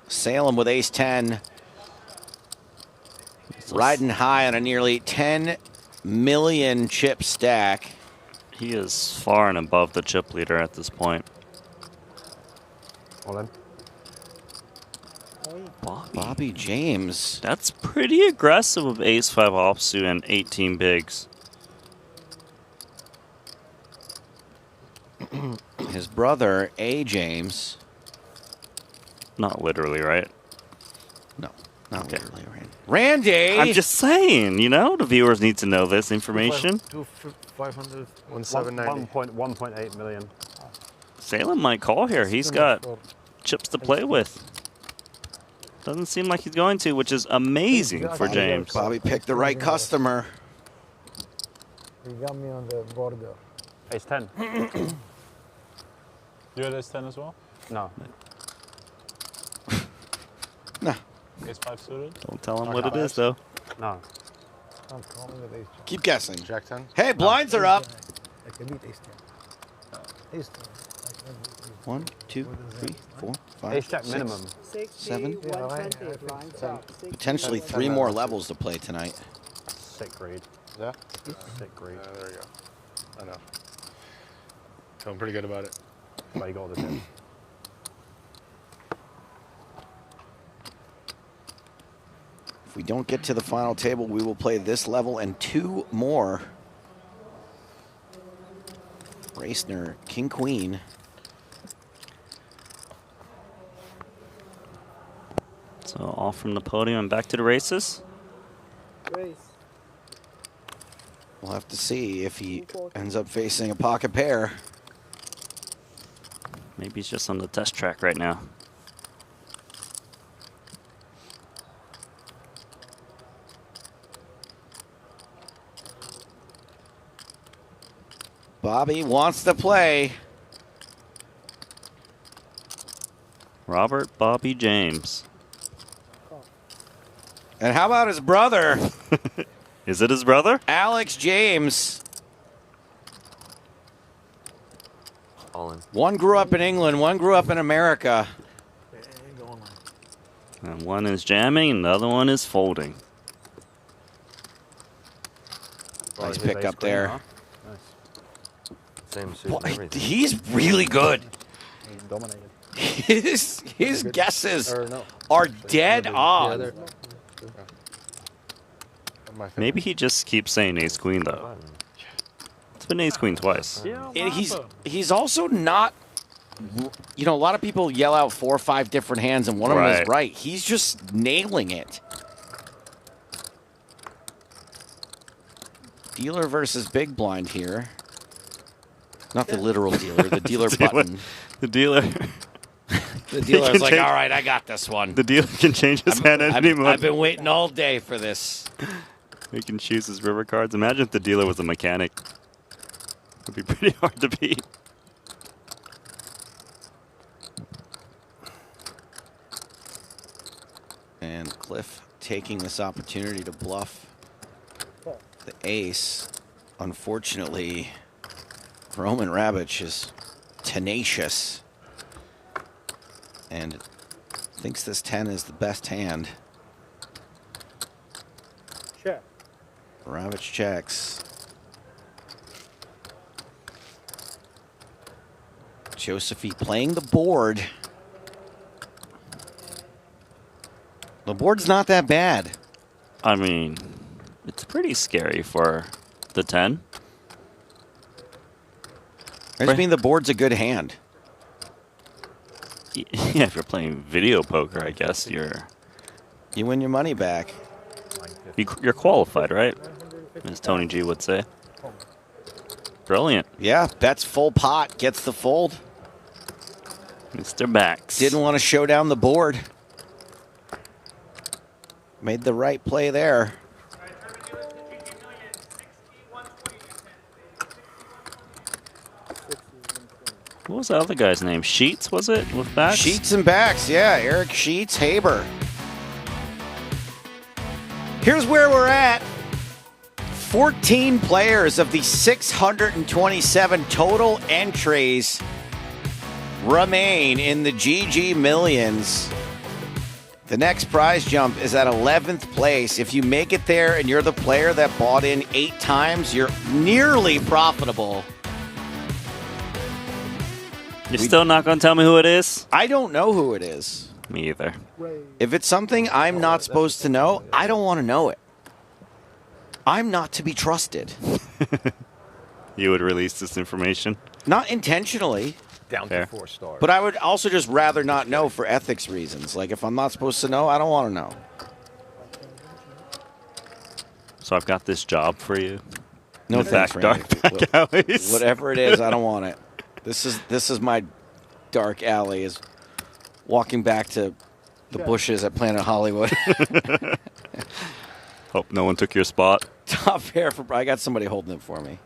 Salem with ace-10. Riding high on a nearly 10 million chip stack. He is far and above the chip leader at this point. All in. Bobby James. That's pretty aggressive with ace-5 offsuit and 18 bigs. His brother, A. James. Not literally, right? No, not literally, right? Randy! I'm just saying, you know, the viewers need to know this information. 500, 1790. 1.8 million. Salem might call here. He's got chips to play with. Doesn't seem like he's going to, which is amazing for James. Bobby picked the right customer. He got me on the border. Ace-10. You had ace-10 as well? No. No. Ace-5 suited? Don't tell him what it is, though. No. I'm calling with ace-10. Keep guessing. Jack-10? Hey, blinds are up. I can beat ace-10. Ace-10. 1, 2, 3, 4, 5, Ace-Jack 6, minimum. 7. Yeah, Potentially 3 more levels to play tonight. Sick read. Yeah? Sick read. There you go. I know. Feeling pretty good about it. But you got the tip. If we don't get to the final table, we will play this level and 2 more. Racner, King Queen. So off from the podium and back to the races. We'll have to see if he ends up facing a pocket pair. Maybe he's just on the test track right now. Bobby wants to play. Robert Bobby James. And how about his brother? Is it his brother? Alex James. All in. One grew up in England, one grew up in America. And one is jamming, and the other one is folding. Nice pick up there. Huh? Nice. Same suit and everything. He's really good. He's dominated. His guesses are dead on. Maybe he just keeps saying ace queen though. It's been ace queen twice. And he's also not. You know, a lot of people yell out 4 or 5 different hands, and one of them is right. He's just nailing it. Dealer versus big blind here. Not the literal dealer, the dealer button. The dealer. The dealer's like, all right, I got this one. The dealer can change his hand at any moment. I've been waiting all day for this. He can choose his river cards. Imagine if the dealer was a mechanic. It would be pretty hard to beat. And Cliff taking this opportunity to bluff the ace. Unfortunately, Roman Rabich is tenacious and thinks this 10 is the best hand. Check. Rabich checks. Josephy playing the board. The board's not that bad. I mean, it's pretty scary for the 10. I just mean the board's a good hand. Yeah, if you're playing video poker, I guess you win your money back. You're qualified, right? As Tony G would say. Brilliant. Yeah, bets full pot, gets the fold. Mr. Backs. Didn't want to show down the board. Made the right play there. What was the other guy's name? Sheets, was it? With Backs? Sheets and Backs, yeah. Eric Sheets, Haber. Here's where we're at. 14 players of the 627 total entries remain in the GG Millions. The next prize jump is at 11th place. If you make it there and you're the player that bought in 8 times, you're nearly profitable. You're still not going to tell me who it is? I don't know who it is. Me either. If it's something I'm not supposed to know, I don't want to know it. I'm not to be trusted. You would release this information? Not intentionally. Down Fair. to 4 stars. But I would also just rather not know for ethics reasons. Like, if I'm not supposed to know, I don't want to know. So I've got this job for you. No In the thanks, back alleys. Whatever it is, I don't want it. This is my dark alley, is walking back to the bushes at Planet Hollywood. Hope no one took your spot. Top pair for... I got somebody holding it for me.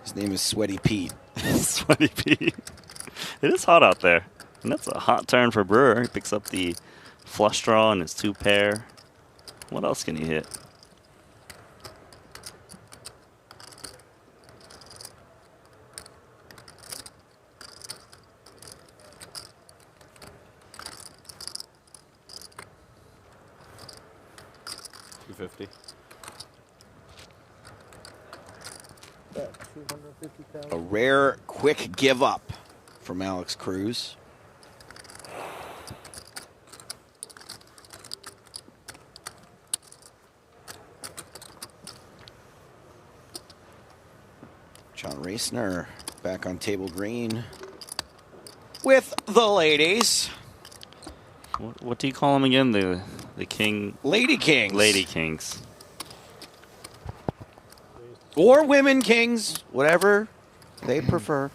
His name is Sweaty Pete. Sweaty Pete. It is hot out there. And that's a hot turn for Brewer. He picks up the flush draw and his 2 pair. What else can he hit? $250. A rare quick give up from Alex Cruz. John Racner back on table green with the ladies. What do you call them again? The king? Lady Kings. Lady Kings. Or women kings, whatever they prefer.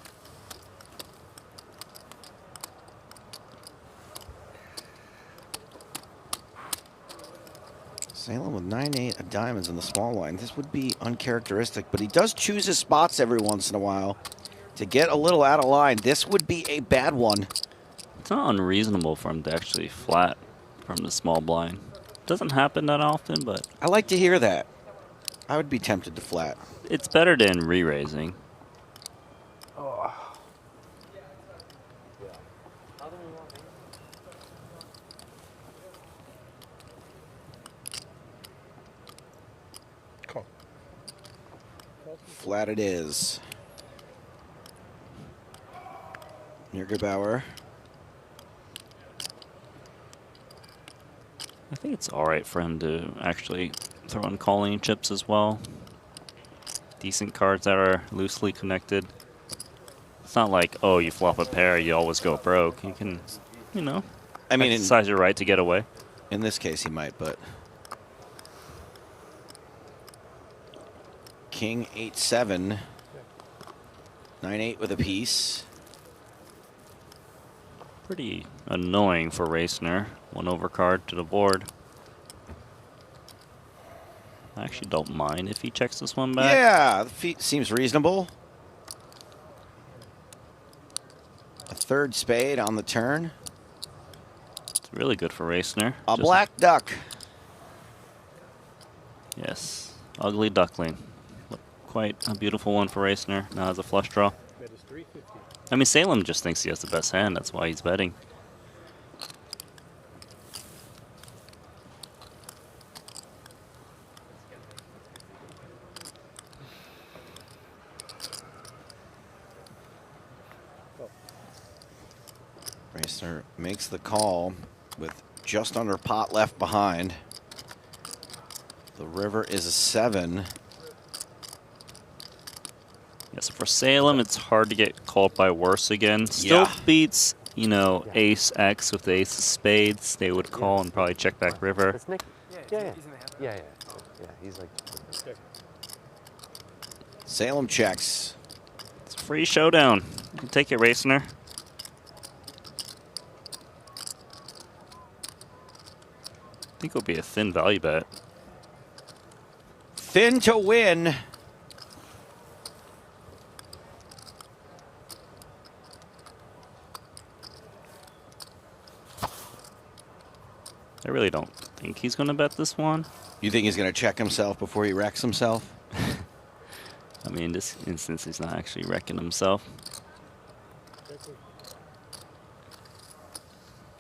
Salem with 9-8 of diamonds in the small line. This would be uncharacteristic, but he does choose his spots every once in a while to get a little out of line. This would be a bad one. It's not unreasonable for him to actually flat from the small blind. Doesn't happen that often, but... I like to hear that. I would be tempted to flat. It's better than re-raising. Flat it is. Niergebauer. I think it's all right for him to actually throw in calling chips as well. Decent cards that are loosely connected. It's not like, oh, you flop a pair, you always go broke. You can, you know, I mean, exercise your right to get away. In this case, he might, but... King 8-7. 9-8 with a piece. Pretty annoying for Racner. 1 overcard to the board. I actually don't mind if he checks this one back. Yeah, the feet seems reasonable. A 3rd spade on the turn. It's really good for Racner. A black duck. Yes, ugly duckling. Quite a beautiful one for Racner. Now has a flush draw. I mean, Salem just thinks he has the best hand. That's why he's betting. Racner makes the call with just under pot left behind. The river is a 7. Yeah, so for Salem, it's hard to get called by worse again. Still beats, you know, Ace X with the Ace of Spades. They would call and probably check back river. Yeah. Yeah, he's like. Salem checks. It's a free showdown. You can take it, Raciner. I think it'll be a thin value bet. Thin to win. I really don't think he's going to bet this one. You think he's going to check himself before he wrecks himself? I mean, in this instance, he's not actually wrecking himself.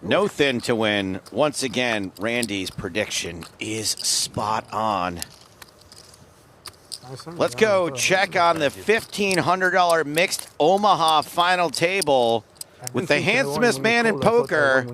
No thin to win. Once again, Randy's prediction is spot on. Let's go check on the $1,500 mixed Omaha final table with the handsomest man in poker,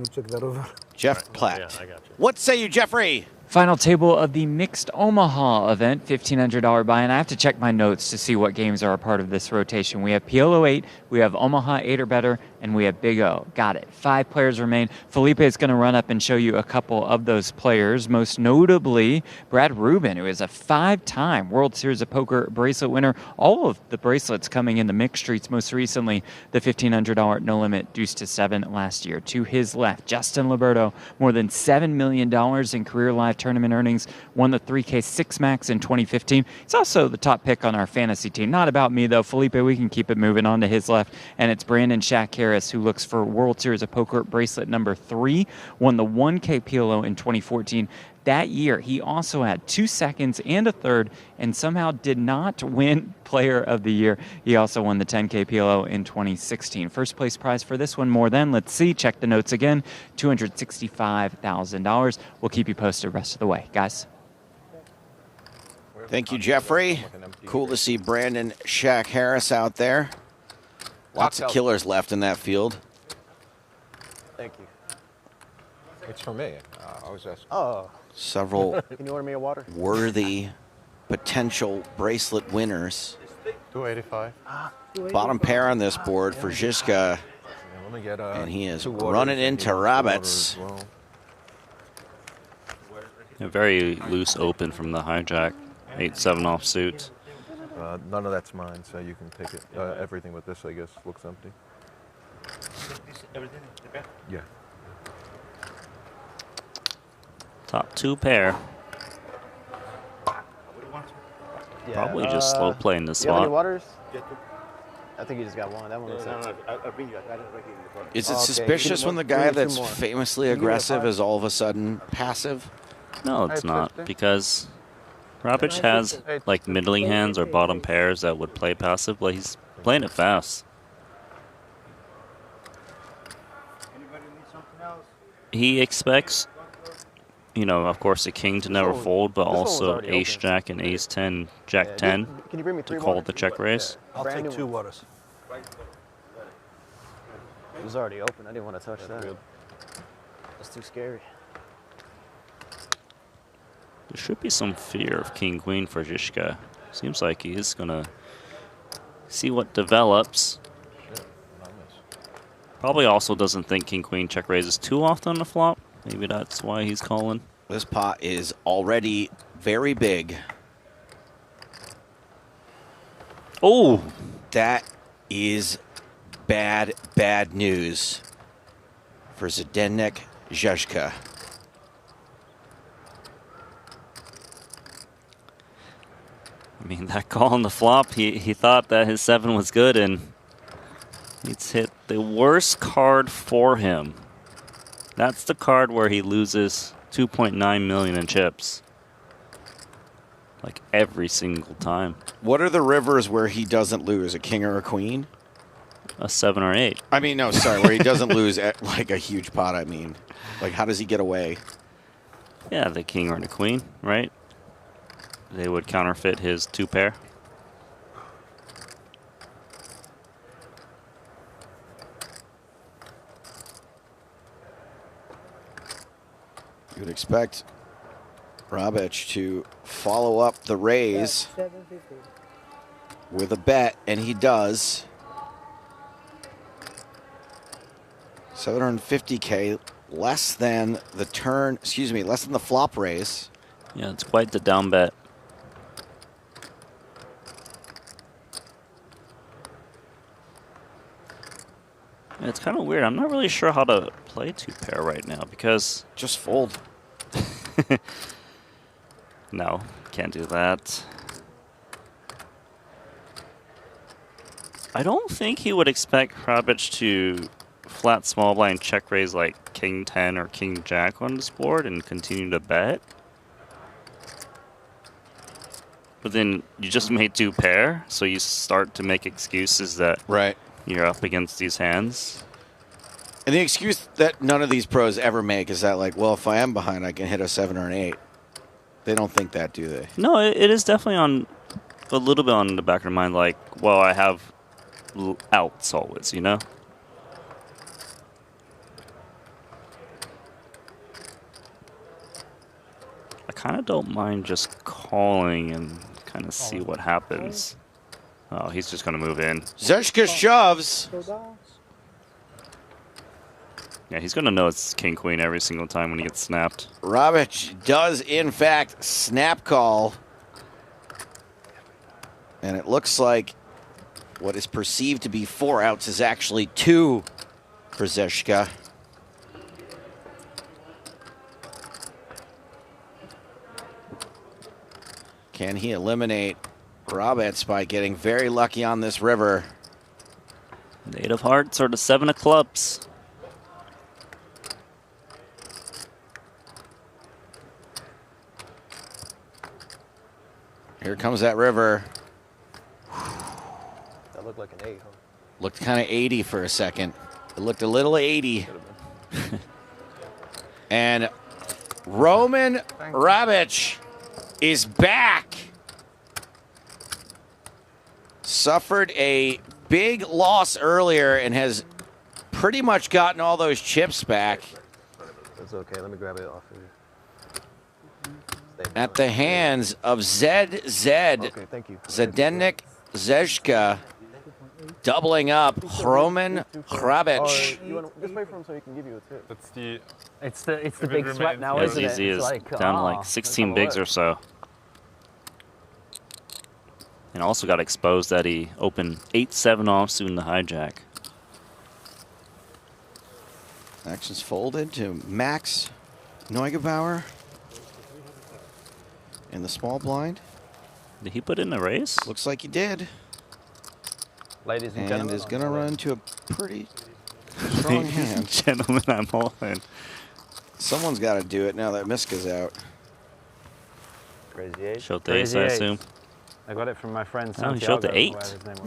Jeff Platt. What say you, Jeffrey? Final table of the mixed Omaha event, $1,500 buy-in. I have to check my notes to see what games are a part of this rotation. We have PLO 8, we have Omaha 8 or better, and we have Big O. Got it. 5 players remain. Felipe is going to run up and show you a couple of those players, most notably Brad Rubin, who is a 5-time World Series of Poker bracelet winner. All of the bracelets coming in the mixed streets, most recently the $1,500 no limit deuce to 7 last year. To his left, Justin Liberto, more than $7 million in career live tournament earnings, won the 3K 6 Max in 2015. He's also the top pick on our fantasy team. Not about me, though. Felipe, we can keep it moving on to his left, and it's Brandon Shaq Harris, who looks for World Series of Poker bracelet number 3, won the 1K PLO in 2014. That year, he also had 2 seconds and a third, and somehow did not win Player of the Year. He also won the 10K PLO in 2016. First place prize for this one, more than, let's see, check the notes again, $265,000. We'll keep you posted the rest of the way. Guys. Thank you, Jeffrey. Cool to see Brandon Shaq Harris out there. Lots of killers left in that field. Thank you. It's for me. I was asking. Oh. Several Can you order me a water? worthy potential bracelet winners. 285. Bottom pair on this board for Žižka, and he is running into rabbits. A very loose open from the hijack. 8-7 offsuit. None of that's mine, so you can take it. Everything but this, I guess, looks empty. Yeah. Top 2 pair. Probably just slow playing this Do you have any spot. waters? I think you just got one. That one looks like. Is it suspicious when the guy that's famously aggressive is all of a sudden passive? No, it's not, because Rabic has like middling hands or bottom pairs that would play passive, but he's playing it fast. He expects, you know, of course, the king to never fold, but also ace jack and ace 10, jack 10 to call the check raise. I'll take 2 waters. It was already open. I didn't want to touch that. That's too scary. There should be some fear of king-queen for Žižka. Seems like he is going to see what develops. Probably also doesn't think king-queen check raises too often on the flop. Maybe that's why he's calling. This pot is already very big. Oh! That is bad, bad news for Zdeněk Žižka. I mean, that call on the flop, he thought that his 7 was good, and it's hit the worst card for him. That's the card where he loses 2.9 million in chips. Like every single time. What are the rivers where he doesn't lose? A king or a queen? A 7 or 8. I mean, no, sorry, where he doesn't lose at like a huge pot, I mean. Like, how does he get away? Yeah, the king or the queen, right? They would counterfeit his 2 pair. You would expect Rabic to follow up the raise with a bet, and he does. 750K, less than the turn, excuse me, less than the flop raise. Yeah, it's quite the down bet. Yeah, it's kind of weird. I'm not really sure how to play 2-pair right now because... Just fold. No, can't do that. I don't think he would expect Hrabich to flat small blind check raise like King 10 or King Jack on this board and continue to bet. But then you just made 2-pair, so you start to make excuses that you're up against these hands. And the excuse that none of these pros ever make is that, like, well, if I am behind, I can hit a 7 or an 8. They don't think that, do they? No, it is definitely on a little bit on the back of their mind, like, well, I have outs always, you know? I kind of don't mind just calling and kind of see what happens. Oh, he's just going to move in. Zeshka shoves. Yeah, he's going to know it's King Queen every single time when he gets snapped. Hrabich does, in fact, snap call. And it looks like what is perceived to be 4 outs is actually 2 for Zeshka. Can he eliminate Hrabich by getting very lucky on this river? The 8 of hearts or the 7 of clubs. Here comes that river. That looked like an 8, huh? Looked kind of 80 for a second. It looked a little 80. And Roman Hrabich is back. Suffered a big loss earlier and has pretty much gotten all those chips back. That's okay. Let me grab it off of you. At the hands of ZZ Zdeněk Zeshka, doubling up Roman Hrabich. You want to just wait for him so he can give you a tip. It's the big sweat now, As isn't it? easy It's as like, down to like 16 bigs or so. And also got exposed that he opened 8-7 offsuit in the hijack. Actions folded to Max Neugebauer in the small blind. Did he put in a raise? Looks like he did. Ladies and And gentlemen, is going to run into a pretty strong hand. Gentlemen, I'm all in. Someone's got to do it now that Miska's out. Crazy 8. Showed the ace, I assume. I got it from my friend Oh, he Santiago. showed the 8. whatever his name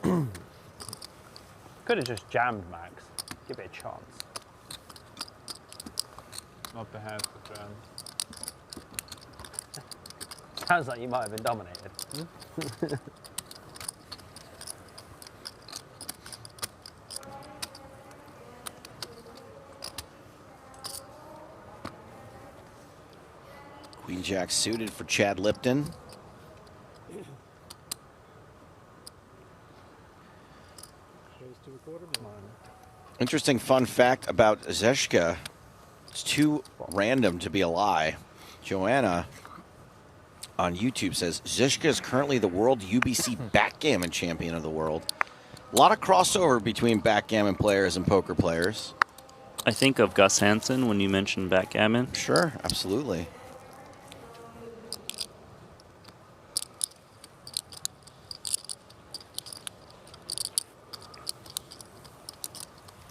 was. Could have just jammed Max. Give it a chance. Not the hand to jam. Sounds like you might have been dominated. Queen Jack suited for Chad Lipton. Interesting fun fact about Zeshka. It's too random to be a lie. Joanna on YouTube says Zeshka is currently the world UBC backgammon champion of the world. A lot of crossover between backgammon players and poker players. I think of Gus Hansen when you mentioned backgammon. Sure, absolutely.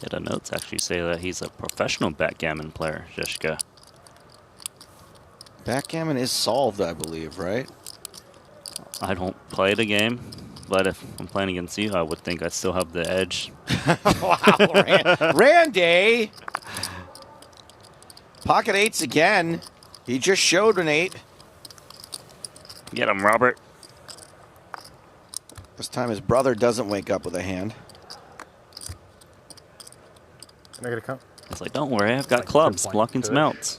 Yeah, the notes actually say that he's a professional backgammon player, Zeshka. Backgammon is solved, I believe, right? I don't play the game, but if I'm playing against you, I would think I still have the edge. Wow, Randy! Pocket 8s again. He just showed an 8. Get him, Robert. This time his brother doesn't wake up with a hand. Can I get a count? It's like, don't worry, I've got clubs blocking some outs.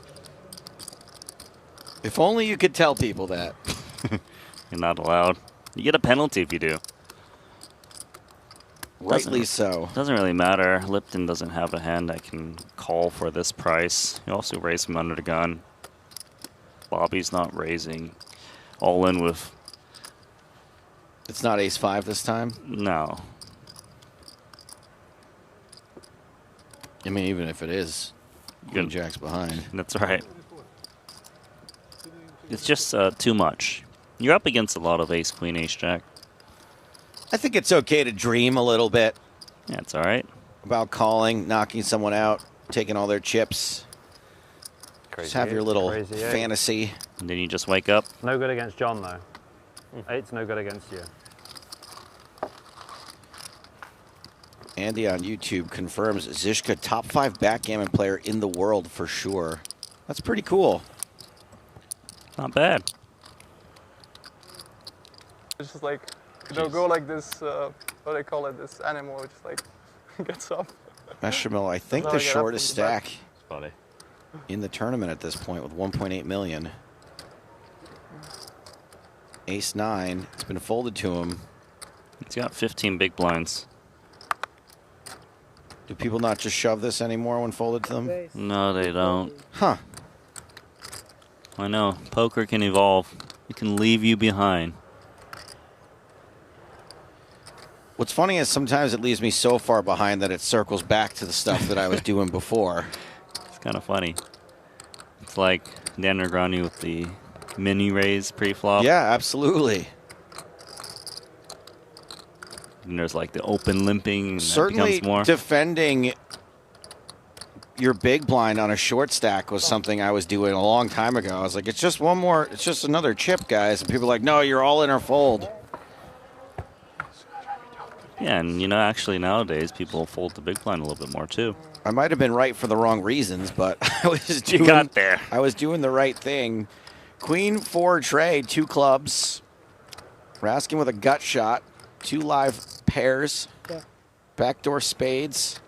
If only you could tell people that. You're not allowed. You get a penalty if you do. Rightly so. Doesn't really matter. Lipton doesn't have a hand I can call for this price. You also raise him under the gun. Bobby's not raising all in with. It's not ace-5 this time? No. I mean, even if it is, Queen Jack's behind. That's right. It's just too much. You're up against a lot of ace, queen, ace, jack. I think it's okay to dream a little bit. Yeah, it's all right. About calling, knocking someone out, taking all their chips. Just have your little fantasy. And then you just wake up. No good against John, though. 8's no good against you. Andy on YouTube confirms Zizka top 5 backgammon player in the world for sure. That's pretty cool. Not bad. It's just like, they'll go like this, what do they call it, this animal, it just like gets up. Meshamil, I think Now the I get up shortest from the back. stack in the tournament at this point with 1.8 million. Ace 9, it's been folded to him. He's got 15 big blinds. Do people not just shove this anymore when folded to them? No, they don't. Huh. I know. Poker can evolve. It can leave you behind. What's funny is sometimes it leaves me so far behind that it circles back to the stuff that I was doing before. It's kind of funny. It's like Dan Negreanu with the mini raise pre-flop. Yeah, absolutely. And there's like the open limping. And Certainly that becomes more. defending your big blind on a short stack was something I was doing a long time ago. I was like, it's just one more, it's just another chip, guys. And people are like, no, you're all in or fold. Yeah, and you know, actually nowadays people fold the big blind a little bit more too. I might have been right for the wrong reasons, but I was doing, You got there. I was doing the right thing. Queen 4 trade, 2 clubs. Raskin with a gut shot, 2 live pairs, backdoor spades.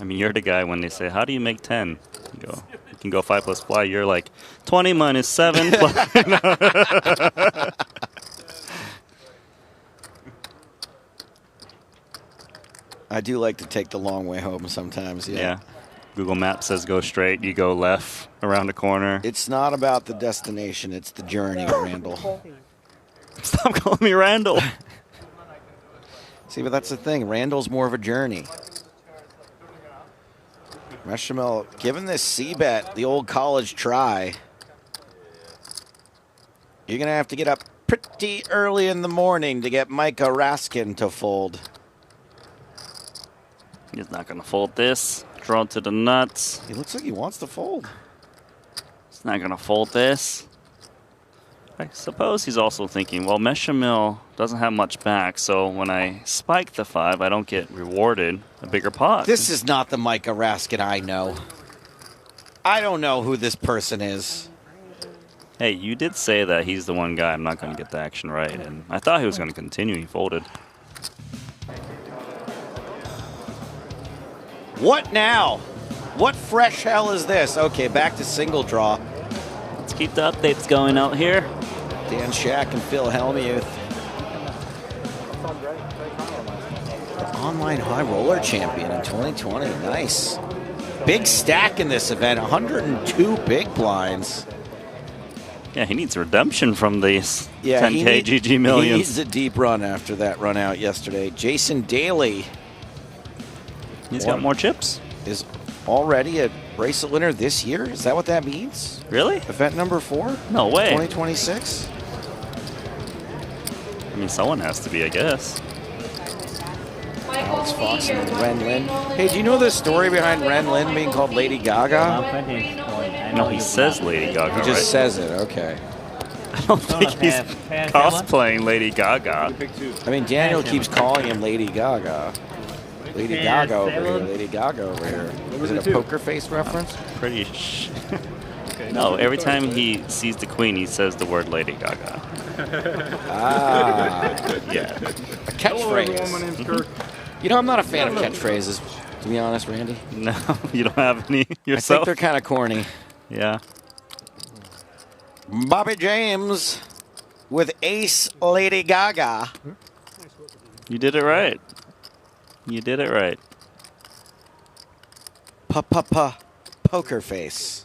I mean, you're the guy when they say, how do you make 10? You can go 5 plus fly. You're like, 20 minus 7 plus. I do like to take the long way home sometimes, Yeah. Google Maps says go straight. You go left around the corner. It's not about the destination, it's the journey, Randall. Stop calling me Randall. See, but that's the thing. Randall's more of a journey. Meshamel, given this C-bet, the old college try, you're going to have to get up pretty early in the morning to get Micah Raskin to fold. He's not going to fold this. Draw to the nuts. He looks like he wants to fold. He's not going to fold this. I suppose he's also thinking, well, Meshamil doesn't have much back, so when I spike the 5, I don't get rewarded a bigger pot. This is not the Micah Raskin I know. I don't know who this person is. Hey, you did say that he's the one guy I'm not going to get the action right, and I thought he was going to continue. He folded. What now? What fresh hell is this? Okay, back to single draw. Let's keep the updates going out here. Dan Shack and Phil Hellmuth. The online high roller champion in 2020. Nice. Big stack in this event. 102 big blinds. Yeah, he needs redemption from these 10K GG He Millions. needs a deep run after that run out yesterday. Jason Daly. He's got more chips. Is already a bracelet winner this year? Is that what that means? Really? Event number 4? No way. 2026? I mean, someone has to be, I guess. Alex Fox and Ren Lin. Hey, do you know the story behind Ren Lin being called Lady Gaga? No, he says Lady Gaga, He just right? says it, okay. I don't think he's cosplaying Lady Gaga. I mean, Daniel keeps calling him Lady Gaga. Lady Gaga over here, Lady Gaga over here. Is it a poker face reference? Pretty No, every time he sees the queen, he says the word Lady Gaga. Ah. Yeah. A catchphrase. You know, I'm not a fan of catchphrases, to be honest, Randy. No, you don't have any I yourself? think they're kind of corny. Yeah. Bobby James with Ace Lady Gaga. You did it right. You did it right. Pa-pa-pa. Poker face.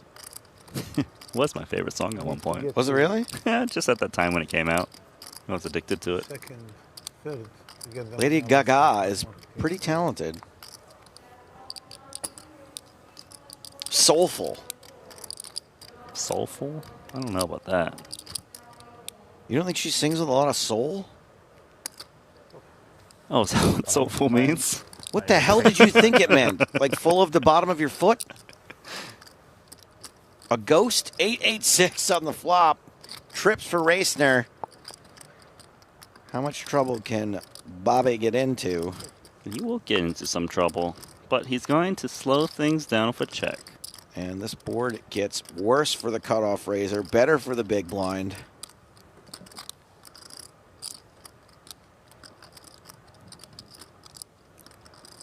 Was my favorite song at one point. Was it really? Yeah, just at that time when it came out. I was addicted to it. Second, third. You get them Lady on Gaga is pretty talented. Soulful. Soulful? I don't know about that. You don't think she sings with a lot of soul? Oh, is that what soulful means? What the hell did you think it meant? Like full of the bottom of your foot? A ghost 886 on the flop. Trips for Racner. How much trouble can Bobby get into? He will get into some trouble, but he's going to slow things down with a check. And this board gets worse for the cutoff raiser, better for the big blind.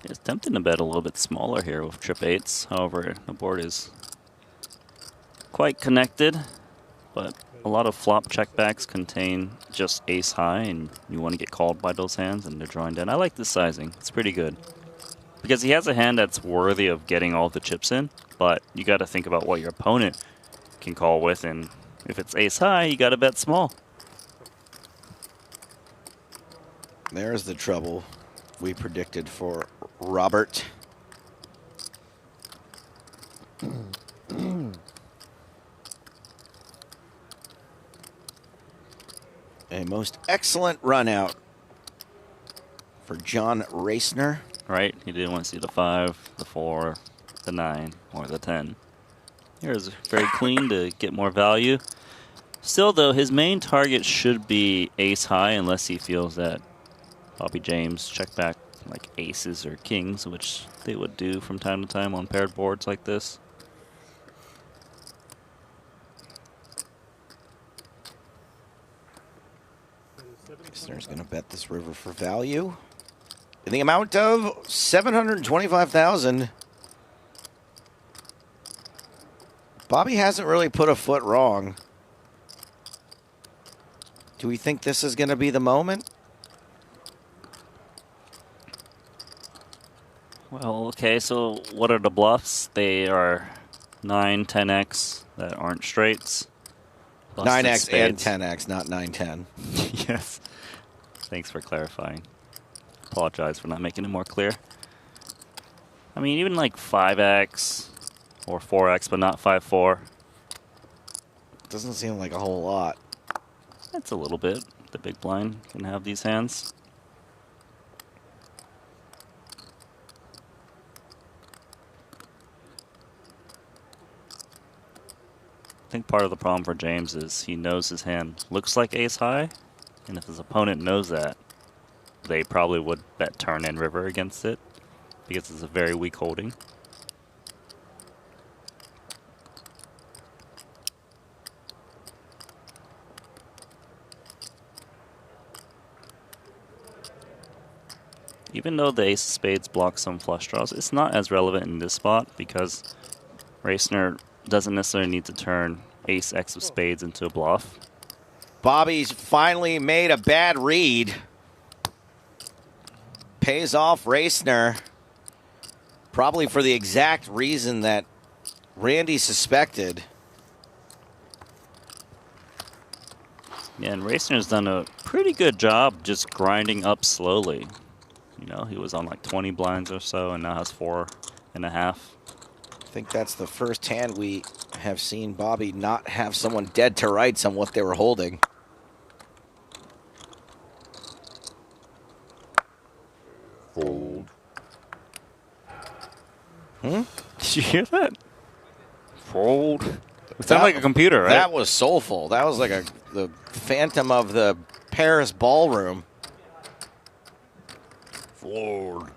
It's tempting to bet a little bit smaller here with trip eights. However, the board is quite connected, but a lot of flop checkbacks contain just ace high, and you want to get called by those hands, and they're drawing down. I like this sizing. It's pretty good. Because he has a hand that's worthy of getting all the chips in, but you got to think about what your opponent can call with, and if it's ace high, you got to bet small. There's the trouble we predicted for Robert. A most excellent run out for John Racner. Right, he didn't want to see the 5, the 4, the 9, or the 10. Here's very clean to get more value. Still, though, his main target should be ace high unless he feels that Bobby James check back like aces or kings, which they would do from time to time on paired boards like this. Racner's going to bet this river for value in the amount of $725,000. Bobby hasn't really put a foot wrong. Do we think this is going to be the moment? Well, okay, so what are the bluffs? They are 9, 10x that aren't straights. 9x and 10x, not 910. Yes. Thanks for clarifying. Apologize for not making it more clear. I mean, even like 5x or 4x, but not 5-4. Doesn't seem like a whole lot. That's a little bit. The big blind can have these hands. I think part of the problem for James is he knows his hand looks like ace high, and if his opponent knows that, they probably would bet turn and river against it because it's a very weak holding. Even though the ace of spades blocks some flush draws, it's not as relevant in this spot because Racner doesn't necessarily need to turn ace x of spades into a bluff. Bobby's finally made a bad read. Pays off Racner. Probably for the exact reason that Randy suspected. Yeah, and Racner's done a pretty good job just grinding up slowly. You know, he was on like 20 blinds or so and now has 4.5. I think that's the first hand we have seen Bobby not have someone dead to rights on what they were holding. Fold. Hmm? Did you hear that? Fold. It sounded like a computer, right? That was soulful. That was like the phantom of the Paris ballroom. Fold.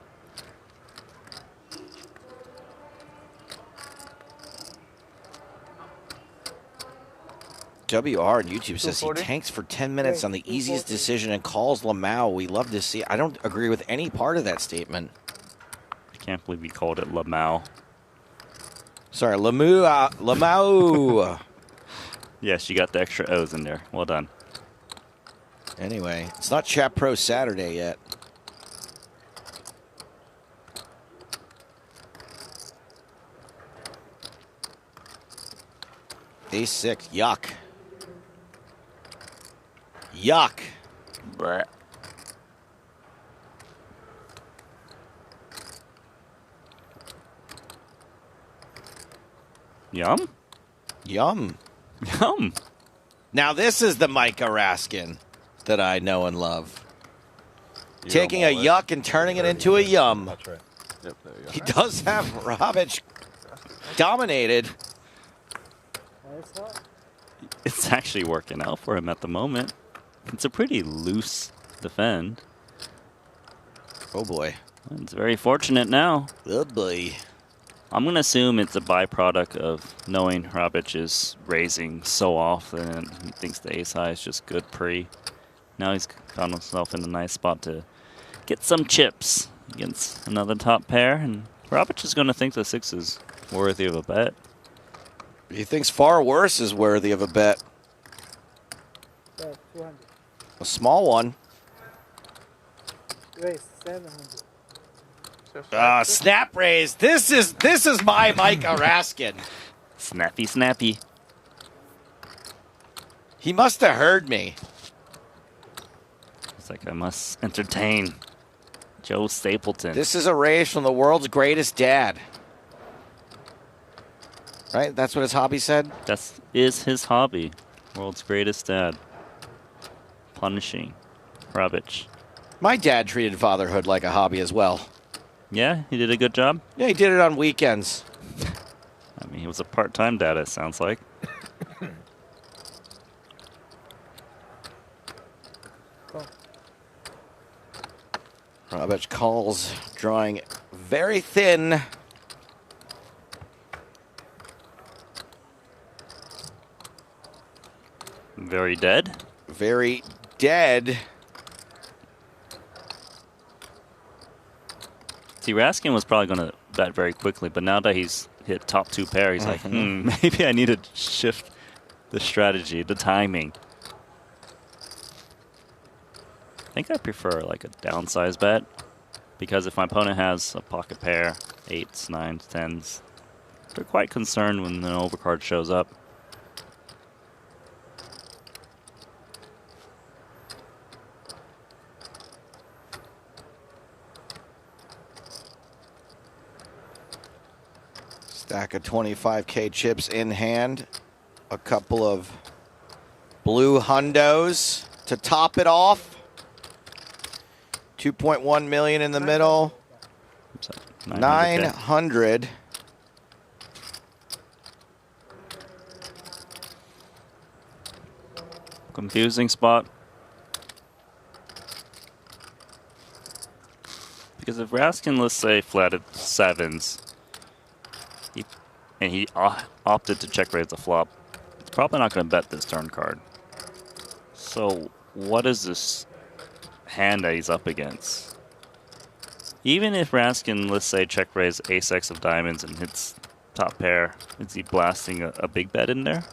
WR on YouTube says he 240. tanks for 10 minutes on the easiest decision and calls Lamau. We love to see. I don't agree with any part of that statement. I can't believe he called it Lamau. Sorry, Lamau. Yes, you got the extra O's in there. Well done. Anyway, it's not Chat Pro Saturday yet. Ace 6, yuck. Yuck. Brett. Yum? Yum. Yum. Now this is the Micah Raskin that I know and love. Taking a yuck and turning it into a yum. That's right. Yep, there you go. He does have Robic dominated. It's actually working out for him at the moment. It's a pretty loose defend. Oh boy. It's very fortunate now. Oh boy. I'm going to assume it's a byproduct of knowing Robic is raising so often and he thinks the ace high is just good pre. Now he's found himself in a nice spot to get some chips against another top pair, and Robic is going to think the 6 is worthy of a bet. He thinks far worse is worthy of a bet. A small one. Raise 700. Snap raise. This is my Micah Raskin. Snappy, snappy. He must have heard me. It's like I must entertain Joe Stapleton. This is a raise from the world's greatest dad. Right? That's what his hobby said? That is his hobby. World's greatest dad. Punishing Robic. My dad treated fatherhood like a hobby as well. Yeah, he did a good job. Yeah, he did it on weekends. I mean, he was a part-time dad, it sounds like. Robic calls, drawing very thin. Very dead? Very dead. See, Raskin was probably going to bet very quickly, but now that he's hit top 2 pair, he's like, maybe I need to shift the strategy, the timing. I think I prefer like a downsize bet, because if my opponent has a pocket pair, 8s, 9s, 10s, they're quite concerned when an overcard shows up. Stack of 25K chips in hand. A couple of blue hundos to top it off. 2.1 million in the middle. 900. Confusing spot. Because if Raskin, let's say, flatted 7s, and he opted to check raise the flop, he's probably not going to bet this turn card. So what is this hand that he's up against? Even if Raskin, let's say, check raise ace-x of diamonds and hits top pair, is he blasting a big bet in there?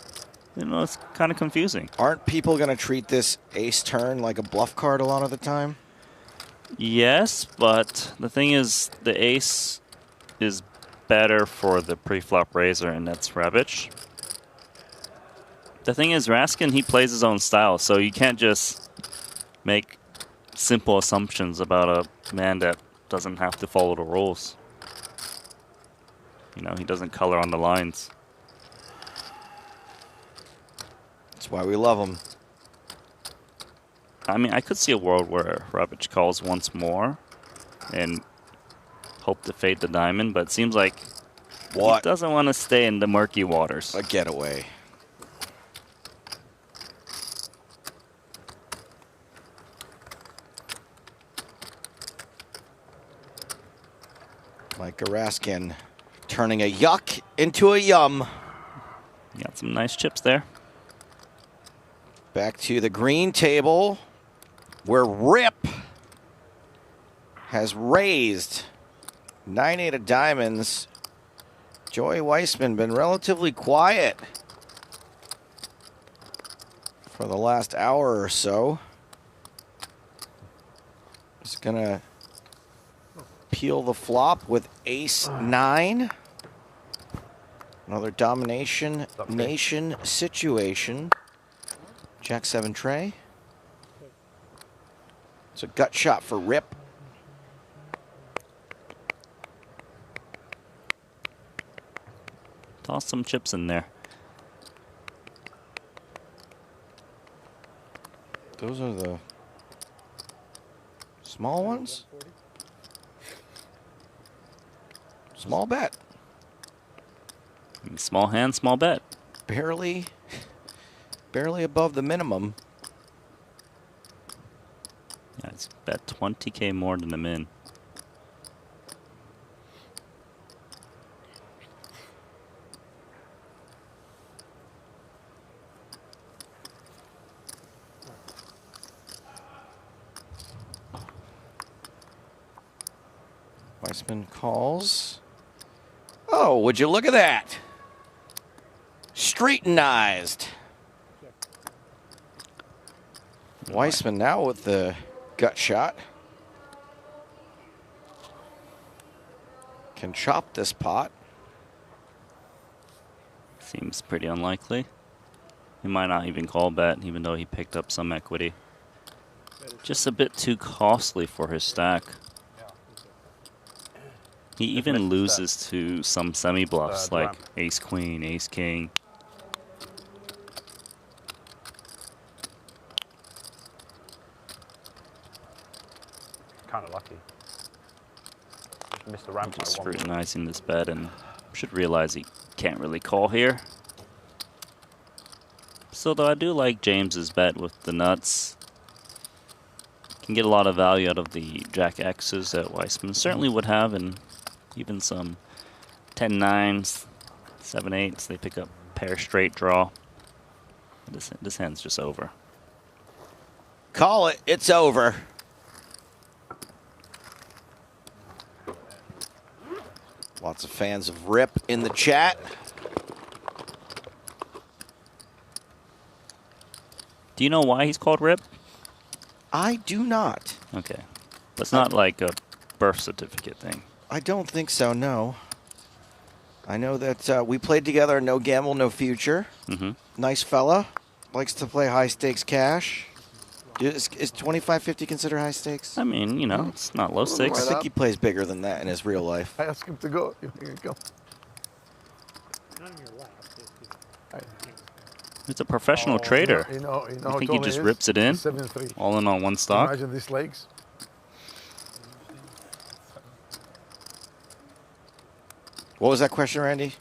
You know, it's kind of confusing. Aren't people going to treat this ace turn like a bluff card a lot of the time? Yes, but the thing is, the ace is better for the pre-flop raiser, and that's Robic. The thing is, Raskin, he plays his own style, so you can't just make simple assumptions about a man that doesn't have to follow the rules. You know, he doesn't color on the lines. That's why we love him. I mean, I could see a world where Robic calls once more and hope to fade the diamond, but it seems like he doesn't want to stay in the murky waters. A getaway. Micah Raskin turning a yuck into a yum. Got some nice chips there. Back to the green table, where Rip has raised 9-8 of diamonds. Joey Weissman been relatively quiet for the last hour or so. Just gonna peel the flop with ace 9. Another domination nation situation. Jack 7 tray. It's a gut shot for Rip. Toss some chips in there. Those are the small ones. Small bet. Small hand, small bet. Barely above the minimum. Yeah, it's bet 20K more than the min. Weissman calls. Oh, would you look at that? Straightenized. Weissman now with the gut shot. Can chop this pot. Seems pretty unlikely. He might not even call bet, even though he picked up some equity. Just a bit too costly for his stack. He even loses to some semi-bluffs like ace-queen, ace-king. Kind of lucky. Missed the ramp. Just scrutinizing this bet and should realize he can't really call here. Still, though, I do like James's bet with the nuts. Can get a lot of value out of the Jack X's that Weissman certainly would have, and even some 10-9s, 7-8s. They pick up pair straight draw. This hand's just over. Call it. It's over. Lots of fans of Rip in the chat. Do you know why he's called Rip? I do not. Okay. That's not like a birth certificate thing. I don't think so, no. I know that we played together, No Gamble, No Future. Nice fella. Likes to play high stakes cash. Is 25-50 considered high stakes? I mean, you know, it's not low stakes. I think he plays bigger than that in his real life. I asked him to go. You think he go? He's a professional trader. You know I think he just rips it in, 7-3. all in on one stock. Imagine these legs. What was that question, Randy?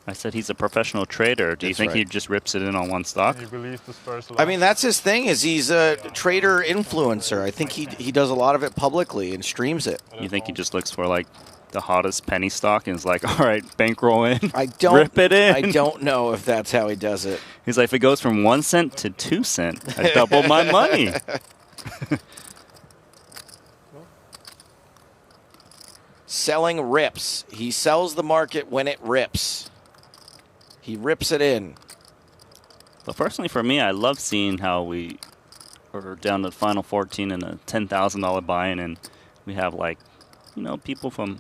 I said he's a professional trader. Do you think he just rips it in on one stock? He believes the Spurs I mean, that's his thing, is he's a trader influencer. I think he does a lot of it publicly and streams it. You think he just looks for, like, the hottest penny stock and is like, all right, bankroll in, Rip it in? I don't know if that's how he does it. He's like, if it goes from 1 cent to 2 cents, I double my money. Selling rips. He sells the market when it rips. He rips it in. But personally, for me, I love seeing how we are down to the final 14 and a $10,000 buy-in, and we have, like, you know, people from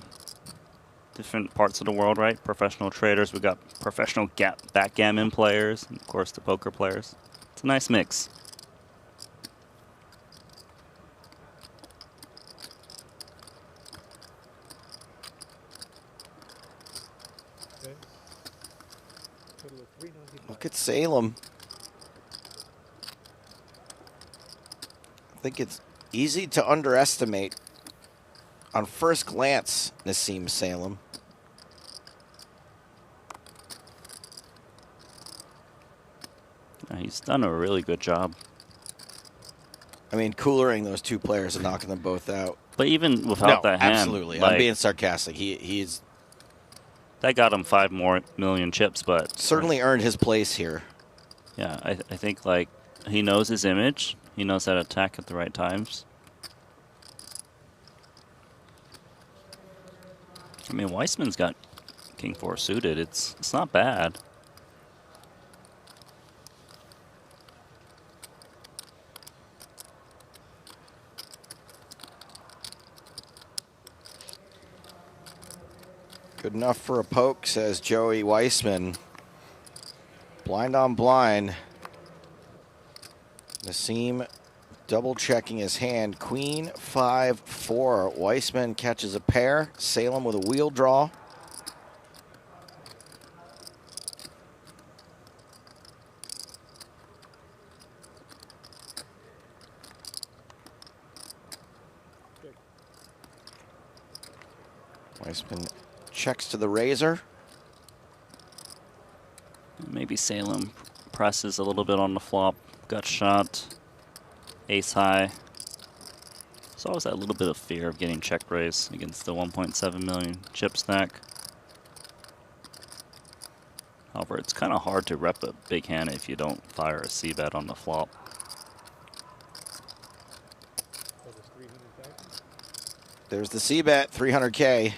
different parts of the world, right? Professional traders. We got professional backgammon players, and of course the poker players. It's a nice mix. Look at Salem. I think it's easy to underestimate on first glance Nassim Salem. He's done a really good job. I mean, coolering those two players and knocking them both out. But even without that hand, absolutely. like, I'm being sarcastic. He's that got him 5 more million chips, but certainly earned his place here. Yeah, I think, like, he knows his image. He knows how to attack at the right times. I mean, Weissman's got King 4 suited. It's not bad. Good enough for a poke, says Joey Weissman. Blind on blind. Nassim double checking his hand. Queen 5-4. Weissman catches a pair. Salem with a wheel draw. Weissman checks to the razor. Maybe Salem presses a little bit on the flop. Gut shot. Ace high. There's always that little bit of fear of getting check raise against the 1.7 million chip stack. However, it's kind of hard to rep a big hand if you don't fire a C-bet on the flop. There's the C-bet, 300K.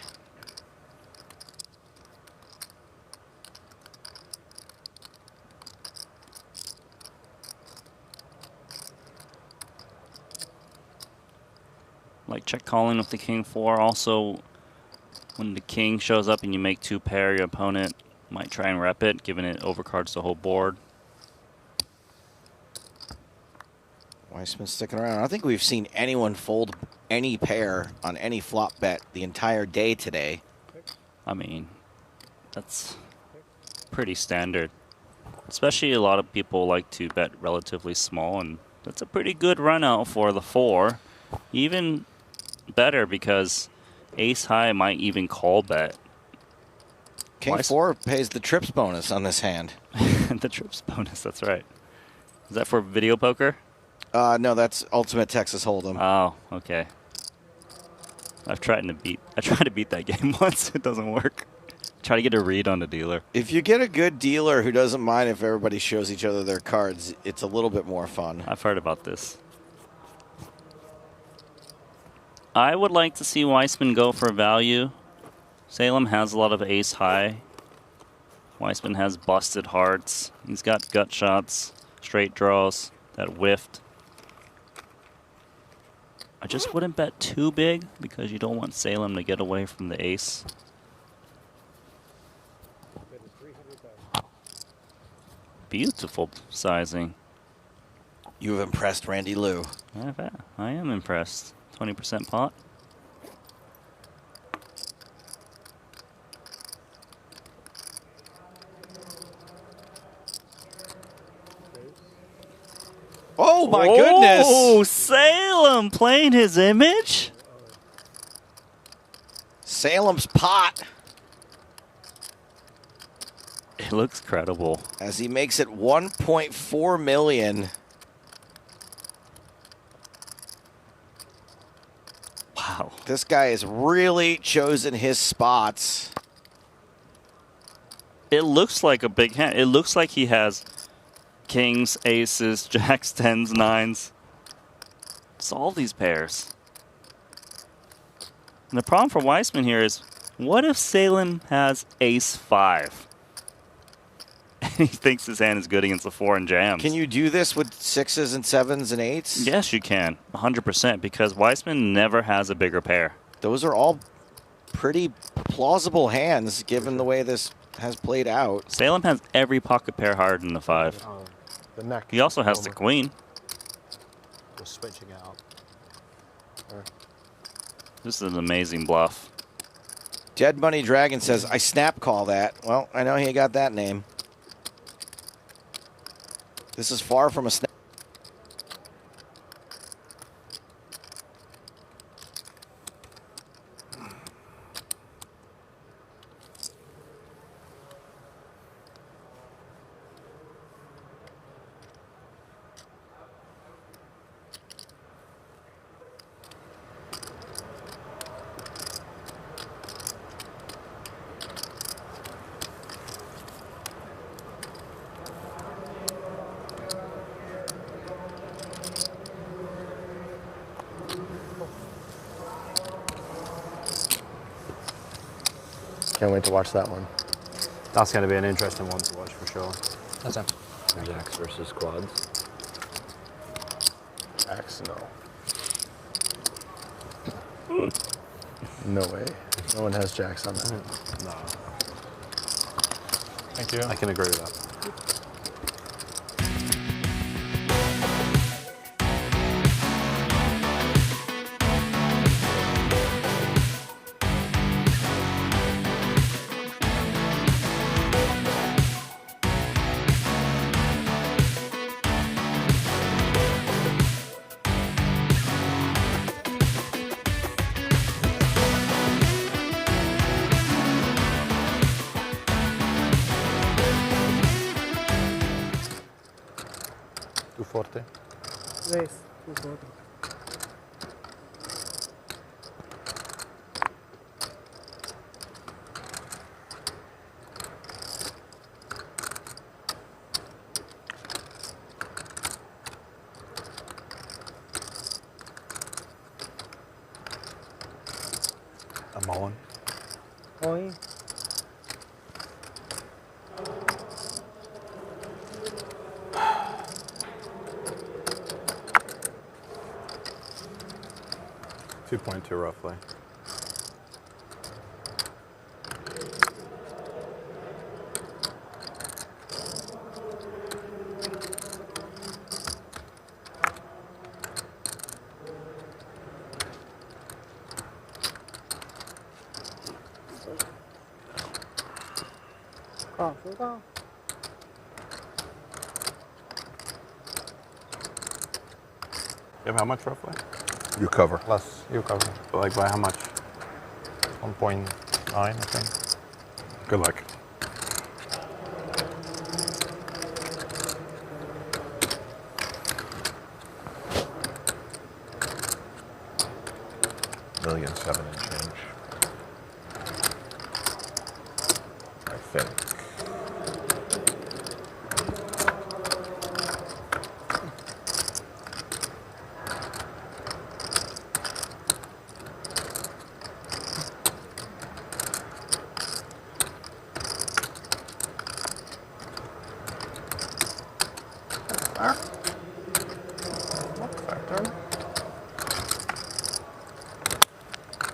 Like check calling with the king 4. Also, when the king shows up and you make 2 pair, your opponent might try and rep it, giving it overcards the whole board. Weissman sticking around. I don't think we've seen anyone fold any pair on any flop bet the entire day today. I mean, that's pretty standard. Especially a lot of people like to bet relatively small, and that's a pretty good run out for the 4. Even better because ace high might even call bet. King 4 pays the trips bonus on this hand. The trips bonus, that's right. Is that for video poker? No, that's Ultimate Texas Hold'em. Oh, okay. I tried to beat that game once. It doesn't work. Try to get a read on the dealer. If you get a good dealer who doesn't mind if everybody shows each other their cards, it's a little bit more fun. I've heard about this. I would like to see Weissman go for value. Salem has a lot of ace high. Weissman has busted hearts. He's got gut shots, straight draws, that whiffed. I just wouldn't bet too big because you don't want Salem to get away from the ace. Beautiful sizing. You have impressed Randy Liu. I am impressed. 20% pot. Oh my goodness! Oh, Salem playing his image? Salem's pot. It looks credible. As he makes it 1.4 million. Wow. This guy has really chosen his spots. It looks like a big hand. It looks like he has kings, aces, jacks, tens, nines. It's all these pairs. And the problem for Weissman here is, what if Salem has ace 5? And he thinks his hand is good against the 4 and jams. Can you do this with 6s and 7s and 8s? Yes, you can. 100%, because Weissman never has a bigger pair. Those are all pretty plausible hands, given the way this has played out. Salem has every pocket pair higher than the 5. The neck. He also has the queen. We're switching it up. This is an amazing bluff. Dead Money Dragon says, I snap call that. Well, I know he got that name. This is far from a snap. Can't wait to watch that one. That's going to be an interesting one to watch for sure. That's it. Jacks versus quads. Jacks, no. No way. No one has jacks on that. No. Thank you. I can agree with that. Forte. Race. 240. I'm all in. Oi. .2 roughly. You have how much roughly? You cover. Less. You cover. Like by how much? 1.9, I think. Good luck. $1,000,007 and change. I think.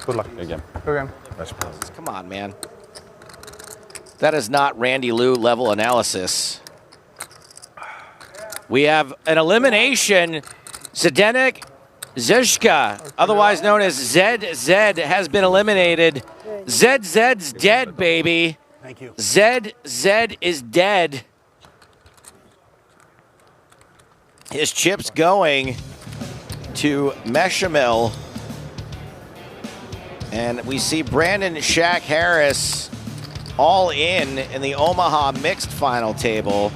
Good luck again. Okay. Nice play. Come on, man. That is not Randy Lou level analysis. We have an elimination. Zdenek Zizka, otherwise known as ZZ, has been eliminated. ZZ's dead, baby. Thank you. ZZ is dead. His chips going to Meshamil. And we see Brandon Shaq Harris all in the Omaha mixed final table.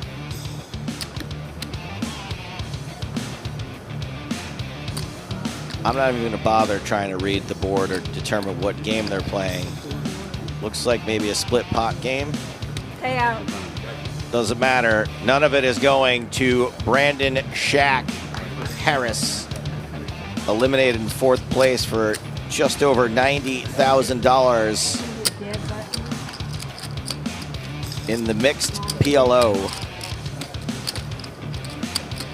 I'm not even going to bother trying to read the board or determine what game they're playing. Looks like maybe a split pot game. Stay out. Doesn't matter. None of it is going to Brandon Shaq Harris. Eliminated in fourth place for just over $90,000 in the mixed PLO.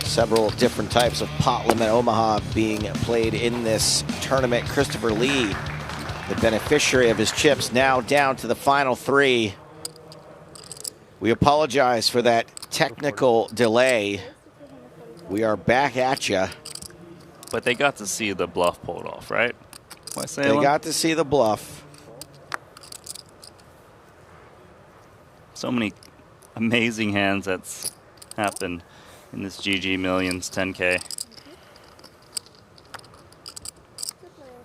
Several different types of pot limit Omaha being played in this tournament. Christopher Lee, the beneficiary of his chips, now down to the final three. We apologize for that technical delay. We are back at you. But they got to see the bluff pulled off, right? They got to see the bluff. So many amazing hands that's happened in this GG Millions 10K.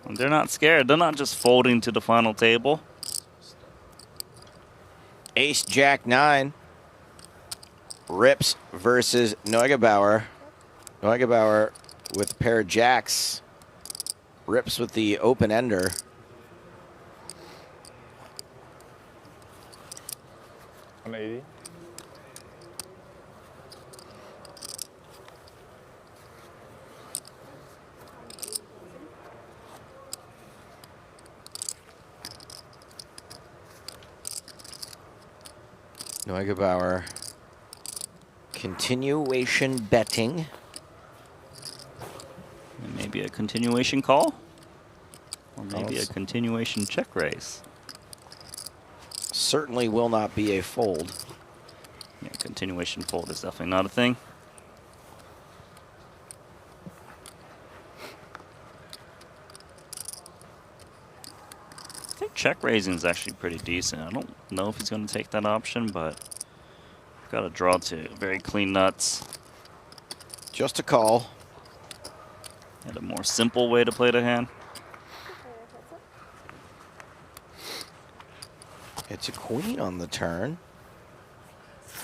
And they're not scared. They're not just folding to the final table. Ace Jack 9. Rips versus Neugebauer. Neugebauer with a pair of jacks. Rips with the open ender. $180. Neugebauer. Continuation betting. And maybe a continuation call? Or maybe a continuation check raise. certainly will not be a fold. Yeah, continuation fold is definitely not a thing. I think check raising is actually pretty decent. I don't know if he's going to take that option, but got a draw to very clean nuts. Just a call. And a more simple way to play the hand. It's a queen on the turn,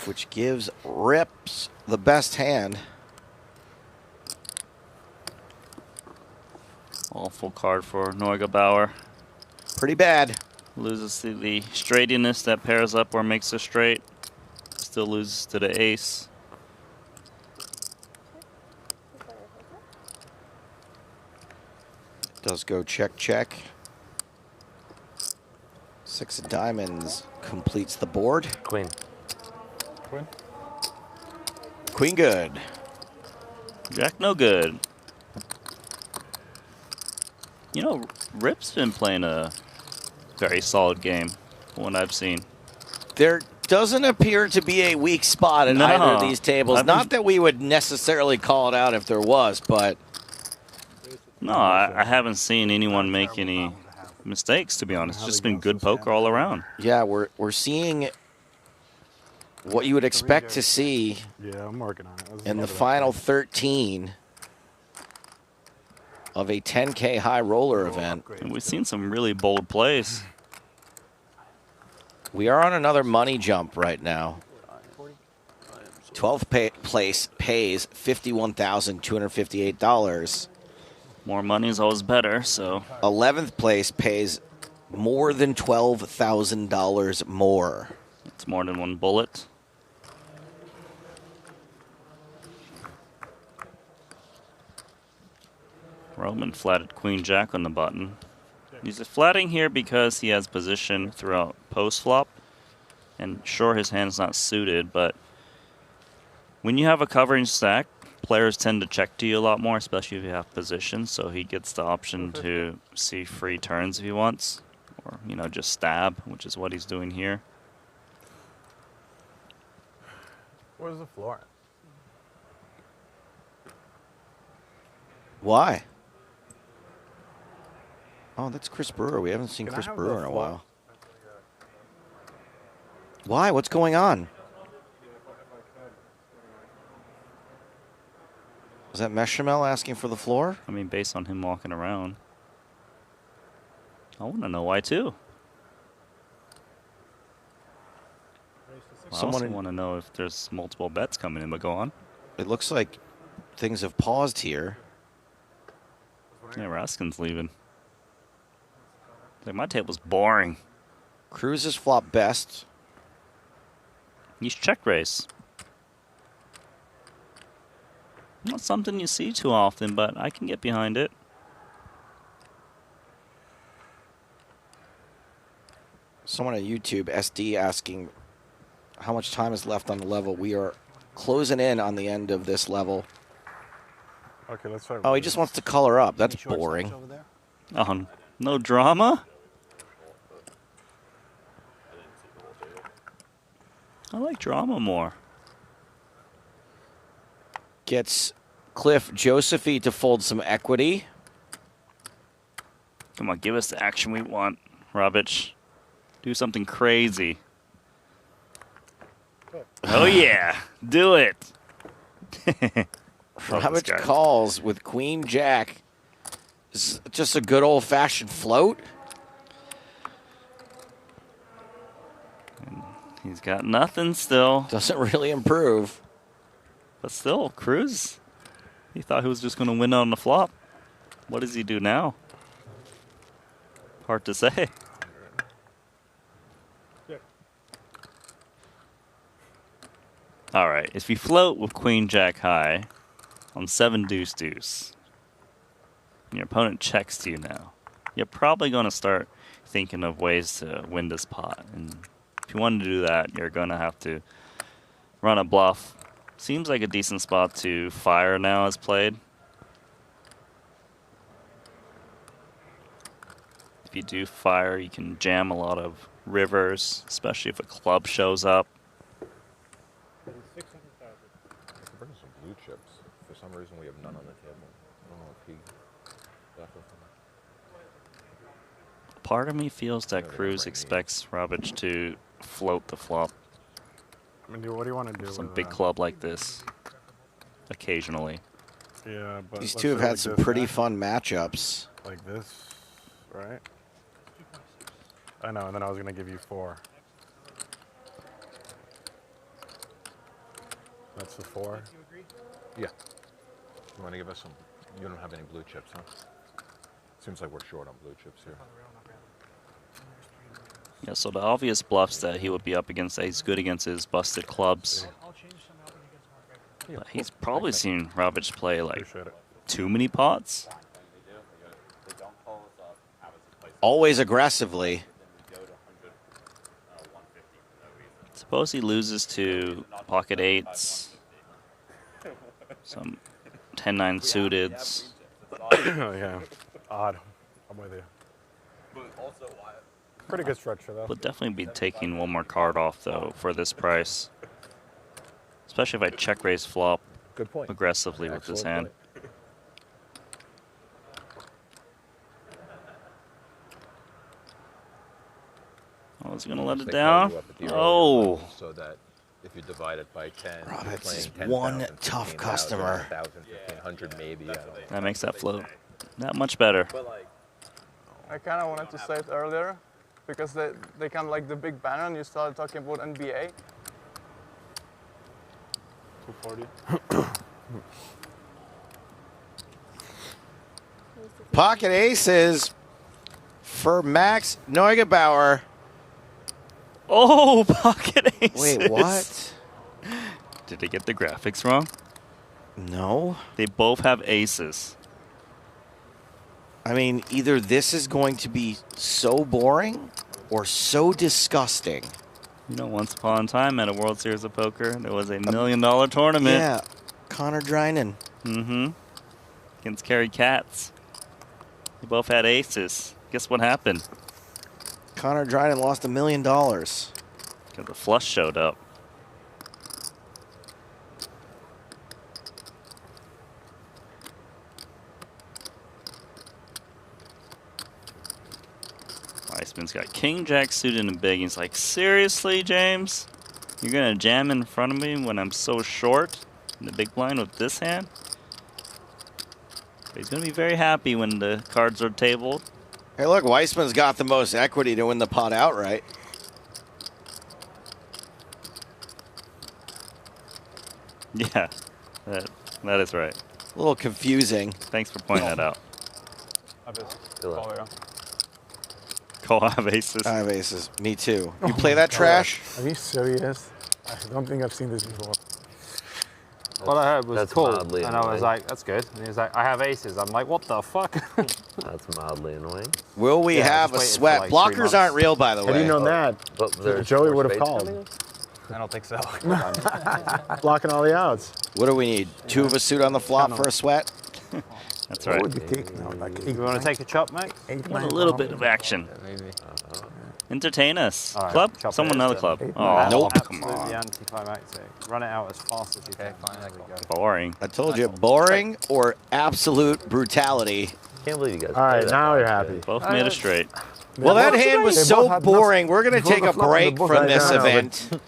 which gives Rips the best hand. Awful card for Neugebauer. Pretty bad. Loses to the straightiness that pairs up or makes a straight. Still loses to the ace. Does go check, check. 6 of diamonds completes the board. Queen. Queen. Queen good. Jack no good. You know, Rip's been playing a very solid game from what I've seen. There doesn't appear to be a weak spot at either of these tables. Not that we would necessarily call it out if there was, but... No, I haven't seen anyone make any mistakes, to be honest. It's just been good poker all around. Yeah, we're seeing what you would expect to see I'm working on it. in the final 13 of a 10K high roller event. And we've seen some really bold plays. We are on another money jump right now. 12th place pays $51,258. More money is always better, so. 11th place pays more than $12,000 more. It's more than one bullet. Roman flatted Queen Jack on the button. He's flatting here because he has position throughout post flop. And sure, his hand's not suited, but when you have a covering stack, players tend to check to you a lot more, especially if you have position. So he gets the option to see free turns if he wants, or you know, just stab, which is what he's doing here. Where's the floor? Why? Oh, that's Chris Brewer. We haven't seen Chris Brewer in a while. Why? What's going on? Is that Meshamel asking for the floor? I mean, based on him walking around. I want to know why, too. I also want to know if there's multiple bets coming in, but go on. It looks like things have paused here. Yeah, Raskin's leaving. Like, my table's boring. Cruz is flop best. He's check raise. Not something you see too often, but I can get behind it. Someone on YouTube, SD, asking how much time is left on the level. We are closing in on the end of this level. Okay, let's try. Oh, he just wants to color up. That's boring. Oh, no drama? I like drama more. Gets Cliff Josephy to fold some equity. Come on, give us the action we want, Robich. Do something crazy. Oh yeah, do it. Robich calls with Queen Jack. Is just a good old-fashioned float. He's got nothing still. Doesn't really improve. But still, Cruz, he thought he was just going to win on the flop. What does he do now? Hard to say. All right, if you float with Queen Jack high on 7 deuce deuce, and your opponent checks to you now, you're probably going to start thinking of ways to win this pot. And if you want to do that, you're going to have to run a bluff. Seems like a decent spot to fire now as played. If you do fire, you can jam a lot of rivers, especially if a club shows up. Bring some blue chips. For some reason, we have none on the table. I don't know if he left with them. Part of me feels that Cruz expects Robic to float the flop. I mean, what do you want to do? Some with big club like this, occasionally. Yeah, but These let's two have say had like some this, pretty right? fun matchups. Like this, right? I know, and then I was going to give you 4. That's the 4. Yeah. You want to give us some? You don't have any blue chips, huh? Seems like we're short on blue chips here. Yeah, so the obvious bluffs that he would be up against, that he's good against his busted clubs. But he's probably seen Robic play like too many pots. Always aggressively. Suppose he loses to pocket 8s, some 10-9 suiteds. Yeah, odd. I'm with you. Pretty good structure, though. Would definitely be taking one more card off, though, for this price. Especially if I check raise flop aggressively with this hand. Oh, is he going to let it down? Oh. So that if you divide it by 10, Roberts is playing one 10,000, tough 15,000, customer. 1,000, 1,500 maybe. I don't know. That makes that float that much better. I kind of wanted to say it earlier because they kind of like the big banner and you started talking about NBA. 240. Pocket aces for Max Neugebauer. Oh, pocket aces. Wait, what? Did they get the graphics wrong? No. They both have aces. I mean, either this is going to be so boring or so disgusting. You know, once upon a time at a World Series of Poker, there was $1 million tournament. Yeah, Connor Drynan. Mm-hmm. Against Kerry Katz. They both had aces. Guess what happened? Connor Drynan lost $1 million. Because the flush showed up. Weissman's got King Jack suited and big. He's like, seriously, James? You're going to jam in front of me when I'm so short in the big blind with this hand? But he's going to be very happy when the cards are tabled. Hey, look, Weissman's got the most equity to win the pot outright. Yeah, that is right. A little confusing. Thanks for pointing that out. Oh, Cole, I have aces. I have aces. Me too. You play that trash? Are you serious? I don't think I've seen this before. What I heard was That's cool, mildly and I was annoying. like, that's good. And he was like, I have aces. I'm like, what the fuck? That's mildly annoying. Will we Yeah, I have just a waited for sweat? like 3 Blockers months. aren't real, by the way. Had you known that, But there's Joey more would have spades called. coming in? I don't think so. Blocking all the outs. What do we need? 2 of a suit on the flop for a sweat? That's What right. would you take now? Like You want to take a chop, mate? Want a little bit of action. Maybe. Entertain us. All right, Club? chop Someone it. another club. Eight. Oh, Nope. come Absolutely on. anticlimactic. Run it out as fast as you can. Fine, there we go. Boring. I told you, boring or absolute brutality. Can't believe you guys. All right, play that now you're card, happy. Both made it straight. Well, that hand was They so both had nothing. boring. We're going to Both take the a flop and the break book. from I this know, but event.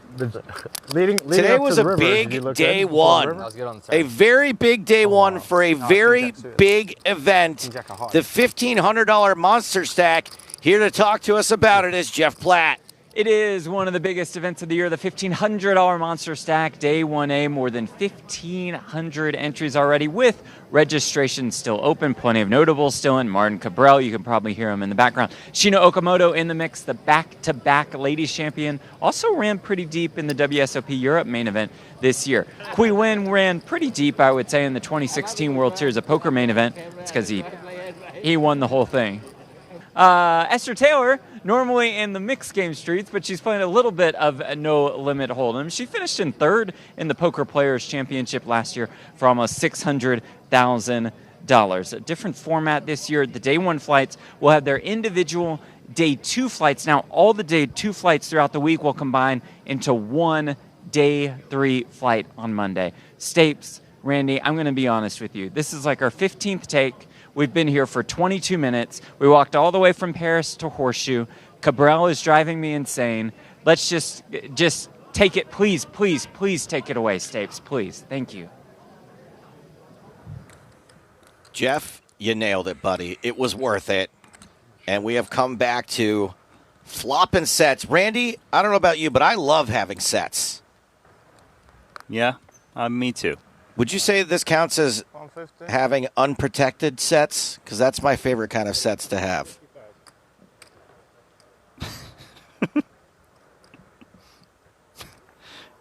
Leading Today up was to a the river, did you big look day good before the one. river? I was good on the A turn. very big day one for a No, very King Jack suited. big event. King Jack of hearts. The $1,500 Monster Stack. Here to talk to us about it is Jeff Platt. It is one of the biggest events of the year, the $1,500 Monster Stack, Day 1A. More than 1,500 entries already with registration still open. Plenty of notables still in. Martin Cabral, you can probably hear him in the background. Shino Okamoto in the mix, the back-to-back ladies champion. Also ran pretty deep in the WSOP Europe main event this year. Kui Wen ran pretty deep, I would say, in the 2016 World Series of Poker main event. It's because he won the whole thing. Esther Taylor, normally in the mixed game streets, but she's playing a little bit of No Limit Hold'em. She finished in 3rd in the Poker Players Championship last year for almost $600,000. A different format this year. The day 1 flights will have their individual day 2 flights. Now, all the day 2 flights throughout the week will combine into one day 3 flight on Monday. Stapes, Randy, I'm going to be honest with you. This is like our 15th take. We've been here for 22 minutes. We walked all the way from Paris to Horseshoe. Cabral is driving me insane. Let's just take it. Please, please, please take it away, Stapes. Please. Thank you. Jeff, you nailed it, buddy. It was worth it. And we have come back to flopping sets. Randy, I don't know about you, but I love having sets. Yeah, me too. Would you say this counts as having unprotected sets? Because that's my favorite kind of sets to have.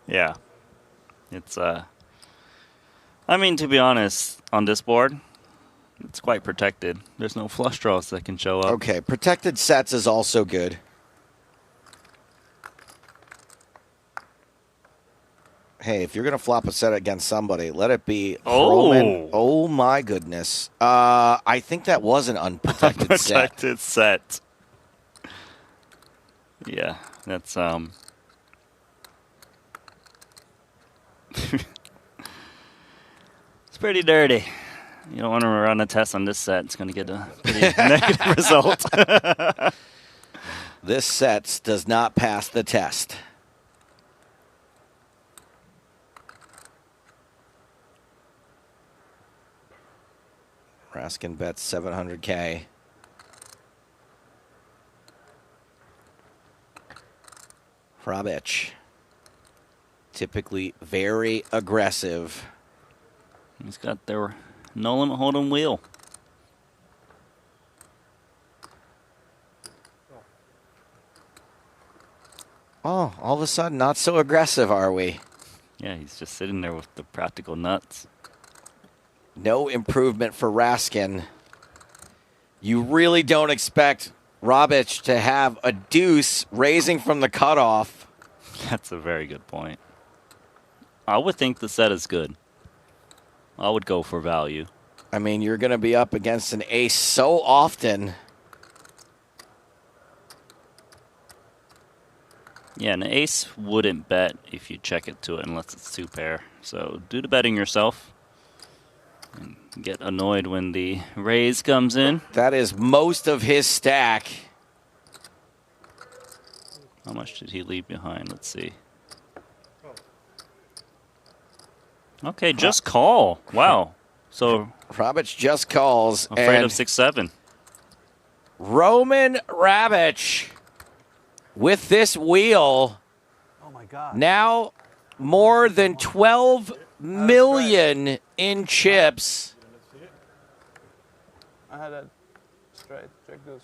Yeah. It's, I mean, to be honest, on this board, it's quite protected. There's no flush draws that can show up. Okay, protected sets is also good. Hey, if you're going to flop a set against somebody, let it be Roman. Oh, my goodness. I think that was an unprotected set. Unprotected set. Yeah, that's, it's pretty dirty. You don't want to run a test on this set. It's going to get a pretty negative result. This set does not pass the test. Raskin bets $700K. Hrabich, typically very aggressive. He's got their no limit hold'em wheel. Oh, all of a sudden, not so aggressive, are we? Yeah, he's just sitting there with the practical nuts. No improvement for Raskin. You really don't expect Hrabich to have a deuce raising from the cutoff. That's a very good point. I would think the set is good. I would go for value. I mean, you're going to be up against an ace so often. Yeah, an ace wouldn't bet if you check it to it unless it's 2 pair. So do the betting yourself. And get annoyed when the raise comes in. That is most of his stack. How much did he leave behind? Let's see. Okay, just call. Wow. So Hrabich just calls. Afraid of 6-7. Roman Hrabich with this wheel. Oh my God. Now more than 12 million in chips. I had a straight, check this.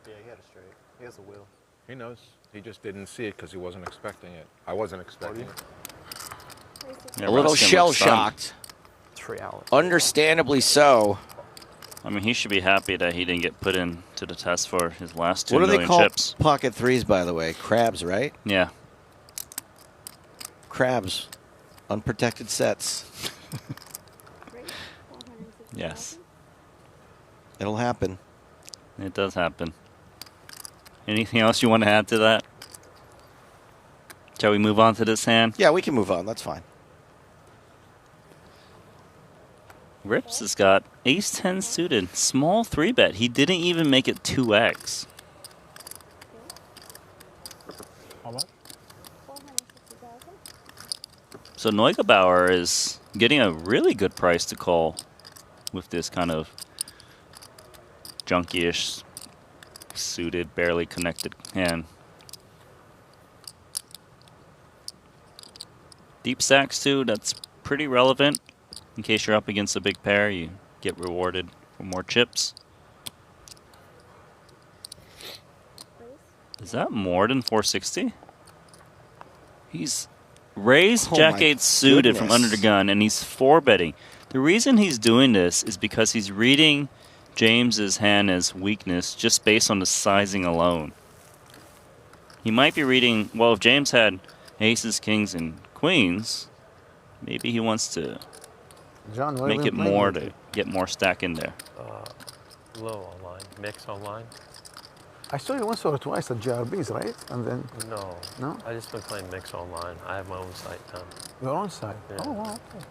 Yeah, he had a straight. He has a wheel. He knows. He just didn't see it because he wasn't expecting it. I wasn't expecting it. Yeah, a little shell-shocked. 3 hours. Understandably so. I mean, he should be happy that he didn't get put into the test for his last 2 What do million they call chips. pocket threes, by the way? Crabs, right? Yeah. Crabs. Unprotected sets. Yes. It'll happen. It does happen. Anything else you want to add to that? Shall we move on to this hand? Yeah, we can move on. That's fine. Rips has got ace-10 suited. Small 3-bet. He didn't even make it 2x. How much? So Neugebauer is getting a really good price to call with this kind of junky-ish suited, barely connected hand. Deep stacks too, that's pretty relevant. In case you're up against a big pair, you get rewarded for more chips. Is that more than 460? He's raised Jack-8 suited from under the gun, and he's 4-betting. The reason he's doing this is because he's reading James's hand as weakness just based on the sizing alone. He might be reading, well, if James had aces, kings, and queens, maybe he wants to John, what Make have you it been playing more lately? to get more stack in there. Low online, mix online. I saw you once or twice at GRBs, right? And then No. No? I just been playing mix online. I have my own site done. your own side. Yeah. Oh, wow. Okay.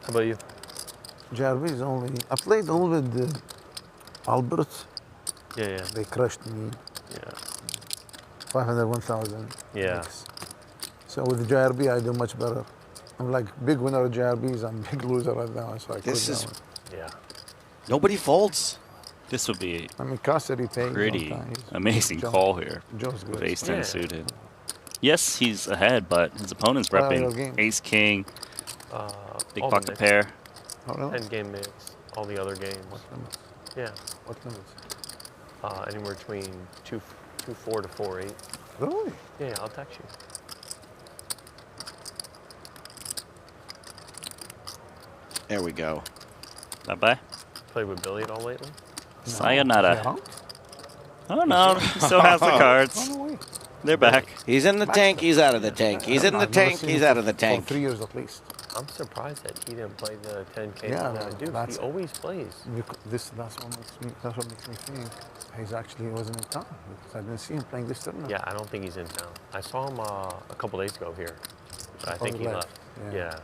How about you? GRBs only. I played all with Albert. Yeah. They crushed me. Yeah. 500, 1,000. Yeah. mix. So with the GRB, I do much better. I'm like big winner of GRBs. I'm big loser right now. So I quit This that is- one. Yeah. Nobody folds. This would be I mean, Cassidy pays. pretty sometimes. amazing Joe- call here Joe's good. with ace 10 Yeah. suited. Yes, he's ahead, but his opponent's What are your repping games? ace king, big all the pocket mix. pair. Oh, really? 10-game mix. All the other games. What limits? Yeah. What limits? Anywhere between 2-4 to 4-8. Really? Yeah, I'll text you. There we go. Bye-bye. Played with Billy at all lately? Sayonara. Yeah. Oh no, he still has the cards. Oh, no way. They're back. He's in the tank, he's out of the tank. He's in the I've never tank, seen he's him out of the for tank. 3 years at least. I'm surprised that he didn't play the 10K. Yeah, Dude, that's- he always plays. That's what makes me think he's actually wasn't in town because I didn't see him playing this tournament. Yeah, I don't think he's in town. I saw him a couple days ago here, but I Oh, think he he left. left. Yeah. Yeah.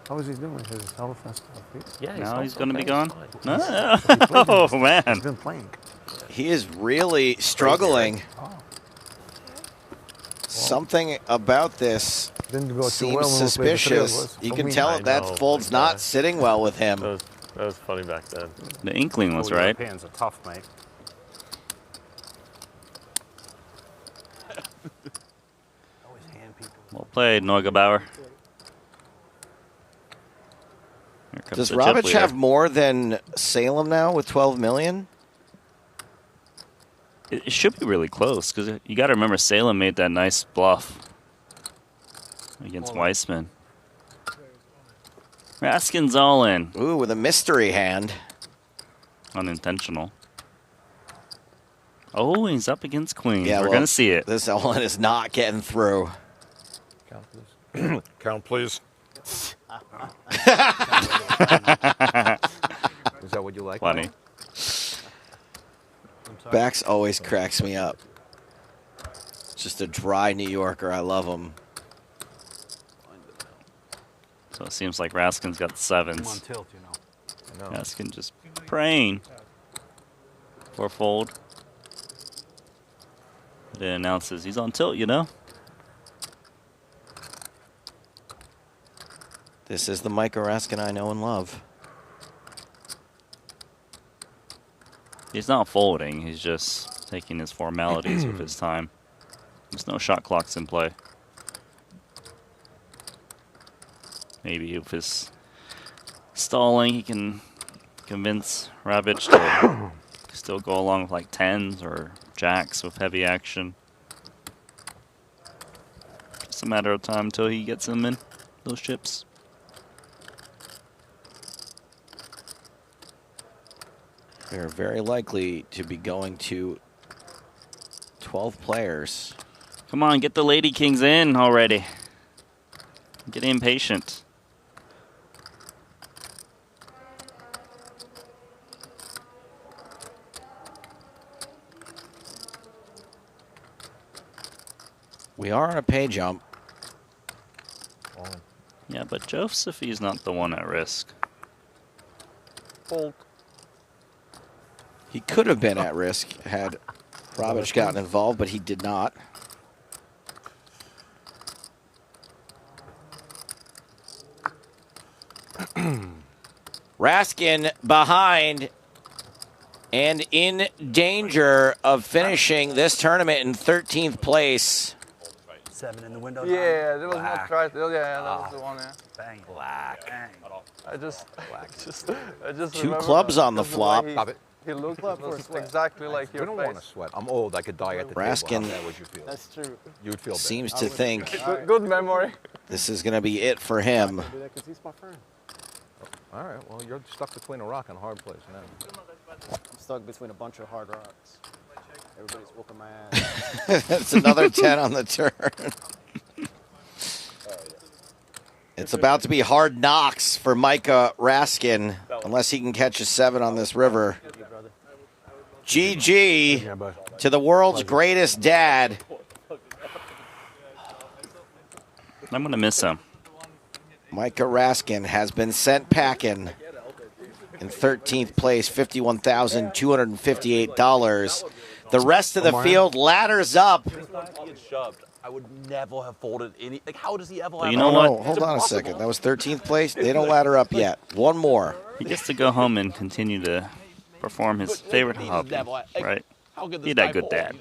How is he doing? His health and stuff. Yeah, Now he's also going to be okay, gone? it's fine. Oh, man. He's been playing. He is really struggling. Oh. Something about this Didn't go too seems well when we played the three of suspicious. us. You For can me. tell I that that know, fold's but, not sitting well with him. That was funny back then. The inkling was right. Europeans are tough, mate. Well played, Neugebauer. Here comes Does the chip Robic leader. have more than Salem now with 12 million? It should be really close because you got to remember Salem made that nice bluff against Weissman. Raskin's all in. Ooh, with a mystery hand. Unintentional. Oh, he's up against Queen. Yeah, We're well, going to see it. This all-in is not getting through. Count, please. Count, please. Is that what you like? Funny. Bax always cracks me up. Just a dry New Yorker. I love him. So it seems like Raskin's got the sevens. I'm on tilt, you know. Raskin just praying for a fold. Then announces he's on tilt, you know? This is the Micah Raskin I know and love. He's not folding. He's just taking his formalities with his time. There's no shot clocks in play. Maybe if his stalling, he can convince Rabic to still go along with like 10s or jacks with heavy action. Just a matter of time until he gets them in, those chips. They're very likely to be going to 12 players. Come on, get the Lady Kings in already. Get impatient. We are on a pay jump. Yeah, but Josephie's not the one at risk. Fold. He could have been at risk had Robic gotten involved, but he did not. Raskin behind and in danger of finishing this tournament in 13th place. 7 in the window. Yeah, that was not right. Yeah, that was the one. Yeah. Bang. Black. Bang. I just Two remember clubs on the way flop. He looked exactly like your We don't face. want to sweat. I'm old. I could die at the Raskin table. How bad would you feel? That's true. You'd feel bad. Seems to think Good memory. this is going to be it for him. Because he's my friend. All right. Well, you're stuck between a rock and a hard place now. I'm stuck between a bunch of hard rocks. Everybody's whooping my ass. That's another 10 on the turn. It's about to be hard knocks for Micah Raskin, unless he can catch a 7 on this river. GG to the world's greatest dad. I'm going to miss him. Micah Raskin has been sent packing in 13th place, $51,258. The rest of the field ladders up. I would never have folded any. Like, how does he ever? But you know what? Hold on a second. That was 13th place. They don't ladder up yet. One more. He gets to go home and continue to perform his favorite hobby, right? He's that good dad.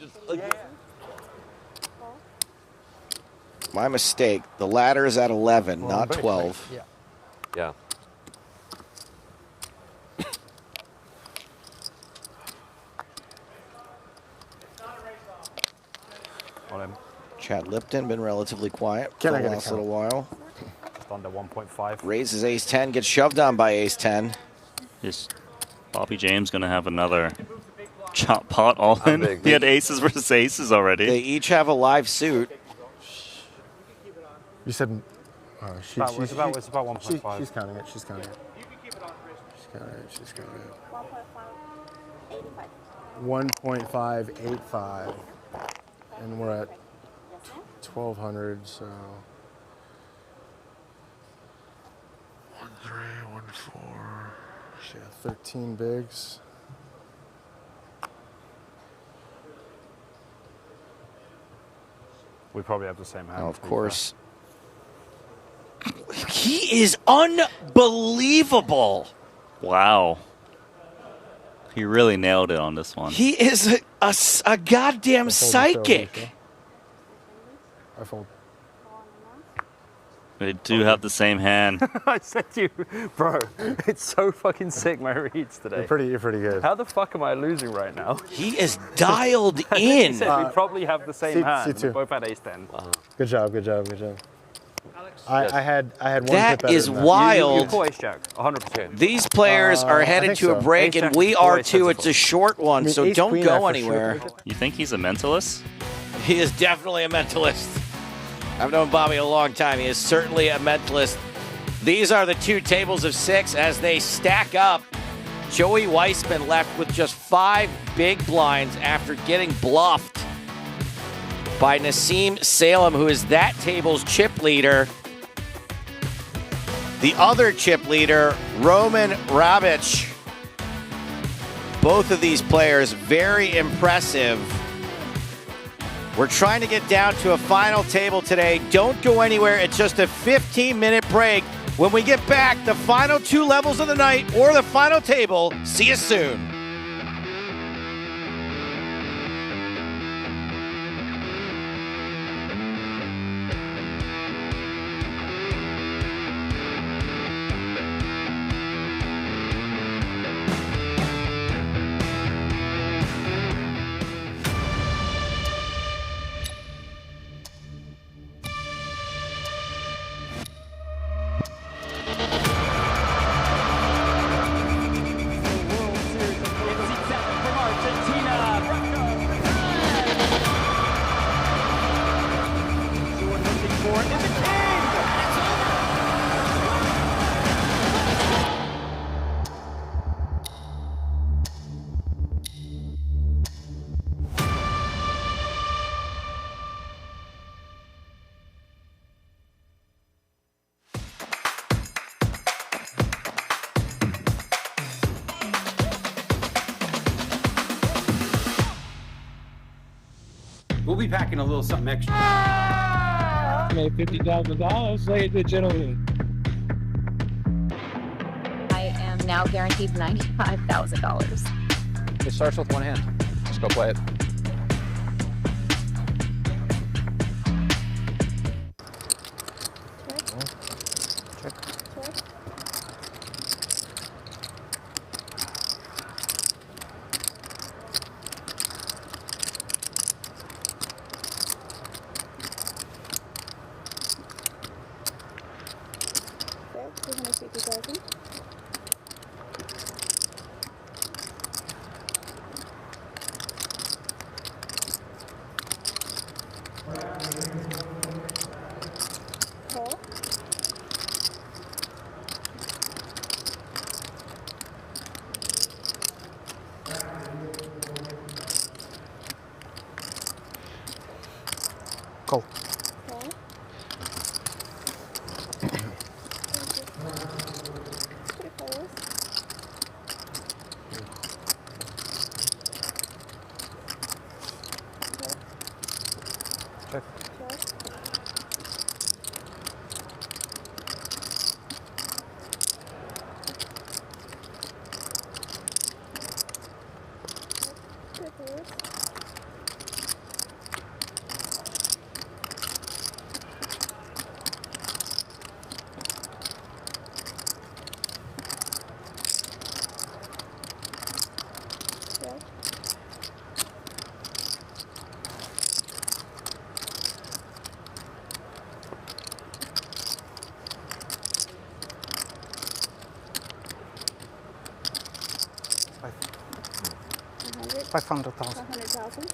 My mistake. The ladder is at 11, not 12. Yeah. Chad Lipton been relatively quiet for Can I the get a last count? little while. Just under 1.5. Raises ace 10, gets shoved on by ace 10. Is Bobby James going to have another chop pot all in? He had aces versus aces already. They each have a live suit. You said It's about 1.5. She's counting it. She's counting it. She's counting it. 1.585. And we're at 1,200, so 1, 3, 1, 4. So yeah, 13 bigs. We probably have the same hand. Of course. He is unbelievable. Wow. He really nailed it on this one. He is a goddamn psychic. I fold. They do have the same hand. I said to you, bro, it's so fucking sick, my reads today. You're pretty good. How the fuck am I losing right now? He is dialed in. He said we probably have the same hand. C2. We both had ace 10. Good job. I had one That pip better is than that. wild. You call ace jack, 100%. These players are I headed think to a so. break, Ace and jack we or are ace too. ten It's a short one, so ace don't queen, go I for sure anywhere. folded. You think he's a mentalist? He is definitely a mentalist. I've known Bobby a long time. He is certainly a mentalist. These are the two tables of 6 as they stack up. Joey Weissman left with just 5 big blinds after getting bluffed by Nassim Salem, who is that table's chip leader. The other chip leader, Roman Rabic. Both of these players very impressive. We're trying to get down to a final table today. Don't go anywhere. It's just a 15-minute break. When we get back, the final 2 levels of the night or the final table. See you soon. We'll be packing a little something extra. Made $50,000, ladies and gentlemen. I am now guaranteed $95,000. It starts with one hand. Let's go play it. Call. Check. $500,000. 500,000.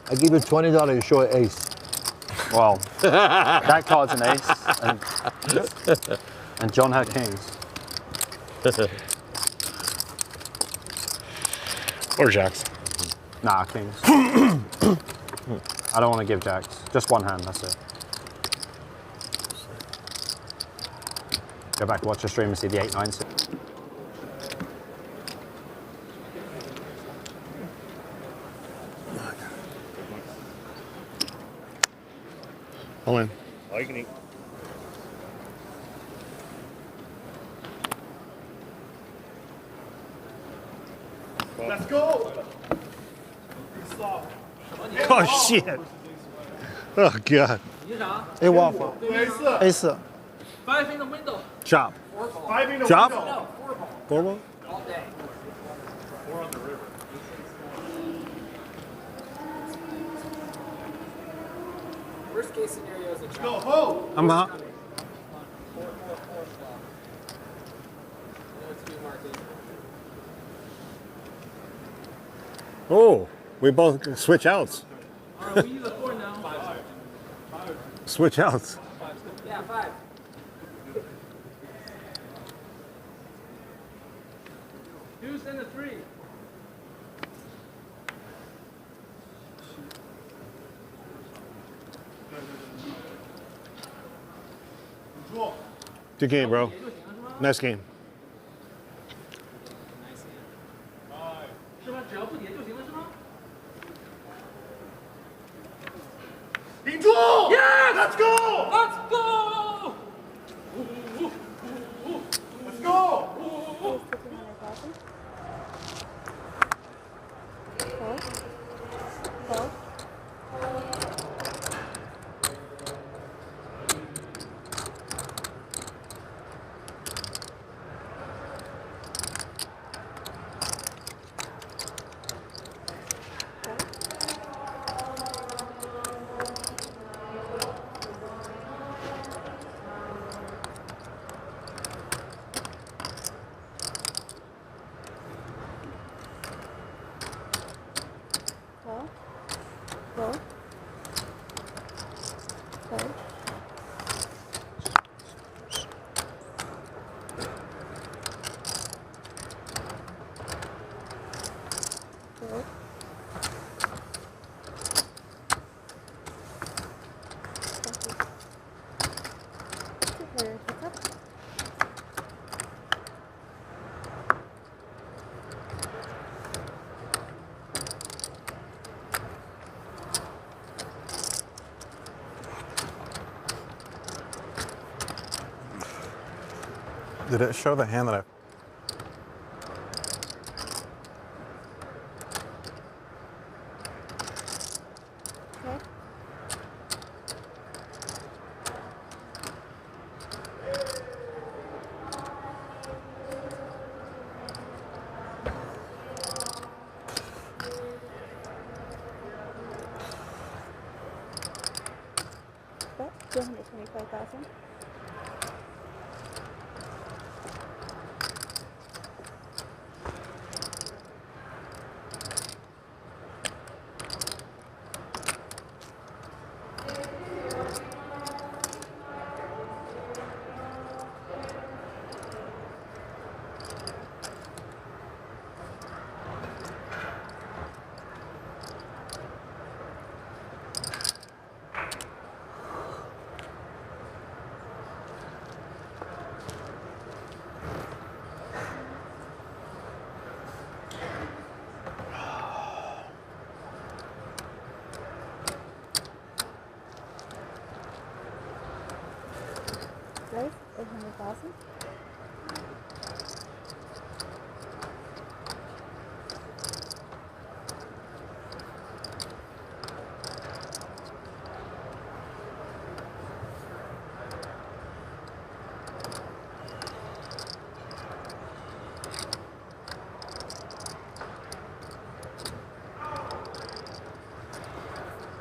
I give you $20 to show an ace. Well, that card's an ace, and John had kings. Or jacks. Nah, kings. I don't want to give jacks. Just one hand, that's it. Go back, watch the stream and see the 8, 9, 6. All in. All you can eat. Let's go! Oh, shit. Oh, God. A waffle. A4. 5 in the window. Chop. 5 in the Chop? window. No, 4 ball. 4 ball? All day. 4 on the river. Worst case scenario is a chop. Go, ho! I'm out. Oh, we both switch outs. Alright, we use a 4 now. 5. Switch outs. Yeah, 5. Deuce and a 3. Good game, bro. Nice game. Yeah, let's go! Let's go! Let's go! Did it show the hand that I... 600,000. Place 800,000.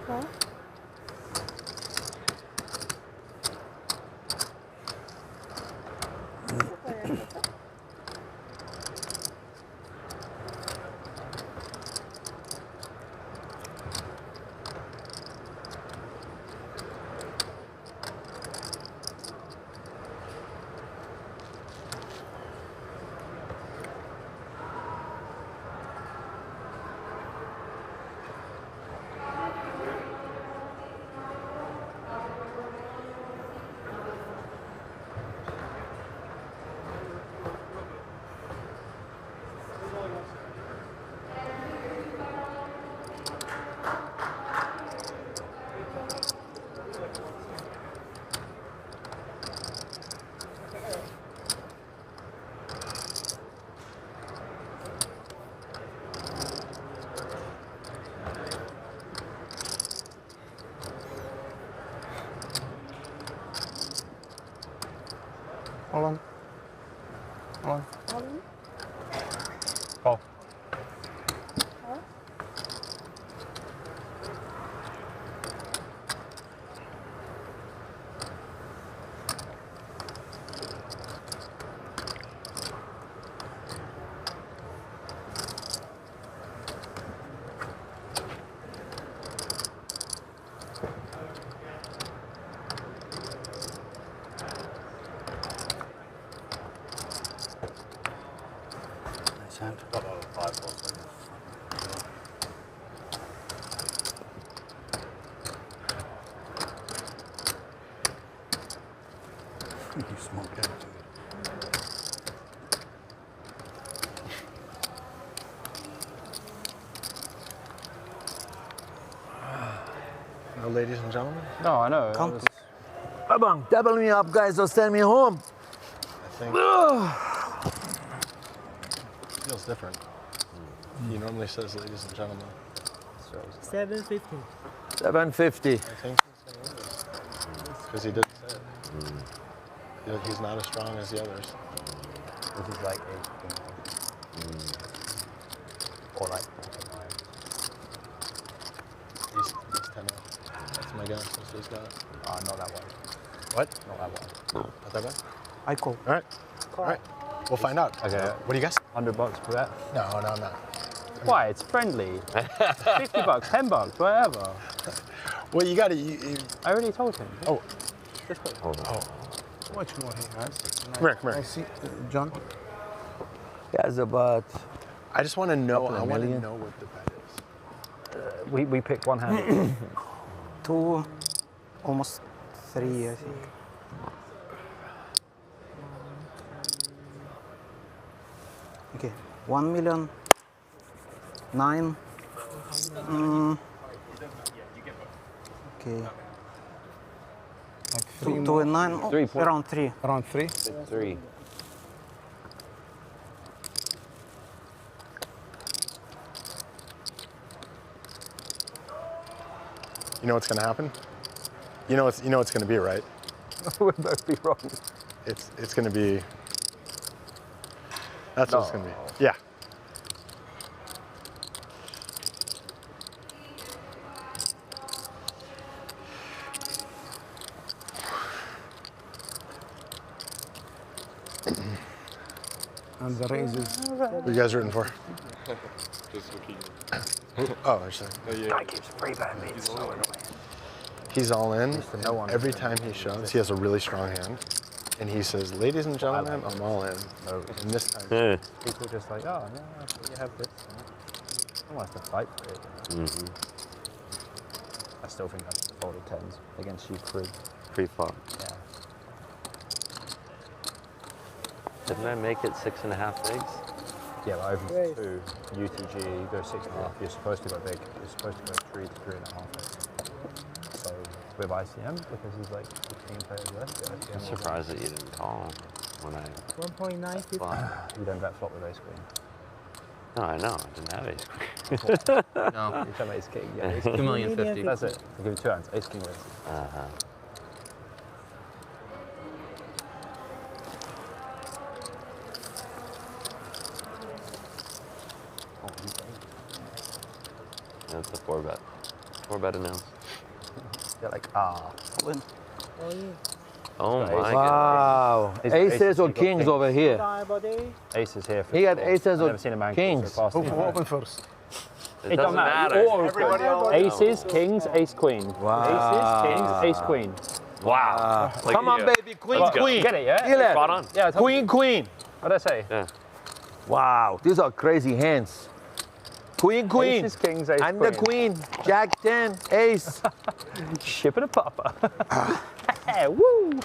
Okay. Hold on. Hold on. Hold on. Call. Huh? Nice hand. You smoked that, dude. No, ladies and gentlemen. No, I know. Come. Come on, double me up, guys, or send me home. I think feels different. He normally says, ladies and gentlemen. 750. 750. I think because he didn't say it. He's not as strong as the others. This is like 8. Or like 9. He's 10 up. That's my guess. That's what he's got. Not that way. What? Not that way. Not that way? I call. All right. All right. We'll find out. Okay. What do you guess? $100 for that. No, no, no. Why? It's friendly. $50, $10, whatever. Well, you got to. I already told him. Oh. Just go. Hold on. Much more he has. Come here, come here. I see, John. He has about. I just want to know. I want to million. know what the bet is. We picked one hand. 2, almost 3, I think. Okay, 1 million, 9. Okay. Like 2 and 9. Oh, 3 around 3. Around 3? 3. You know what's going to happen? You know what's going to be, right? We'll both be wrong. It's going to be. That's what it's going to be. Yeah. And the raises. What are you guys rooting for? Just looking. Oh, actually. Guy keeps free betting me. It's so annoying. He's all in. No one. Every time he shoves, he has a really strong hand. And he says, ladies and gentlemen, I'm all in. And this time, People just like, oh, yeah, you have this. I want to fight for it. I still think that's the folded tens against you Pre-flop. Yeah. Didn't I make it 6.5 bigs? Yeah, but over 2, UTG, you go 6.5, you're supposed to go big. You're supposed to go 3 to 3.5. So with ICM, because he's like 15 players left. I'm surprised that you didn't call when I 1.9. You don't bet flop with ace queen. No, I know. I didn't have ace queen. No, you have ace king. Yeah, ace 2,050,000. That's it. I'll give you 2 hands. Ace king wins. That's a 4-bet. 4-bet announced. They're like, win. Oh, yeah. Oh my Wow. Aces or kings over here? Aces here. For He had sure. aces I've or never seen a man kings. so fast. Open first. It doesn't matter. Aces, kings, ace queen. Wow. Aces, kings, ace queen. Wow. Come on, baby. Queen, queen. Get it, yeah? Feel it. Spot on. Yeah, Queen, queen. What'd I say? Yeah. Wow. These are crazy hands. Queen, queen. Aces, kings, ace I'm the queen. Jack 10, ace. Shipping a papa. Woo.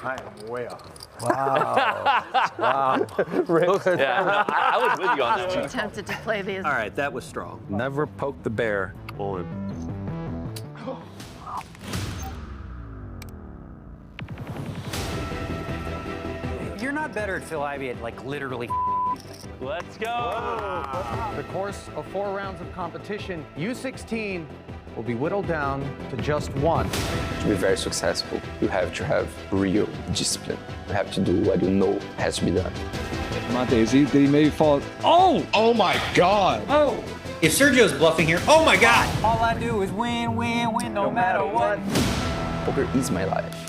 I am way off. Wow. Wow. Yeah, no, I was with you on that one. Tempted to play these. All right, that was strong. Never poke the bear. All in. You're not better at Phil Ivey at like literally. Let's go. The course of 4 rounds of competition, U16 will be whittled down to just 1. To be very successful, you have to have real discipline. You have to do what you know has to be done. Monte, did he maybe fall? Oh! Oh my God! Oh, if Sergio's bluffing here, oh my God! All I do is win, win, win, no matter what. Poker is my life.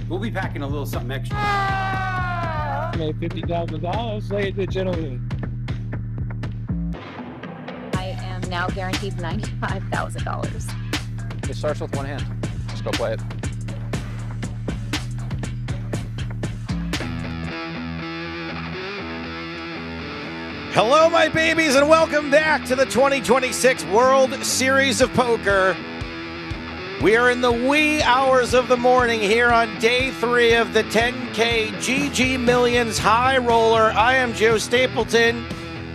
We'll be packing a little something extra. Made $50,000, ladies and gentlemen. I am now guaranteed $95,000. It starts with one hand. Just go play it. Hello, my babies, and welcome back to the 2026 World Series of Poker. We are in the wee hours of the morning here on day 3 of the 10K GGMillion High Roller. I am Joe Stapleton.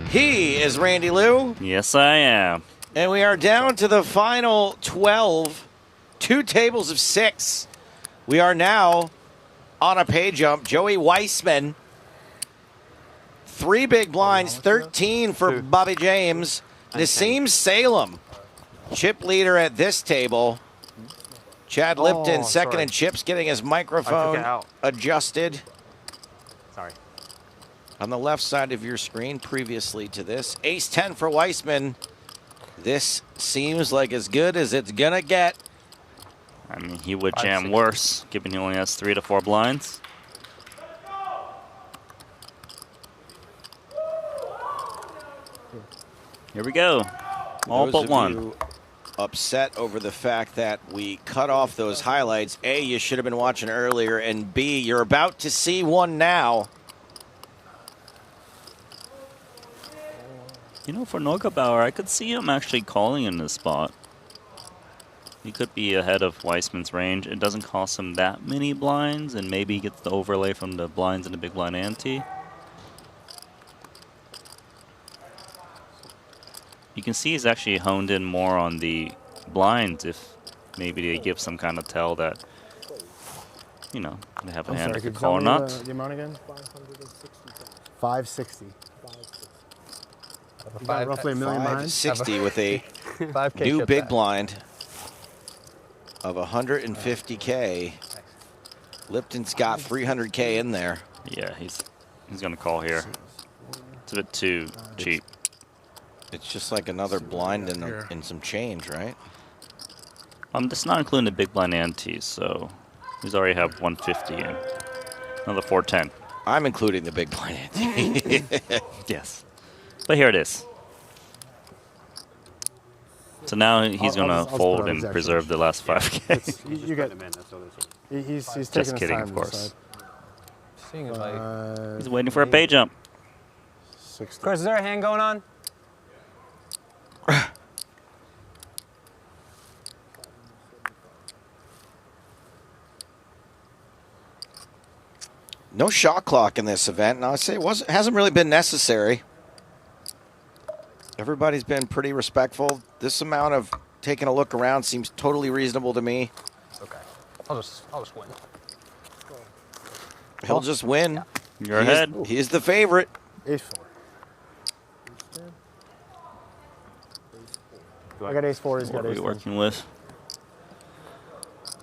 He is Randy Liu. Yes, I am. And we are down to the final 12. 2 tables of 6. We are now on a pay jump. Joey Weissman. 3 big blinds, 13 for Bobby James. Nassim Salem, chip leader at this table. Chad Lipton, second in chips, getting his microphone adjusted. Sorry. On the left side of your screen, previously to this. Ace 10 for Weissman. This seems like as good as it's gonna get. I mean, he would jam worse, given he only has 3 to 4 blinds. Here we go. All but one. Upset over the fact that we cut off those highlights. A, you should have been watching earlier, and B, you're about to see one now. You know, for Neugebauer, I could see him actually calling in this spot. He could be ahead of Weissman's range. It doesn't cost him that many blinds, and maybe he gets the overlay from the blinds and the big blind ante. You can see he's actually honed in more on the blinds if maybe they give some kind of tell that, you know, they have a hand that could call or not. The amount again? 560. Roughly $1 million behind. 560 with a new big blind of 150K. Lipton's got 300K in there. Yeah, he's going to call here. It's a bit too cheap. It's just like another blind and some change, right? That's not including the big blind ante, so he's already have 150 and another 410. I'm including the big blind ante. Yes. But here it is. So now he's going to fold and preserve the last 5K. You get him in. He's taking Just kidding, his time of course. Seeing if I... He's waiting for a pay jump. 60. Chris, is there a hand going on? No shot clock in this event. Now I say it hasn't really been necessary. Everybody's been pretty respectful. This amount of taking a look around seems totally reasonable to me. Okay. I'll just win. He'll just win. You're ahead. He's the favorite. Ace 4. I got ace 4. He's What got are ace we 10. working with?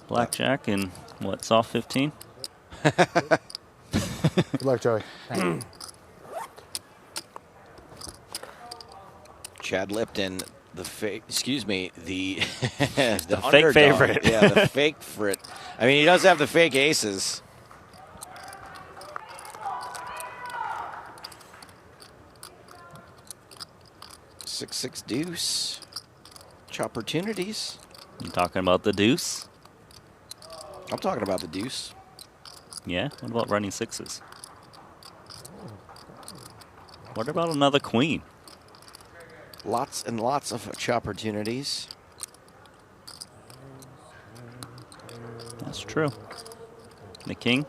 Blackjack and what, soft 15? Good luck, Joey. Chad Lipton, the fake fake favorite. Yeah, the fake favorite. I mean, he does have the fake aces. Six deuce. Opportunities. You talking about the deuce? I'm talking about the deuce. Yeah? What about running sixes? What about another queen? Lots and lots of opportunities. That's true. The king?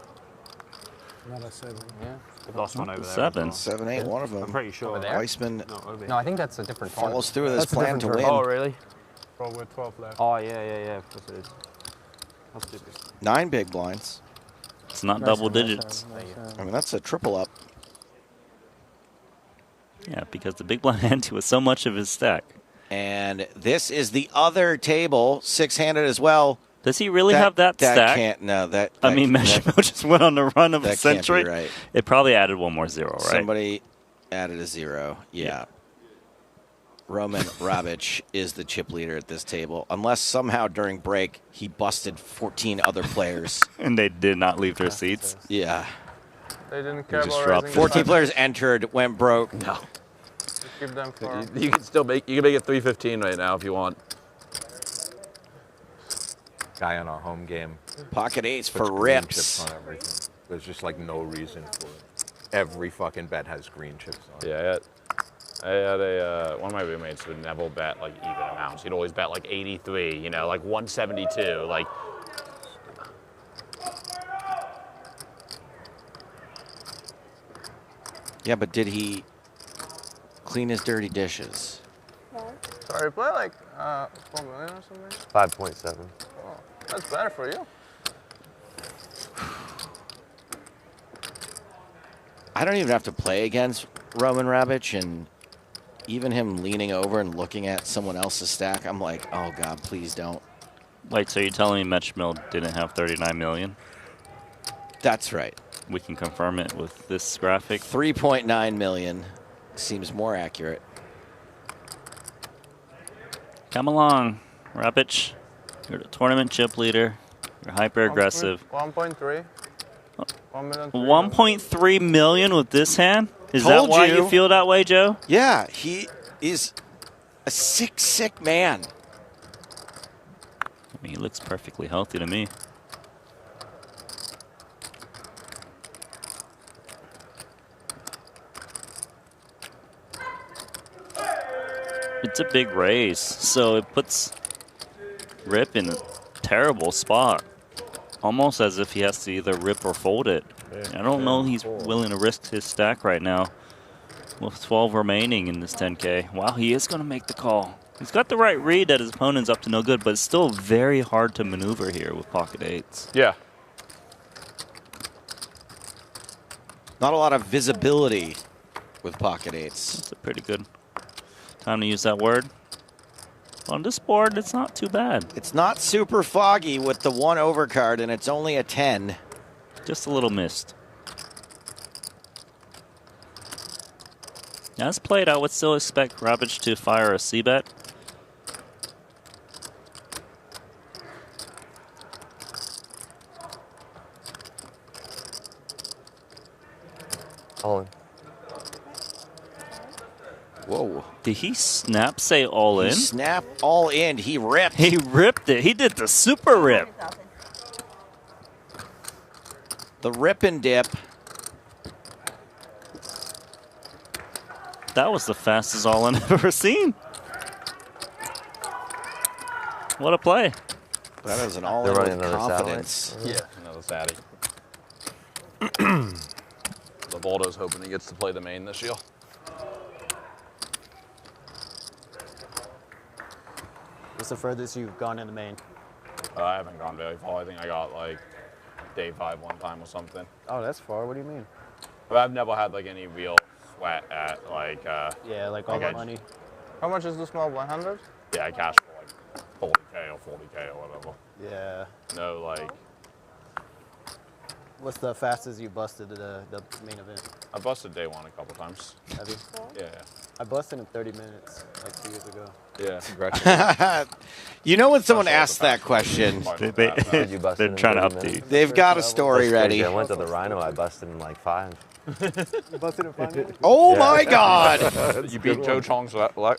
Not a 7. Yeah. Lost one over there. 7. 7, 8, one of them. I'm pretty sure. Over there? Weissman No, I think that's a different follows through with his That's a plan to different win. tournament. Oh, really? Bro, with 12 left. Oh, yeah. Of course it is. How stupid. 9 big blinds. It's not Nice double hand, nice digits. hand, nice hand. I mean, that's a triple up. Yeah, because the big blind ante was so much of his stack. And this is the other table, 6-handed as well. Does he really have that stack? That can't, no. I mean, Meshimo just went on the run of a that century. can't be right. It probably added one more 0, right? Somebody added a 0, yeah. Roman Rabic is the chip leader at this table, unless somehow during break he busted 14 other players. And they did not leave their seats. Yeah. They didn't care just about dropped raising 14 the players entered, went broke. No. Keep them for... You can still make it 315 right now if you want. Guy on our home game. Pocket eights puts for green rips. Chips on everything. There's just like no reason for it. Every fucking bet has green chips on it. Yeah, I had one of my roommates would never bet like even amounts. He'd always bet like 83, you know, like 172, like. Yeah, but did he clean his dirty dishes? Sorry, play like 4 million or something? 5.7. Oh, that's better for you. I don't even have to play against Roman Rabic, and even him leaning over and looking at someone else's stack, I'm like, oh God, please don't. Wait, so you're telling me Meshimo didn't have 39 million? That's right. We can confirm it with this graphic. 3.9 million seems more accurate. Come along, Rabic. You're the tournament chip leader. You're hyper aggressive. 1.3. 1 million. 1.3 million with this hand? Is that Told why you. you feel that way, Joe? Yeah, he is a sick man. I mean, he looks perfectly healthy to me. It's a big raise, so it puts Rip in a terrible spot. Almost as if he has to either rip or fold it. I don't know he's willing to risk his stack right now with 12 remaining in this 10K. Wow, he is going to make the call. He's got the right read that his opponent's up to no good, but it's still very hard to maneuver here with pocket eights. Yeah. Not a lot of visibility with pocket eights. That's a pretty good time to use that word. On this board, it's not too bad. It's not super foggy with the 1 overcard, and it's only a 10. Just a little mist. As played, I would still expect Ravage to fire a C-bet. All in. Whoa. Did he snap say all in? Snap all in. He ripped. He ripped it. He did the super rip. The rip and dip. That was the fastest all in I've ever seen. What a play. That is an all in with confidence. Yeah, another Saudi. The Baldo's hoping he gets to play the main this year. What's the furthest you've gone in the main? I haven't gone very far. I think I got like day 5 one time or something. Oh, that's far. What do you mean? But I've never had like any real sweat at like. Yeah, like all the money. How much is the small 100? Yeah, I cashed for like 40K or 40K or whatever. Yeah. No, like. What's the fastest you busted the main event? I busted day 1 a couple times. Have you? Yeah. I busted in 30 minutes like 2 years ago. Yeah, congratulations. You know when someone asks that question, they're trying to update. They've got a story ready. I went to the Rhino. I busted in like 5. You busted in 5 minutes? Oh my God! You beat Joe Chong's record.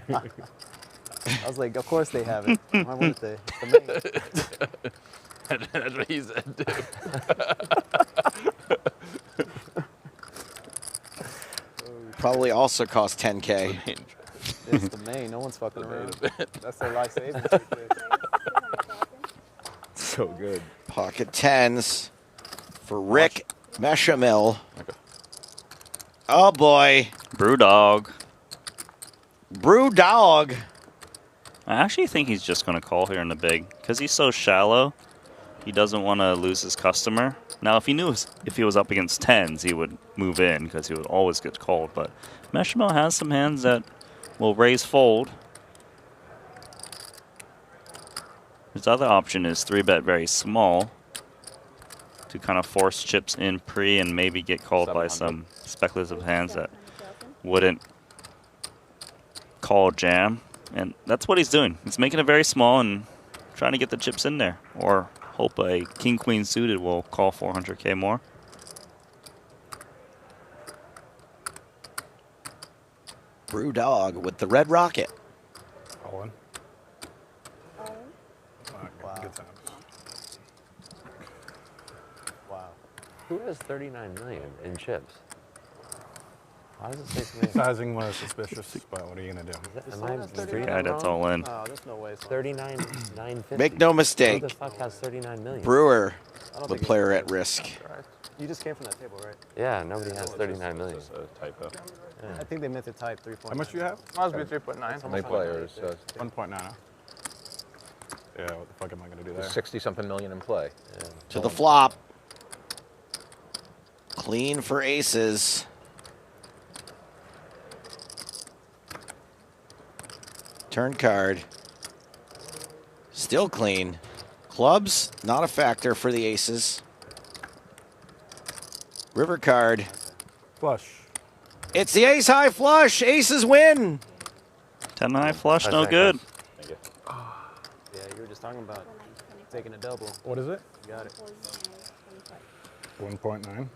I was like, of course they have it. Why wouldn't they? It's the main. That's what he said, too. Probably also cost 10K. It's the main. No one's fucking around. That's their life savings. So good. Pocket 10s for Rick Meshamil. Okay. Oh boy. Brewdog. Brewdog. I actually think he's just going to call here in the big because he's so shallow. He doesn't want to lose his customer. Now, if he was up against 10s, he would move in because he would always get called. But Meshamel has some hands that will raise fold. His other option is 3-bet very small to kind of force chips in pre and maybe get called by some speculative hands that wouldn't call jam. And that's what he's doing. He's making it very small and trying to get the chips in there, or hope a king-queen suited will call 400K more. Brewdog with the red rocket. All in. Wow. Good times. Wow. Who has 39 million in chips? Why does it say something? Sizing was suspicious, but what are you gonna do? Am I reading Guy that that's wrong? all in. Oh, there's no way. 39,950. Make no mistake. Who the fuck has 39 million? Brewer, I don't the think player it's- at risk. You just came from that table, right? Yeah, nobody has 39 million. Just a typo. I think they meant to type 3.9. How much do you have? Must be 3.9. How many players? 1.9. Yeah, what the fuck am I gonna do there? 60-something million in play. To the flop. Clean for aces. Turn card. Still clean. Clubs, not a factor for the aces. River card. Flush. It's the ace high flush. Aces win. 10 high flush, no good. Thank you. Yeah, you were just talking about taking a double. What is it? You got it. 1.9.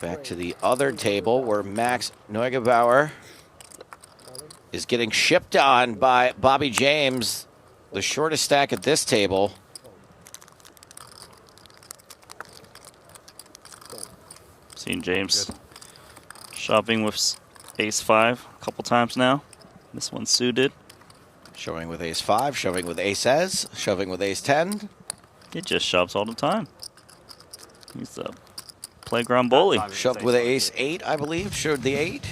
Back to the other table where Max Neugebauer is getting shipped on by Bobby James, the shortest stack at this table. Seen James shoving with ace-5 a couple times now. This one's suited. Showing with ace-5, shoving with ace-as, shoving with ace-10. He just shoves all the time. He's a playground bully. Shoved with ace-8, I believe, showed the 8.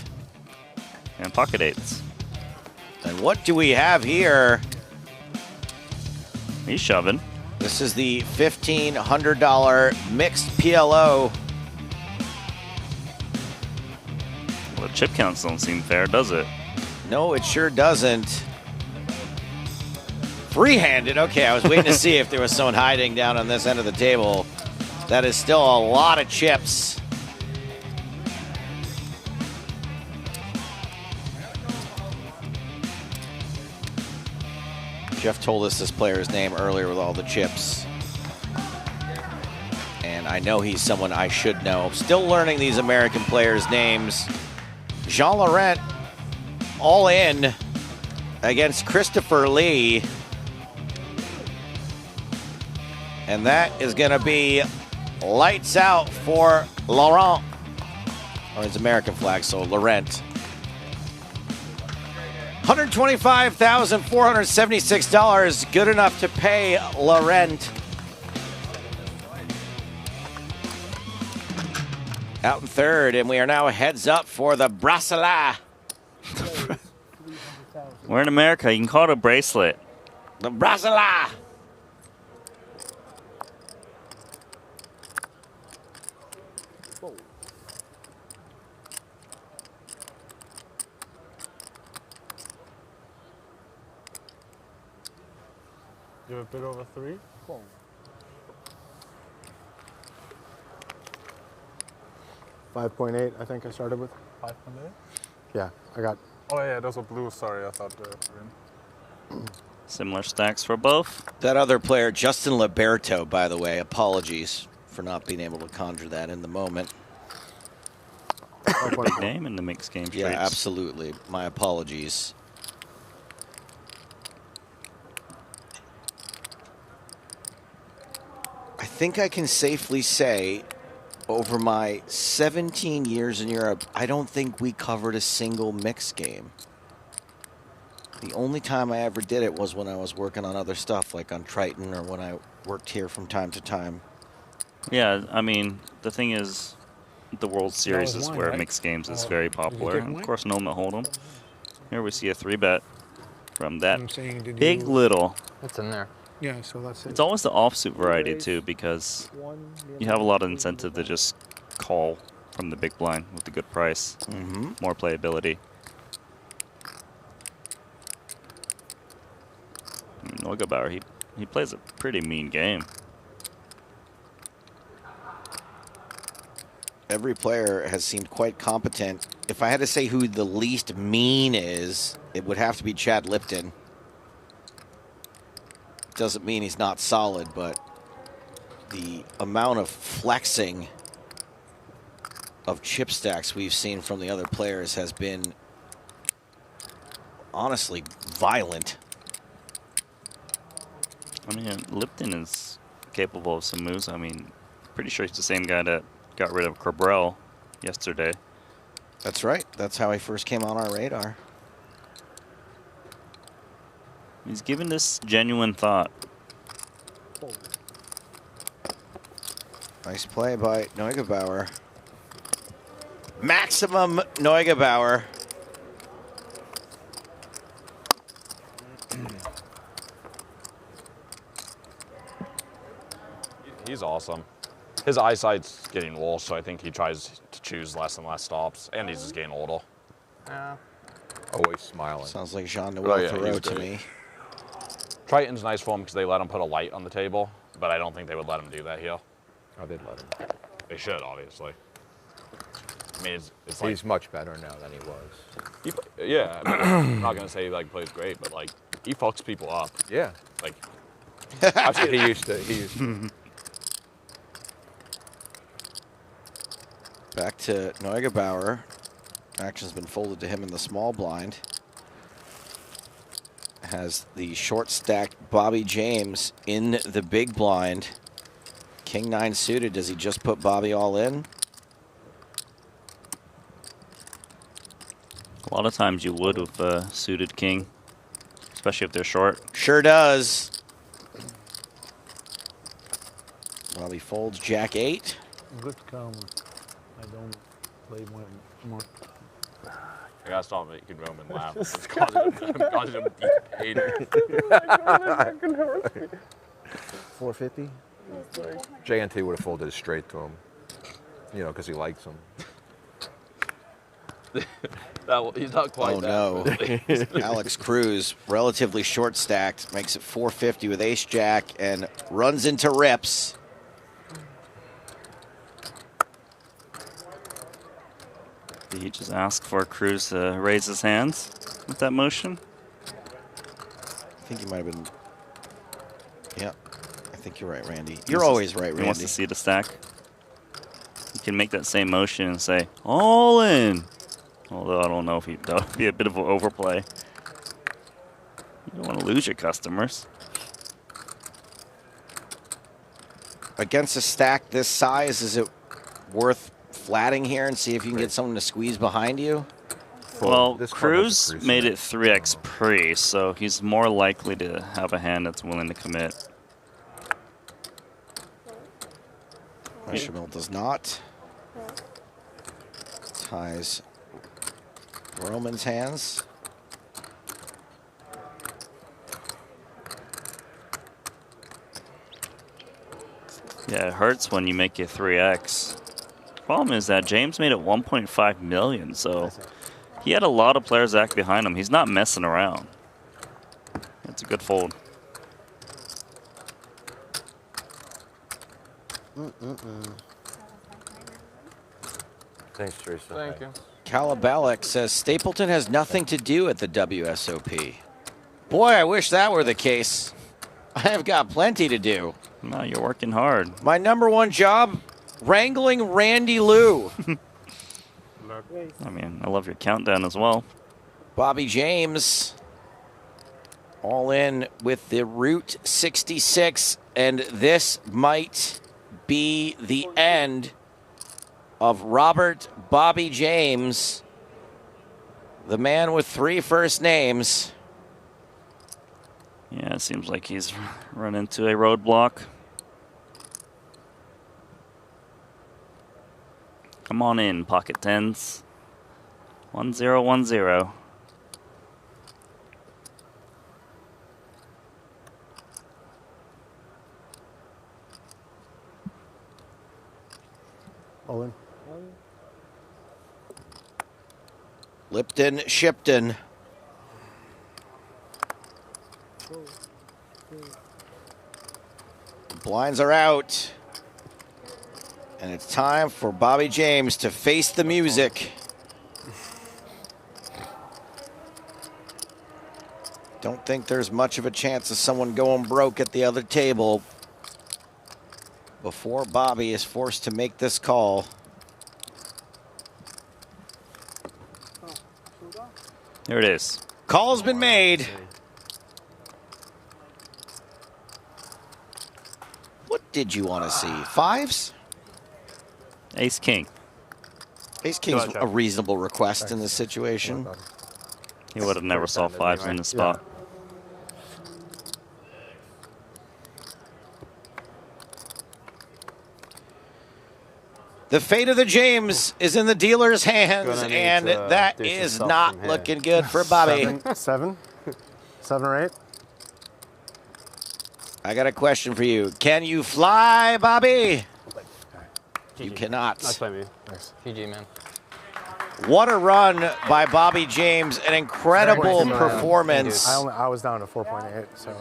And pocket 8s. And what do we have here? He's shoving. This is the $1,500 mixed PLO. Well, the chip counts don't seem fair, does it? No, it sure doesn't. Free-handed. Okay, I was waiting to see if there was someone hiding down on this end of the table. That is still a lot of chips. Jeff told us this player's name earlier with all the chips. And I know he's someone I should know. Still learning these American players' names. Jean Laurent all in against Christopher Lee. And that is going to be lights out for Laurent. Or his American flag, so Laurent. $125,476, good enough to pay Laurent. Out in third, and we are now heads up for the bracelet. We're in America. You can call it a bracelet. The bracelet. You have a bit over 3? 5.8, I think I started with. 5.8? Yeah, I got. Oh yeah, those were blue. Sorry, I thought they were green. Similar stacks for both. That other player, Justin Liberto, by the way, apologies for not being able to conjure that in the moment. Big name in the mixed game streets. Yeah, absolutely. My apologies. I think I can safely say, over my 17 years in Europe, I don't think we covered a single mixed game. The only time I ever did it was when I was working on other stuff, like on Triton or when I worked here from time to time. Yeah, I mean, the thing is, the World Series is where right? mixed games is very popular. take And one? of course, Noma Hold'em. Here we see a 3-bet from that I'm saying, did big you- little. What's in there? Yeah, so that's it. It's always the offsuit variety too, because you have a lot of incentive to just call from the big blind with a good price. More playability. Neugebauer, he plays a pretty mean game. Every player has seemed quite competent. If I had to say who the least mean is, it would have to be Chad Lipton. Doesn't mean he's not solid, but the amount of flexing of chip stacks we've seen from the other players has been honestly violent. I mean, Lipton is capable of some moves. I mean, pretty sure he's the same guy that got rid of Cabral yesterday. That's right. That's how he first came on our radar. He's given this genuine thought. Nice play by Neugebauer. Maximum Neugebauer. He's awesome. His eyesight's getting worse, so I think he tries to choose less and less stops, and he's just getting older. Yeah. Always smiling. Sounds like Jean-Noël Thoreau he's to great. me. Triton's nice for him because they let him put a light on the table, but I don't think they would let him do that here. Oh, they'd let him. They should, obviously. I mean, it's like... He's much better now than he was. Yeah, I mean, I'm not going to say he like, plays great, but like, he fucks people up. Yeah. Like, Actually, he used to. Back to Neugebauer. Action's been folded to him in the small blind. Has the short stacked Bobby James in the big blind. King 9 suited. Does he just put Bobby all in? A lot of times you would with a suited king, especially if they're short. Sure does. Bobby folds Jack 8. Good karma. I don't play more. I gotta stop making Roman laugh. It's causing him deep pain. 450. JNT would have folded it straight to him, you know, because he likes him. He's not quite Oh no. Alex Cruz, relatively short stacked, makes it 450 with ace jack and runs into rips. Did he just ask for Cruz to raise his hands with that motion? I think he might have been. Yeah, I think you're right, Randy. You're always right, Randy. He wants to see the stack. You can make that same motion and say, all in. Although I don't know if that would be a bit of an overplay. You don't want to lose your customers. Against a stack this size, is it worth flatting here and see if you can get someone to squeeze behind you? Well, Cruz made it 3x pre, so he's more likely to have a hand that's willing to commit. Bechamel does not. Ties Roman's hands. Yeah, it hurts when you make it 3x. Problem is that James made it 1.5 million, so he had a lot of players act behind him. He's not messing around. It's a good fold. Thanks, Teresa. Thank you. Kalabalik says Stapleton has nothing to do at the WSOP. Boy, I wish that were the case. I have got plenty to do. No, you're working hard. My #1 job, wrangling Randy Lou. I mean, I love your countdown as well. Bobby James all in with the Route 66, and this might be the end of Robert Bobby James, the man with 3 first names. Yeah, it seems like he's run into a roadblock. Come on in, pocket tens. 1010. All in. Lipton, Shipton. Blinds are out. And it's time for Bobby James to face the music. Don't think there's much of a chance of someone going broke at the other table before Bobby is forced to make this call. There it is. Call's been made. What did you want to see? 5s? Ace King. Ace King's a reasonable request in this situation. He would have never saw 5s in the spot. The fate of the James is in the dealer's hands, and that is not looking good for Bobby. 7 or 8. I got a question for you. Can you fly, Bobby? You cannot. Nice play, man. Nice. GG, man. What a run by Bobby James. An incredible performance. I was down to 4.8, so.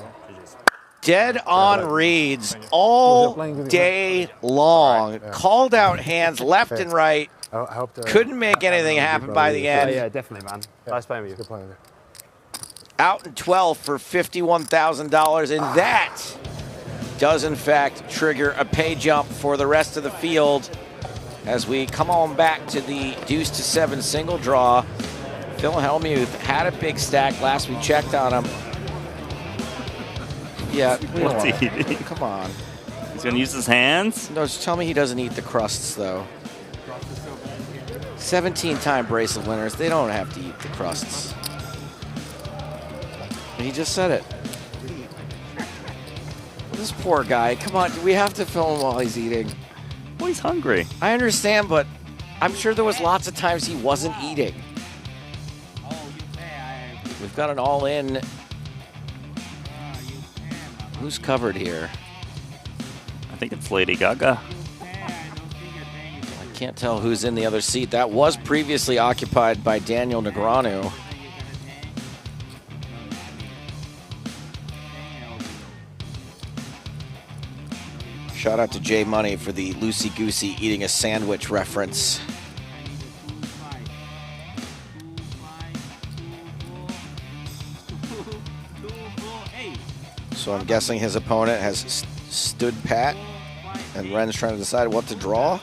Dead on reads all day long. Called out hands left and right. Couldn't make anything happen by the end. Yeah, definitely, man. Nice playing with you. Good playing with you. Out in 12 for $51,000, and that does in fact trigger a pay jump for the rest of the field as we come on back to the deuce to 7 single draw. Phil Hellmuth had a big stack last we checked on him. Yeah, What's he eating? Come on. He's going to use his hands? No, just tell me he doesn't eat the crusts, though. 17-time bracelet winners, they don't have to eat the crusts. He just said it. This poor guy, come on, do we have to film him while he's eating? Well, he's hungry. I understand, but I'm sure there was lots of times he wasn't eating. We've got an all-in. Who's covered here? I think it's Lady Gaga. I can't tell who's in the other seat. That was previously occupied by Daniel Negreanu. Shout out to Jay Money for the loosey-goosey eating a sandwich reference. So I'm guessing his opponent has stood pat, and Ren's trying to decide what to draw.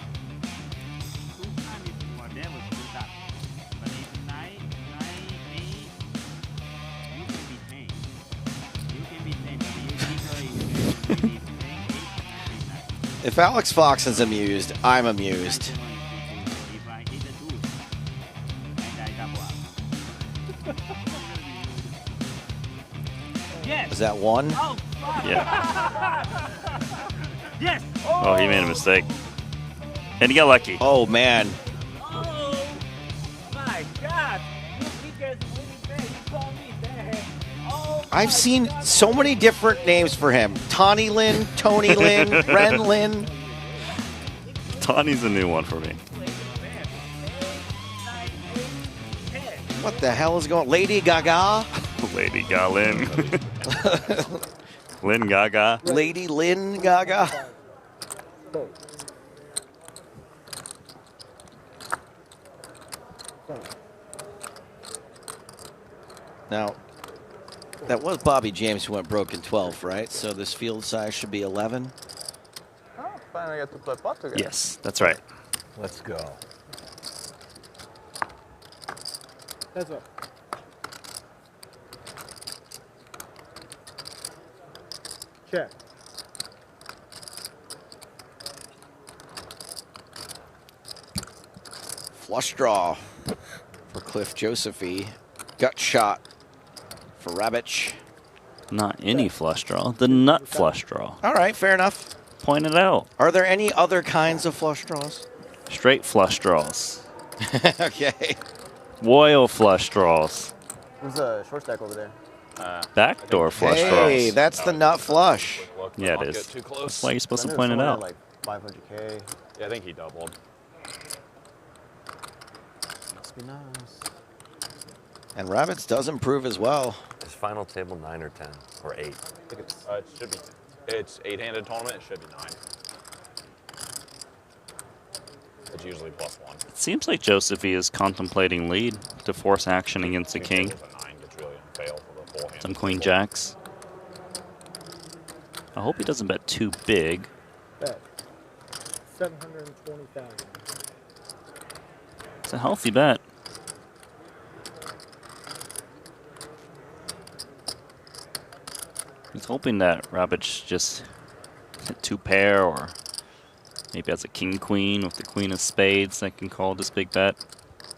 If Alex Fox is amused, I'm amused. Is that one? Yeah. Yes. Oh, he made a mistake. And he got lucky. Oh, man. Oh my God! You because you call me there. Oh. I've seen so many different names for him. Tawny Lin, Tony Lin, Ren Lin. Tawny's a new one for me. What the hell is going on? Lady Gaga? Lady Galin. Lin Gaga. Lady Lin Gaga. Now, that was Bobby James who went broke in 12, right? So this field size should be 11. Oh, finally get to play pot together. Yes, that's right. Let's go. That's up. Check. Flush draw for Cliff Josephy. Gut shot for Rabich. Not any flush draw. The nut flush draw. All right, fair enough. Point it out. Are there any other kinds of flush draws? Straight flush draws. Okay. Royal flush draws. Who's a short stack over there? Backdoor flush draws. Hey, that's the nut flush. Yeah, it is. Too close. That's why you're supposed to I point knew it someone out. had, like 500K. Yeah, I think he doubled. Must be nice. And Rabbits does improve as well. Is final table 9 or 10 or 8? It should be. It's 8-handed tournament. It should be 9. It's usually +1. It seems like Josephy is contemplating lead to force action against the king. Some queen jacks. I hope he doesn't bet too big. Bet. 720,000. It's a healthy bet. He's hoping that Rabich just hit 2 pair, or maybe has a king-queen with the queen of spades that can call this big bet.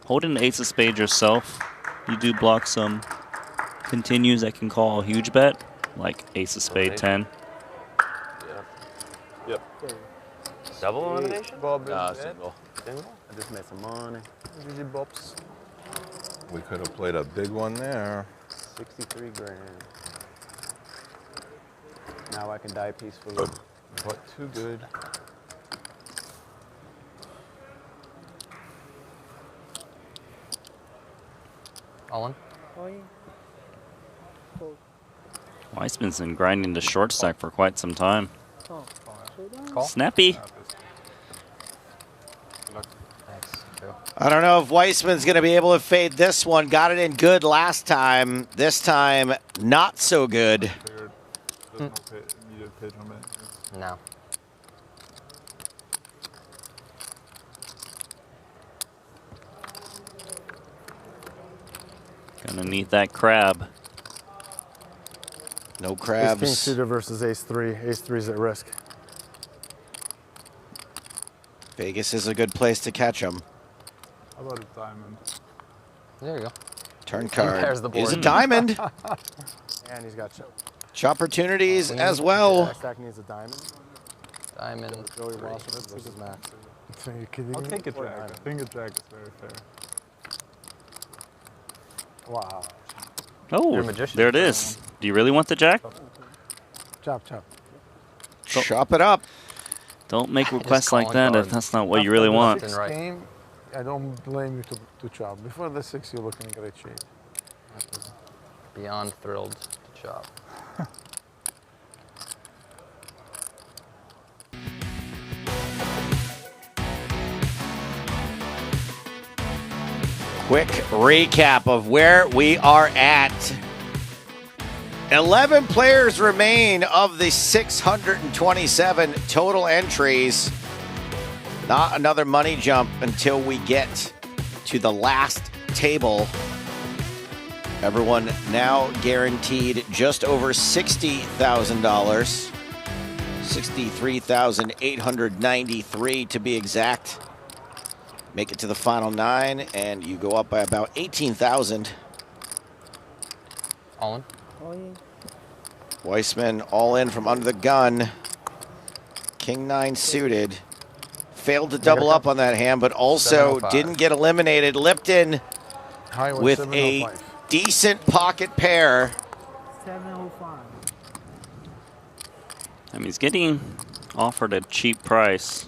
Holding the ace of spades yourself, you do block some continues that can call a huge bet, like ace of spade 10. Yep. Double elimination? Bob Single. Single? I just made some money. GG Bobs. We could have played a big one there. 63 grand. Now I can die peacefully. But too good. All in? Weissman's been grinding the short stack for quite some time. Call? Snappy. I don't know if Weissman's going to be able to fade this one. Got it in good last time. This time, not so good. No. Gonna need that crab. No crabs. Ace king suited versus ace 3. Ace 3's at risk. Vegas is a good place to catch him. How about a diamond? There you go. Turn There's card the board. is a diamond. And he's got Opportunities as well. stack needs a diamond. Diamond. Joey Wasserman versus Max. Are you kidding I'll me? take a jack. I think a jack is very fair. Wow. Oh, You're a magician. there it is. Do you really want the jack? Chop, chop. Chop it up. Don't make Just requests like calling that card. if that's not what you really want. Sixth Right. game, I don't blame you to chop. Before the 6, you're looking in great shape. Beyond thrilled to chop. Quick recap of where we are at 11 players remain of the 627 total entries. Not another money jump until we get to the last table. Everyone now guaranteed just over $60,000. $63,893 to be exact. Make it to the final 9, and you go up by about 18,000. All in. Weissman all in from under the gun. King 9 suited. Failed to double up on that hand, but also didn't get eliminated. Lipton with a decent pocket pair. 705. I mean, he's getting offered a cheap price.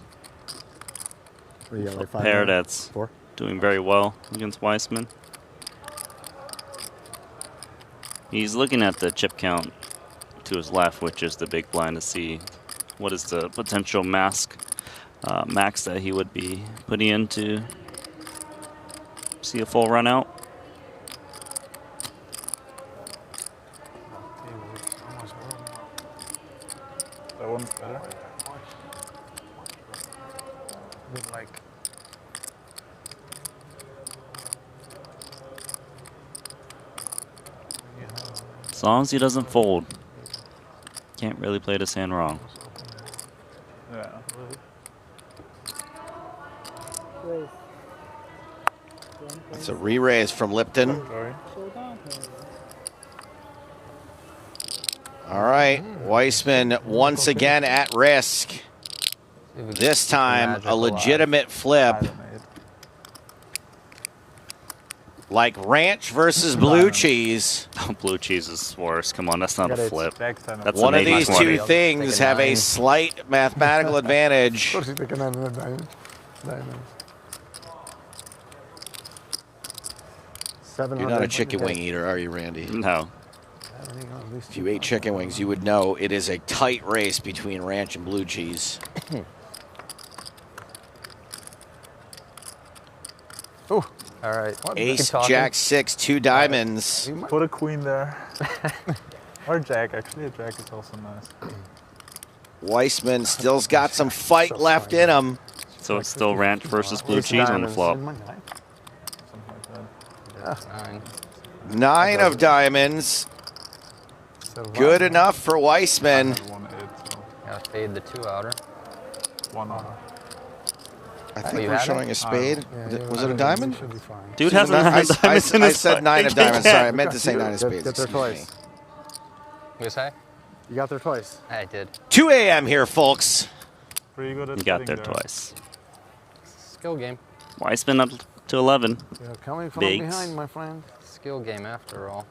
A pair that's doing very well against Weissman. He's looking at the chip count to his left, which is the big blind, to see what is the potential max that he would be putting in to see a full run out. That one's better. Like As long as he doesn't fold, can't really play this hand wrong. yeah. It's a re-raise from Lipton. All right, Weissman once again at risk. This time, a legitimate flip. Like ranch versus blue cheese. Blue cheese is worse. Come on, that's not a flip. That's one of these two things have a slight mathematical advantage. You're not a chicken wing eater, are you, Randy? No. If you ate chicken wings, you would know it is a tight race between ranch and blue cheese. Oh, all right. Ace, Jack, 6, 2 diamonds. Put a queen there. Or Jack, actually. A Jack is also nice. Weissman still's got some fight left in him. So it's still ranch versus blue cheese on the flop. 9 of diamonds. Good enough for Weissman. Gotta fade the 2 outer. I think we're showing a spade. Was it a diamond? Dude hasn't had diamonds in his I said 9 of diamonds. Sorry, I meant to say 9 of spades. Get there twice. You say? You got there twice. I did. 2 a.m. here, folks. Pretty good at You got there twice. Skill game. Weissman up to 11. You're coming from Bigs. behind, my friend. Skill game after all.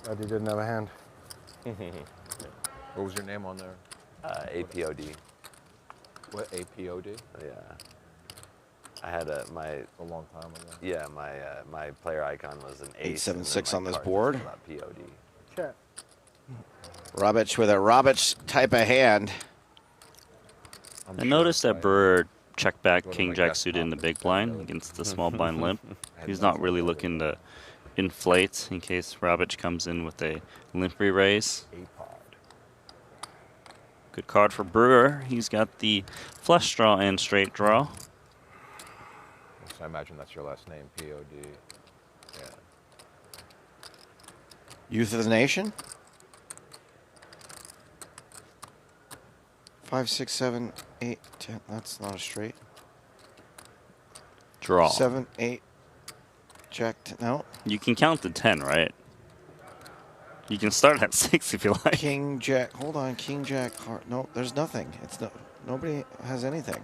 Glad you didn't have a hand. What was your name on there? APOD. What, APOD? Yeah. I had a long time ago. Yeah, my player icon was an ace. 8-7-6 on this board. POD. Check. Robich with a Robich type of hand. I noticed that Brewer checked back King Jack suited in the big blind against the small blind limp. He's not really looking to inflate in case Robich comes in with a limp re-raise. Good card for Brewer. He's got the flush draw and straight draw. I imagine that's your last name, POD. Yeah. Youth of the Nation. 5, 6, 7, 8, 10. That's not a straight. Draw. 7, 8. Jack. No. You can count to 10, right? You can start at 6 if you like. King Jack. Hold on. King Jack. Heart. No, there's nothing. It's no. Nobody has anything.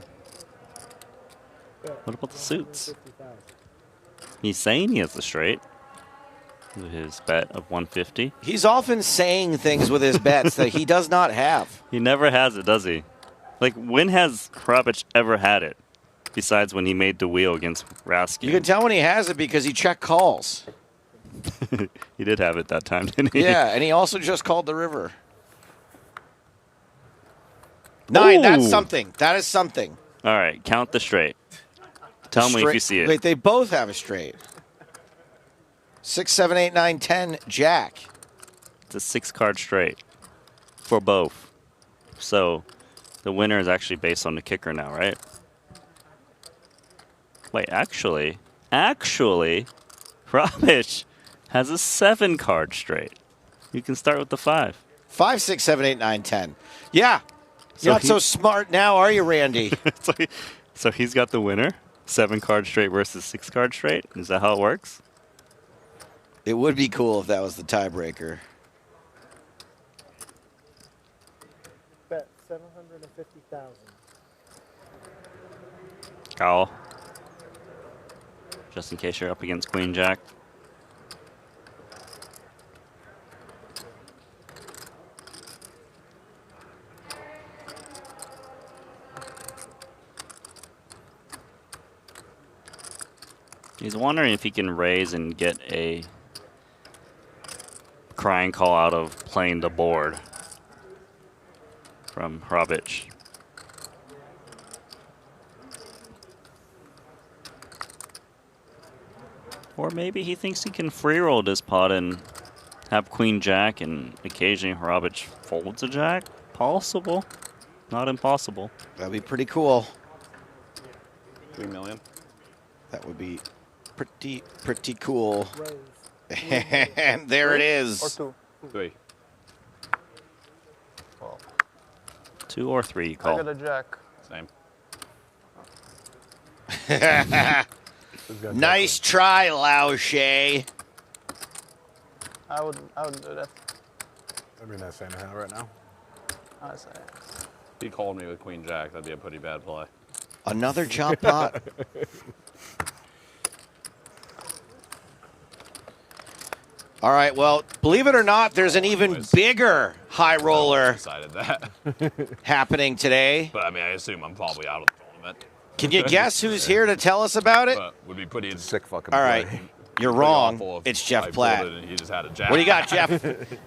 What about the suits? He's saying he has the straight. With his bet of 150. He's often saying things with his bets that he does not have. He never has it, does he? Like, when has Robich ever had it? Besides when he made the wheel against Raskin. You can tell when he has it because he check calls. He did have it that time, didn't he? Yeah, and he also just called the river. 9, that's something. That is something. All right, count the straight. Tell me if you see it. Wait, they both have a straight. 6, 7, 8, 9, 10, Jack. It's a 6-card straight for both. So the winner is actually based on the kicker now, right? Wait, actually, Robic has a 7-card straight. You can start with the 5. 5, 6, 7, 8, 9, 10. Yeah. You're not so smart now, are you, Randy? So he's got the winner. 7-card straight versus 6-card straight. Is that how it works? It would be cool if that was the tiebreaker. Bet 750,000. Call. Just in case you're up against Queen Jack. He's wondering if he can raise and get a crying call out of playing the board from Robic. Or maybe he thinks he can free roll this pot and have Queen Jack and occasionally Robic folds a Jack. Possible. Not impossible. That'd be pretty cool. 3 million. That would be pretty cool. And there it is. Or 2. 3. 2 or 3, you call. I got a jack. Same. Nice try, Lao Shay. I would do that. I'd be nice saying hand right now. I say. If he called me with Queen Jack, that'd be a pretty bad play. Another chop pot. All right, well, believe it or not, there's an even bigger high roller Decided that. happening today. But I mean, I assume I'm probably out of the tournament. Can you guess who's here to tell us about it? But would be pretty sick fucking. All right, you're Pretty wrong. awful if It's Jeff I Platt. pulled it and he just had a jack. What do you got, Jeff?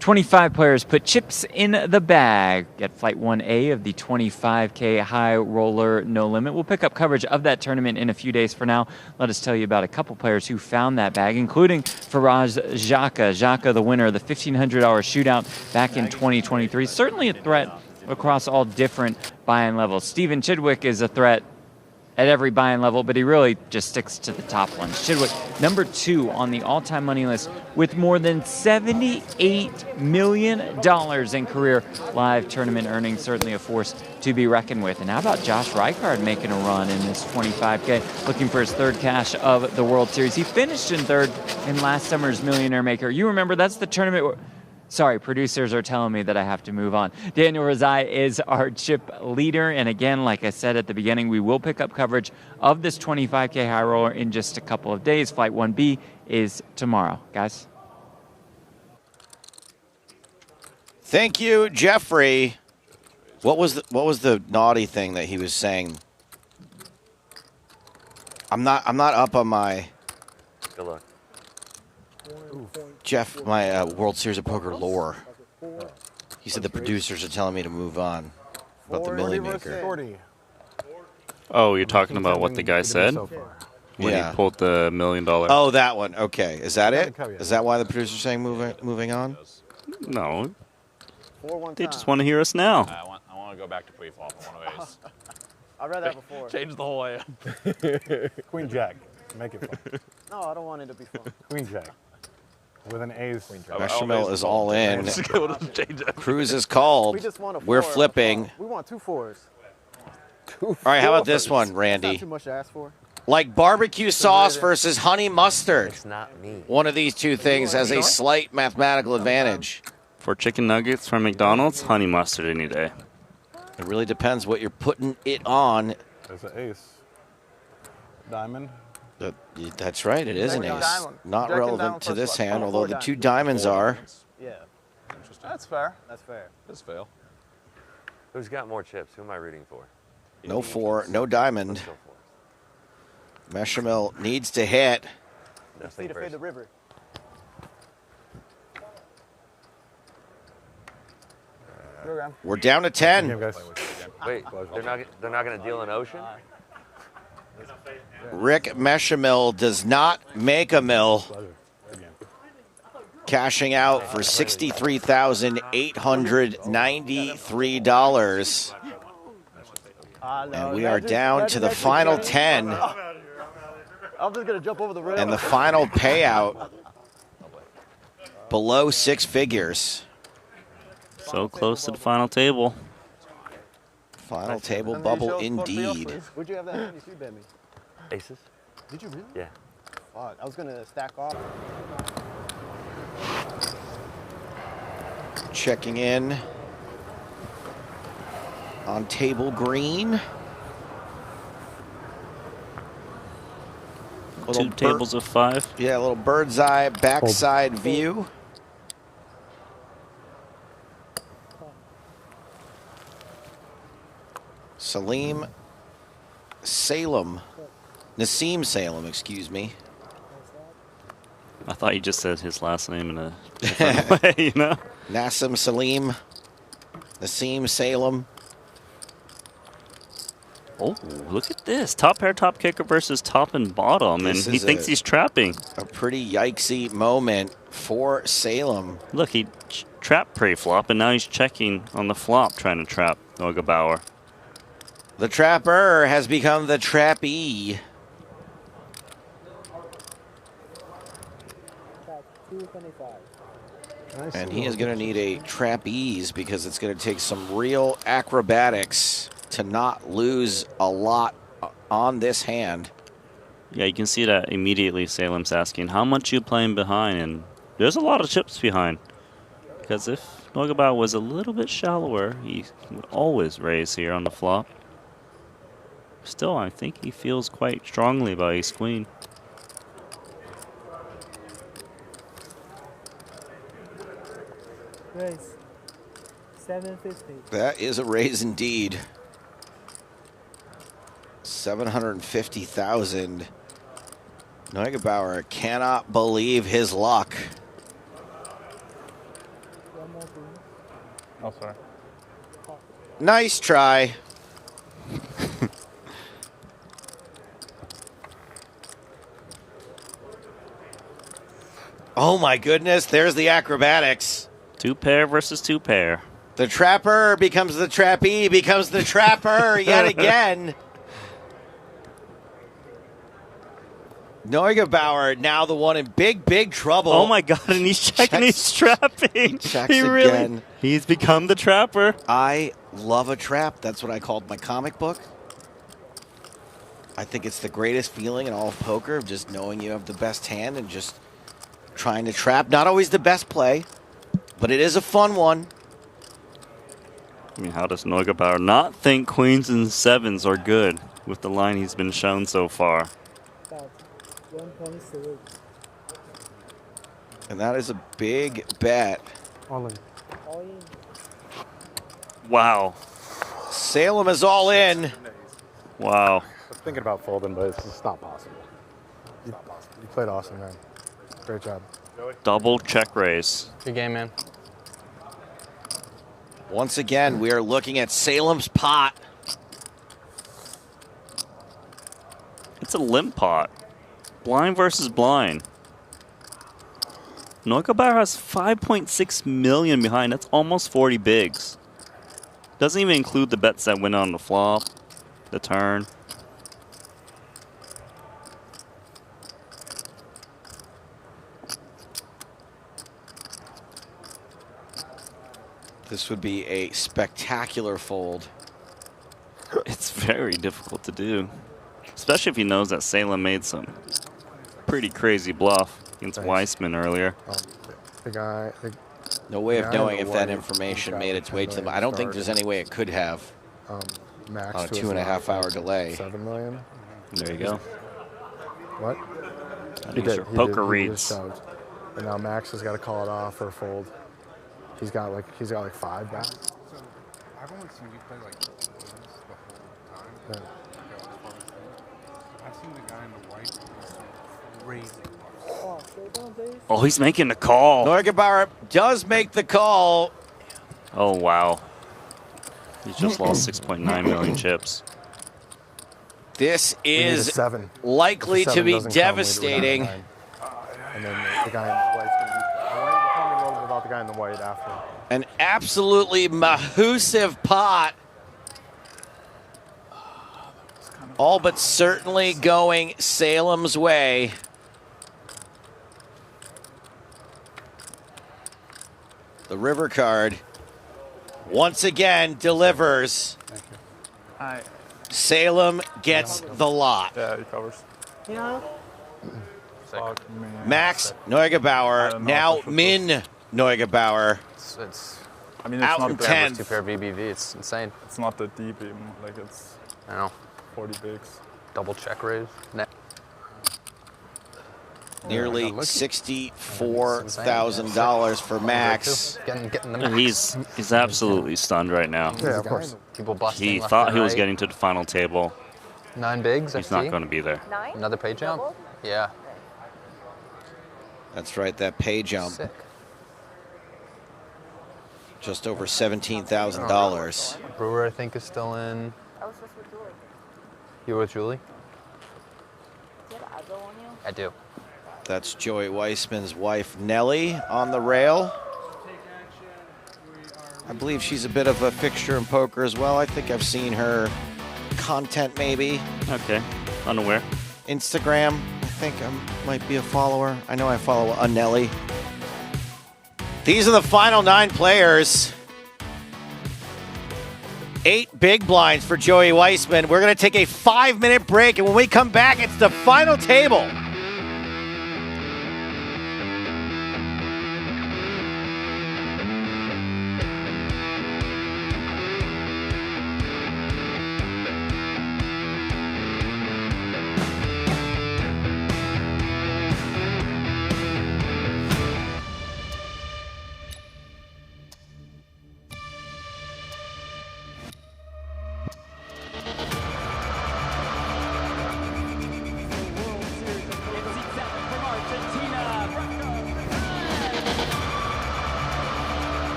25 players put chips in the bag at Flight 1A of the 25K High Roller No Limit. We'll pick up coverage of that tournament in a few days. For now, let us tell you about a couple players who found that bag, including Faraz Xhaka. Xhaka, the winner of the $1,500 shootout back in 2023. Certainly a threat across all different buy-in levels. Steven Chidwick is a threat at every buy-in level, but he really just sticks to the top ones. Chidwick, number 2 on the all-time money list with more than $78 million in career live tournament earnings. Certainly a force to be reckoned with. And how about Josh Rijkaard making a run in this 25K, looking for his 3rd cash of the World Series. He finished in 3rd in last summer's Millionaire Maker. You remember, that's the tournament where... Sorry, producers are telling me that I have to move on. Daniel Razai is our chip leader. And again, like I said at the beginning, we will pick up coverage of this 25K High Roller in just a couple of days. Flight 1B is tomorrow, guys. Thank you, Jeffrey. What was the naughty thing that he was saying? I'm not up on my... Good luck. Jeff, my World Series of Poker lore. He said the producers are telling me to move on about the Millie Maker. Oh, you're talking about what the guy said? When he pulled the $1 million. Oh, that one. Okay. Is that it? Is that why the producers are saying moving on? No. They just want to hear us now. I want to go back to pre-flop. I want to ace. I'd rather have a 4. Change the whole way. Queen Jack. Make it fun. No, I don't want it to be fun. Queen Jack. With an ace. Bechamel is all in. Cruz is called. We just want a 4. We're flipping. We want 2 4s. All right, how about this one, Randy? That's not too much to ask for. Like barbecue sauce versus honey mustard. It's not me. One of these two things has a slight mathematical advantage. For chicken nuggets from McDonald's, honey mustard any day. It really depends what you're putting it on. There's an ace. Diamond. That's right, it is an ace. Diamond. Not Jack and relevant diamond to first this flop. hand, Oh, although 4 the diamonds. 2 diamonds are. Yeah. That's fair. That's fair. That's fail. Who's got more chips? Who am I rooting for? No 4, no diamond. Let's go for it. Bechamel needs to hit. Just need to fade the river. We're down to 10. Wait, they're not going to deal an ocean? Rick Bechamel does not make a mill. cashing out for $63,893. And we are down to the final 10. I'm just gonna jump over the rail. And the final payout below 6 figures. So close to the final table. Final table bubble indeed. Where'd you have that hand? You bet me. Aces. Did you really? Yeah. Fuck, I was gonna stack off. Checking in on table green. Two tables of 5. Yeah, a little bird's eye backside view. Nassim Salem, excuse me. I thought you just said his last name in a different way, you know? Nassim Salem. Oh, look at this. Top pair, top kicker versus top and bottom, and he thinks he's trapping. A pretty yikesy moment for Salem. Look, he trapped pre-flop, and now he's checking on the flop, trying to trap Neugebauer. The trapper has become the trappee. And he is going to need a trapeze because it's going to take some real acrobatics to not lose a lot on this hand. Yeah, you can see that immediately Salem's asking, how much you playing behind? And there's a lot of chips behind. Because if Neugebauer was a little bit shallower, he would always raise here on the flop. Still, I think he feels quite strongly about ace queen. Raise. 750. That is a raise indeed. 750,000. Neugebauer cannot believe his luck. Oh, sorry. Nice try. Oh my goodness, there's the acrobatics. 2 pair versus 2 pair. The trapper becomes the trappee, becomes the trapper yet again. Neugebauer now the one in big trouble. Oh my god, and he's checking, he's trapping. Checks He really, again. he's become the trapper. I love a trap. That's what I called my comic book. I think it's the greatest feeling in all of poker, of just knowing you have the best hand and just trying to trap. Not always the best play, but it is a fun one. I mean, how does Neugebauer not think queens and 7s are good with the line he's been shown so far? 123. And that is a big bet. All in. All in. Wow. Salem is all in. Wow. I was thinking about folding, but it's just not possible. It's not possible. You played awesome, man. Great job. Double check raise. Good game, man. Once again, we are looking at Salem's pot. It's a limp pot. Blind versus blind. Neugebauer has 5.6 million behind. That's almost 40 bigs. Doesn't even include the bets that went on the flop, the turn. This would be a spectacular fold. It's very difficult to do, especially if he knows that Salem made some pretty crazy bluff against Weissman earlier. The guy. No way of knowing if that information made its way to them. I don't think there's any way it could have Max on a 2.5 hour delay. 7 million. There you go. What? He did. Poker reads. He just shoved. And now Max has got to call it off or fold. He's got like 5 back. So I've only seen you play like games the whole time. Yeah. I've seen the guy in the white crazy. Oh, he's making the call. Neugebauer does make the call. Oh, wow. He's just lost 6.9 million chips. This is The likely to seven be doesn't come, we would have devastating. 9. And then the guy in the white's going to be about the guy in the white after. An absolutely mahoosive pot. All but certainly going Salem's way. The river card once again delivers. Salem gets the lot. Yeah, he covers. Yeah. Max Neugebauer, now Min Neugebauer. I mean, it's out not in the average 10th. two-pair VBV. It's insane. It's not that deep even. Like it's. I know. 40 bigs. Double check raise. Nearly $64,000 for Max. Getting the And max. he's absolutely stunned right now. Yeah, of course. People busting He left thought and he was right. getting to the final table. 9 bigs. He's FT. not going to be there. Another pay jump. Yeah. That's right, that pay jump. Sick. Just over $17,000. Brewer, I think, is still in. I was just with Julie. You were with Julie? Do you have Agile on you? I do. That's Joey Weissman's wife, Nellie, on the rail. I believe she's a bit of a fixture in poker as well. I think I've seen her content maybe. Okay, unaware. Instagram, I think I might be a follower. I know I follow a Nelly. These are the final 9 players. 8 big blinds for Joey Weissman. We're going to take a 5-minute break, and when we come back, it's the final table.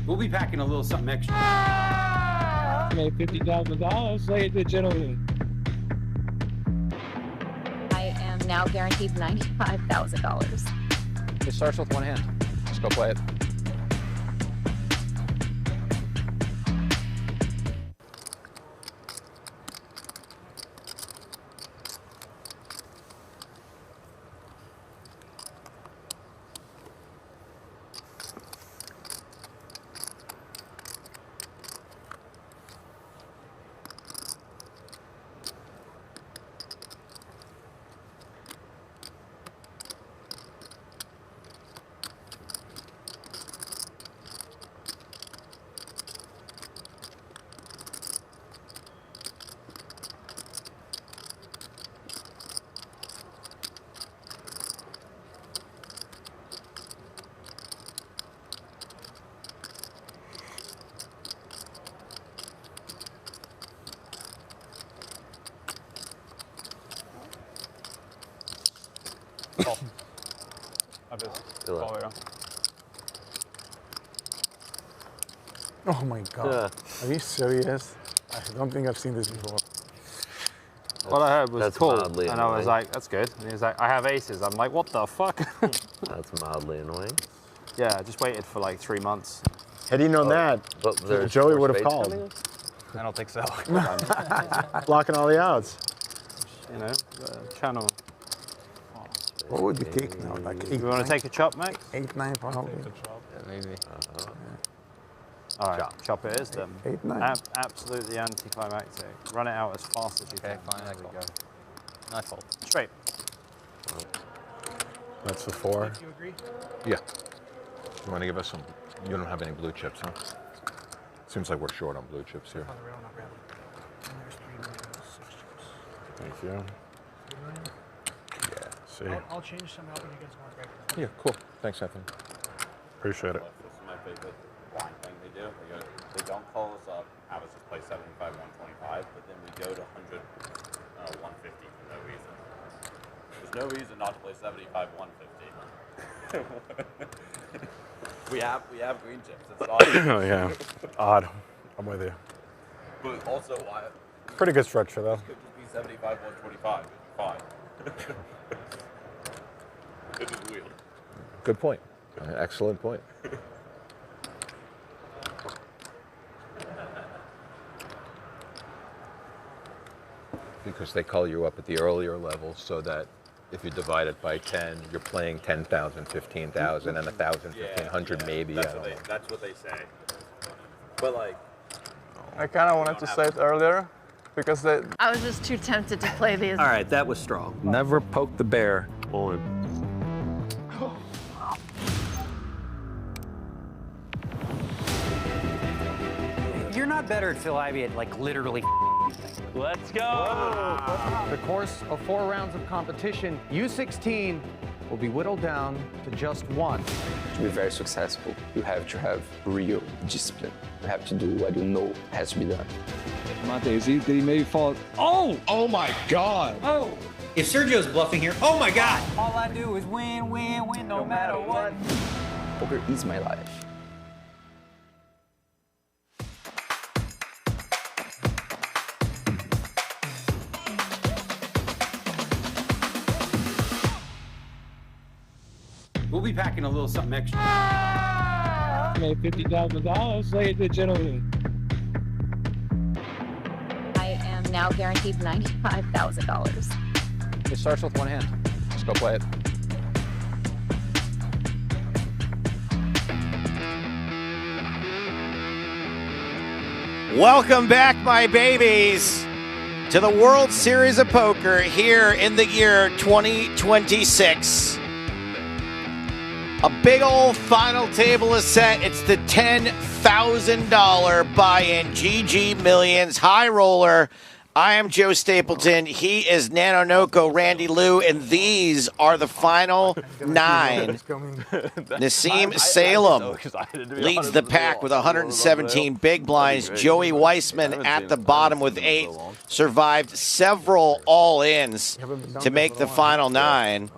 We'll be packing a little something extra. Made $50,000, ladies and gentlemen. I am now guaranteed $95,000. It starts with one hand. Just go play it. Oh. Oh my God. Are you serious? I don't think I've seen this before. What I heard was That's cool, mildly and I was annoying. like, that's good. And he was like, I have aces. I'm like, what the fuck? That's mildly annoying. Yeah, I just waited for like 3 months. Had he known that, But there's Joey more would have spades called. coming? I don't think so. Blocking all the outs. You know, the channel. What would you take now? Like 8, You want to take a chop, Max? 8, 9 probably. Yeah, maybe. Uh-huh. All right, chop it is then. 8, 9. Absolutely anticlimactic. Run it out as fast as you can. Fine, There we go. I fold. Straight. That's the 4. You agree? Yeah. You want to give us some? You don't have any blue chips, huh? Seems like we're short on blue chips here. Thank you. Yeah. See. I'll change some out when you guys want. Yeah. Cool. Thanks, Anthony. Appreciate it. blind thing they do. They don't call us up, have us just play 75, 125, but then we go to 100, 150 for no reason. There's no reason not to play 75, 150. we have green chips. It's odd. Yeah, odd. I'm with you. But also, why? Pretty good structure though. This could just be 75, 125. Fine. It is weird. Good point. Excellent point. Because they call you up at the earlier levels so that if you divide it by 10, you're playing 10,000, 15,000, and 1,000, 1,500 maybe. That's what they say. But like, I kind of wanted to say it earlier because they. I was just too tempted to play these. All right, that was strong. Never poke the bear. Bullet. You're not better at Phil Ivey at like literally. Let's go. The course of 4 rounds of competition, U16 will be whittled down to just one. To be very successful, you have to have real discipline. You have to do what you know has to be done. Monte, did he maybe fall? Oh! Oh my God. Oh! If Sergio's bluffing here, oh my God. All I do is win, win, win, no matter what. Poker is my life. We'll be packing a little something extra. Made $50,000, ladies and gentlemen. I am now guaranteed $95,000. It starts with one hand. Just go play it. Welcome back, my babies, to the World Series of Poker here in the year 2026. A big old final table is set. It's the $10,000 buy-in GGMillion High Roller. I am Joe Stapleton. He is Nano Noko, Randy Liu, and these are the final 9. Nassim Salem leads the pack with 117 big blinds. Joey Weissman at the bottom with 8. Survived several all-ins to make the final 9.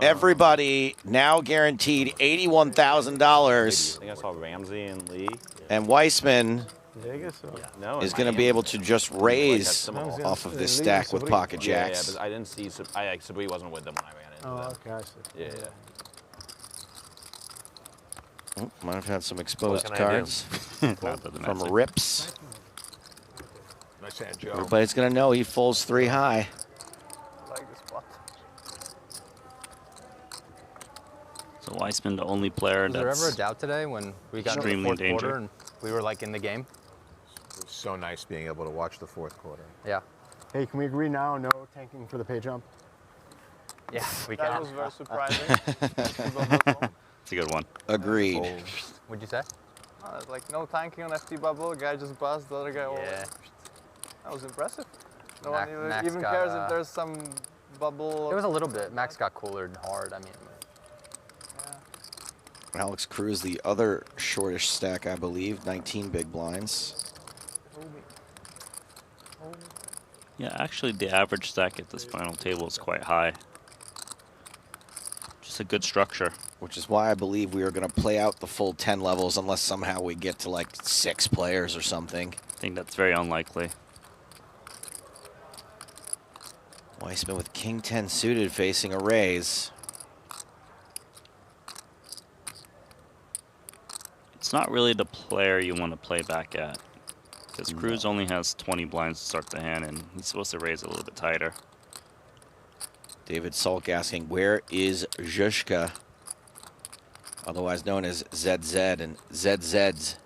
Everybody now guaranteed $81,000. I think I saw Ramsey and Lee. And Weissman is going to be able to just raise off of this stack with pocket jacks. Yeah, but I didn't see. Sabri wasn't with them when I ran into them. Okay, I see. Yeah. Oh, might have had some exposed What can I do? cards from Rips. Nice hand, Joe. Everybody's going to know he folds 3 high. So Weissman, the only player Was there that's ever a doubt today when we got into the extremely fourth quarter dangerous. and we were like in the game? It was so nice being able to watch the fourth quarter. Yeah. Hey, can we agree now? No tanking for the pay jump. Yeah, we can. That was very surprising. It's a good one. Agreed. What'd you say? Like no tanking on FT bubble. Guy just buzzed. The other guy. Yeah. That was impressive. No Max one even got, cares if there's some bubble. It was a little bit. Max got coolered hard. I mean. Alex Cruz, the other shortish stack, I believe, 19 big blinds. Yeah, actually the average stack at this final table is quite high. Just a good structure. Which is why I believe we are going to play out the full 10 levels unless somehow we get to like 6 players or something. I think that's very unlikely. Weissman with King 10 suited facing a raise. It's not really the player you want to play back at. Because Cruz only has 20 blinds to start the hand, and he's supposed to raise a little bit tighter. David Salk asking, where is Zhushka? Otherwise known as ZZ, and ZZ's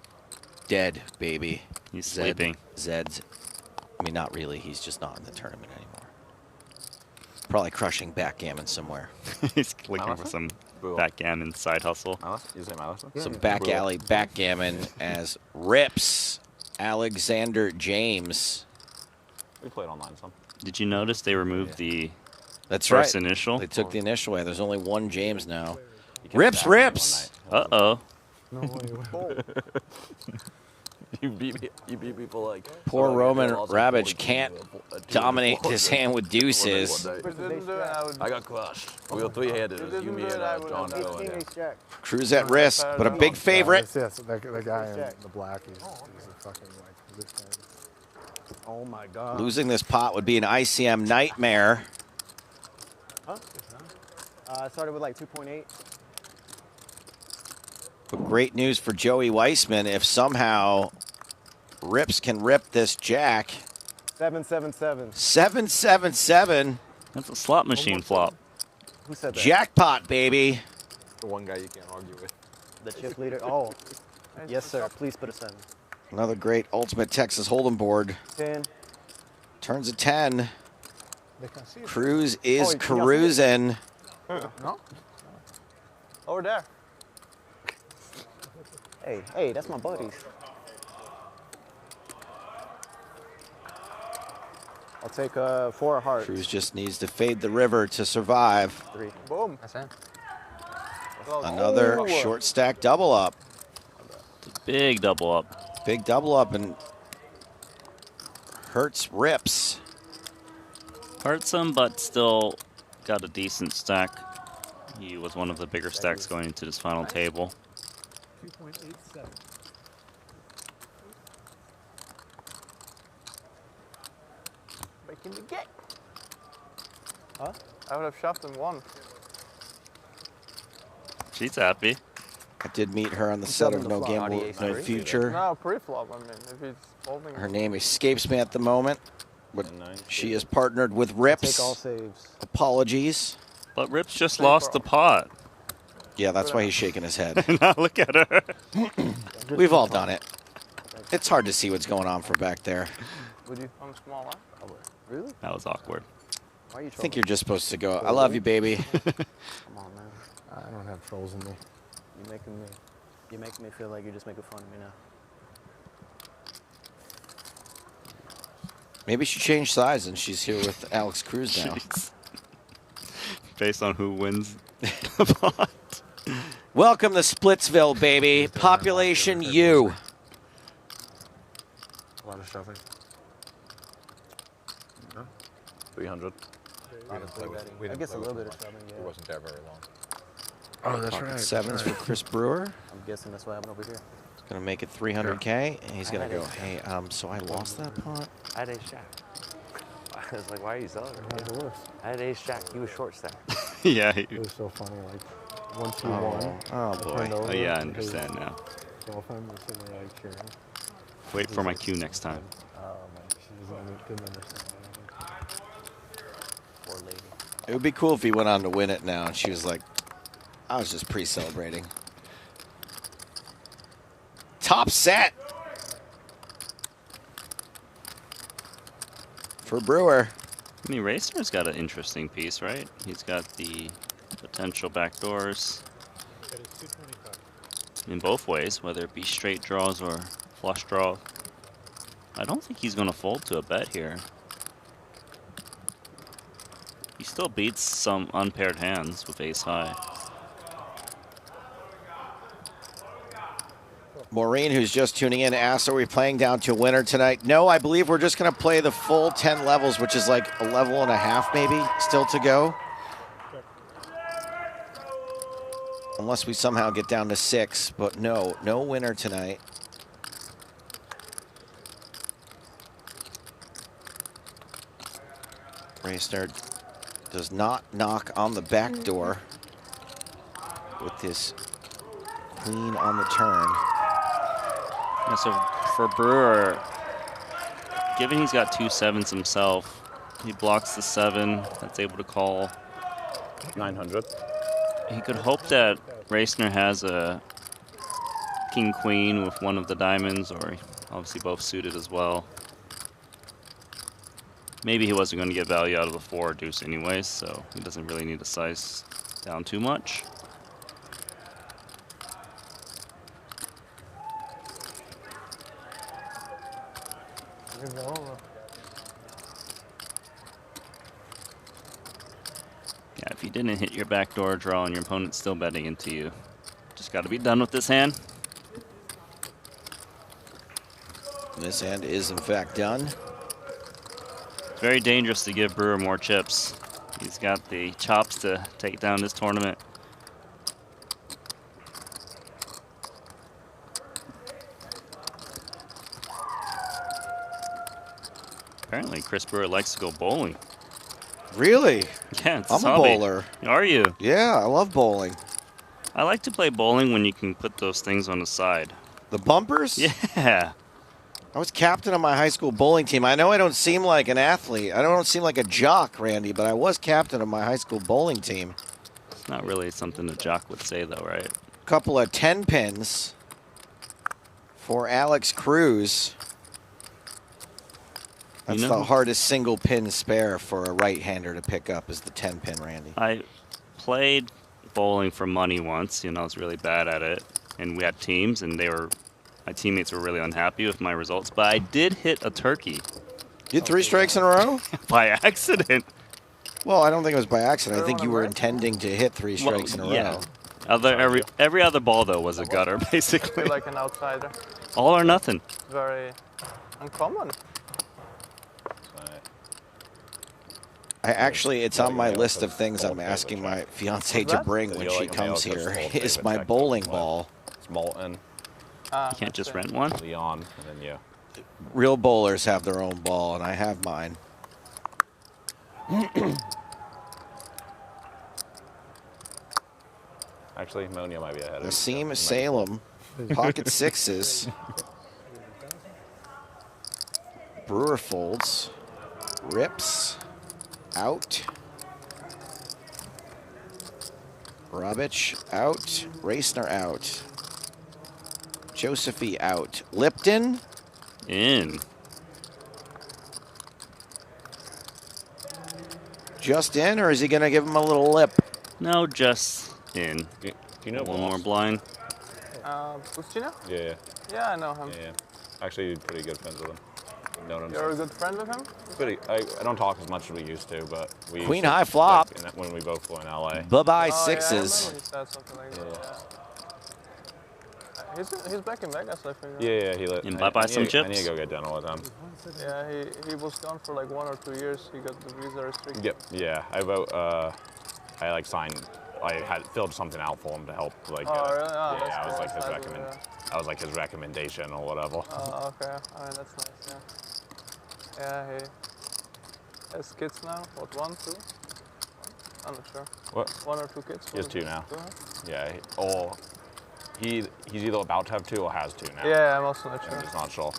dead, baby. He's sleeping. Zed's, I mean, not really. He's just not in the tournament anymore. Probably crushing backgammon somewhere. He's looking for some backgammon side hustle. You say Malison? Some back alley backgammon as Rips Alexander James. We played online some. Did you notice they removed the That's first right. initial? They took the initial away. There's only one James now. Rips. Uh-oh. No way. You beat me for like. Poor oh, Roman also Ravage 42 can't a two dominate one this day. hand with One day, deuces. one day. If it didn't do it, I would. I got crushed. We were three-handed. It was you, me, and John Ace Doe. king, Yeah. ace jack. Cruz at risk, but a big favorite. Yes, the guy in the black, he's a fucking like this guy. Oh my god. Losing this pot would be an ICM nightmare. Huh? I started with like 2.8. But great news for Joey Weissman if somehow Rips can rip this jack. 777. 777. That's a slot machine flop. Who said that? Jackpot, baby. The one guy you can't argue with. The chip leader. Oh. Yes, sir. Please put a 7. Another great Ultimate Texas Hold'em board. 10. Turns a 10. They can see it. Cruz is Oh, you cruising. No? Over there. Hey, that's my buddies. I'll take 4 hearts. Cruz just needs to fade the river to survive. 3. Boom. That's it. Another short stack double up. Big double up. Big double up and hurts Rips. Hurts him, but still got a decent stack. He was one of the bigger stacks going into this final table. 2.87. Making the gate. Huh? I would have shoved him 1. She's happy. I did meet her on the set of No Gamble, No Future. No, pre-flop, I mean, if he's folding. Her name escapes me at the moment, but she is partnered with Rips. Take all saves. Apologies. But Rips just lost the pot. Yeah, that's why he's shaking his head. Now look at her. We've all done it. It's hard to see what's going on from back there. Would you on small line? Really? That was awkward. Why are you I think you're just supposed to go, I love you, baby. Come on, man. I don't have trolls in me. You're making me feel like you're just making fun of me now. Maybe she changed sides and she's here with Alex Cruz now. Jeez. Based on who wins the pot. Welcome to Splitsville, baby. Population U. A lot of shoving. 300. I guess a little bit of shoving, yeah. He wasn't there very long. Oh, that's Pocket right. sevens for Chris Brewer. I'm guessing that's what happened over here. He's going to make it 300K, and he's going to go, hey, so I lost that pot? I had ace jack. I was like, why are you celebrating? How's it worse? I had ace jack. He was short stack. Yeah. It was so funny, like 1, 2, 1. Oh, boy. Oh, yeah, I understand now. Girlfriend was sitting there like cheering. Wait for my cue next time. Oh, man, she didn't understand anything. Poor lady. It would be cool if he went on to win it now, and she was like, I was just pre-celebrating. Top set for Brewer. I mean, Racner's got an interesting piece, right? He's got the potential backdoors in both ways, whether it be straight draws or flush draw. I don't think he's going to fold to a bet here. He still beats some unpaired hands with ace high. Maureen, who's just tuning in, asks, are we playing down to a winner tonight? No, I believe we're just going to play the full 10 levels, which is like a level and a half maybe still to go. Unless we somehow get down to 6, but no winner tonight. Racner does not knock on the back door with this queen on the turn. Yeah, so for Brewer, given he's got 2 7s himself, he blocks the 7, that's able to call 900. He could hope that Racner has a king-queen with one of the diamonds, or obviously both suited as well. Maybe he wasn't going to get value out of the 4 deuce anyways, so he doesn't really need to size down too much. Yeah, if you didn't hit your backdoor draw and your opponent's still betting into you, just got to be done with this hand. This hand is in fact done. It's very dangerous to give Brewer more chips. He's got the chops to take down this tournament. Apparently, Chris Brewer likes to go bowling. Really? Yeah, it's I'm a hobby. bowler. Are you? Yeah, I love bowling. I like to play bowling when you can put those things on the side. The bumpers? Yeah. I was captain of my high school bowling team. I know I don't seem like an athlete. I don't seem like a jock, Randy, but I was captain of my high school bowling team. It's not really something a jock would say, though, right? Couple of 10 pins for Alex Cruz. That's the hardest single pin spare for a right-hander to pick up is the 10 pin, Randy. I played bowling for money once. I was really bad at it. And we had teams, and my teammates were really unhappy with my results. But I did hit a turkey. You had 3 strikes in a row? By accident. Well, I don't think it was by accident. I think you were intending to hit 3 strikes in a row. Every other ball, though, was a gutter, basically. I feel like an outsider. All or nothing. Very uncommon. It's on my list of things I'm asking my fiance to bring when she comes here, is my bowling ball. It's molten. You can't just rent one? Leon, and then Real bowlers have their own ball, and I have mine. Actually, Monia might be ahead of Nassim Salem, pocket sixes. Brewer folds, rips, out. Robich out, Racner out. Josephy out. Lipton in. Just in, or is he going to give him a little lip? No, just in. Do you know one more blind? Bustina? Yeah. Yeah, I know him. Yeah. Actually, pretty good friends with him. Known him You're a good friend with him? I don't talk as much as we used to, but we Queen used to high flop. when we both flew in LA. Bye-bye Oh, sixes. Yeah, I remember he said something like that. He's back in Vegas, I think. Yeah, he lit. And bye-bye some chips? I need to go get dinner with him. Yeah, he was gone for like 1 or 2 years. He got the visa restriction. Yep. Yeah, I signed. I had filled something out for him to help. Like, oh, really? Oh, yeah, I was cool. like his I was like his recommendation or whatever. Oh, okay. I mean, that's nice. Yeah. Yeah, he has kids now. What, 1, 2? I'm not sure. What? 1 or 2 kids? He has 2 now. 2, huh? Yeah. He's either about to have 2 or has 2 now. Yeah, I'm also not sure. I'm just not sure.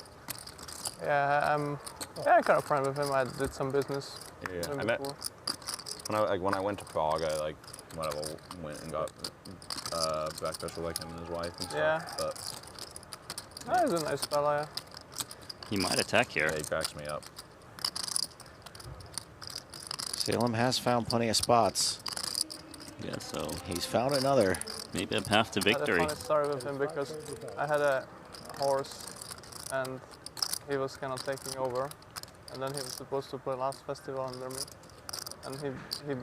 Yeah, I'm kind of friend with him. I did some business. Yeah, with him I met before. when I went to Prague. I went and got breakfast with him and his wife and stuff. Yeah. But he's a nice fella. Yeah. He might attack here. Yeah, he cracks me up. Salem has found plenty of spots. Yeah, so he's found another. Maybe a path to victory. I had a funny story with him because I had a horse and he was kind of taking over, and then he was supposed to play last festival under me, and he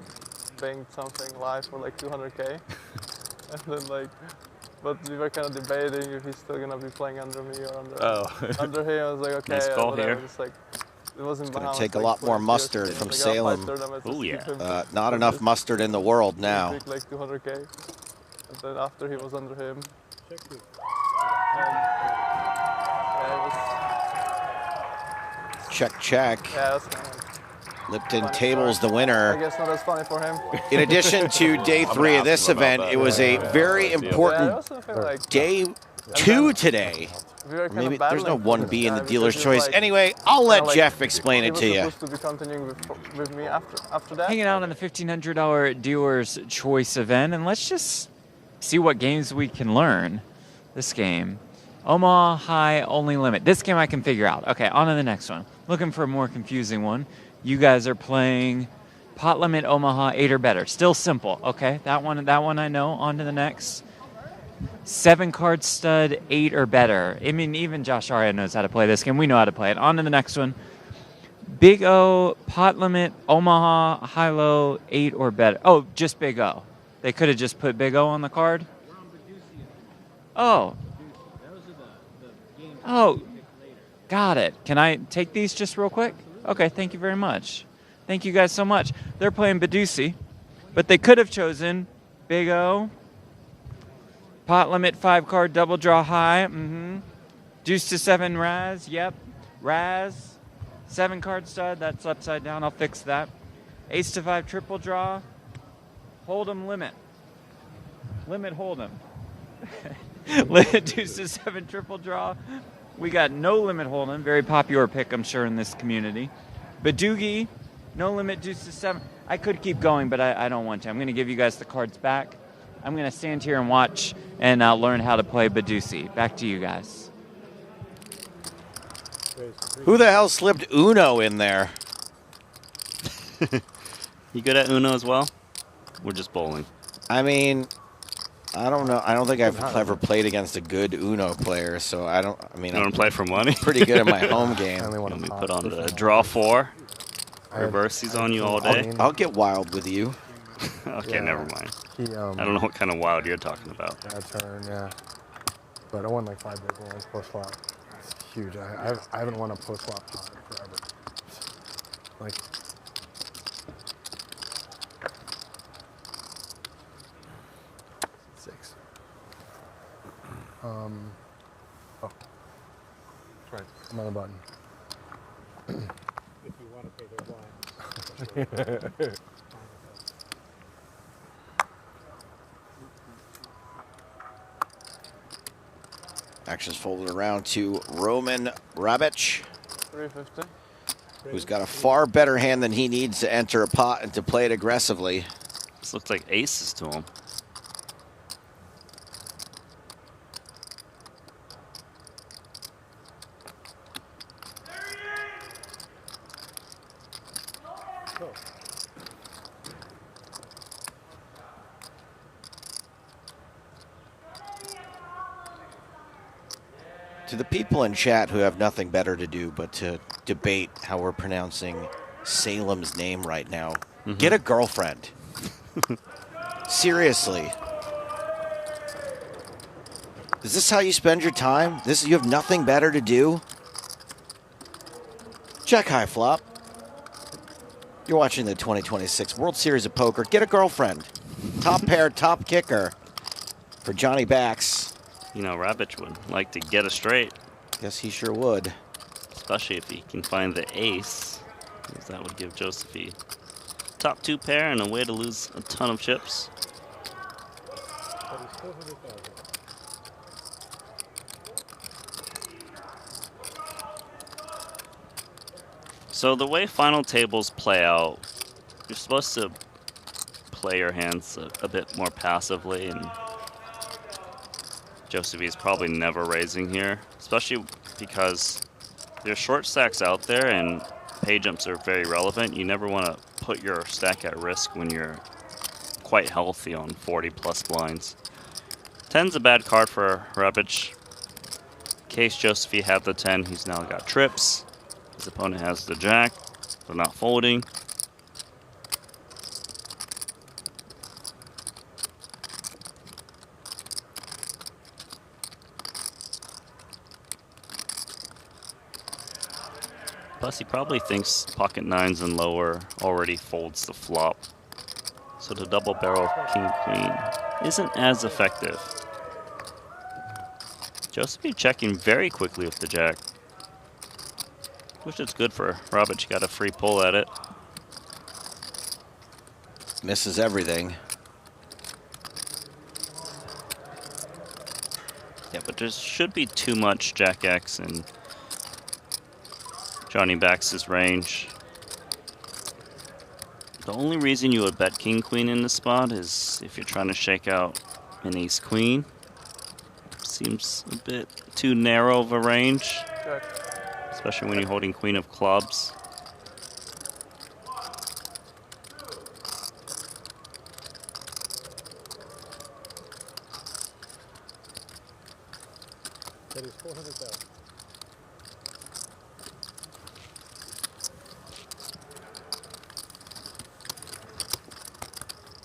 banged something live for like 200K, and then but we were kind of debating if he's still gonna be playing under me or under him. I was like, okay, nice call whatever. Here. It's like, it wasn't Going to take a lot more mustard from Salem. Oh yeah. Not enough mustard in the world now. He like 200K, and then after he was under him. Check, check. Yeah, that's kind of Lipton tables the winner. I guess not as funny for him. In addition to day 3 of this event, it was a very important day 2 today. Maybe there's no 1B in the dealer's choice. Anyway, I'll let Jeff explain it to you. He was supposed to be continuing with me after that. Hanging out in the $1,500 dealer's choice event, and let's just see what games we can learn. This game, Omaha High only limit. This game I can figure out. Okay, on to the next one. Looking for a more confusing one. You guys are playing pot limit Omaha 8 or better. Still simple. Okay, that one I know. On to the next. 7 card stud 8 or better. I mean, even Josh Aria knows how to play this game. We know how to play it. On to the next one. Big O pot limit Omaha high low 8 or better. Oh, just Big O. They could have just put Big O on the card. Oh. Oh. Got it. Can I take these just real quick? Okay, thank you very much. Thank you guys so much. They're playing Badusi, but they could have chosen Big O, pot limit 5 card, double draw high, deuce to 7 Raz, yep, Raz, 7 card stud, that's upside down, I'll fix that. Ace to 5 triple draw, Hold'em limit, Hold'em. Deuce to 7 triple draw. We got no limit Hold'em, very popular pick, I'm sure, in this community. Badoogie, no limit, deuce to 7. I could keep going, but I don't want to. I'm going to give you guys the cards back. I'm going to stand here and watch and learn how to play Badusi. Back to you guys. Who the hell slipped Uno in there? You good at Uno as well? We're just bowling. I mean, I don't know. I don't think I've ever played against a good Uno player, so I don't. I mean, You want to play for money? Pretty good at my home game. Let me put on the draw 4. Reverse these on you all day. I'll get wild with you. Okay, never mind. I don't know what kind of wild you're talking about. Bad turn, yeah. But I won like 5 big ones post flop. It's huge. I haven't won a post flop pot forever. Like. Six. Oh. That's right. I'm on the button. If you want to pay their blind. Actions folded around to Roman Rabic, 350. who's got a far better hand than he needs to enter a pot and to play it aggressively. This looks like aces to him. To the people in chat who have nothing better to do but to debate how we're pronouncing Salem's name right now, get a girlfriend. Seriously. Is this how you spend your time? You have nothing better to do? Check high flop. You're watching the 2026 World Series of Poker. Get a girlfriend. Top pair, top kicker for Johnny Bax. You know, Rabic would like to get a straight. Yes, he sure would. Especially if he can find the ace, because that would give Josephine top 2 pair and a way to lose a ton of chips. So the way final tables play out, you're supposed to play your hands a bit more passively, and Josephine is probably never raising here, especially because there's short stacks out there and pay jumps are very relevant. You never want to put your stack at risk when you're quite healthy on 40 plus blinds. 10's a bad card for Rabic. In case Josephine had the 10, he's now got trips. His opponent has the jack. They're not folding. Plus, he probably thinks pocket 9s and lower already folds the flop. So the double barrel king-queen isn't as effective. Josephine checking very quickly with the jack. Which is good for Rabic. He got a free pull at it. Misses everything. Yeah, but there should be too much Jack X and Johnny Bax's range. The only reason you would bet King Queen in this spot is if you're trying to shake out an Ace Queen. Seems a bit too narrow of a range, especially when you're holding Queen of Clubs. That is 400,000.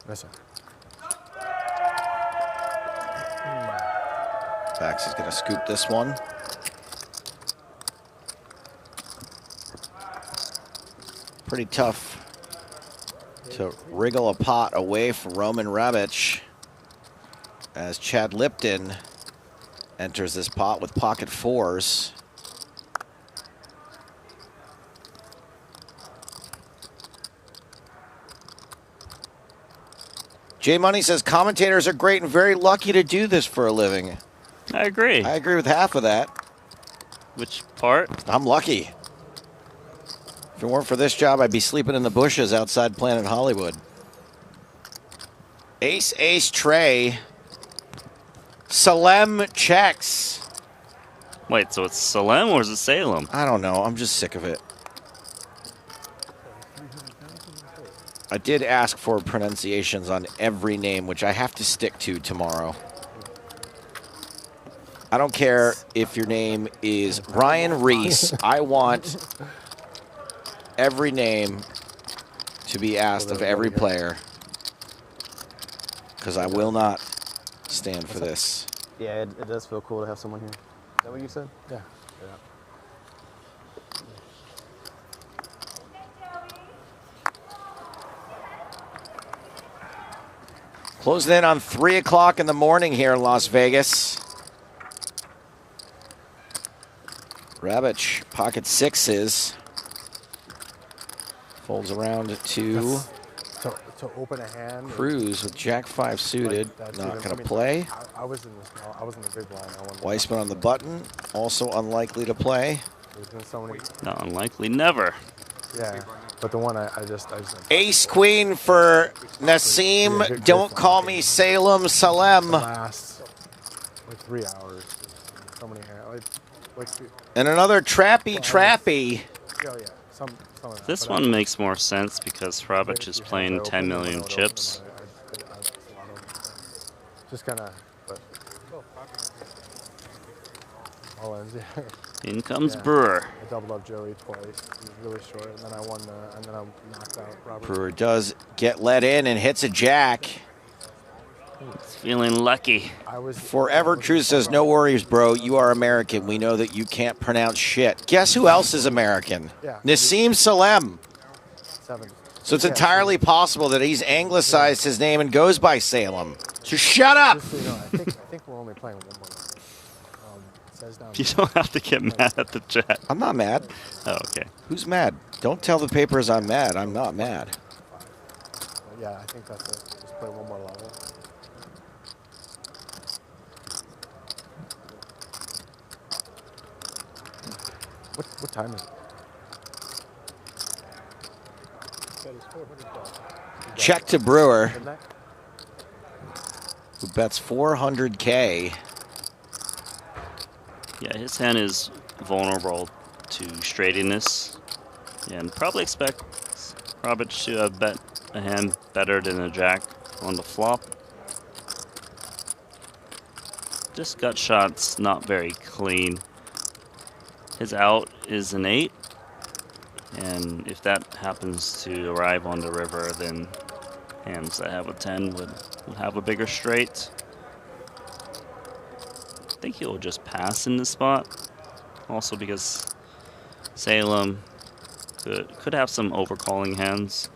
Missing. Bax is going to scoop this one. Pretty tough to wriggle a pot away from Roman Rebic as Chad Lipton enters this pot with pocket fours. J Money says commentators are great and very lucky to do this for a living. I agree. I agree with half of that. Which part? I'm lucky. If it weren't for this job, I'd be sleeping in the bushes outside Planet Hollywood. Ace, ace, tray. Salem checks. Wait, so it's Salem or is it Salem? I don't know. I'm just sick of it. I did ask for pronunciations on every name, which I have to stick to tomorrow. I don't care if your name is Ryan Reese. I want every name to be asked of every player, because I will not stand for this. Yeah, it does feel cool to have someone here. Is that what you said? Yeah. Closing in on 3 o'clock in the morning here in Las Vegas. Rebic, pocket sixes. Folds around to To open a hand. Cruz with Jack 5 suited. Not going to play. I was in the small. I was in the big blind. Weissman on the button. Also unlikely to play. There's been so many. Not unlikely, never. Yeah, but the one I just Ace Queen for Nassim. Don't call me Salem Salem. last like 3 hours. So many hands. And another trappy trappy. Oh yeah, some of that. This But one makes more sense because Hrabic is playing 10 million chips. Just kind of. All ends, yeah. In comes Brewer. I doubled up Joey twice. He was really short, and then I won and then I knocked out Robert. Brewer does get let in and hits a jack. It's feeling lucky. Forever Truth says, no worries, bro. You are American. We know that you can't pronounce shit. Guess who else is American? Yeah. Nassim Salem. 7. So it's entirely possible that he's anglicized his name and goes by Salem. So shut up. Just so you know, I think we're only playing one more. It says down You don't have to get mad at the chat. I'm not mad. Oh, okay. Who's mad? Don't tell the papers I'm mad. I'm not mad. Yeah, I think that's it. Just play one more level. What time is it? Check to Brewer, who bets 400K. Yeah, his hand is vulnerable to straightiness. Yeah, and probably expect Hrabic to have bet a hand better than a jack on the flop. Just gut shot's not very clean. His out is an 8. And if that happens to arrive on the river, then hands that have a 10 would have a bigger straight. I think he'll just pass in this spot. Also because Salem could have some overcalling hands.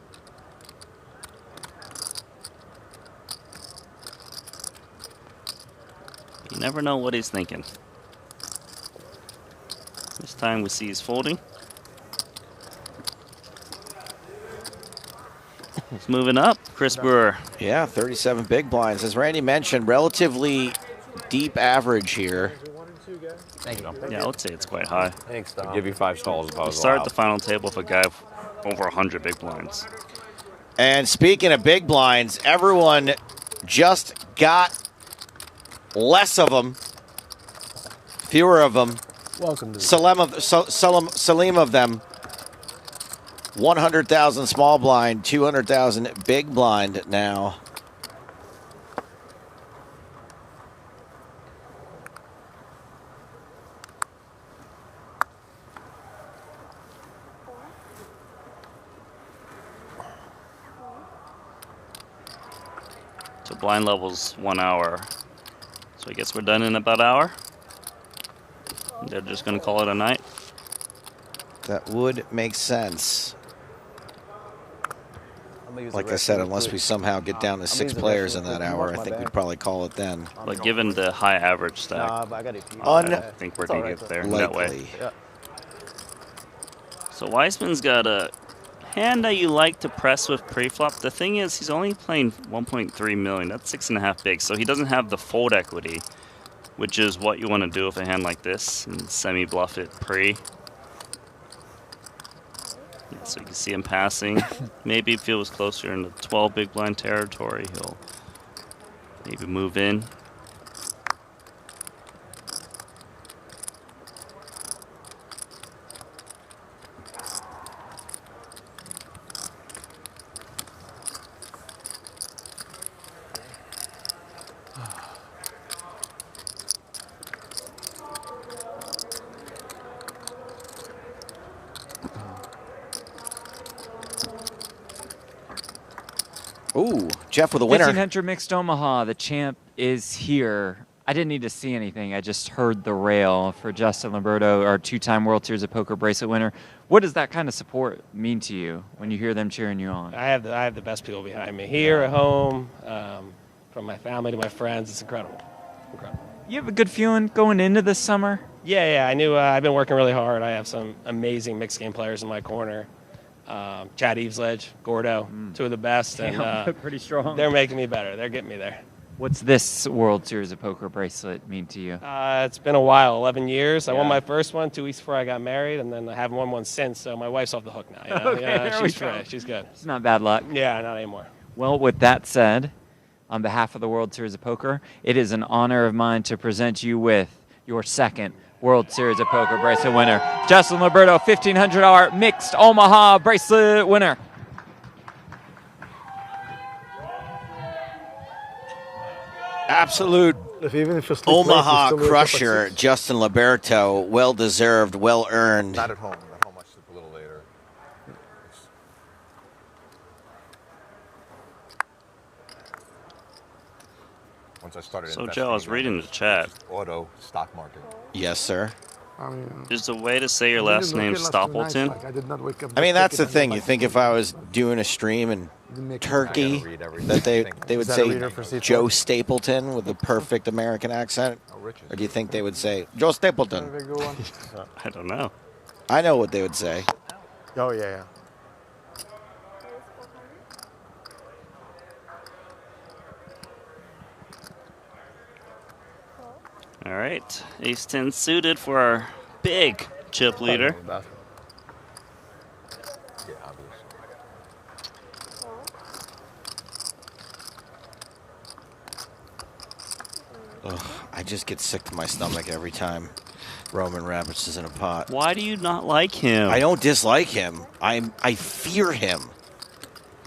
You never know what he's thinking. This time we see he's folding. He's moving up, Chris Brewer. Yeah, 37 big blinds. As Randy mentioned, relatively deep average here. Thank you. Yeah, I would say it's quite high. Thanks, Tom. I'll give you 5 stalls if I We was start allowed. the final table with a guy of over 100 big blinds. And speaking of big blinds, everyone just got less of them, fewer of them. Welcome to Salim of them. 100,000 small blind, 200,000 big blind now. So blind level's 1 hour. So I guess we're done in about an hour. They're just going to call it a night. That would make sense. Like I said, unless we somehow get down to 6 players in that hour, I think we'd probably call it then. But given the high average stack, I think we're going to get there that way. So Weissman's got a hand that you like to press with pre-flop. The thing is, he's only playing 1.3 million. That's 6.5 big, so he doesn't have the fold equity, which is what you want to do with a hand like this and semi-bluff it pre. So you can see him passing. Maybe if he was closer in the 12 big blind territory, he'll maybe move in. Ooh, Jeff with a winner. 1500 mixed Omaha. The champ is here. I didn't need to see anything. I just heard the rail for Justin Liberto, our 2-time World Series of Poker bracelet winner. What does that kind of support mean to you when you hear them cheering you on? I have the best people behind me here at home, from my family to my friends. It's incredible. Incredible. You have a good feeling going into this summer? Yeah. I knew I've been working really hard. I have some amazing mixed game players in my corner. Chad Eveslage, Gordo, 2 of the best. And pretty strong. They're making me better. They're getting me there. What's this World Series of Poker bracelet mean to you? It's been a while, 11 years. I won my first one 2 weeks before I got married, and then I haven't won one since, so my wife's off the hook now. You know? Okay, she's free. She's good. It's not bad luck. Yeah, not anymore. Well, with that said, on behalf of the World Series of Poker, it is an honor of mine to present you with your second World Series of Poker bracelet winner, Justin Liberto, $1,500 mixed Omaha bracelet winner. Absolute Omaha crusher, Justin Liberto. Well deserved, well earned. Not at home. At home, I sleep a little later. Once I started. So Joe, I was reading the chat. Auto stock market. Yes, sir. Is the way to say your last name Stoppleton? I mean, that's the thing. You think if I was doing a stream in Turkey, that they would say Joe Stapleton with the perfect American accent? Or do you think they would say Joe Stapleton? I don't know. I know what they would say. Oh, yeah. All right, ace-10 suited for our big chip leader. Ugh, I just get sick to my stomach every time Roman Rabbits is in a pot. Why do you not like him? I don't dislike him. I fear him.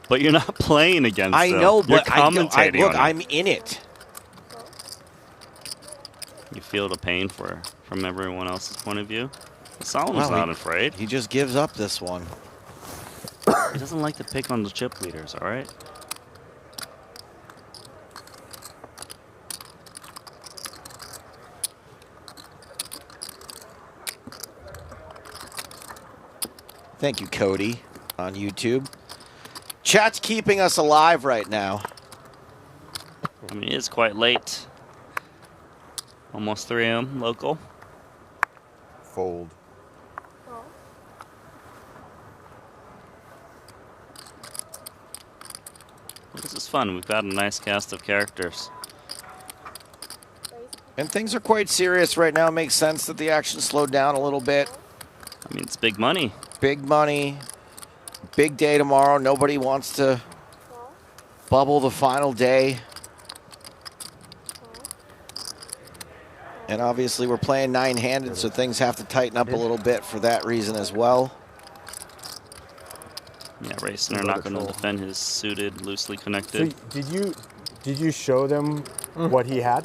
But you're not playing against him. I know, but you're commentating look, on I'm in it. You feel the pain from everyone else's point of view. Solomon's not afraid. He just gives up this one. He doesn't like to pick on the chip leaders, all right? Thank you, Cody, on YouTube. Chat's keeping us alive right now. I mean, it's quite late. Almost 3 a.m. local. Fold. This is fun. We've got a nice cast of characters. And things are quite serious right now. It makes sense that the action slowed down a little bit. I mean, it's big money. Big money. Big day tomorrow. Nobody wants to bubble the final day. And obviously we're playing 9-handed, so things have to tighten up a little bit for that reason as well. Yeah, Raciner not going to defend his suited, loosely connected. So did you show them what he had?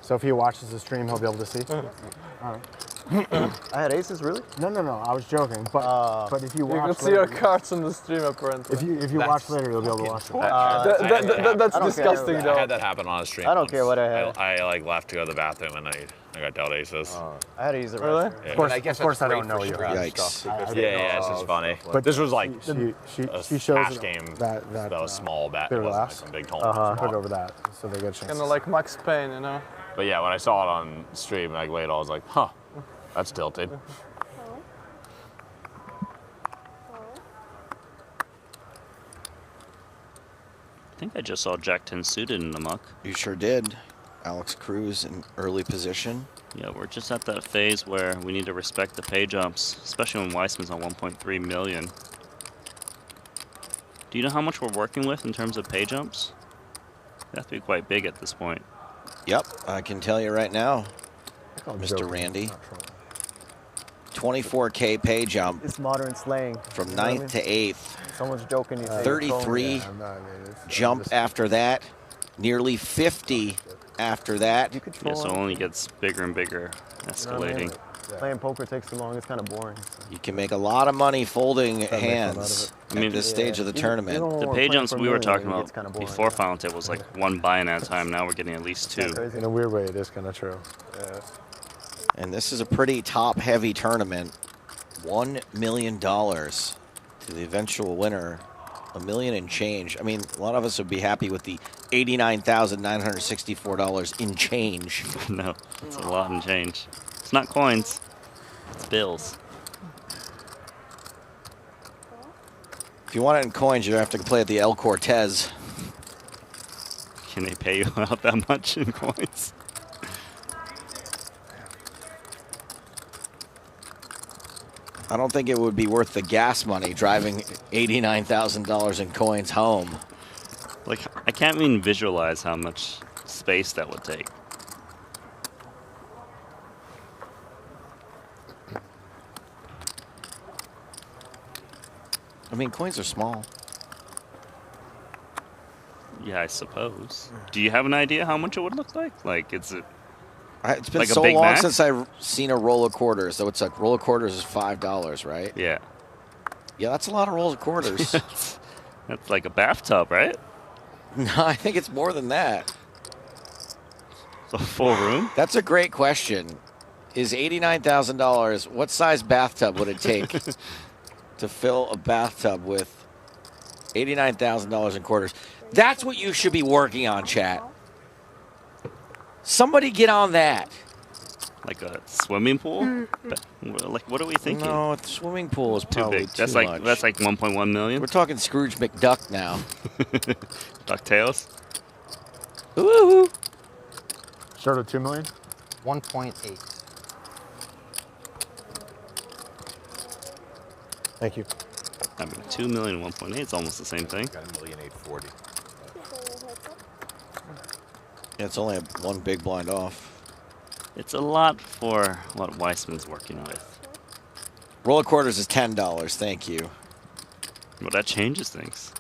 So if he watches the stream, he'll be able to see? All right. I had aces, really? No, I was joking. But if you watch, you can see your cards on the stream apparently. If you watch later, you'll be able to watch it. That's disgusting, though. I had that happen on a stream. I don't care what I had. I like left to go to the bathroom and I got dealt aces. I had to use it. Really? Yeah. Of course, I don't know you. Yikes. Yeah, it's just funny. But this was like she shows hash game that was small bet. clear It wasn't like glass. some big tournament. Put over that so they get a chance. Kind of like Max Payne, you know? But yeah, when I saw it on stream, like later, I was like, huh, that's tilted. I think I just saw Jack 10 suited in the muck. You sure did. Alex Cruz in early position. Yeah, we're just at that phase where we need to respect the pay jumps, especially when Weissman's on 1.3 million. Do you know how much we're working with in terms of pay jumps? They have to be quite big at this point. Yep, I can tell you right now, Mr. Randy. 24K pay jump. It's modern slang. From 9th to 8th. Someone's joking. You say 33 jump after that. Nearly 50 after that. Yeah, so it only gets bigger and bigger, escalating. Playing poker takes too long. It's kind of boring. You can make a lot of money folding hands at this stage of the tournament. The pay jumps we were talking about before final table was like one buy-in at a time. Now we're getting at least two. In a weird way, it is kind of true. And this is a pretty top-heavy tournament. $1 million to the eventual winner. $1 million and change. I mean, a lot of us would be happy with the $89,964 in change. No, it's a lot in change. It's not coins, it's bills. If you want it in coins, you have to play at the El Cortez. Can they pay you out that much in coins? I don't think it would be worth the gas money driving $89,000 in coins home. Like, I can't even visualize how much space that would take. I mean, coins are small. Yeah, I suppose. Do you have an idea how much it would look like? Like, it's a... It's been like so a Big long Mac? since I've seen a roll of quarters. So it's like roll of quarters is $5, right? Yeah. Yeah, that's a lot of rolls of quarters. That's like a bathtub, right? No, I think it's more than that. It's a full room? That's a great question. Is $89,000, what size bathtub would it take to fill a bathtub with $89,000 in quarters? That's what you should be working on, chat. Somebody get on that. Like a swimming pool? Like, what are we thinking? No, a swimming pool is Too probably big. That's too like much. that's like 1.1 million. We're talking Scrooge McDuck now. DuckTales. Ooh. Start at $2 million. 1.8. Thank you. I mean, 2 million, 1.8 is almost the same thing. Got $1,840,000. Yeah, it's only one big blind off. It's a lot for what Weissman's working with. Roll of quarters is $10. Thank you. Well, that changes things.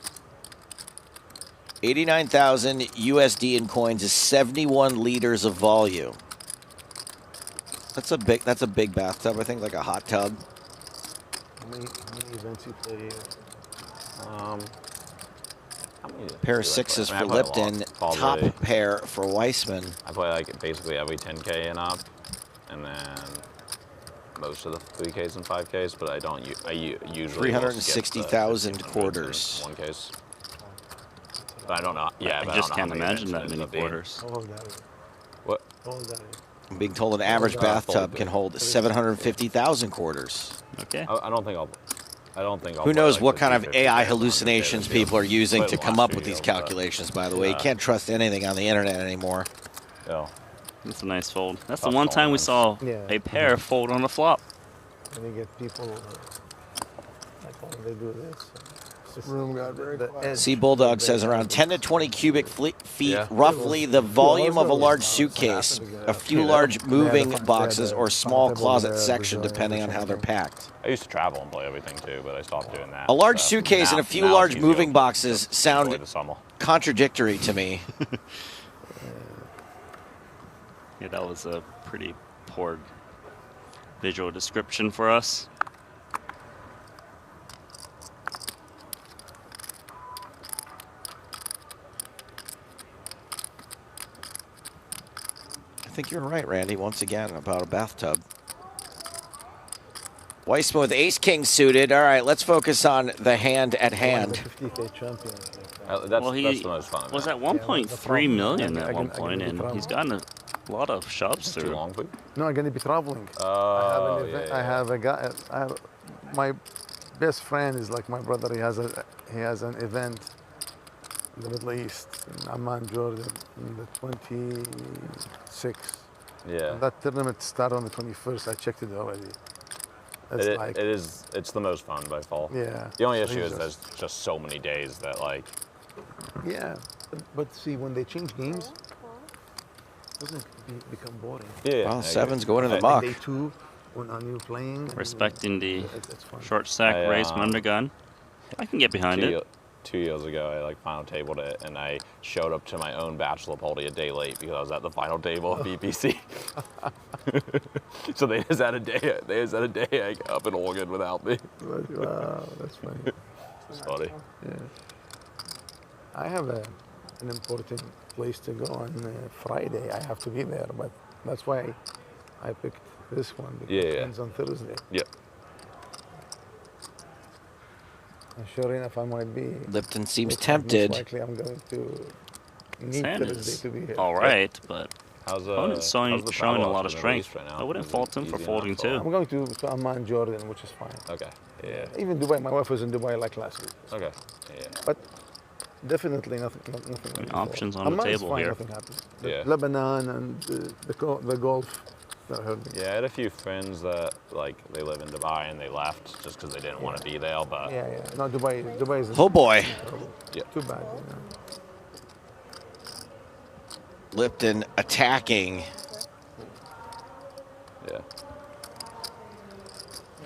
89,000 USD in coins is 71 liters of volume. That's a big bathtub. I think like a hot tub. How many events you play here? Pair of sixes for Lipton. Top pair for Weissman. I play like basically every 10K and up, and then most of the 3Ks and 5Ks, but I don't. I usually 360,000 quarters. One case. But I don't know. Yeah, I just can't imagine that many quarters. What? I'm being told an average bathtub can hold 750,000 quarters. Okay. I don't think I'll. Who knows what kind of AI hallucinations people are using to come up with these calculations, by the way. You can't trust anything on the internet anymore. Yeah. That's a nice fold. That's the one time we saw a pair fold on a flop. And you get people like when they do this. Room got very quiet. See, Bulldog says around 10 to 20 cubic feet, roughly the volume of a large suitcase, a few large moving boxes, or small closet section, depending on how they're packed. I used to travel and play everything too, but I stopped doing that. A large suitcase and a few large moving boxes sound the summer. contradictory to me. Yeah, that was a pretty poor visual description for us. I think you're right, Randy, once again, about a bathtub. Weissman with ace-king suited. All right, let's focus on the hand at hand. 50K champion. Well, he that's the most fun. was at 1.3 million at one point, and he's gotten a lot of shoves through. Too long, please? No, I'm going to be traveling. Oh, I have an event. I have a guy. My best friend is like my brother. He has an event in the Middle East, in Amman, Jordan, in the 26th. Yeah. And that tournament started on the 21st. I checked it already. It's the most fun by far. Yeah. The only So issue he's is there's just so many days that like. Yeah, but see, when they change games, doesn't it become boring? Yeah. Well, seven's going in the muck. Day two, when you're playing. Respecting the short stack raise from undergun. I can get behind it. 2 years ago, I like final tabled it, and I showed up to my own bachelor party a day late because I was at the final table of BPC. So they just had a day. Up in Oregon without me. Wow, that's funny. It's funny. Yeah. I have an important place to go on Friday. I have to be there, but that's why I picked this one because it ends on Thursday. Yep. And sure enough, I might be. Lipton seems tempted. Most likely, I'm going to need Sand Thursday is to be here. all right, but how's opponent's showing a lot of strength. Right now? I wouldn't fault him for folding too. I'm going to Amman, Jordan, which is fine. Okay. Yeah. Even Dubai. My wife was in Dubai like last week. Okay. Yeah. But definitely nothing. Options on the Amman's table fine, here. Nothing happens. Yeah. Lebanon and the Gulf. That hurt me. Yeah, I had a few friends that like they live in Dubai and they left just because they didn't want to be there. But Yeah. No, Dubai is. Oh boy. Yeah. Too bad. Lipton attacking. Yeah.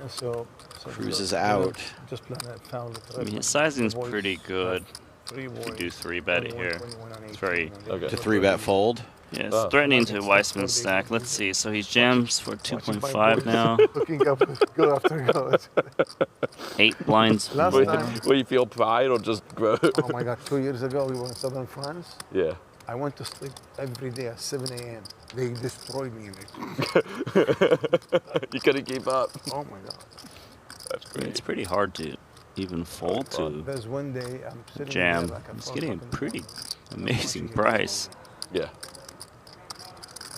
So Cruz is out. Just found I mean, his sizing's pretty good. If you do 3-bet it here, it's very To 3-bet fold. Yeah, it's threatening to Weissman's stack. Let's see. So he's jams for 2.5 now. Looking up, go after go. 8 blinds. Will you feel pride or just grow? Oh my God! 2 years ago, we were in southern France. Yeah. I went to sleep every day at 7 a.m. They destroyed me. You couldn't keep up. Oh my God. That's great. It's pretty hard to even fold to There's one day I'm sitting jam. there like He's getting a pretty amazing price. Yeah.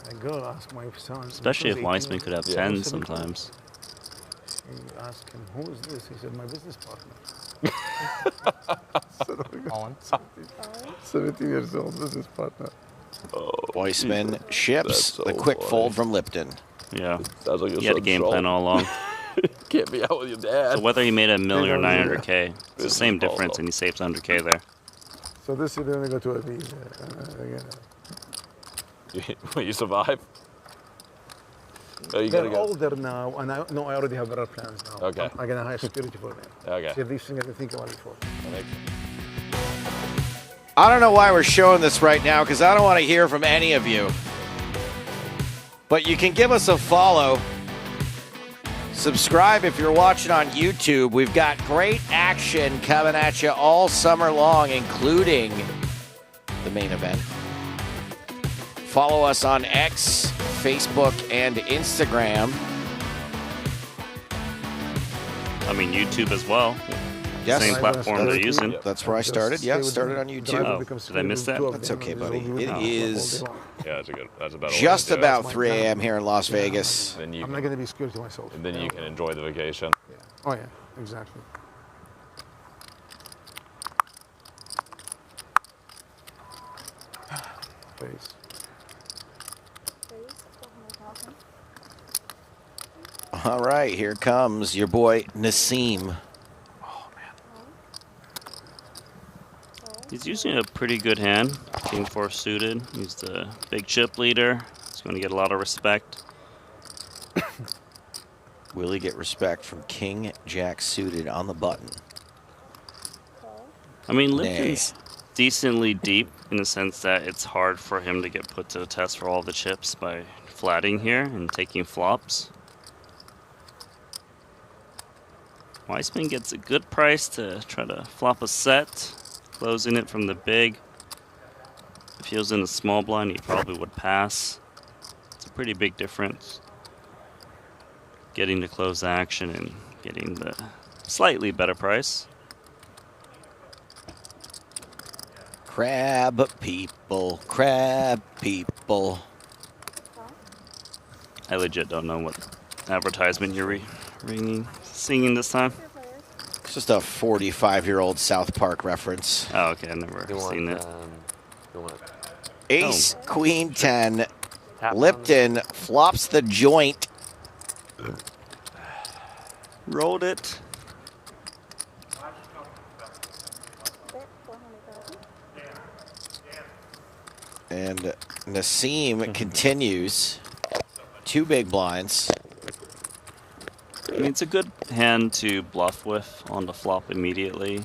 I go ask my son. Especially if he was Weissman 18, could have 10s sometimes. And you ask him, who is this? He said, my business partner. 17 years old, business partner. Oh, Weissman ships the quick fold from Lipton. Yeah. Sounds like He had a game plan all along. Can't be out with your dad. So whether he made $1 million or 900K, it's the same difference, and he saves 100K there. So this year they're going to go to a league. Will you survive? Oh, you They're gotta go. older now, and I already have better plans now. Okay. I'm going to hire security for them. Okay. See, these things I can think about before. I don't know why we're showing this right now because I don't want to hear from any of you. But you can give us a follow. Subscribe if you're watching on YouTube. We've got great action coming at you all summer long, including the main event. Follow us on X, Facebook, and Instagram. I mean, YouTube as well. Yes. Same platform they're using. That's where I started. Yeah, started on YouTube. Oh, did I miss that? That's okay, buddy. It is Yeah, that's a better way just to do it. about 3 a.m. here in Las Vegas. Then you I'm not going to be security to myself. and then you can enjoy the vacation. Oh, yeah, exactly. Please. All right, here comes your boy Nassim. He's using a pretty good hand. King 4 suited. He's the big chip leader. He's going to get a lot of respect. Will he get respect from King Jack suited on the button? I mean, Lipton's decently deep in the sense that it's hard for him to get put to the test for all the chips by flatting here and taking flops. Weissman gets a good price to try to flop a set, closing it from the big. If he was in a small blind, he probably would pass. It's a pretty big difference. Getting to close the action and getting the slightly better price. Crab people, crab people. I legit don't know what advertisement you're singing this time. It's just a 45-year-old South Park reference. Oh, okay, I've never seen it. Ace, Queen 10. Lipton flops the joint. Rolled it. And Nassim continues. 2 big blinds. I mean, it's a good hand to bluff with on the flop immediately.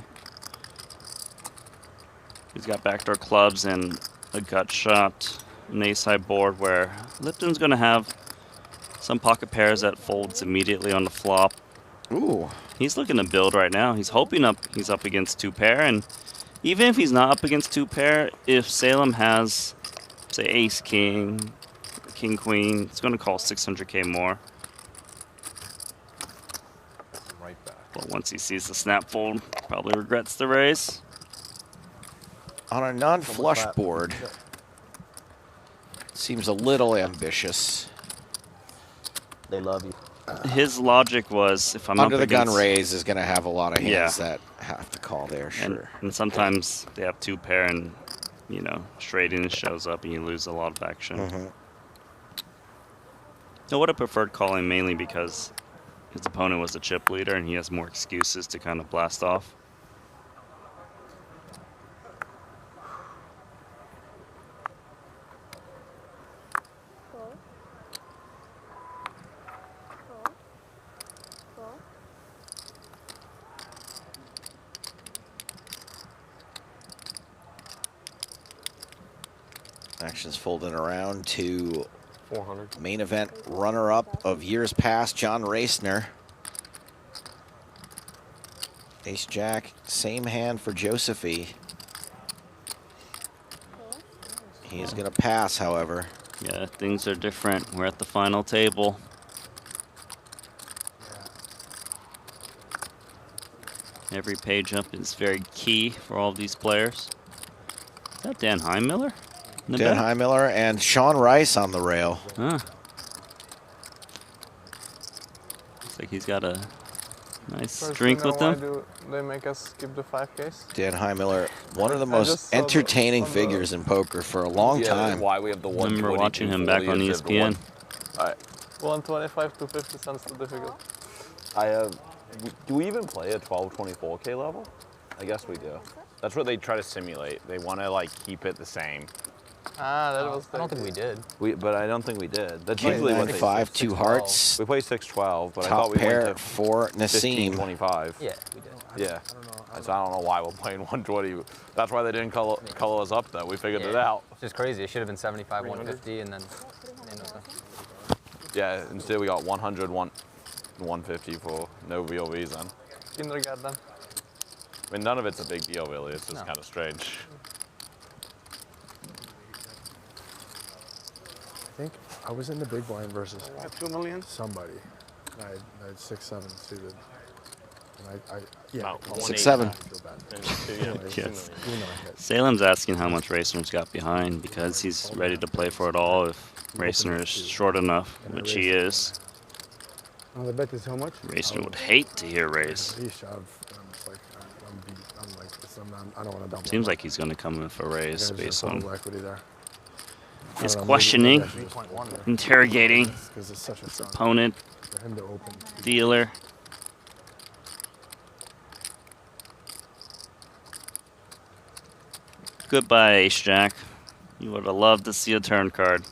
He's got backdoor clubs and a gut shot, an ace-high board where Lipton's going to have some pocket pairs that folds immediately on the flop. Ooh. He's looking to build right now. He's hoping he's up against 2 pair, and even if he's not up against 2 pair, if Salem has, say, ace, king, king, queen, it's going to call 600K more. Right back. But once he sees the snap fold, probably regrets the raise. On a non-flush board. Seems a little ambitious. They love you. His logic was, if I'm under up the against, gun raise is going to have a lot of hands that have to call there, sure. And sometimes they have 2 pair and, you know, straight in shows up and you lose a lot of action. I would have preferred calling mainly because his opponent was the chip leader and he has more excuses to kind of blast off. Actions folding around to 400. Main event runner-up of years past, John Racner. Ace-Jack, same hand for Josephie. He's going to pass, however. Yeah, things are different. We're at the final table. Every page up is very key for all of these players. Is that Dan Heimiller? Dan Heimiller and Sean Rice on the rail. Huh. Looks like he's got a nice drink with Why them. do they make us skip the 5Ks? Dan Heimiller, one of the I most just saw entertaining figures in poker for a long time. Why we have the one. Remember watching him back on ESPN. Alright. 125 to 50 cents too difficult. Do we even play a 1224K level? I guess we do. That's what they try to simulate. They want to like keep it the same. Ah, that was. I don't think we did. But I don't think we did. That's King usually what they 9-5, say. 2 hearts. We play 6-12, but I Top thought we pair went to for Nassim. 15-25. Yeah, we did. Yeah. So I don't know why we're playing 120. That's why they didn't color us up though. We figured it out. It's just crazy. It should have been 75, 150, and then. Yeah. Instead we got 100, 150 for no real reason. Kindergarten. I mean, none of it's a big deal really. It's just kind of strange. I think I was in the big blind versus 2 million? somebody. I had 6-7 suited. And I yeah. About 6-7. Yes. Salem's asking how much Racner's got behind because he's ready to play for it all if Racner is short enough, which he is. Oh, the bet is how much? Racner would hate to hear raise. I don't want to dump. Seems like he's going to come in for raise based on equity there. his questioning, interrogating his opponent, dealer. Goodbye, Ace-Jack. You would have loved to see a turn card.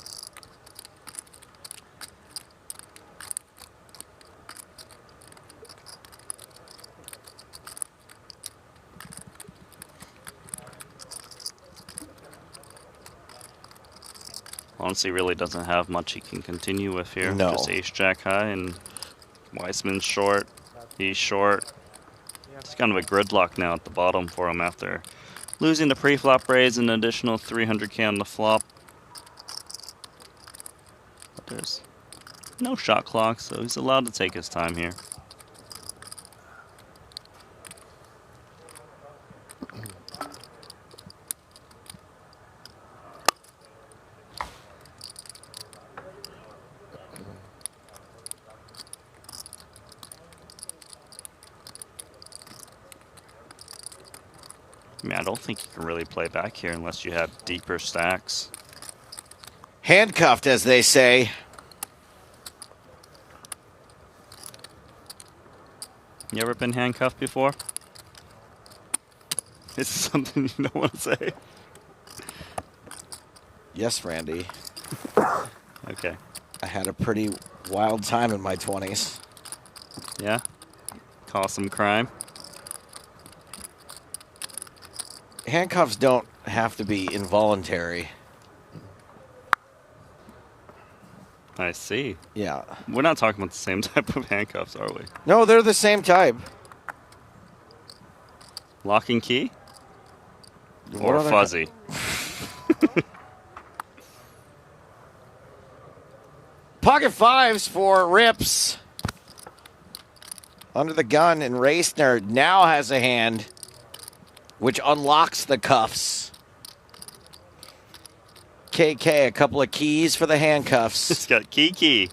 Honestly, really doesn't have much he can continue with here. No. Just Ace-Jack high, and Weissman's short. He's short. kind of a gridlock now at the bottom for him after losing the pre-flop raise and an additional 300K on the flop. But there's no shot clock, so he's allowed to take his time here. I mean, I don't think you can really play back here unless you have deeper stacks. Handcuffed, as they say. You ever been handcuffed before? Is this something you don't want to say? Yes, Randy. Okay. I had a pretty wild time in my 20s. Yeah? Cause some crime? Handcuffs don't have to be involuntary. I see. Yeah. We're not talking about the same type of handcuffs, are we? No, they're the same type. Lock and key? What Or other fuzzy? Pocket fives for Rips. Under the gun, and Racner now has a hand which unlocks the cuffs. KK, a couple of keys for the handcuffs. It's got key.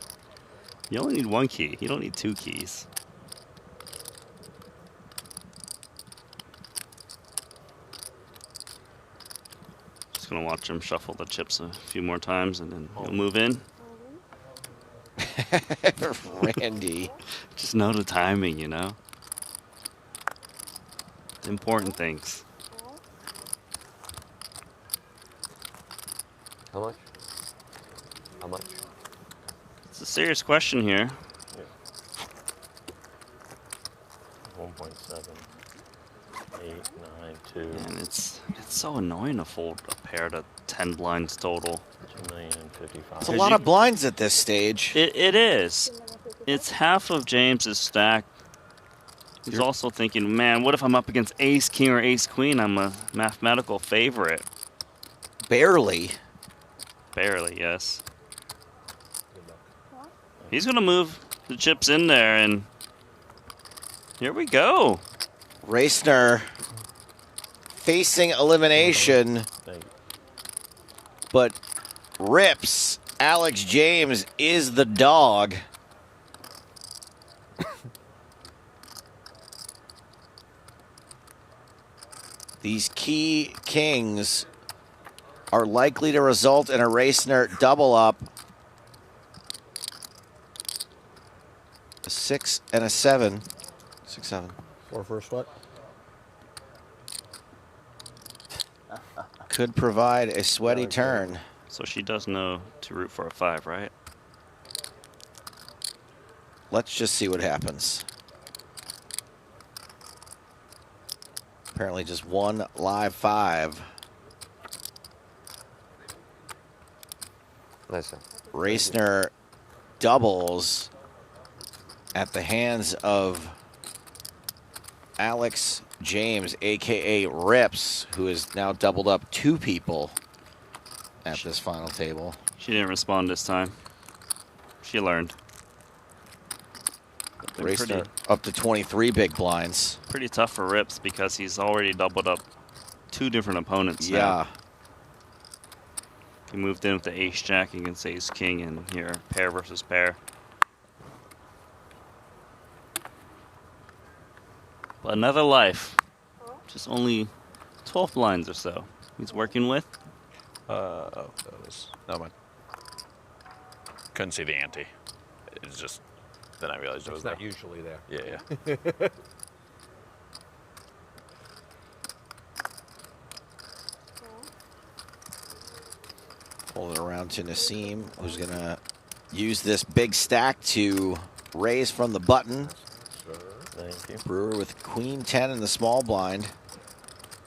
You only need one key. You don't need two keys. Just gonna watch him shuffle the chips a few more times and then he'll move in. Randy. Just know the timing, you know? Important things. How much? How much? It's a serious question here. 1.7. 8, 9, 2. And it's so annoying to fold a pair to 10 blinds total. 2,055,000. It's a lot of blinds at this stage. It is. It's half of James's stack. He's also thinking, man, what if I'm up against ace king or ace queen? I'm a mathematical favorite. Barely. Barely, yes. He's going to move the chips in there, and here we go. Racner facing elimination, but Rips. Alex James is the dog. These key kings are likely to result in a Racner double up. A 6 and a 7. 6, 7. 4 first what? Could provide a sweaty turn. So she does know to root for a 5, right? Let's just see what happens. Apparently just one live 5. Listen. Racner doubles at the hands of Alex James, a.k.a. Rips, who has now doubled up 2 people at this final table. She didn't respond this time. She learned. Racner up to 23 big blinds. Pretty tough for Rips because he's already doubled up 2 different opponents now. Yeah. He moved in with the ace-jack against ace-king, and here, pair versus pair. But another life. Just only 12 blinds or so he's working with. Oh, that was no one. Couldn't see the ante. It was just. Then I realized it was not there. usually there. Yeah. Pull it around to Nassim, who's going to use this big stack to raise from the button. Thank you. Brewer with queen 10 in the small blind.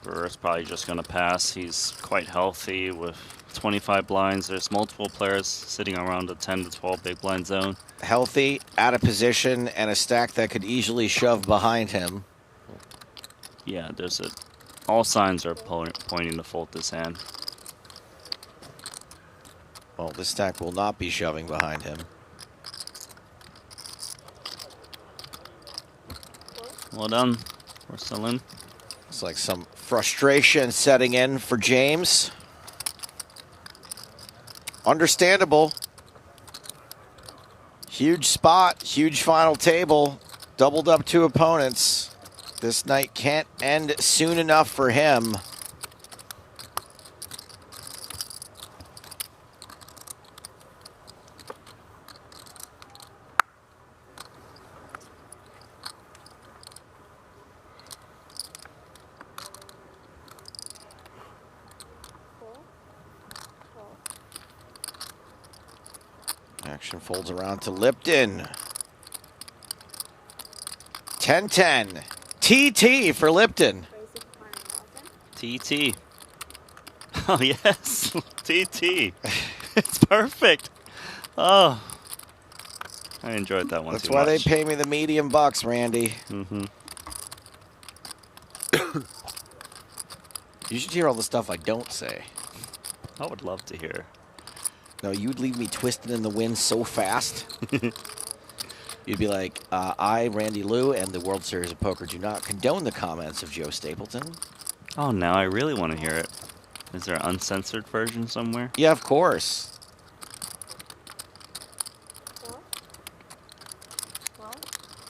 Brewer's probably just going to pass. He's quite healthy with 25 blinds. There's multiple players sitting around the 10 to 12 big blind zone. Healthy, out of position, and a stack that could easily shove behind him. Yeah, there's a. All signs are pointing to fold this hand. Well, this stack will not be shoving behind him. Well done. We're still in. It's like some frustration setting in for James. Understandable. Huge spot, huge final table. Doubled up 2 opponents. This night can't end soon enough for him. Action folds around to Lipton. 10-10. TT for Lipton. TT. Oh, yes. TT. It's perfect. Oh. I enjoyed that one. That's why they pay me the medium bucks, Randy. Mm-hmm. You should hear all the stuff I don't say. I would love to hear. No, you'd leave me twisted in the wind so fast. You'd be like, I, Randy Liu, and the World Series of Poker do not condone the comments of Joe Stapleton. Oh, now I really want to hear it. Is there an uncensored version somewhere? Yeah, of course.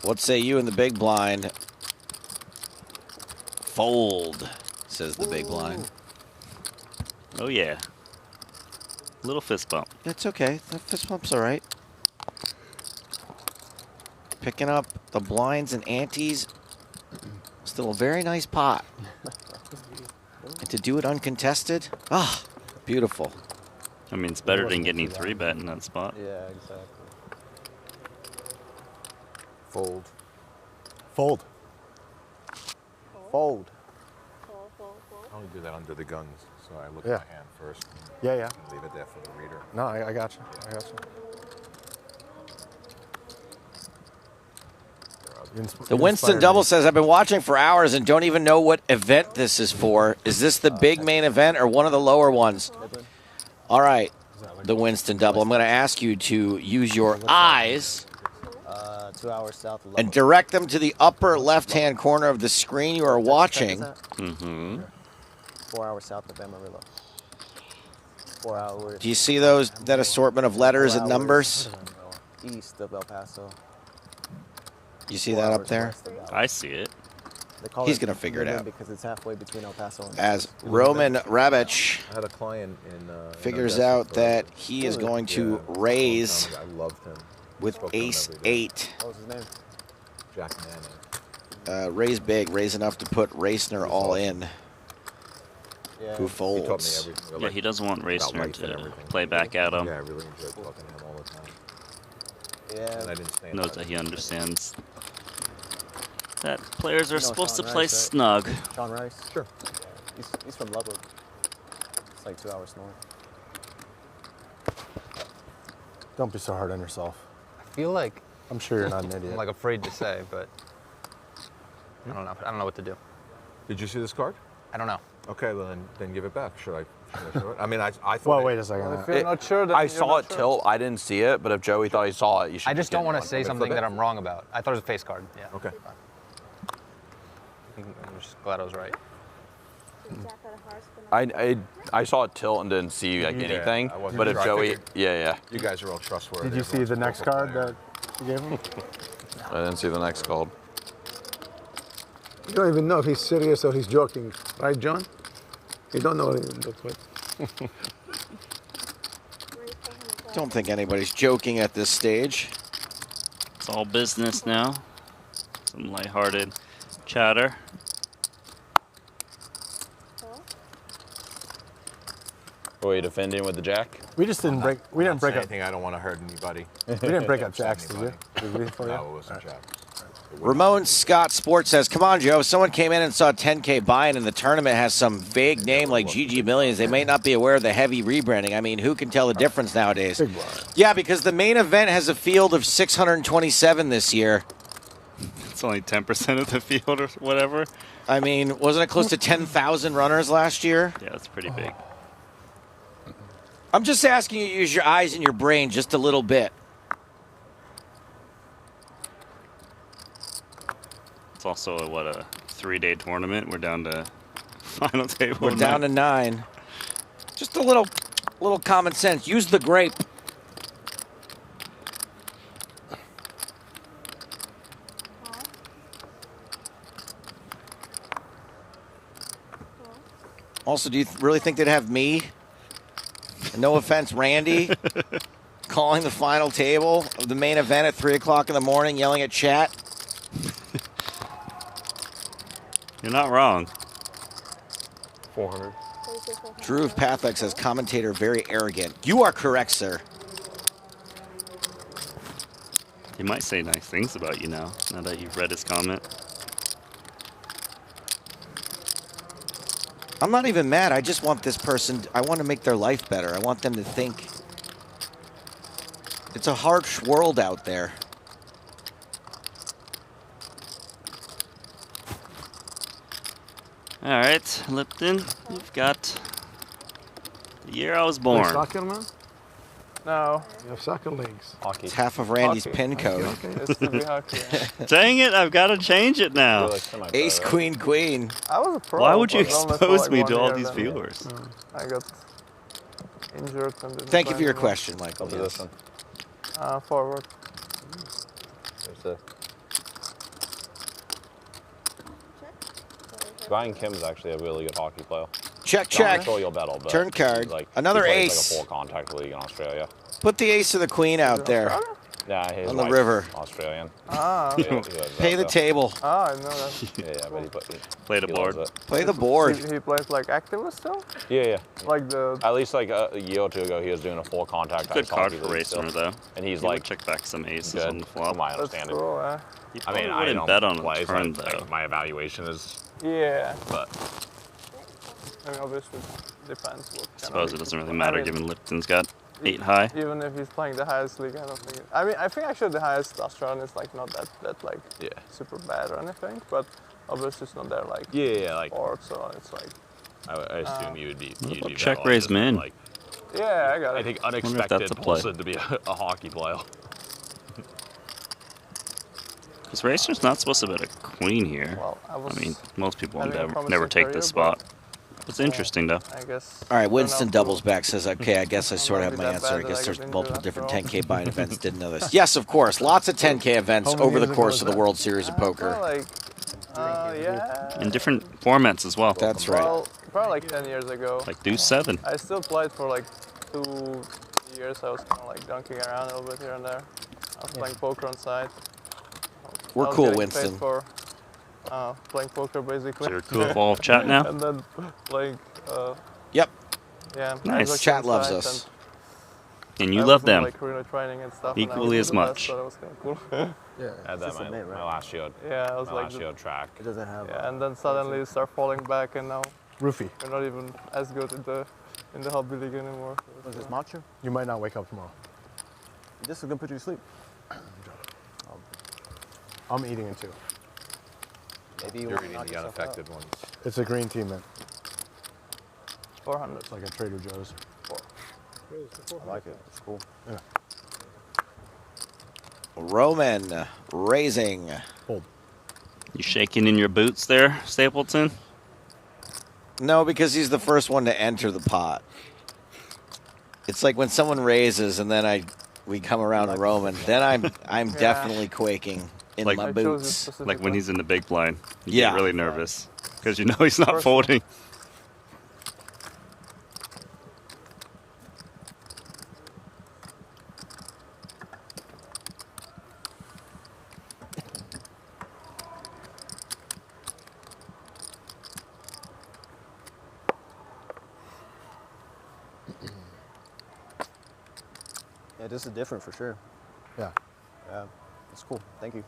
What say you in the big blind? Fold, says the big blind. Oh, yeah. Little fist bump. It's okay. The fist bump's all right. Picking up the blinds and antes. Still a very nice pot. And to do it uncontested, ah, beautiful. I mean, it's better than getting 3-bet in that spot. Yeah, exactly. Fold. Fold. Fold. I only do that under the guns, so I look Yeah. at my hand first. Yeah, yeah. And leave it there for the reader. No, I got you. I got you. The Winston Double says, I've been watching for hours and don't even know what event this is for. Is this the big main event or one of the lower ones? All right, the Winston Double. I'm going to ask you to use your eyes 2 hours south of and direct them to the upper left-hand corner of the screen you are watching. Mm-hmm. 4 hours south of Amarillo. 4 hours. Do you see that assortment of letters and numbers? East of El Paso. You see that up there? I see it. They call He's going to figure it out. because it's halfway between El Paso and As Roman Rabich I had a client in figures Odessa out for- that he is going to raise I loved him. with Spoke to him ace every day. 8. What was his name? Jack Manning. Raise big, raise enough to put Racner all in. Yeah. Who He taught me folds? everything. Yeah, he doesn't want about Racner life and to everything. play back at him. Yeah, I really enjoyed talking to him all the time. Yeah. And I didn't stand Knows by that him. he understands that players are You know supposed to Sean play Rice, right? snug. Sean Rice? Sure. He's from Ludwig. It's like 2 hours north. Don't be so hard on yourself. I feel like I'm sure you're not an idiot. I'm like afraid to say, but I don't know. I don't know what to do. Did you see this card? I don't know. Okay, well then give it back. Should I show it? I mean, I thought. Well, wait a second. If you're not sure, then I you're saw not it sure. tilt. I didn't see it, but if Joey thought he saw it, you should. I just don't want to say Okay, something flip it. that I'm wrong about. I thought it was a face card. Yeah. Okay. I'm just glad I was right. I saw it tilt and didn't see like Yeah, anything. I wasn't But if sure. I Joey, figured- yeah. You guys are all trustworthy. Did you see Everyone's the a next poker card player. that you gave him? I didn't see the next called. You don't even know if he's serious or he's joking, right, John? You don't know what he looks like. Don't think anybody's joking at this stage. It's all business now. Some lighthearted chatter. Were you defending with the jack? We just didn't break. We didn't break up. Anything. I don't want to hurt anybody. We didn't break up Upset jacks, did we? anybody. Did we for you? No, it wasn't jacks. Ramon Scott Sports says, come on, Joe. If someone came in and saw 10K buy-in and the tournament has some vague name like GGMillions, they may not be aware of the heavy rebranding. I mean, who can tell the difference nowadays? Big blind. Yeah, because the main event has a field of 627 this year. It's only 10% of the field or whatever. I mean, wasn't it close to 10,000 runners last year? Yeah, it's pretty big. I'm just asking you to use your eyes and your brain just a little bit. It's also a 3-day tournament. We're down to final table. We're down to 9. Just a little common sense. Use the grape. Also, do you really think they'd have me? And no offense, Randy, calling the final table of the main event at 3 o'clock in the morning, yelling at chat? You're not wrong. 400. Drew of Pathlex says commentator very arrogant. You are correct, sir. He might say nice things about you now that you've read his comment. I'm not even mad. I just want this person, I want to make their life better. I want them to think. It's a harsh world out there. All right, Lipton, you've got the year I was born. Soccer, man? No. You have soccer leagues. Hockey. It's half of Randy's Hockey. pin code. It's to be hockey. Dang it, I've got to change it now. Ace, queen, queen. I was a pro. Why would you but only for expose like me 1 to all year these then. viewers? I got injured and didn't Thank you play for your anymore. question, Michael. What position? Forward. There's the. Ryan Kim's actually a really good hockey player. Check, Not check. sure you'll battle, but Turn card. he's like, Another he plays ace. like a full contact league in Australia. Put the ace of the queen out there. Yeah, his On the wife's river. Australian. Ah, He okay. lives Pay out the there. table. Ah, I know that. Yeah, but he Play the he loves board. it. Play the board. He plays like actively still? Yeah. Like the. At least like a year or two ago, he was doing a full contact Good ice card hockey for league Racer, still. though. And he's He would like check back some aces good, on the flop. from my That's understanding. cool, eh? I mean, I wouldn't don't bet on a play, so turn, like, though. my evaluation is, Yeah. but I mean, obviously, depends what. I suppose it doesn't really matter given Lipton's got 8 high. Even if he's playing the highest league, I don't think. I mean, I think actually the highest Australian is like not that like super bad or anything, but obviously it's not there like like board, so it's like. I assume you would be. You'd be check better off raise just, min. Like, Yeah, I got it. I think Wonder if unexpected that's a play. person to be a hockey player. Because Racer's not supposed to bet a queen here. Well, I mean, most people will having a never promising take career, this spot. It's interesting, though. I guess. All right, Winston doubles back, says, okay, I guess I sort of have my that answer. I bad guess that I there's got multiple injured different after 10K buy-in events. Didn't know this. Yes, of course. Lots of 10K events How many over the years ago course was of the that? World Series of Poker. Like, yeah. In different formats as well. That's right. Well, probably like 10 years ago. Like Deuce 7. I still played for like 2 years. I was kind of like dunking around a little bit here and there. I was playing poker on side. We're I was cool, getting Winston. paid for playing poker basically. So you're cool with all chat now? And then playing. Yep. Yeah. Nice. Xbox Chat on loves side, us. And you I love was in, them. Like arena training and stuff. Equally and as I was the best, much. so that was kind of cool. Yeah. I had that Just my, admit, right? my last year. Yeah, I was my like last the- year track. It doesn't have. Yeah, and then suddenly you start falling back, and now Roofie. you're not even as good in the hobby league anymore. Was this matcha? You might not wake up tomorrow. This is gonna put you to sleep. I'm eating it too. Maybe you You're want to eating knock the yourself unaffected out. ones. It's a green tea mint. 400. It's like a Trader Joe's. I like it. It's cool. Yeah. Roman raising. Hold. You shaking in your boots there, Stapleton? No, because he's the first one to enter the pot. It's like when someone raises and then we come around to Roman, then I'm definitely quaking in Like- my I boots. Like when he's in the big blind. You Yeah. get really nervous. Because you know he's not folding. Yeah, this is different for sure. Yeah. Yeah, it's cool. Thank you.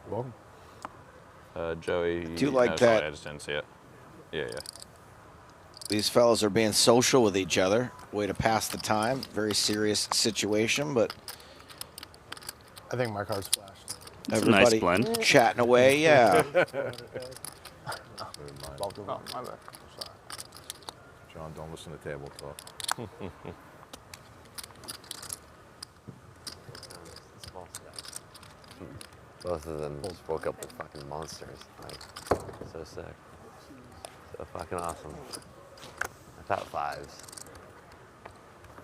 You're welcome. Joey. Do you like no, sorry, that? I just didn't see it. Yeah. These fellas are being social with each other. Way to pass the time. Very serious situation, but I think my card's flashed. It's a nice blend. Chatting away, yeah. Oh, my bad. John, don't listen to table talk. Both of them just woke up with fucking monsters. Like, so sick. So fucking awesome. I thought fives.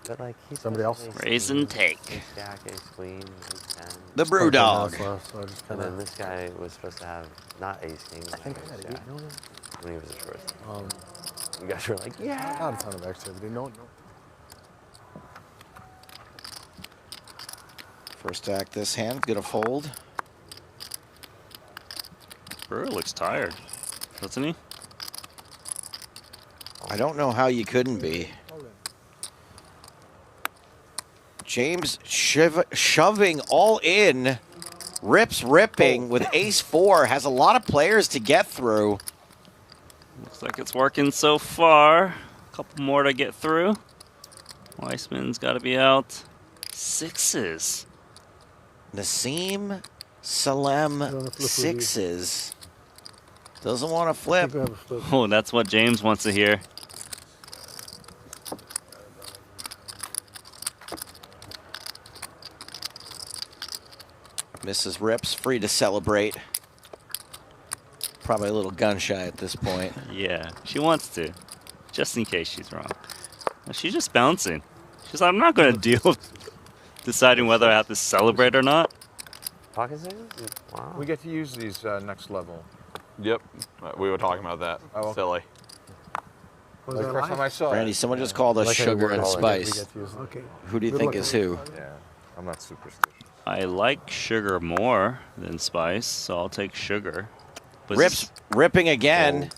But like, he's Somebody else? Raise and take. Ace jack, ace queen, ace 10. The brew dog. And then this guy was supposed to have not ace king. I think I had 8 million when he was a short. You guys were like, yeah. Not a ton of activity. No. First act this hand, gonna fold. Brewer looks tired, doesn't he? I don't know how you couldn't be. James shoving all in. Rips ripping with ace-4. Has a lot of players to get through. Looks like it's working so far. A couple more to get through. Weissman's got to be out. 6s. Nassim Salem 6s. Doesn't want to flip. Oh, that's what James wants to hear. Mrs. Rips free to celebrate. Probably a little gun shy at this point. Yeah, she wants to, just in case she's wrong. No, she's just bouncing. She's like, I'm not going to deal with deciding whether I have to celebrate or not. Pocket sixes? Wow. We get to use these next level. Yep, we were talking about that. Oh, Silly. Like the first time I saw it. Randy, someone just called us Like sugar and all spice. Okay. Who do you think is who? Yeah, I'm not superstitious. I like sugar more than spice, so I'll take sugar. But Rips ripping again.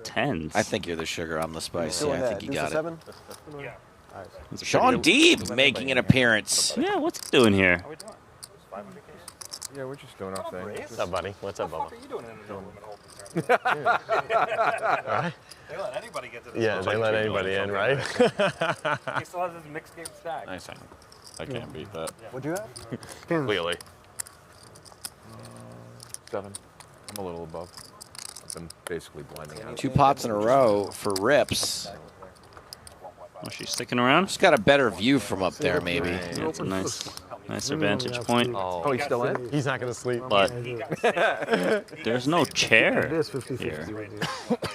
10s. I think you're the sugar. I'm the spice. Yeah, I think you got it. Yeah. Sean Deeb making an appearance. Yeah, what's he doing here? Yeah, we're just doing our thing. What's up, buddy? What's up, Bubba? What are you doing in an open tournament? Right? They let anybody get to the Yeah, they let anybody in, right? He still has his mixed game stack. Nice hand. I can't beat that. What'd you have? Clearly. 7. I'm a little above. I've been basically blinding out. 2 pots in a row for Rips. Oh, she's sticking around? She's got a better view from up there, maybe. Yeah, it's a nicer vantage point. Oh, he's still in? He's not going to sleep. But there's no chair It is 50-50 here.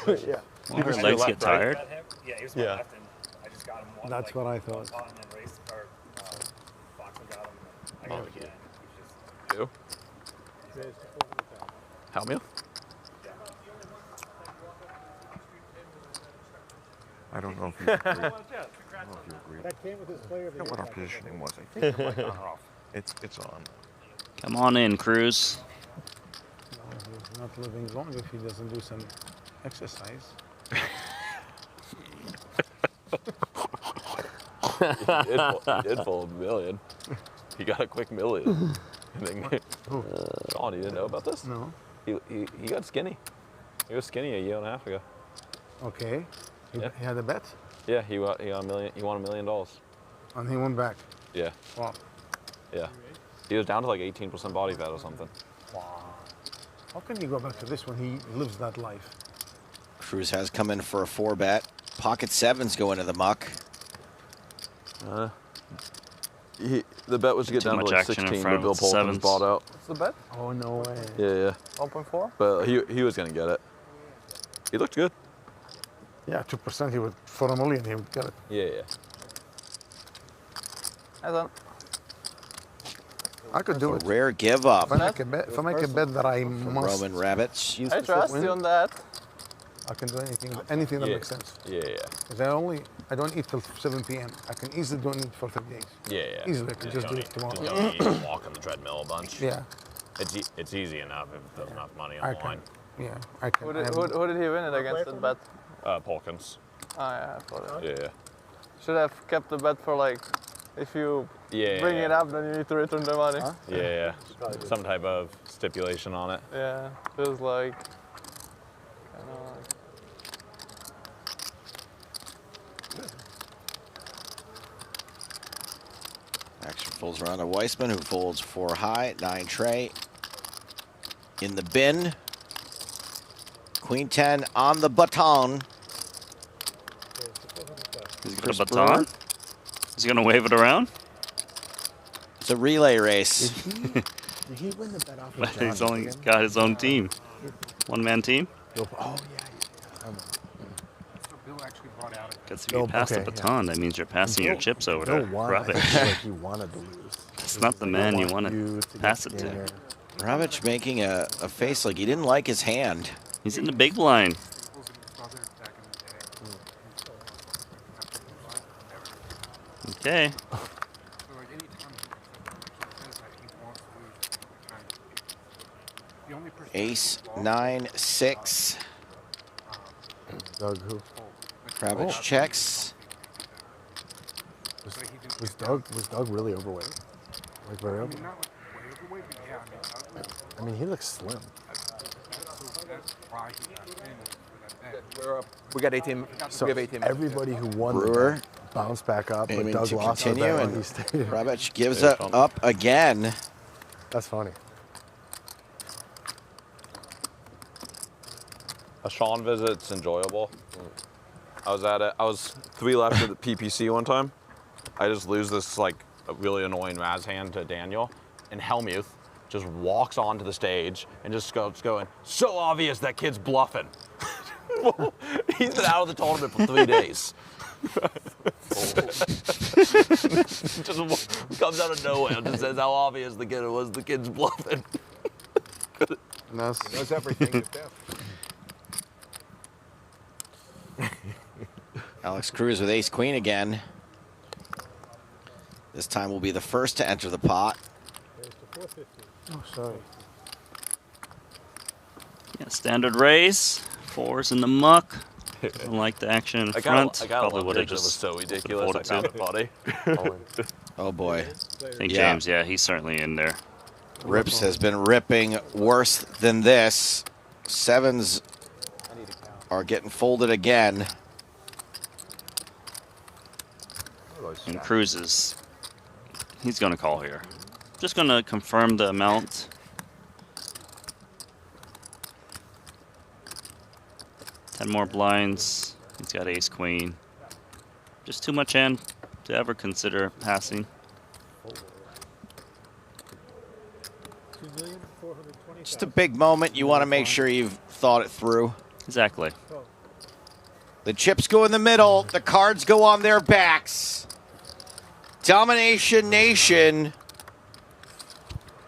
right Yeah. Will her legs get tired? Yeah, he was Yeah. left, and I just got him one. That's what I thought. Pot and then raced, or Fox got him. I got him again. You? Help me? I don't know if you agree. I don't know if you agree. That came with his player. I forget what our positioning was. I think it might on or off. It's on. Come on in, Cruz. No, he's not living long if he doesn't do some exercise. He did fold a million. He got a quick million. And then, Sean, you didn't know about this? No. He got skinny. He was skinny a year and a half ago. Okay. He, Yeah. he had a bet, Yeah, he got a million. He won $1 million. and he went back. Yeah, Wow. yeah. He was down to like 18% body fat or something. How can he go back to this when he lives that life? Cruz has come in for a 4-bet. Pocket 7s go into the muck. The bet was to get Too down to much like action in 16, front but Bill with the Polkins sevens. bought out. What's the bet? Oh, no way. Yeah. 1.4? But he was gonna get it. He looked good. Yeah, 2%. He would for $1 million. He would get it. Yeah. Hold on. I could do it. Rare give up. If I make a bet that I must, Roman Rabbits. I trust you on that. I can do anything that Yeah. makes sense. Yeah. Because I don't eat till 7 p.m. I can easily don't eat for 30 days. Yeah. Easily, I can just do it tomorrow. Just don't eat, walk on the treadmill a bunch. Yeah. It's easy enough if there's enough money on I the can. line. Yeah, I can. Who did he win it against that bet? Polkins. Oh, yeah, I thought it. Yeah. Should have kept the bet for like, if you bring it up, then you need to return the money. Huh? Yeah. Some type of stipulation on it. Yeah, feels like. Extra Folds around to Weissman, who folds 4 high, 9 tray. In the bin. Queen 10 on the baton. He's got a baton? Is he going to wave it around? It's a relay race. Did he win the bet off of John? He's only got his own team. One-man team? Oh, yeah. Because if you pass the baton, that means you're passing your chips over to Robic. Like he wanted to lose. It's not the man you want to pass it to. Robic making a face like he didn't like his hand. He's in the big blind. Okay. Ace, 9, 6. Doug who? Kravitz checks. Was Doug really overweight? Like very overweight? I mean, he looks slim. We got 18. So we have 18 everybody who won Brewer bounced back up, but aiming Doug to lost. continue, and he stayed. Robic gives up again. That's funny. A Sean visit's enjoyable. I was 3 left at the PPC one time. I just lose this like a really annoying Maz hand to Daniel, and Helmuth just walks onto the stage and just goes going, so obvious that kid's bluffing. He's been out of the tournament for 3 days. Just comes out of nowhere and just says how obvious the kid was, the kid's bluffing. Knows everything. Alex Cruz with ace queen again. This time will be the first to enter the pot. Oh, sorry. Yeah, standard raise. 4s in the muck. Don't like the action in front. Probably would have just was so ridiculous. I found it funny. Oh boy. I think James, yeah, he's certainly in there. Rips has been ripping worse than this. 7s are getting folded again. And Cruz he's going to call here. Just going to confirm the amount. Ten more blinds. He's got ace queen. Just too much hand to ever consider passing. Just a big moment. You want to make sure you've thought it through. Exactly. The chips go in the middle. The cards go on their backs. Domination Nation.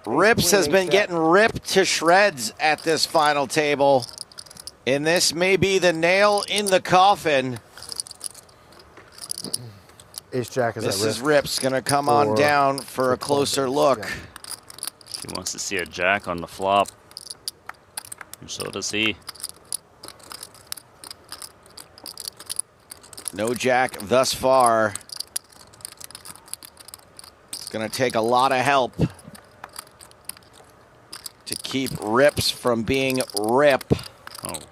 Rips has been getting ripped to shreds at this final table. And this may be the nail in the coffin. Ace Jack is This at is Rips going to come on down for a closer look. He wants to see a jack on the flop. And so does he. No jack thus far. It's going to take a lot of help to keep Rips from being Rip. Oh, well,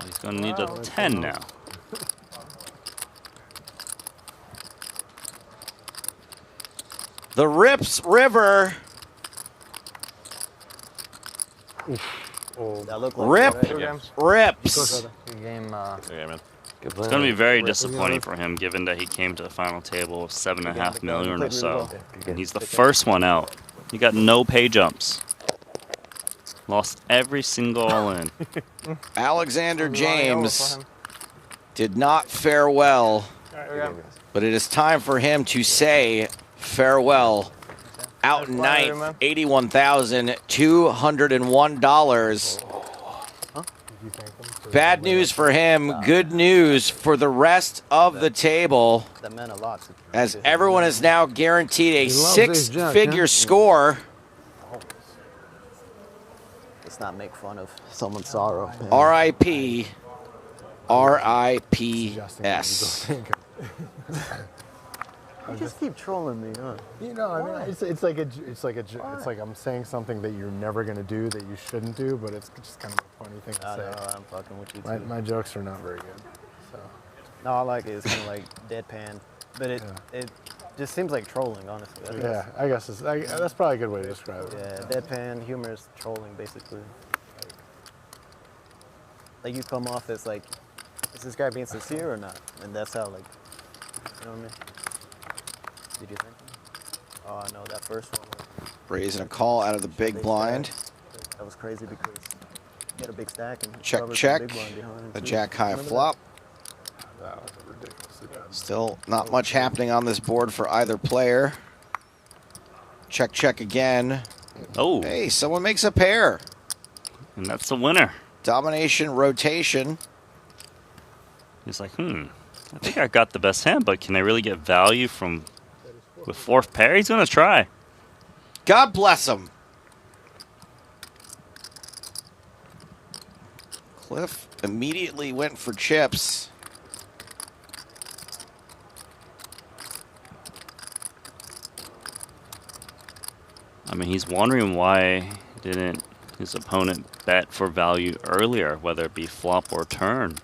he's going to need a 10 now. The Rips River. Rips. Good game, man. It's going to be very disappointing for him, given that he came to the final table of 7.5 million or so. And he's the first one out. He got no pay jumps. Lost every single all-in. Alexander James did not fare well, but it is time for him to say farewell. Out ninth, $81,201. Bad news for him, good news for the rest of the table, that meant a lot. as everyone is now guaranteed a 6-figure score. Let's not make fun of someone's sorrow. R.I.P. R.I.P.S. You just keep trolling me, huh? You know, I mean, it's like I'm saying something that you're never gonna do that you shouldn't do, but it's just kind of a funny thing to say. know, I'm fucking with you too. My jokes are not very good. So. No, I like it. It's kind of like deadpan, but Just seems like trolling, honestly. Yeah, I guess that's probably a good way to describe it. Yeah, deadpan, humorous trolling, basically. Like you come off as like, is this guy being sincere or not? And that's how, like, you know what I mean? Did you think? Oh, no, that first one. Raising a call out of the big blind. That was crazy because he had a big stack and Check, covered the check. big blind behind him, The too. jack high Remember flop. That was ridiculously bad. Still not much happening on this board for either player. Check, check again. Oh. Hey, someone makes a pair. And that's the winner. Domination, rotation. He's like, I think I got the best hand, but can I really get value from with fourth pair? He's going to try. God bless him. Cliff immediately went for chips. I mean, he's wondering why didn't his opponent bet for value earlier, whether it be flop or turn.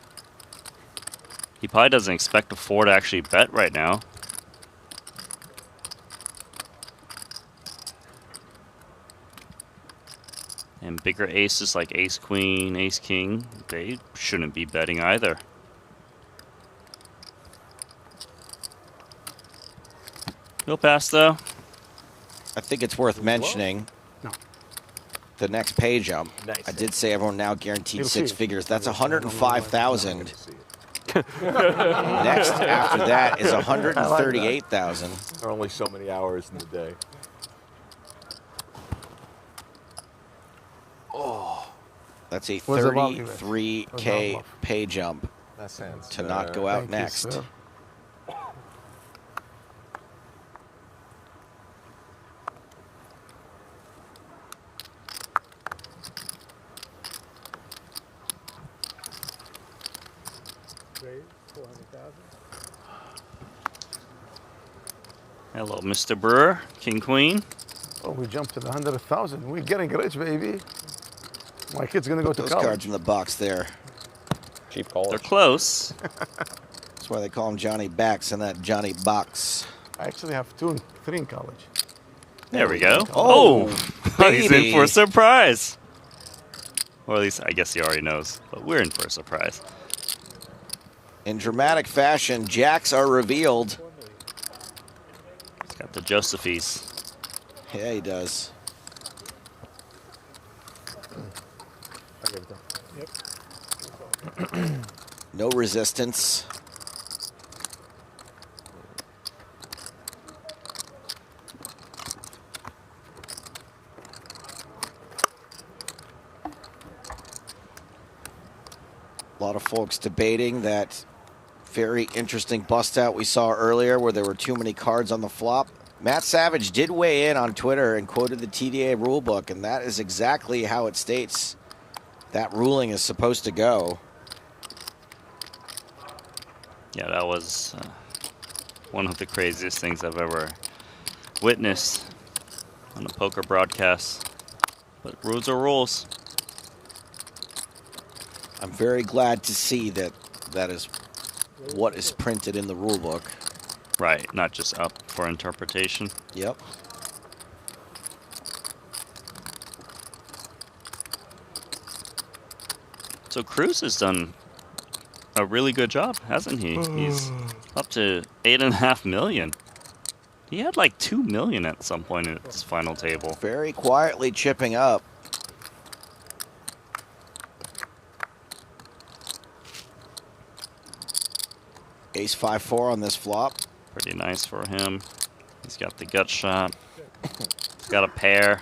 He probably doesn't expect a 4 to actually bet right now. And bigger aces like ace queen, ace king, they shouldn't be betting either. No pass though. I think it's worth mentioning the next pay jump. Nice. I did say everyone now guaranteed You'll 6 see it. figures. That's 105,000. Next after that is 138,000. There are only so many hours in the day. Oh, that's a Where's the volume at? 33K pay jump That sounds to not go out Thank you, next. sir. Hello, Mr. Brewer, king, queen. Oh, we jumped to the 100,000. We're getting rich, baby. My kid's gonna go to Those college. cards in the box there. Cheap college. They're close. That's why they call him Johnny Backs and that Johnny Box. I actually have 2 and 3 in college. There we go. Oh, He's in baby. for a surprise. Or at least I guess he already knows, but we're in for a surprise. In dramatic fashion, jacks are revealed. He's got the Josephies. Yeah, he does. No resistance. A lot of folks debating that very interesting bust out we saw earlier where there were too many cards on the flop. Matt Savage did weigh in on Twitter and quoted the TDA rulebook, and that is exactly how it states that ruling is supposed to go. Yeah, that was one of the craziest things I've ever witnessed on a poker broadcast. But rules are rules. I'm very glad to see that that is what is printed in the rulebook. Right, not just up for interpretation. Yep. So Cruz has done a really good job, hasn't he? He's up to 8.5 million. He had like 2 million at some point in his final table. Very quietly chipping up. Ace 5-4 on this flop. Pretty nice for him. He's got the gut shot. He's got a pair.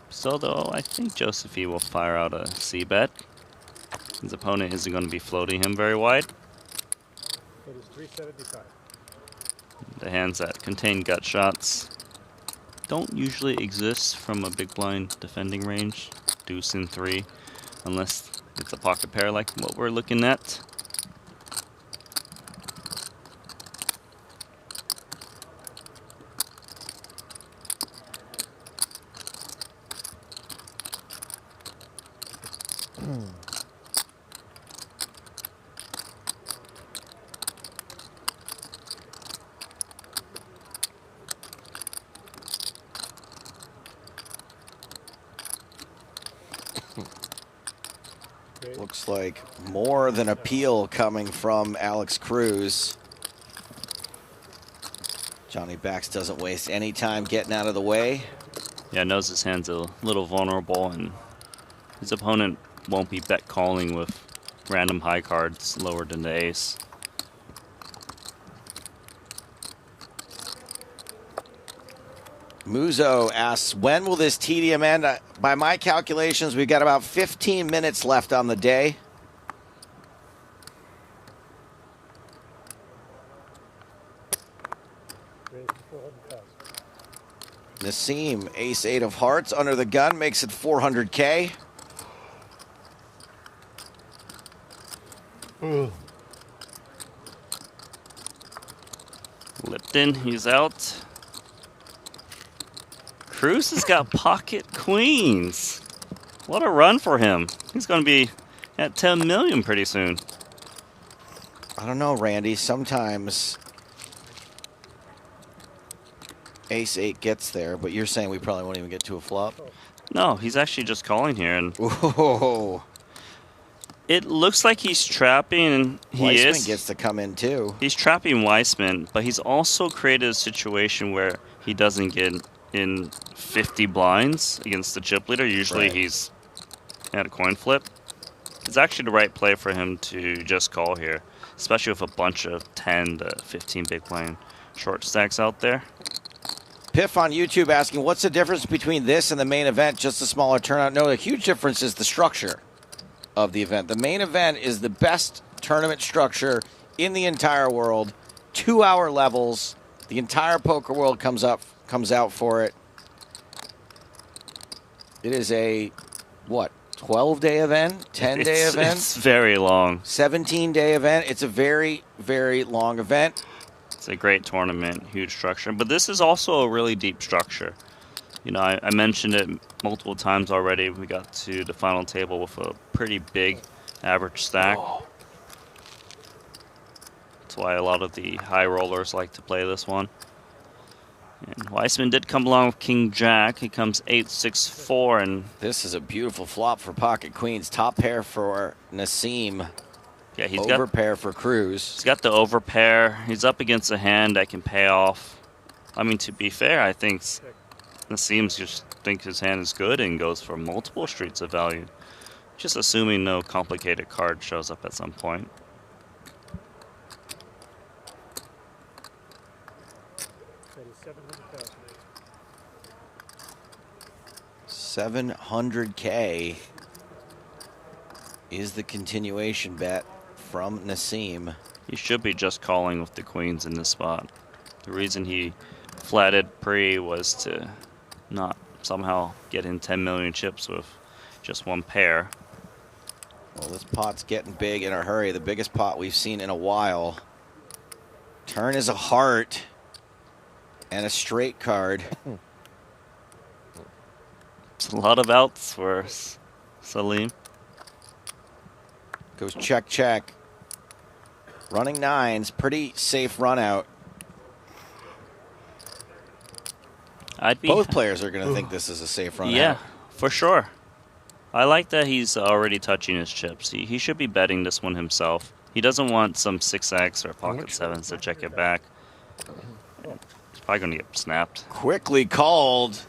So though, I think Josephy will fire out a C-bet. His opponent isn't going to be floating him very wide. It is 375. The hands that contain gut shots don't usually exist from a big blind defending range. Deuce in 3, unless it's a pocket pair like what we're looking at. Looks like more than appeal coming from Alex Cruz. Johnny Bax doesn't waste any time getting out of the way. Yeah, knows his hand's a little vulnerable, and his opponent won't be bet calling with random high cards lower than the ace. Muzo asks, when will this TDM end? By my calculations, we've got about 15 minutes left on the day. Nassim, ace-8 of hearts under the gun, makes it 400K. Lipton, he's out. Cruz has got pocket queens. What a run for him. He's going to be at 10 million pretty soon. I don't know, Randy. Sometimes ace-8 gets there, but you're saying we probably won't even get to a flop? No, he's actually just calling here. And Whoa. it looks like he's trapping, and Weissman gets to come in too. He's trapping Weissman, but he's also created a situation where he doesn't get in 50 blinds against the chip leader. Usually he's at a coin flip. It's actually the right play for him to just call here, especially with a bunch of 10 to 15 big blind short stacks out there. Piff on YouTube asking, what's the difference between this and the main event? Just a smaller turnout? No, the huge difference is the structure of the event. The main event is the best tournament structure in the entire world. 2-hour levels. The entire poker world comes out for it. It is a, what, 12-day event? 10-day event? It's very long. 17-day event. It's a very, very long event. It's a great tournament, huge structure. But this is also a really deep structure. You know, I mentioned it multiple times already. We got to the final table with a pretty big average stack. Oh. That's why a lot of the high rollers like to play this one. And Weissman did come along with King Jack. He comes 8-6-4, and this is a beautiful flop for pocket queens. Top pair for Nassim. Yeah, he's over pair for Cruz. He's got the over pair. He's up against a hand that can pay off. I mean, to be fair, I think Nassim just thinks his hand is good and goes for multiple streets of value. Just assuming no complicated card shows up at some point. $700K is the continuation bet from Nassim. He should be just calling with the queens in this spot. The reason he flatted pre was to not somehow get in 10 million chips with just one pair. Well, this pot's getting big in a hurry. The biggest pot we've seen in a while. Turn is a heart and a straight card. It's a lot of outs for Salim. Goes check, check. Running nines, pretty safe run out. Both players are going to think this is a safe run out. Yeah, for sure. I like that he's already touching his chips. He should be betting this one himself. He doesn't want some 6x or pocket 7s to check it back. He's probably going to get snapped. Quickly called.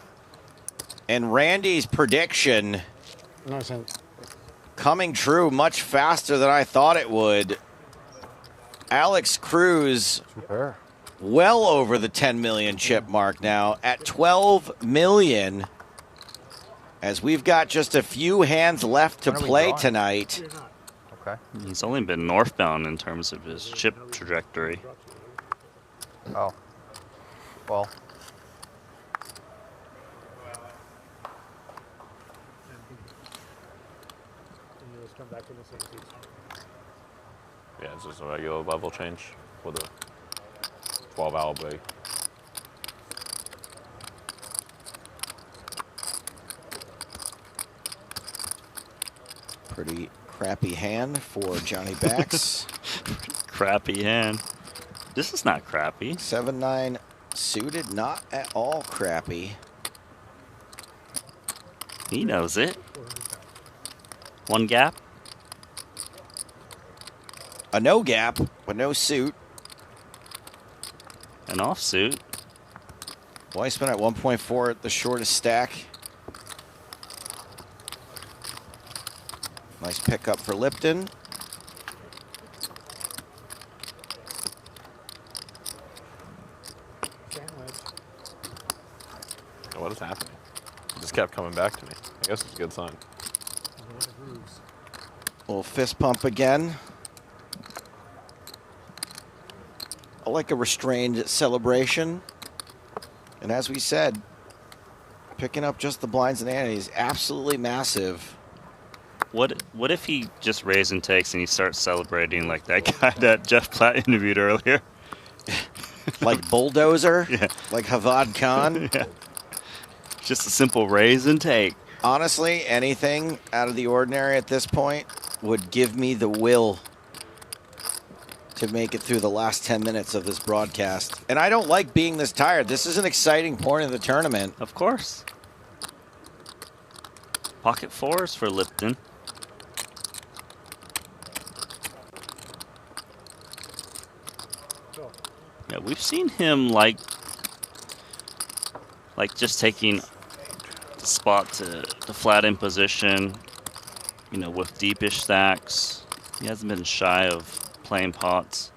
And Randy's prediction coming true much faster than I thought it would. Alex Cruz well over the 10 million chip mark now at 12 million. As we've got just a few hands left to play tonight. Okay. He's only been northbound in terms of his chip trajectory. Oh. Well. Yeah, it's just a regular level change for the 12-hour break. Pretty crappy hand for Johnny Bax. Crappy hand. This is not crappy. 7-9 suited, not at all crappy. He knows it. One gap. A no gap, but no suit. An offsuit. Weissman at 1.4 at the shortest stack. Nice pickup for Lipton. What is happening? It just kept coming back to me. I guess it's a good sign. Little fist pump again. I like a restrained celebration. And as we said, picking up just the blinds and antes, absolutely massive. What if he just raised and takes and he starts celebrating like that guy that Jeff Platt interviewed earlier? Like Bulldozer? Yeah. Like Havad Khan? Yeah. Just a simple raise and take. Honestly, anything out of the ordinary at this point would give me the will to make it through the last 10 minutes of this broadcast. And I don't like being this tired. This is an exciting point of the tournament. Of course. Pocket fours for Lipton. Yeah, we've seen him like just taking the spot to the flat in position, you know, with deepish stacks. He hasn't been shy of playing pots.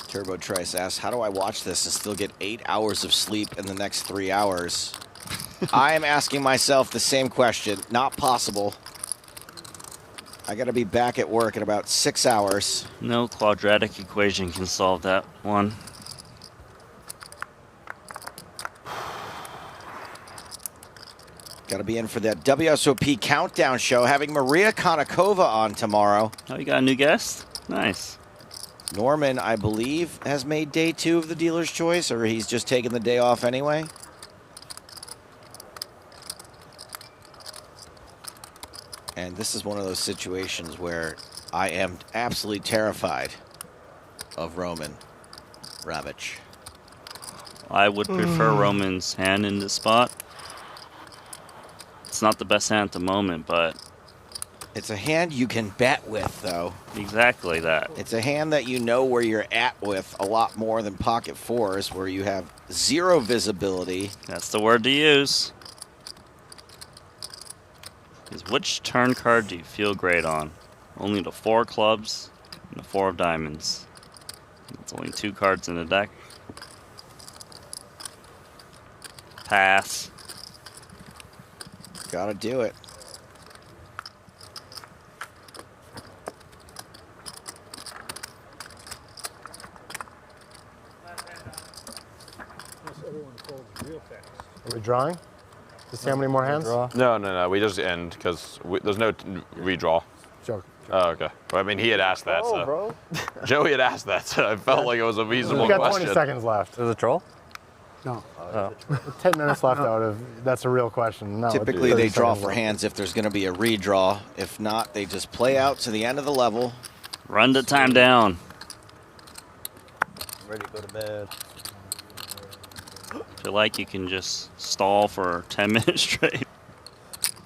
Turbo Trice asks, how do I watch this and still get 8 hours of sleep in the next 3 hours? I am asking myself the same question. Not possible. I got to be back at work in about 6 hours. No quadratic equation can solve that one. Got to be in for that WSOP countdown show, having Maria Konnikova on tomorrow. Oh, you got a new guest? Nice. Norman, I believe, has made day 2 of the dealer's choice, or he's just taking the day off anyway. And this is one of those situations where I am absolutely terrified of Roman Ravich. I would prefer Roman's hand in this spot. It's not the best hand at the moment, but it's a hand you can bet with, though. Exactly that. It's a hand that you know where you're at with a lot more than pocket fours, where you have zero visibility. That's the word to use. Is which turn card do you feel great on? Only the 4 clubs and the 4 of diamonds. It's only 2 cards in the deck. Pass. Gotta do it. Are we drawing? To see how many more hands? No. We just end because there's no redraw. Joke. Oh, okay. Well, I mean, he had asked that, so. Bro. Joey had asked that, so I felt like it was a reasonable We got question. 20 seconds left. There's a troll? No. 10 minutes left out of, that's a real question. No, Typically, they draw for hands if there's going to be a redraw. If not, they just play out to the end of the level. Run the time down. Ready to go to bed. Feel like you can just stall for 10 minutes straight.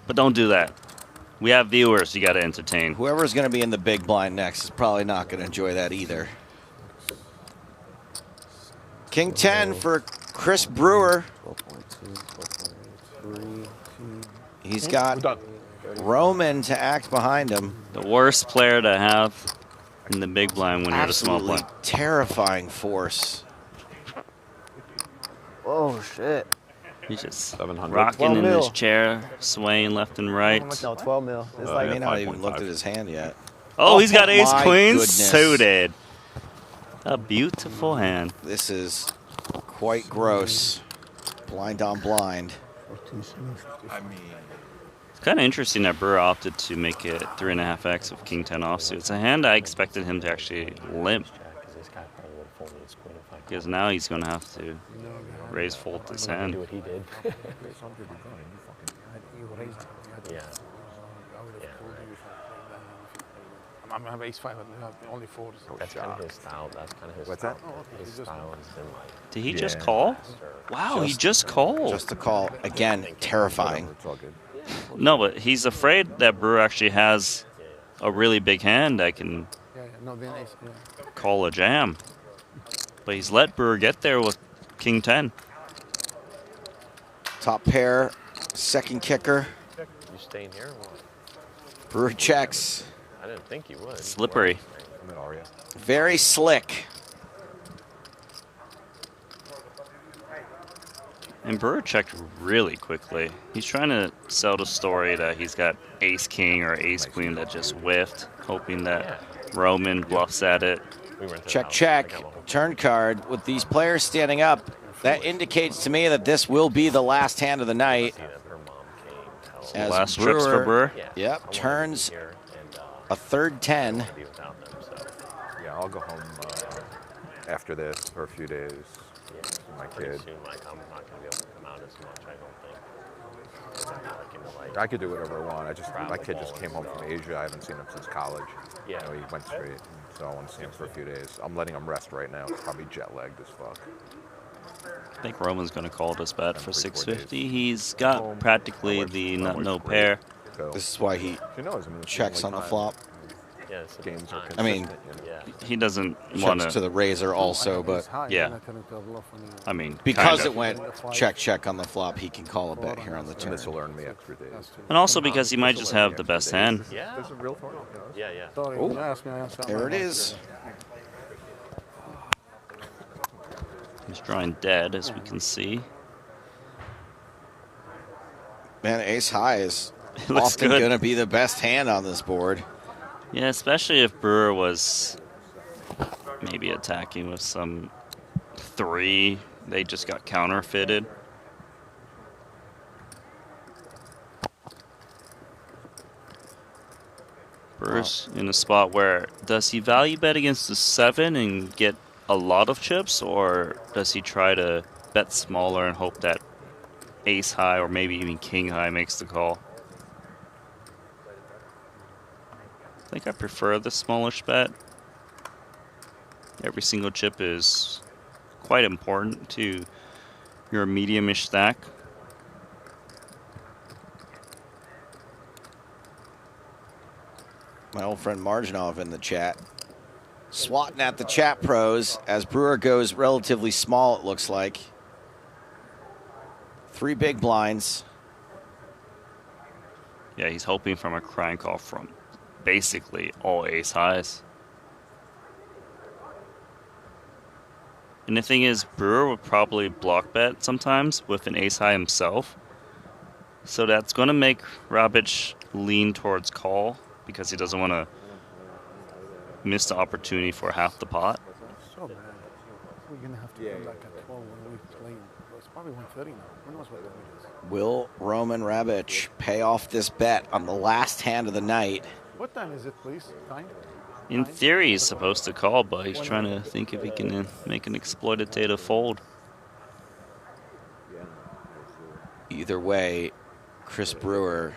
But don't do that. We have viewers you got to entertain. Whoever's going to be in the big blind next is probably not going to enjoy that either. King 10 for Chris Brewer. He's got Roman to act behind him. The worst player to have in the big blind when you're the small blind. Terrifying force. Oh, shit. He's just 700. rocking in his chair, swaying left and right. No, 12 mil. It's I like may not even looked at his hand yet. Oh, he's got ace my queen goodness. suited. A beautiful hand. This is quite gross. Blind on blind. It's kind of interesting that Brewer opted to make it 3.5x with King 10 offsuit. It's a hand I expected him to actually limp. Because now he's going to have to raise fold this hand. Do what he did. I'm have ace five. I have only fours. That's kind of his style. That's kind of his What's style. that? Oh, okay. His style has been like. Did he just call? Wow, he just called. Just a call. Again, terrifying. It's all good. No, but he's afraid that Brewer actually has a really big hand that can No, then ace. Yeah. call a jam. But he's let Brewer get there with King 10. Top pair, second kicker. You staying here or what? Brewer checks. I didn't think you would. Slippery. I'm in Aria. Very slick. And Brewer checked really quickly. He's trying to sell the story that he's got ace king or ace queen that just whiffed, hoping that Roman bluffs at it. Check, check. Turn card. With these players standing up, that indicates to me that this will be the last hand of the night. As Last trips for Brewer? Yep, turns a third 10. Yeah, I'll go home after this for a few days. See my kid. Soon, like, I'm not going to be able to come out as much, I don't think. I could do whatever I want. My kid just came home from Asia. I haven't seen him since college. Yeah. You know, he went straight, so I want to see him for a few days. I'm letting him rest right now. He's probably jet lagged as fuck. I think Roman's going to call this bet for 650. He's got practically the no pair. This is why he checks on the flop. Yeah, games are I mean, he doesn't checks want to the razor also, but yeah. I mean, because kind it of. went check on the flop, he can call a bet here on the turn. This will earn me extra days. And also because he might just have the best hand. Yeah. There's a real thorn. Yeah, yeah. Oh, there it is. He's drawing dead, as we can see. Man, ace high is looks often good. going to be the best hand on this board. Yeah, especially if Brewer was maybe attacking with some 3. They just got counterfeited. Brewer's in a spot where, does he value bet against the 7 and get a lot of chips, or does he try to bet smaller and hope that ace high or maybe even king high makes the call? I think I prefer the smallish bet. Every single chip is quite important to your medium-ish stack. My old friend Marginov in the chat. Swatting at the chat pros as Brewer goes relatively small, it looks like. 3 big blinds. Yeah, he's hoping from a crying call from basically all ace highs. And the thing is, Brewer would probably block bet sometimes with an ace high himself. So that's going to make Rabic lean towards call because he doesn't want to miss the opportunity for half the pot. So bad. We're going to have to come back at 12 when we play. It's probably 1:30 now. Who knows what that is? Will Roman Rabic pay off this bet on the last hand of the night? What time is it, please? Time? In theory, he's supposed to call, but he's trying to think if he can make an exploitative fold. Either way, Chris Brewer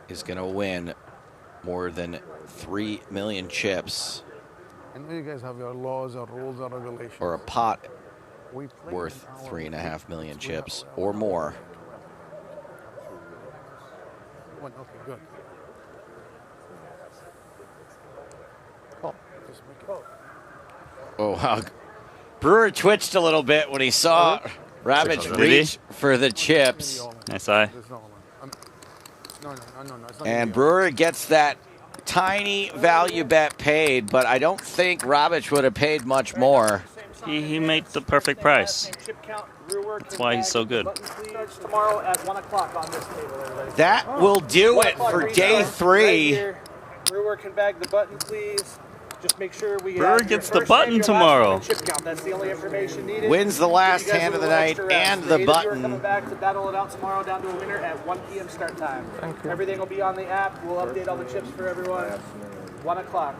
is going to win more than 3 million chips, I know you guys have your laws or rules or regulations. or a pot We play worth an hour. 3.5 million chips or more. Okay, good. Call. Just make it. Oh, wow. Brewer twitched a little bit when he saw Rabic Did reach he? for the chips. Nice eye. No, it's not And Brewer gets that tiny value bet paid, but I don't think Rabic would have paid much more. He made the perfect price. That's why he's so good. Tomorrow at 1 o'clock on this table, everybody. That will do it for day 3. Brewer can bag the button, please. Just make sure we Brewer gets the button tomorrow. chip count. That's the only information needed. Wins the last Give you guys hand a of the little night extra rest. and the Eight of you are button. coming back to battle it out tomorrow down to a winner at 1 p.m. start time. Thank you. Everything will be on the app. We'll update all the chips for everyone. 1 o'clock.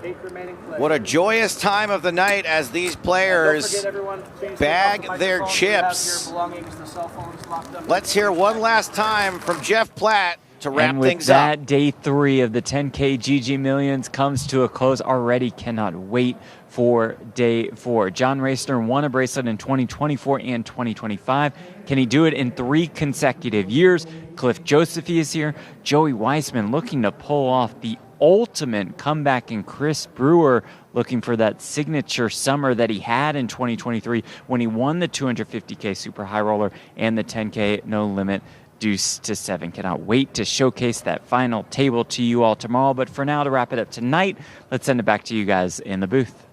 8 remaining players. What a joyous time of the night as these players Don't forget, everyone, please bag take off the their microphones. You have chips. your belongings, the cell phones locked up. Let's hear one last time from Jeff Platt to wrap and with things that, up. day 3 of the 10K GG Millions comes to a close. Already cannot wait for day 4. John Racester won a bracelet in 2024 and 2025. Can he do it in 3 consecutive years? Cliff Josephy is here. Joey Weissman looking to pull off the ultimate comeback, and Chris Brewer looking for that signature summer that he had in 2023 when he won the 250K Super High Roller and the 10K No Limit Deuce to 7. Cannot wait to showcase that final table to you all tomorrow. But for now, to wrap it up tonight, let's send it back to you guys in the booth.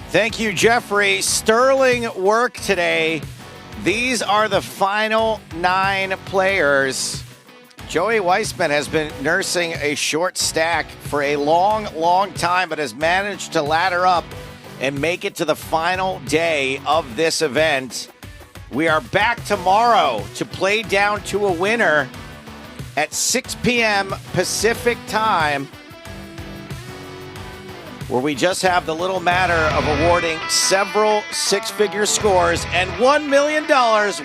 Thank you, Jeffrey. Sterling work today. These are the final 9 players. Joey Weissman has been nursing a short stack for a long, long time, but has managed to ladder up and make it to the final day of this event. We are back tomorrow to play down to a winner at 6 p.m. Pacific time, where we just have the little matter of awarding several 6-figure scores and $1 million.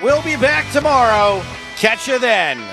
We'll be back tomorrow. Catch you then.